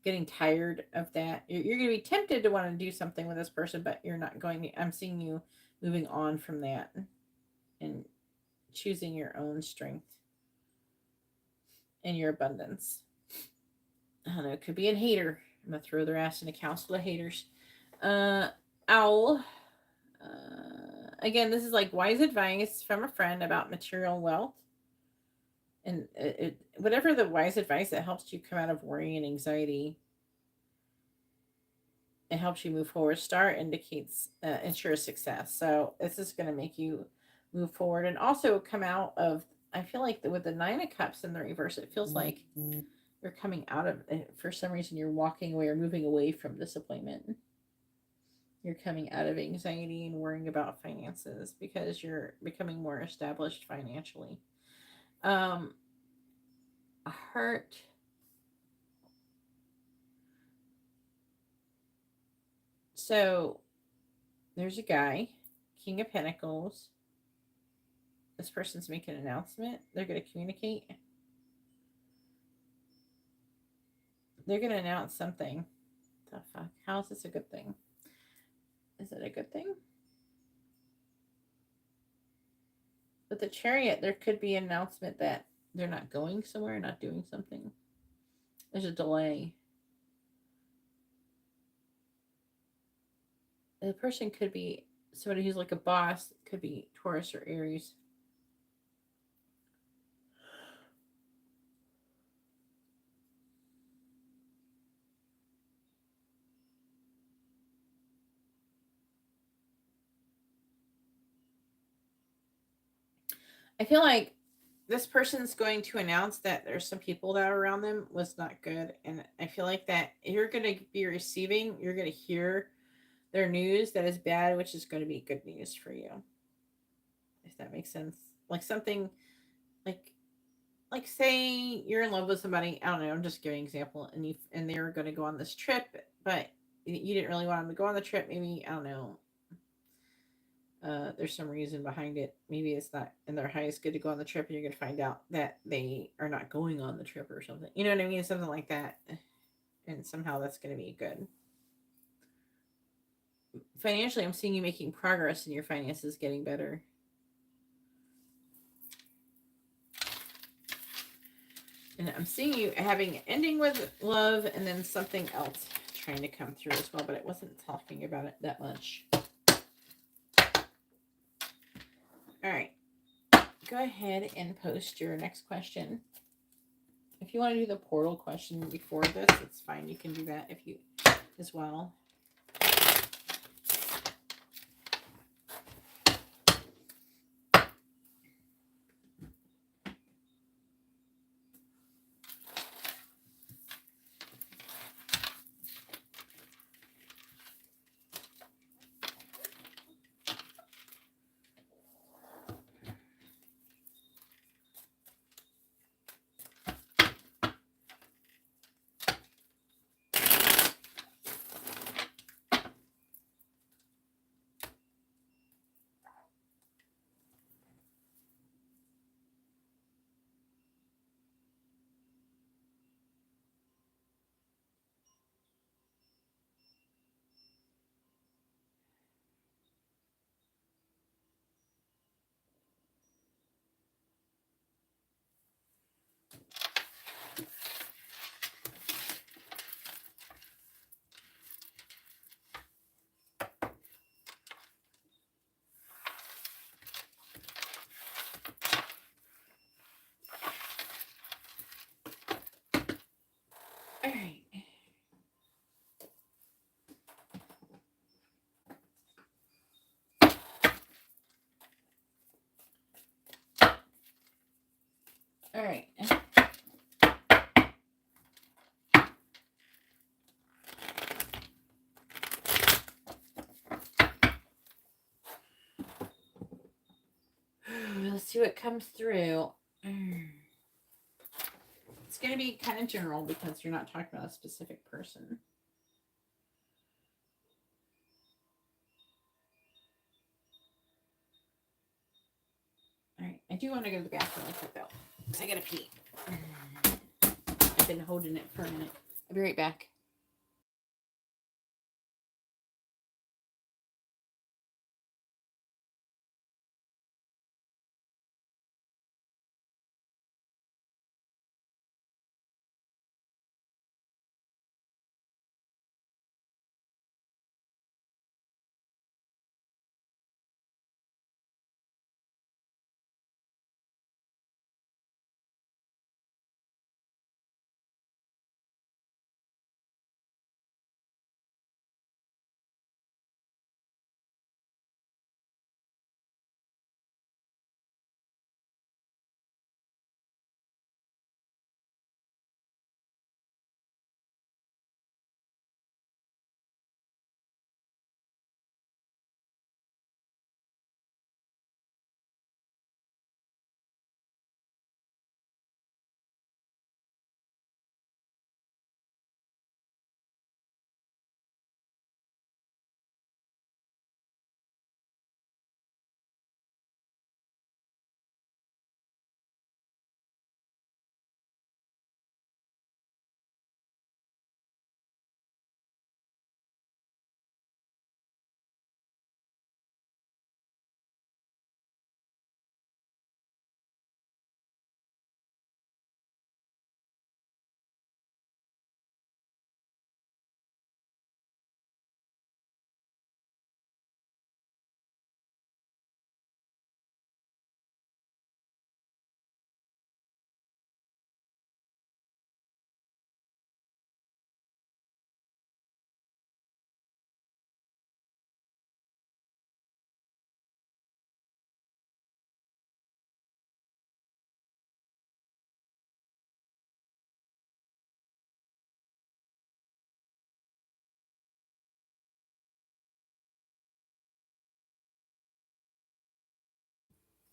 getting tired of that. You're going to be tempted to want to do something with this person, but you're not going to. I'm seeing you moving on from that and choosing your own strength and your abundance. I don't know. It could be a hater. I'm going to throw their ass in a council of haters. Owl. Again, this is like wise advice from a friend about material wealth. And whatever the wise advice that helps you come out of worry and anxiety, it helps you move forward. Star indicates ensures success. So this is going to make you move forward and also come out of, I feel like with the 9 of Cups in the reverse, it feels like you're coming out of, for some reason, you're walking away or moving away from disappointment. You're coming out of anxiety and worrying about finances because you're becoming more established financially. A hurt. So there's a guy, King of Pentacles. This person's making an announcement. They're going to communicate. They're going to announce something. The fuck? How is this a good thing? Is it a good thing? With the Chariot, there could be an announcement that they're not going somewhere, not doing something. There's a delay. The person could be somebody who's like a boss. Could be Taurus or Aries. I feel like this person's going to announce that there's some people that are around them was not good. And I feel like that you're going to be receiving, you're going to hear their news that is bad, which is going to be good news for you. If that makes sense. Like something like say you're in love with somebody, I don't know, I'm just giving an example, and they were going to go on this trip, but you didn't really want them to go on the trip. Maybe, I don't know, there's some reason behind it. Maybe it's not in their highest good to go on the trip, and you're going to find out that they are not going on the trip or something. You know what I mean? Something like that. And somehow that's going to be good. Financially, I'm seeing you making progress in your finances, getting better. And I'm seeing you having an ending with love and then something else trying to come through as well, but it wasn't talking about it that much. All right. Go ahead and post your next question. If you want to do the portal question before this, it's fine. You can do that if you as well. let's see what comes through. It's going to be kind of general because you're not talking about a specific person. All right. I do want to go to the bathroom really quick, though, because I got to pee. I've been holding it for a minute. I'll be right back.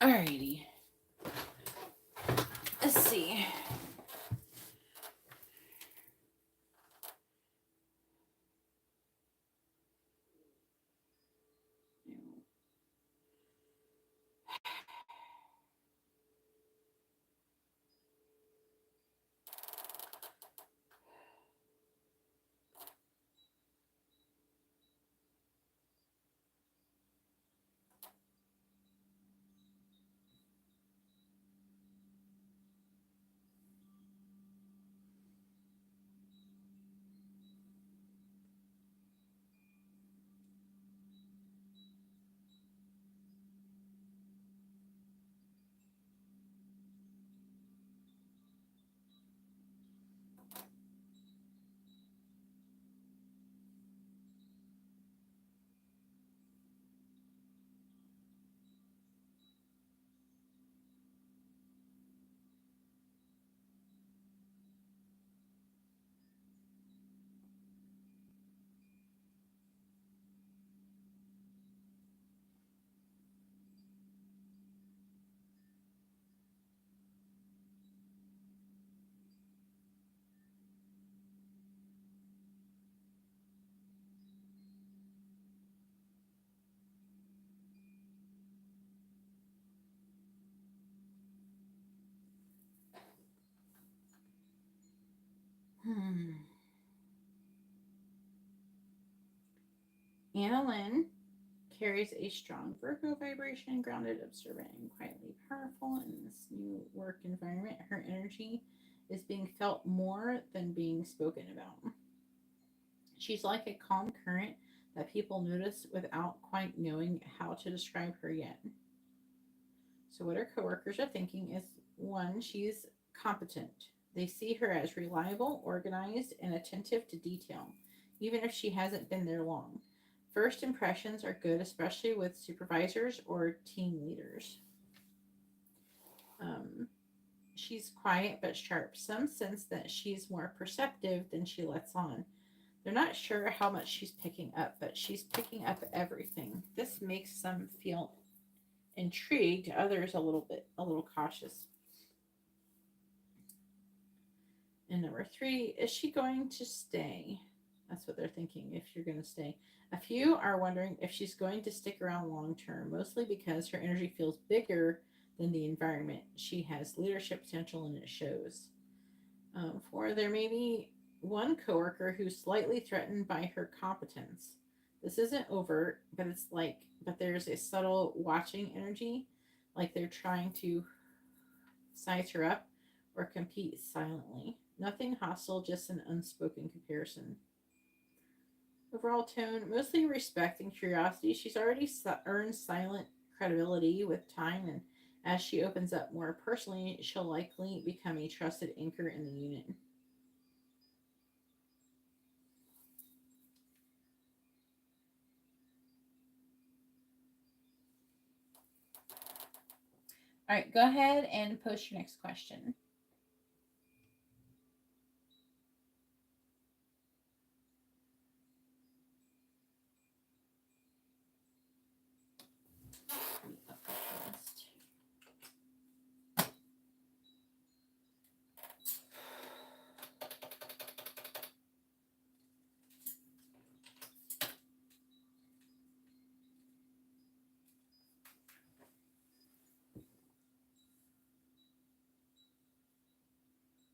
Alrighty. Let's see. Annalin carries a strong Virgo vibration, grounded, observant, and quietly powerful in this new work environment. Her energy is being felt more than being spoken about. She's like a calm current that people notice without quite knowing how to describe her yet. So, what her coworkers are thinking is one, she's competent. They see her as reliable, organized, and attentive to detail, even if she hasn't been there long. First impressions are good, especially with supervisors or team leaders. Um, she's quiet but sharp. Some sense that she's more perceptive than she lets on. They're not sure how much she's picking up, but she's picking up everything. This makes some feel intrigued, others a little cautious. And number 3, is she going to stay? That's what they're thinking, if you're going to stay. A few are wondering if she's going to stick around long term, mostly because her energy feels bigger than the environment. She has leadership potential and it shows. 4, there may be one coworker who's slightly threatened by her competence. This isn't overt, but but there's a subtle watching energy, like they're trying to size her up or compete silently. Nothing hostile, just an unspoken comparison. Overall tone, mostly respect and curiosity. She's already earned silent credibility with time, and as she opens up more personally, she'll likely become a trusted anchor in the unit. All right, go ahead and post your next question.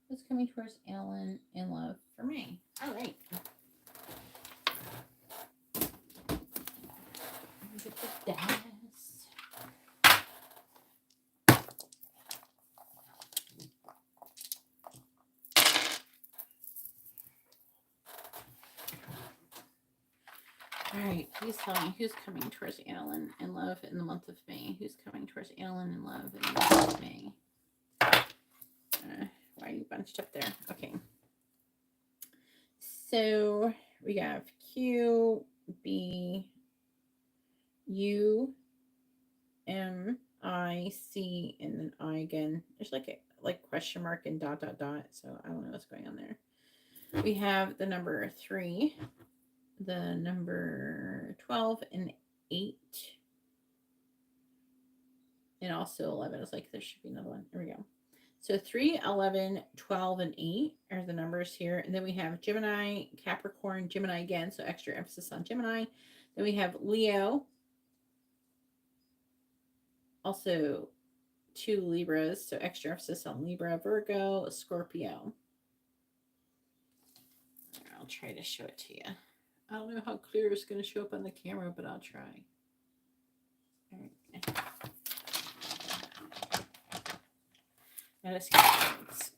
Who's coming towards Annalin in love for me? All right. Get the dice. All right, please tell me who's coming towards Annalin in love in the month of May. Who's coming towards Annalin in love in the month of May? Why are you bunched up there? Okay. So we have Q, B, U, M, I, C, and then I again. There's like a question mark and dot, dot, dot. So I don't know what's going on there. We have the number 3, the number 12 and 8, and also 11. It's like there should be another one. There we go. So 3, 11, 12, and 8 are the numbers here. And then we have Gemini, Capricorn, Gemini again. So extra emphasis on Gemini. Then we have Leo. Also 2 Libras. So extra emphasis on Libra, Virgo, Scorpio. I'll try to show it to you. I don't know how clear it's going to show up on the camera, but I'll try. All right. Now let's get things.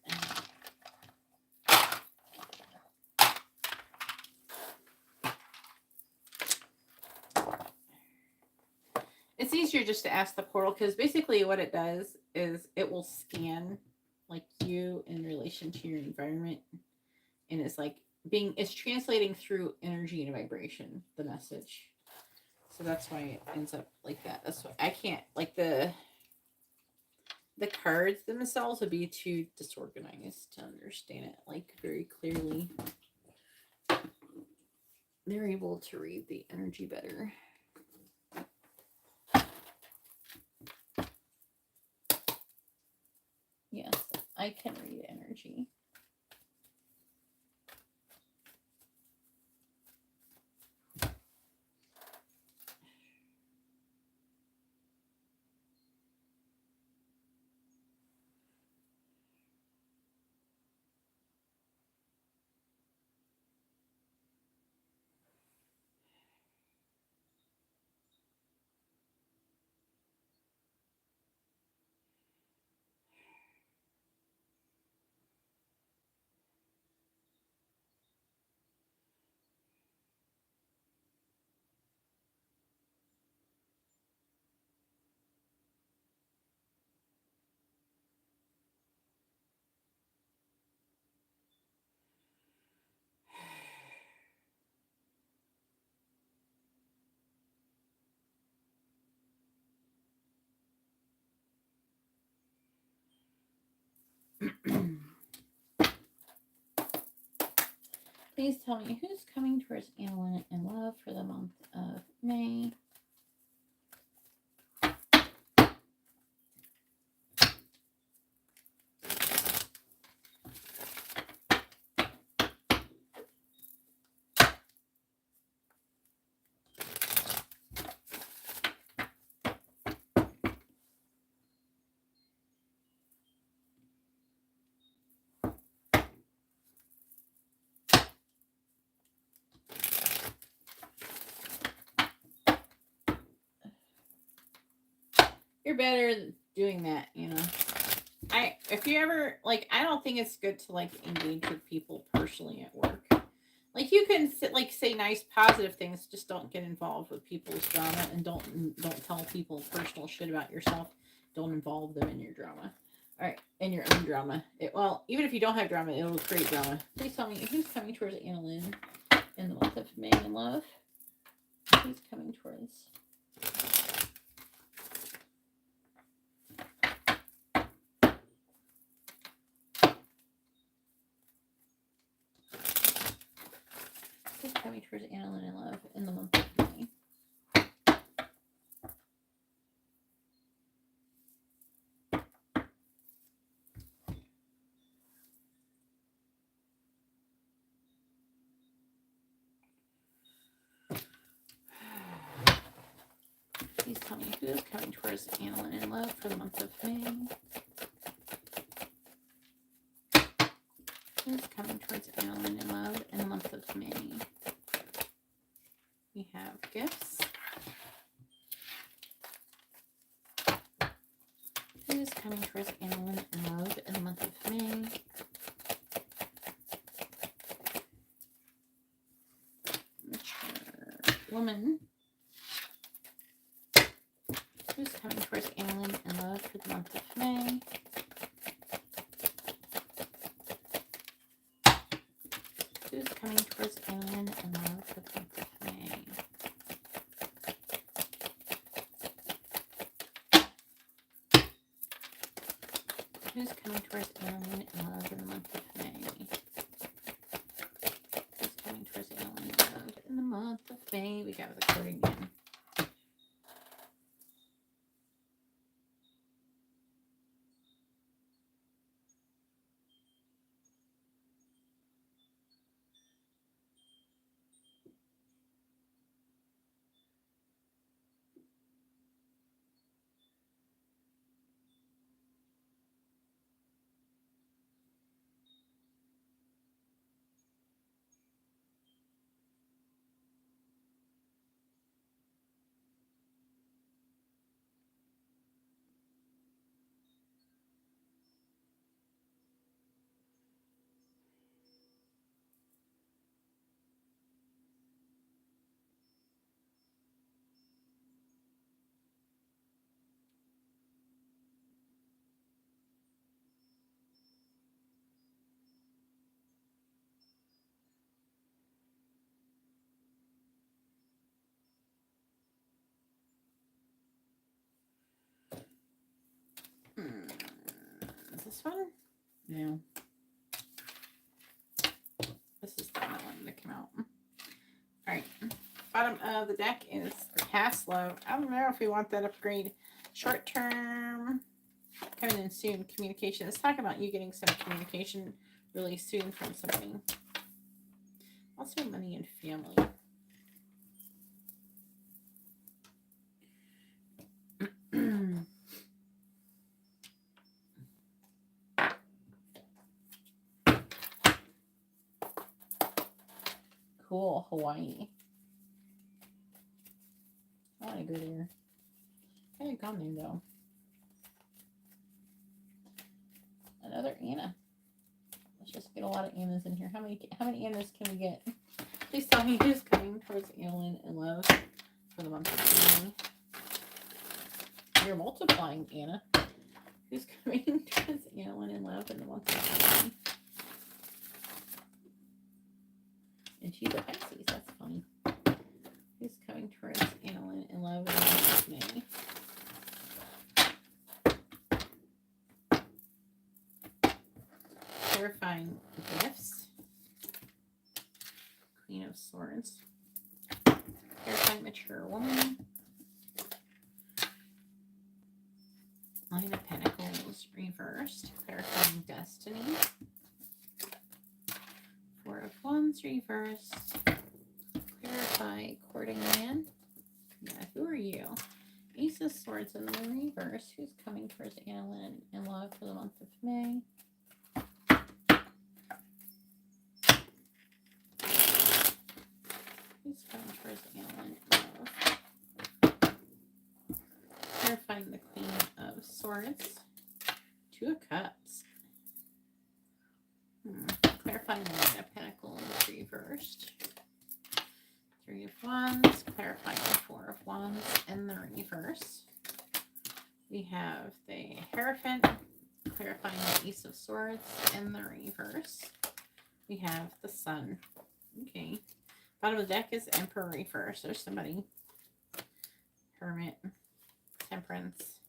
It's easier just to ask the portal, because basically what it does is it will scan like you in relation to your environment, and it's like it's translating through energy and vibration, the message. So that's why it ends up like that. That's why I can't, like, the cards themselves would be too disorganized to understand it like very clearly. They're able to read the energy better. Yes, I can read energy. Please tell me who's coming towards Annalin in love for the month of May. You're better at doing that, you know. If you ever, like, I don't think it's good to, like, engage with people personally at work. Like, you can like say nice positive things, just don't get involved with people's drama, and don't tell people personal shit about yourself. Don't involve them in your drama. All right, in your own drama. Well, even if you don't have drama, it'll create drama. Please tell me who's coming towards Annalin in the month of May in love. Who's coming towards? Who's coming towards Annalin in love in the month of May? Please tell me who is coming towards Annalin in love for the month of May. Who's coming towards Annalin in love in the month of May? We have gifts. Who's coming towards Annalin in love in the month of May? Mature woman. Who's coming towards Annalin in love for the month of May? Who's coming towards Annalin in love for the month of May? Who's coming towards Annalin in love in the month of May? Who's coming towards Annalin in love in the month of May? We got the card again. Is this one? No. This is the one I wanted to come out. Alright. Bottom of the deck is Past Love. I don't know if we want that upgrade. Short term. Coming in soon. Communication. Let's talk about you getting some communication really soon from somebody. Also money and family. Cool, Hawaii. I want to go there. I haven't gone there though. Another Anna. Let's just get a lot of Annas in here. How many Annas can we get? Please tell me who's coming towards Annalin in love for the month of May. You're multiplying, Anna. Who's coming towards Annalin in love in the month of May? And she's a Pisces. That's funny. Who's coming towards Annalin in love in the month of May? Clarifying gifts. Queen of Swords. Clarifying mature woman. Nine of Pentacles reversed. Clarifying destiny. Four of Wands reversed. Clarify courting man. Yeah, who are you? Ace of Swords in the reverse. Who's coming towards Annalin in love for the month of May? Who's coming towards Annalin in love? Clarifying the Queen of Swords. Two of Cups. Clarifying the Nine of Pentacles reversed. Three of Wands. Clarifying the Four of Wands in the reverse. We have the Hierophant. Clarifying the Ace of Swords in the reverse. We have the Sun. Okay. Bottom of the deck is Emperor reverse. There's somebody. Hermit. Temperance.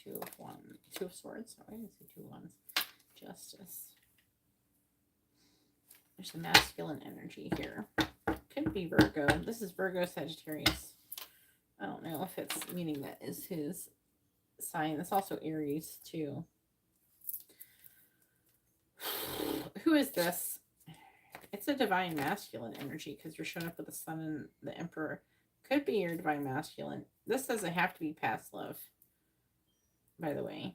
Two of Wands. Two of Swords. Oh, I didn't see two of Wands. Justice. There's the masculine energy here. Could be Virgo. This is Virgo Sagittarius. I don't know if it's meaning that is his sign. It's also Aries too. Who is this? It's a divine masculine energy because you're showing up with the Sun and the Emperor. Could be your divine masculine. This doesn't have to be past love, by the way.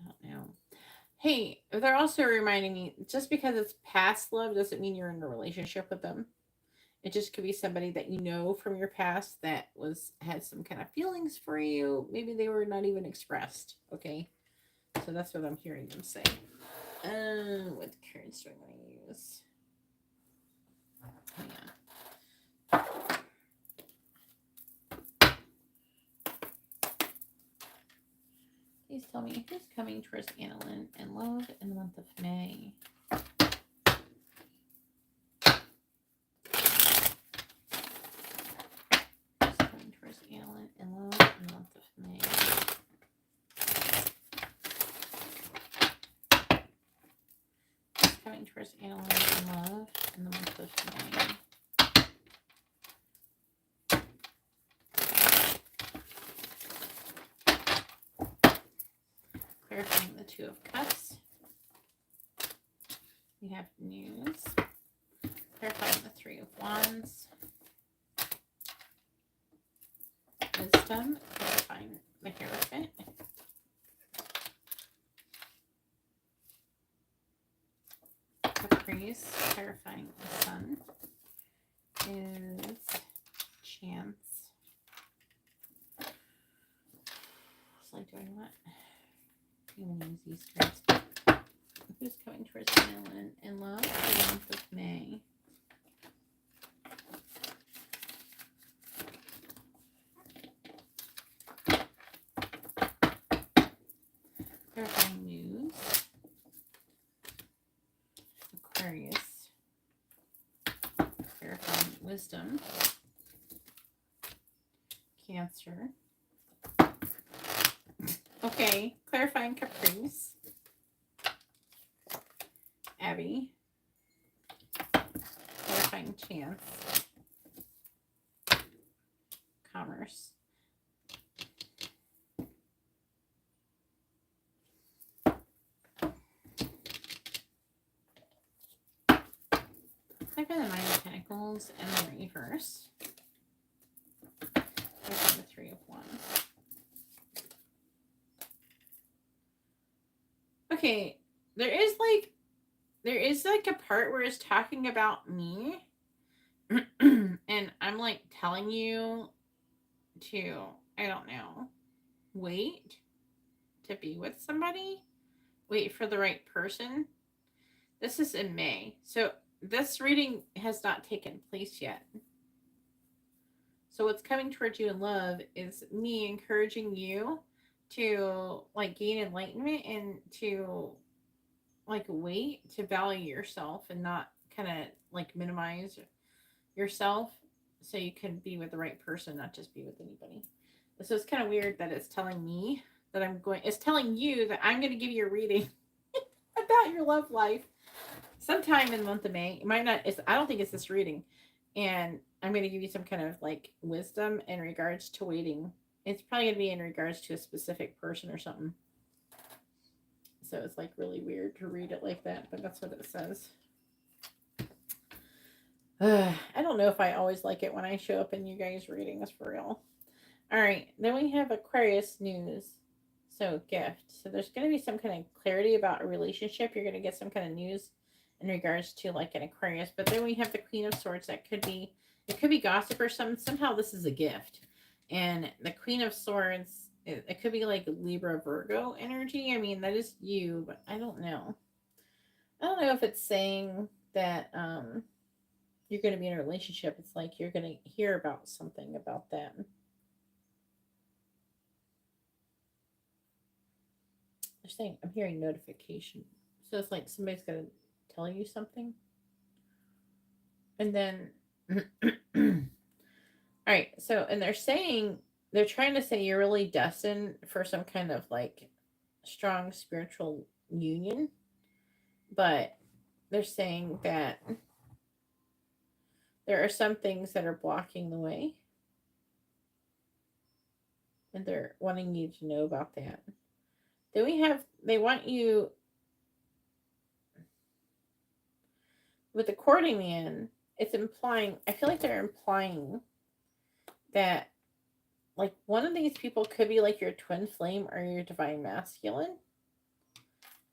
I don't know. Hey, they're also reminding me, just because it's past love doesn't mean you're in a relationship with them. It just could be somebody that you know from your past that had some kind of feelings for you. Maybe they were not even expressed. Okay. So that's what I'm hearing them say. What cards do I want to use? Hang on. Please tell me who's coming towards Annalin and love in the month of May. Who's coming towards Annalin and love in the month of May. Who's coming towards Annalin and love in the month of May. Clarifying the Two of Cups. We have news. Clarifying the Three of Wands. Wisdom. Clarifying the Hierophant. Caprice. Clarifying the Sun. Is Chance. So do I want... I'm going to use these cards. Who's coming towards Annalin in love for the month of May? Clarifying news. Aquarius. Clarifying wisdom. Cancer. Okay, clarifying Caprice. Abby. Clarifying Chance. Commerce. Clarifying the Nine of Pentacles and the reverse. Clarifying the Three of Wands. Okay, there is like a part where it's talking about me and I'm like telling you to, I don't know, wait to be with somebody, wait for the right person. This is in May. So this reading has not taken place yet. So what's coming towards you in love is me encouraging you to like gain enlightenment and to like wait to value yourself and not kind of like minimize yourself so you can be with the right person, not just be with anybody. So it's kind of weird that it's telling me that it's telling you that I'm going to give you a reading about your love life sometime in the month of May. It might not, I don't think it's this reading. And I'm going to give you some kind of like wisdom in regards to waiting. It's probably going to be in regards to a specific person or something. So it's like really weird to read it like that, but that's what it says. I don't know if I always like it when I show up in you guys' readings for real. All right, then we have Aquarius news. So gift. So there's going to be some kind of clarity about a relationship. You're going to get some kind of news in regards to like an Aquarius. But then we have the Queen of Swords. That could be, it could be gossip or something. Somehow this is a gift. And the Queen of Swords, it could be like Libra Virgo energy. I mean, that is you, but I don't know. I don't know if it's saying that you're going to be in a relationship. It's like you're going to hear about something about that. They're saying, I'm hearing notification. So it's like somebody's going to tell you something. And then, all right. So, and they're saying, they're trying to say you're really destined for some kind of like strong spiritual union. But they're saying that there are some things that are blocking the way. And they're wanting you to know about that. Then we have, they want you, with the courting man, it's implying, I feel like they're implying that like one of these people could be like your twin flame or your divine masculine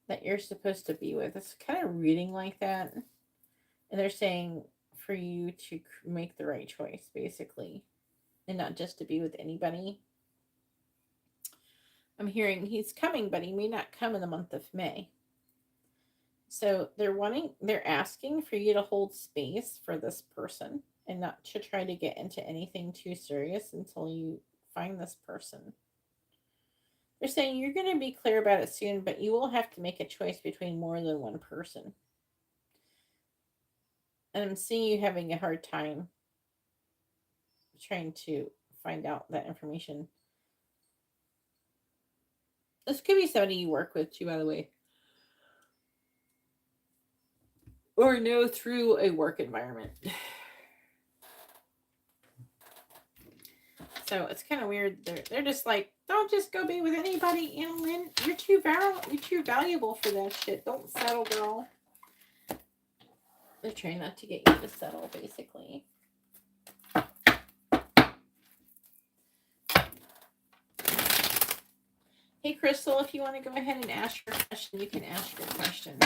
that you're supposed to be with. It's kind of reading like that. And they're saying for you to make the right choice, basically, and not just to be with anybody. I'm hearing he's coming, but he may not come in the month of May. So they're asking for you to hold space for this person and not to try to get into anything too serious until you find this person. They're saying you're going to be clear about it soon, but you will have to make a choice between more than one person. And I'm seeing you having a hard time trying to find out that information. This could be somebody you work with too, by the way. Or know through a work environment. So it's kind of weird. They're just like, don't just go be with anybody, Annalin. You're too valuable for that shit. Don't settle, girl. They're trying not to get you to settle, basically. Hey, Crystal, if you want to go ahead and ask your question, you can ask your question.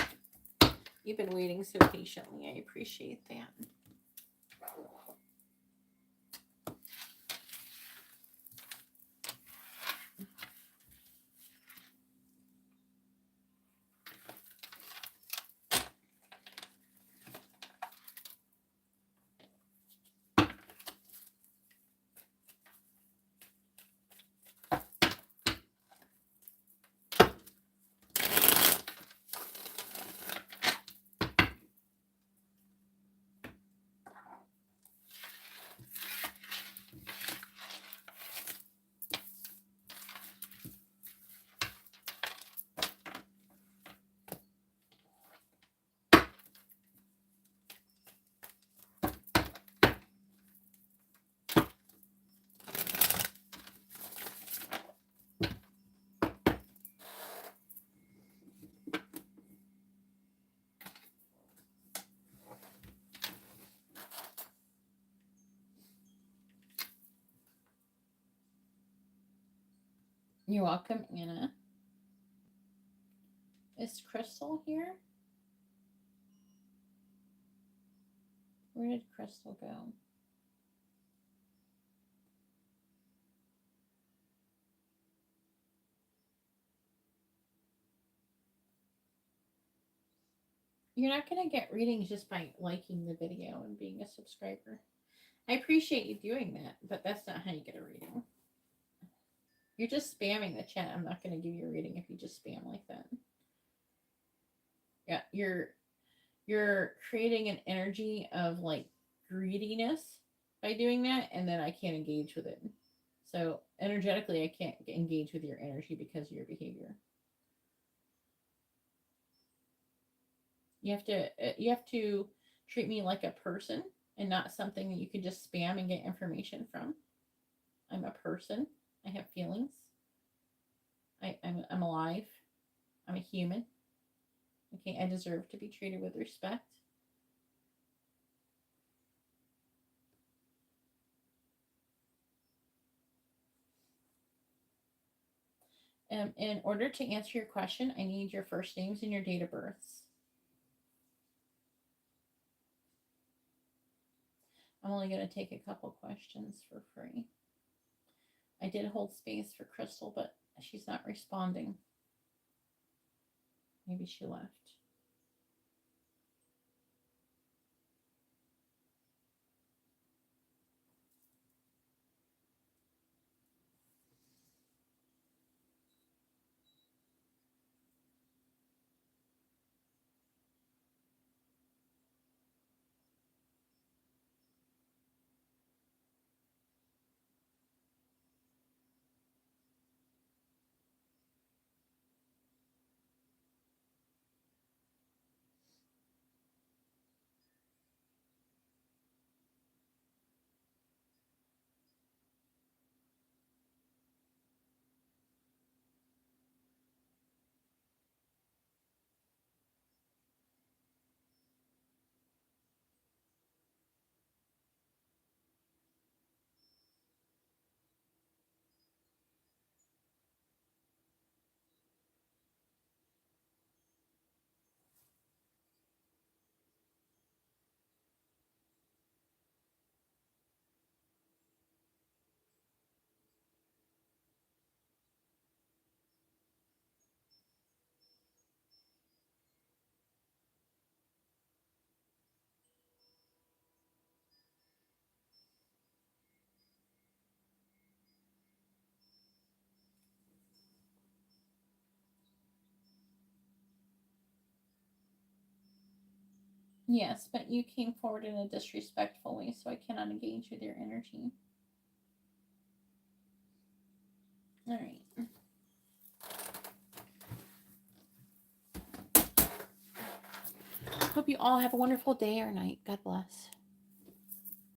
You've been waiting so patiently. I appreciate that. You're welcome, Anna. Is Crystal here? Where did Crystal go? You're not going to get readings just by liking the video and being a subscriber. I appreciate you doing that, but that's not how you get a reading. You're just spamming the chat. I'm not going to give you a reading if you just spam like that. Yeah, you're creating an energy of like greediness by doing that, and then I can't engage with it. So energetically, I can't engage with your energy because of your behavior. You have to treat me like a person and not something that you can just spam and get information from. I'm a person. I have feelings. I'm alive. I'm a human. Okay, I deserve to be treated with respect. In order to answer your question, I need your first names and your date of births. I'm only going to take a couple questions for free. I did hold space for Crystal, but she's not responding. Maybe she left. Yes, but you came forward in a disrespectful way, so I cannot engage with your energy. All right. Hope you all have a wonderful day or night. God bless.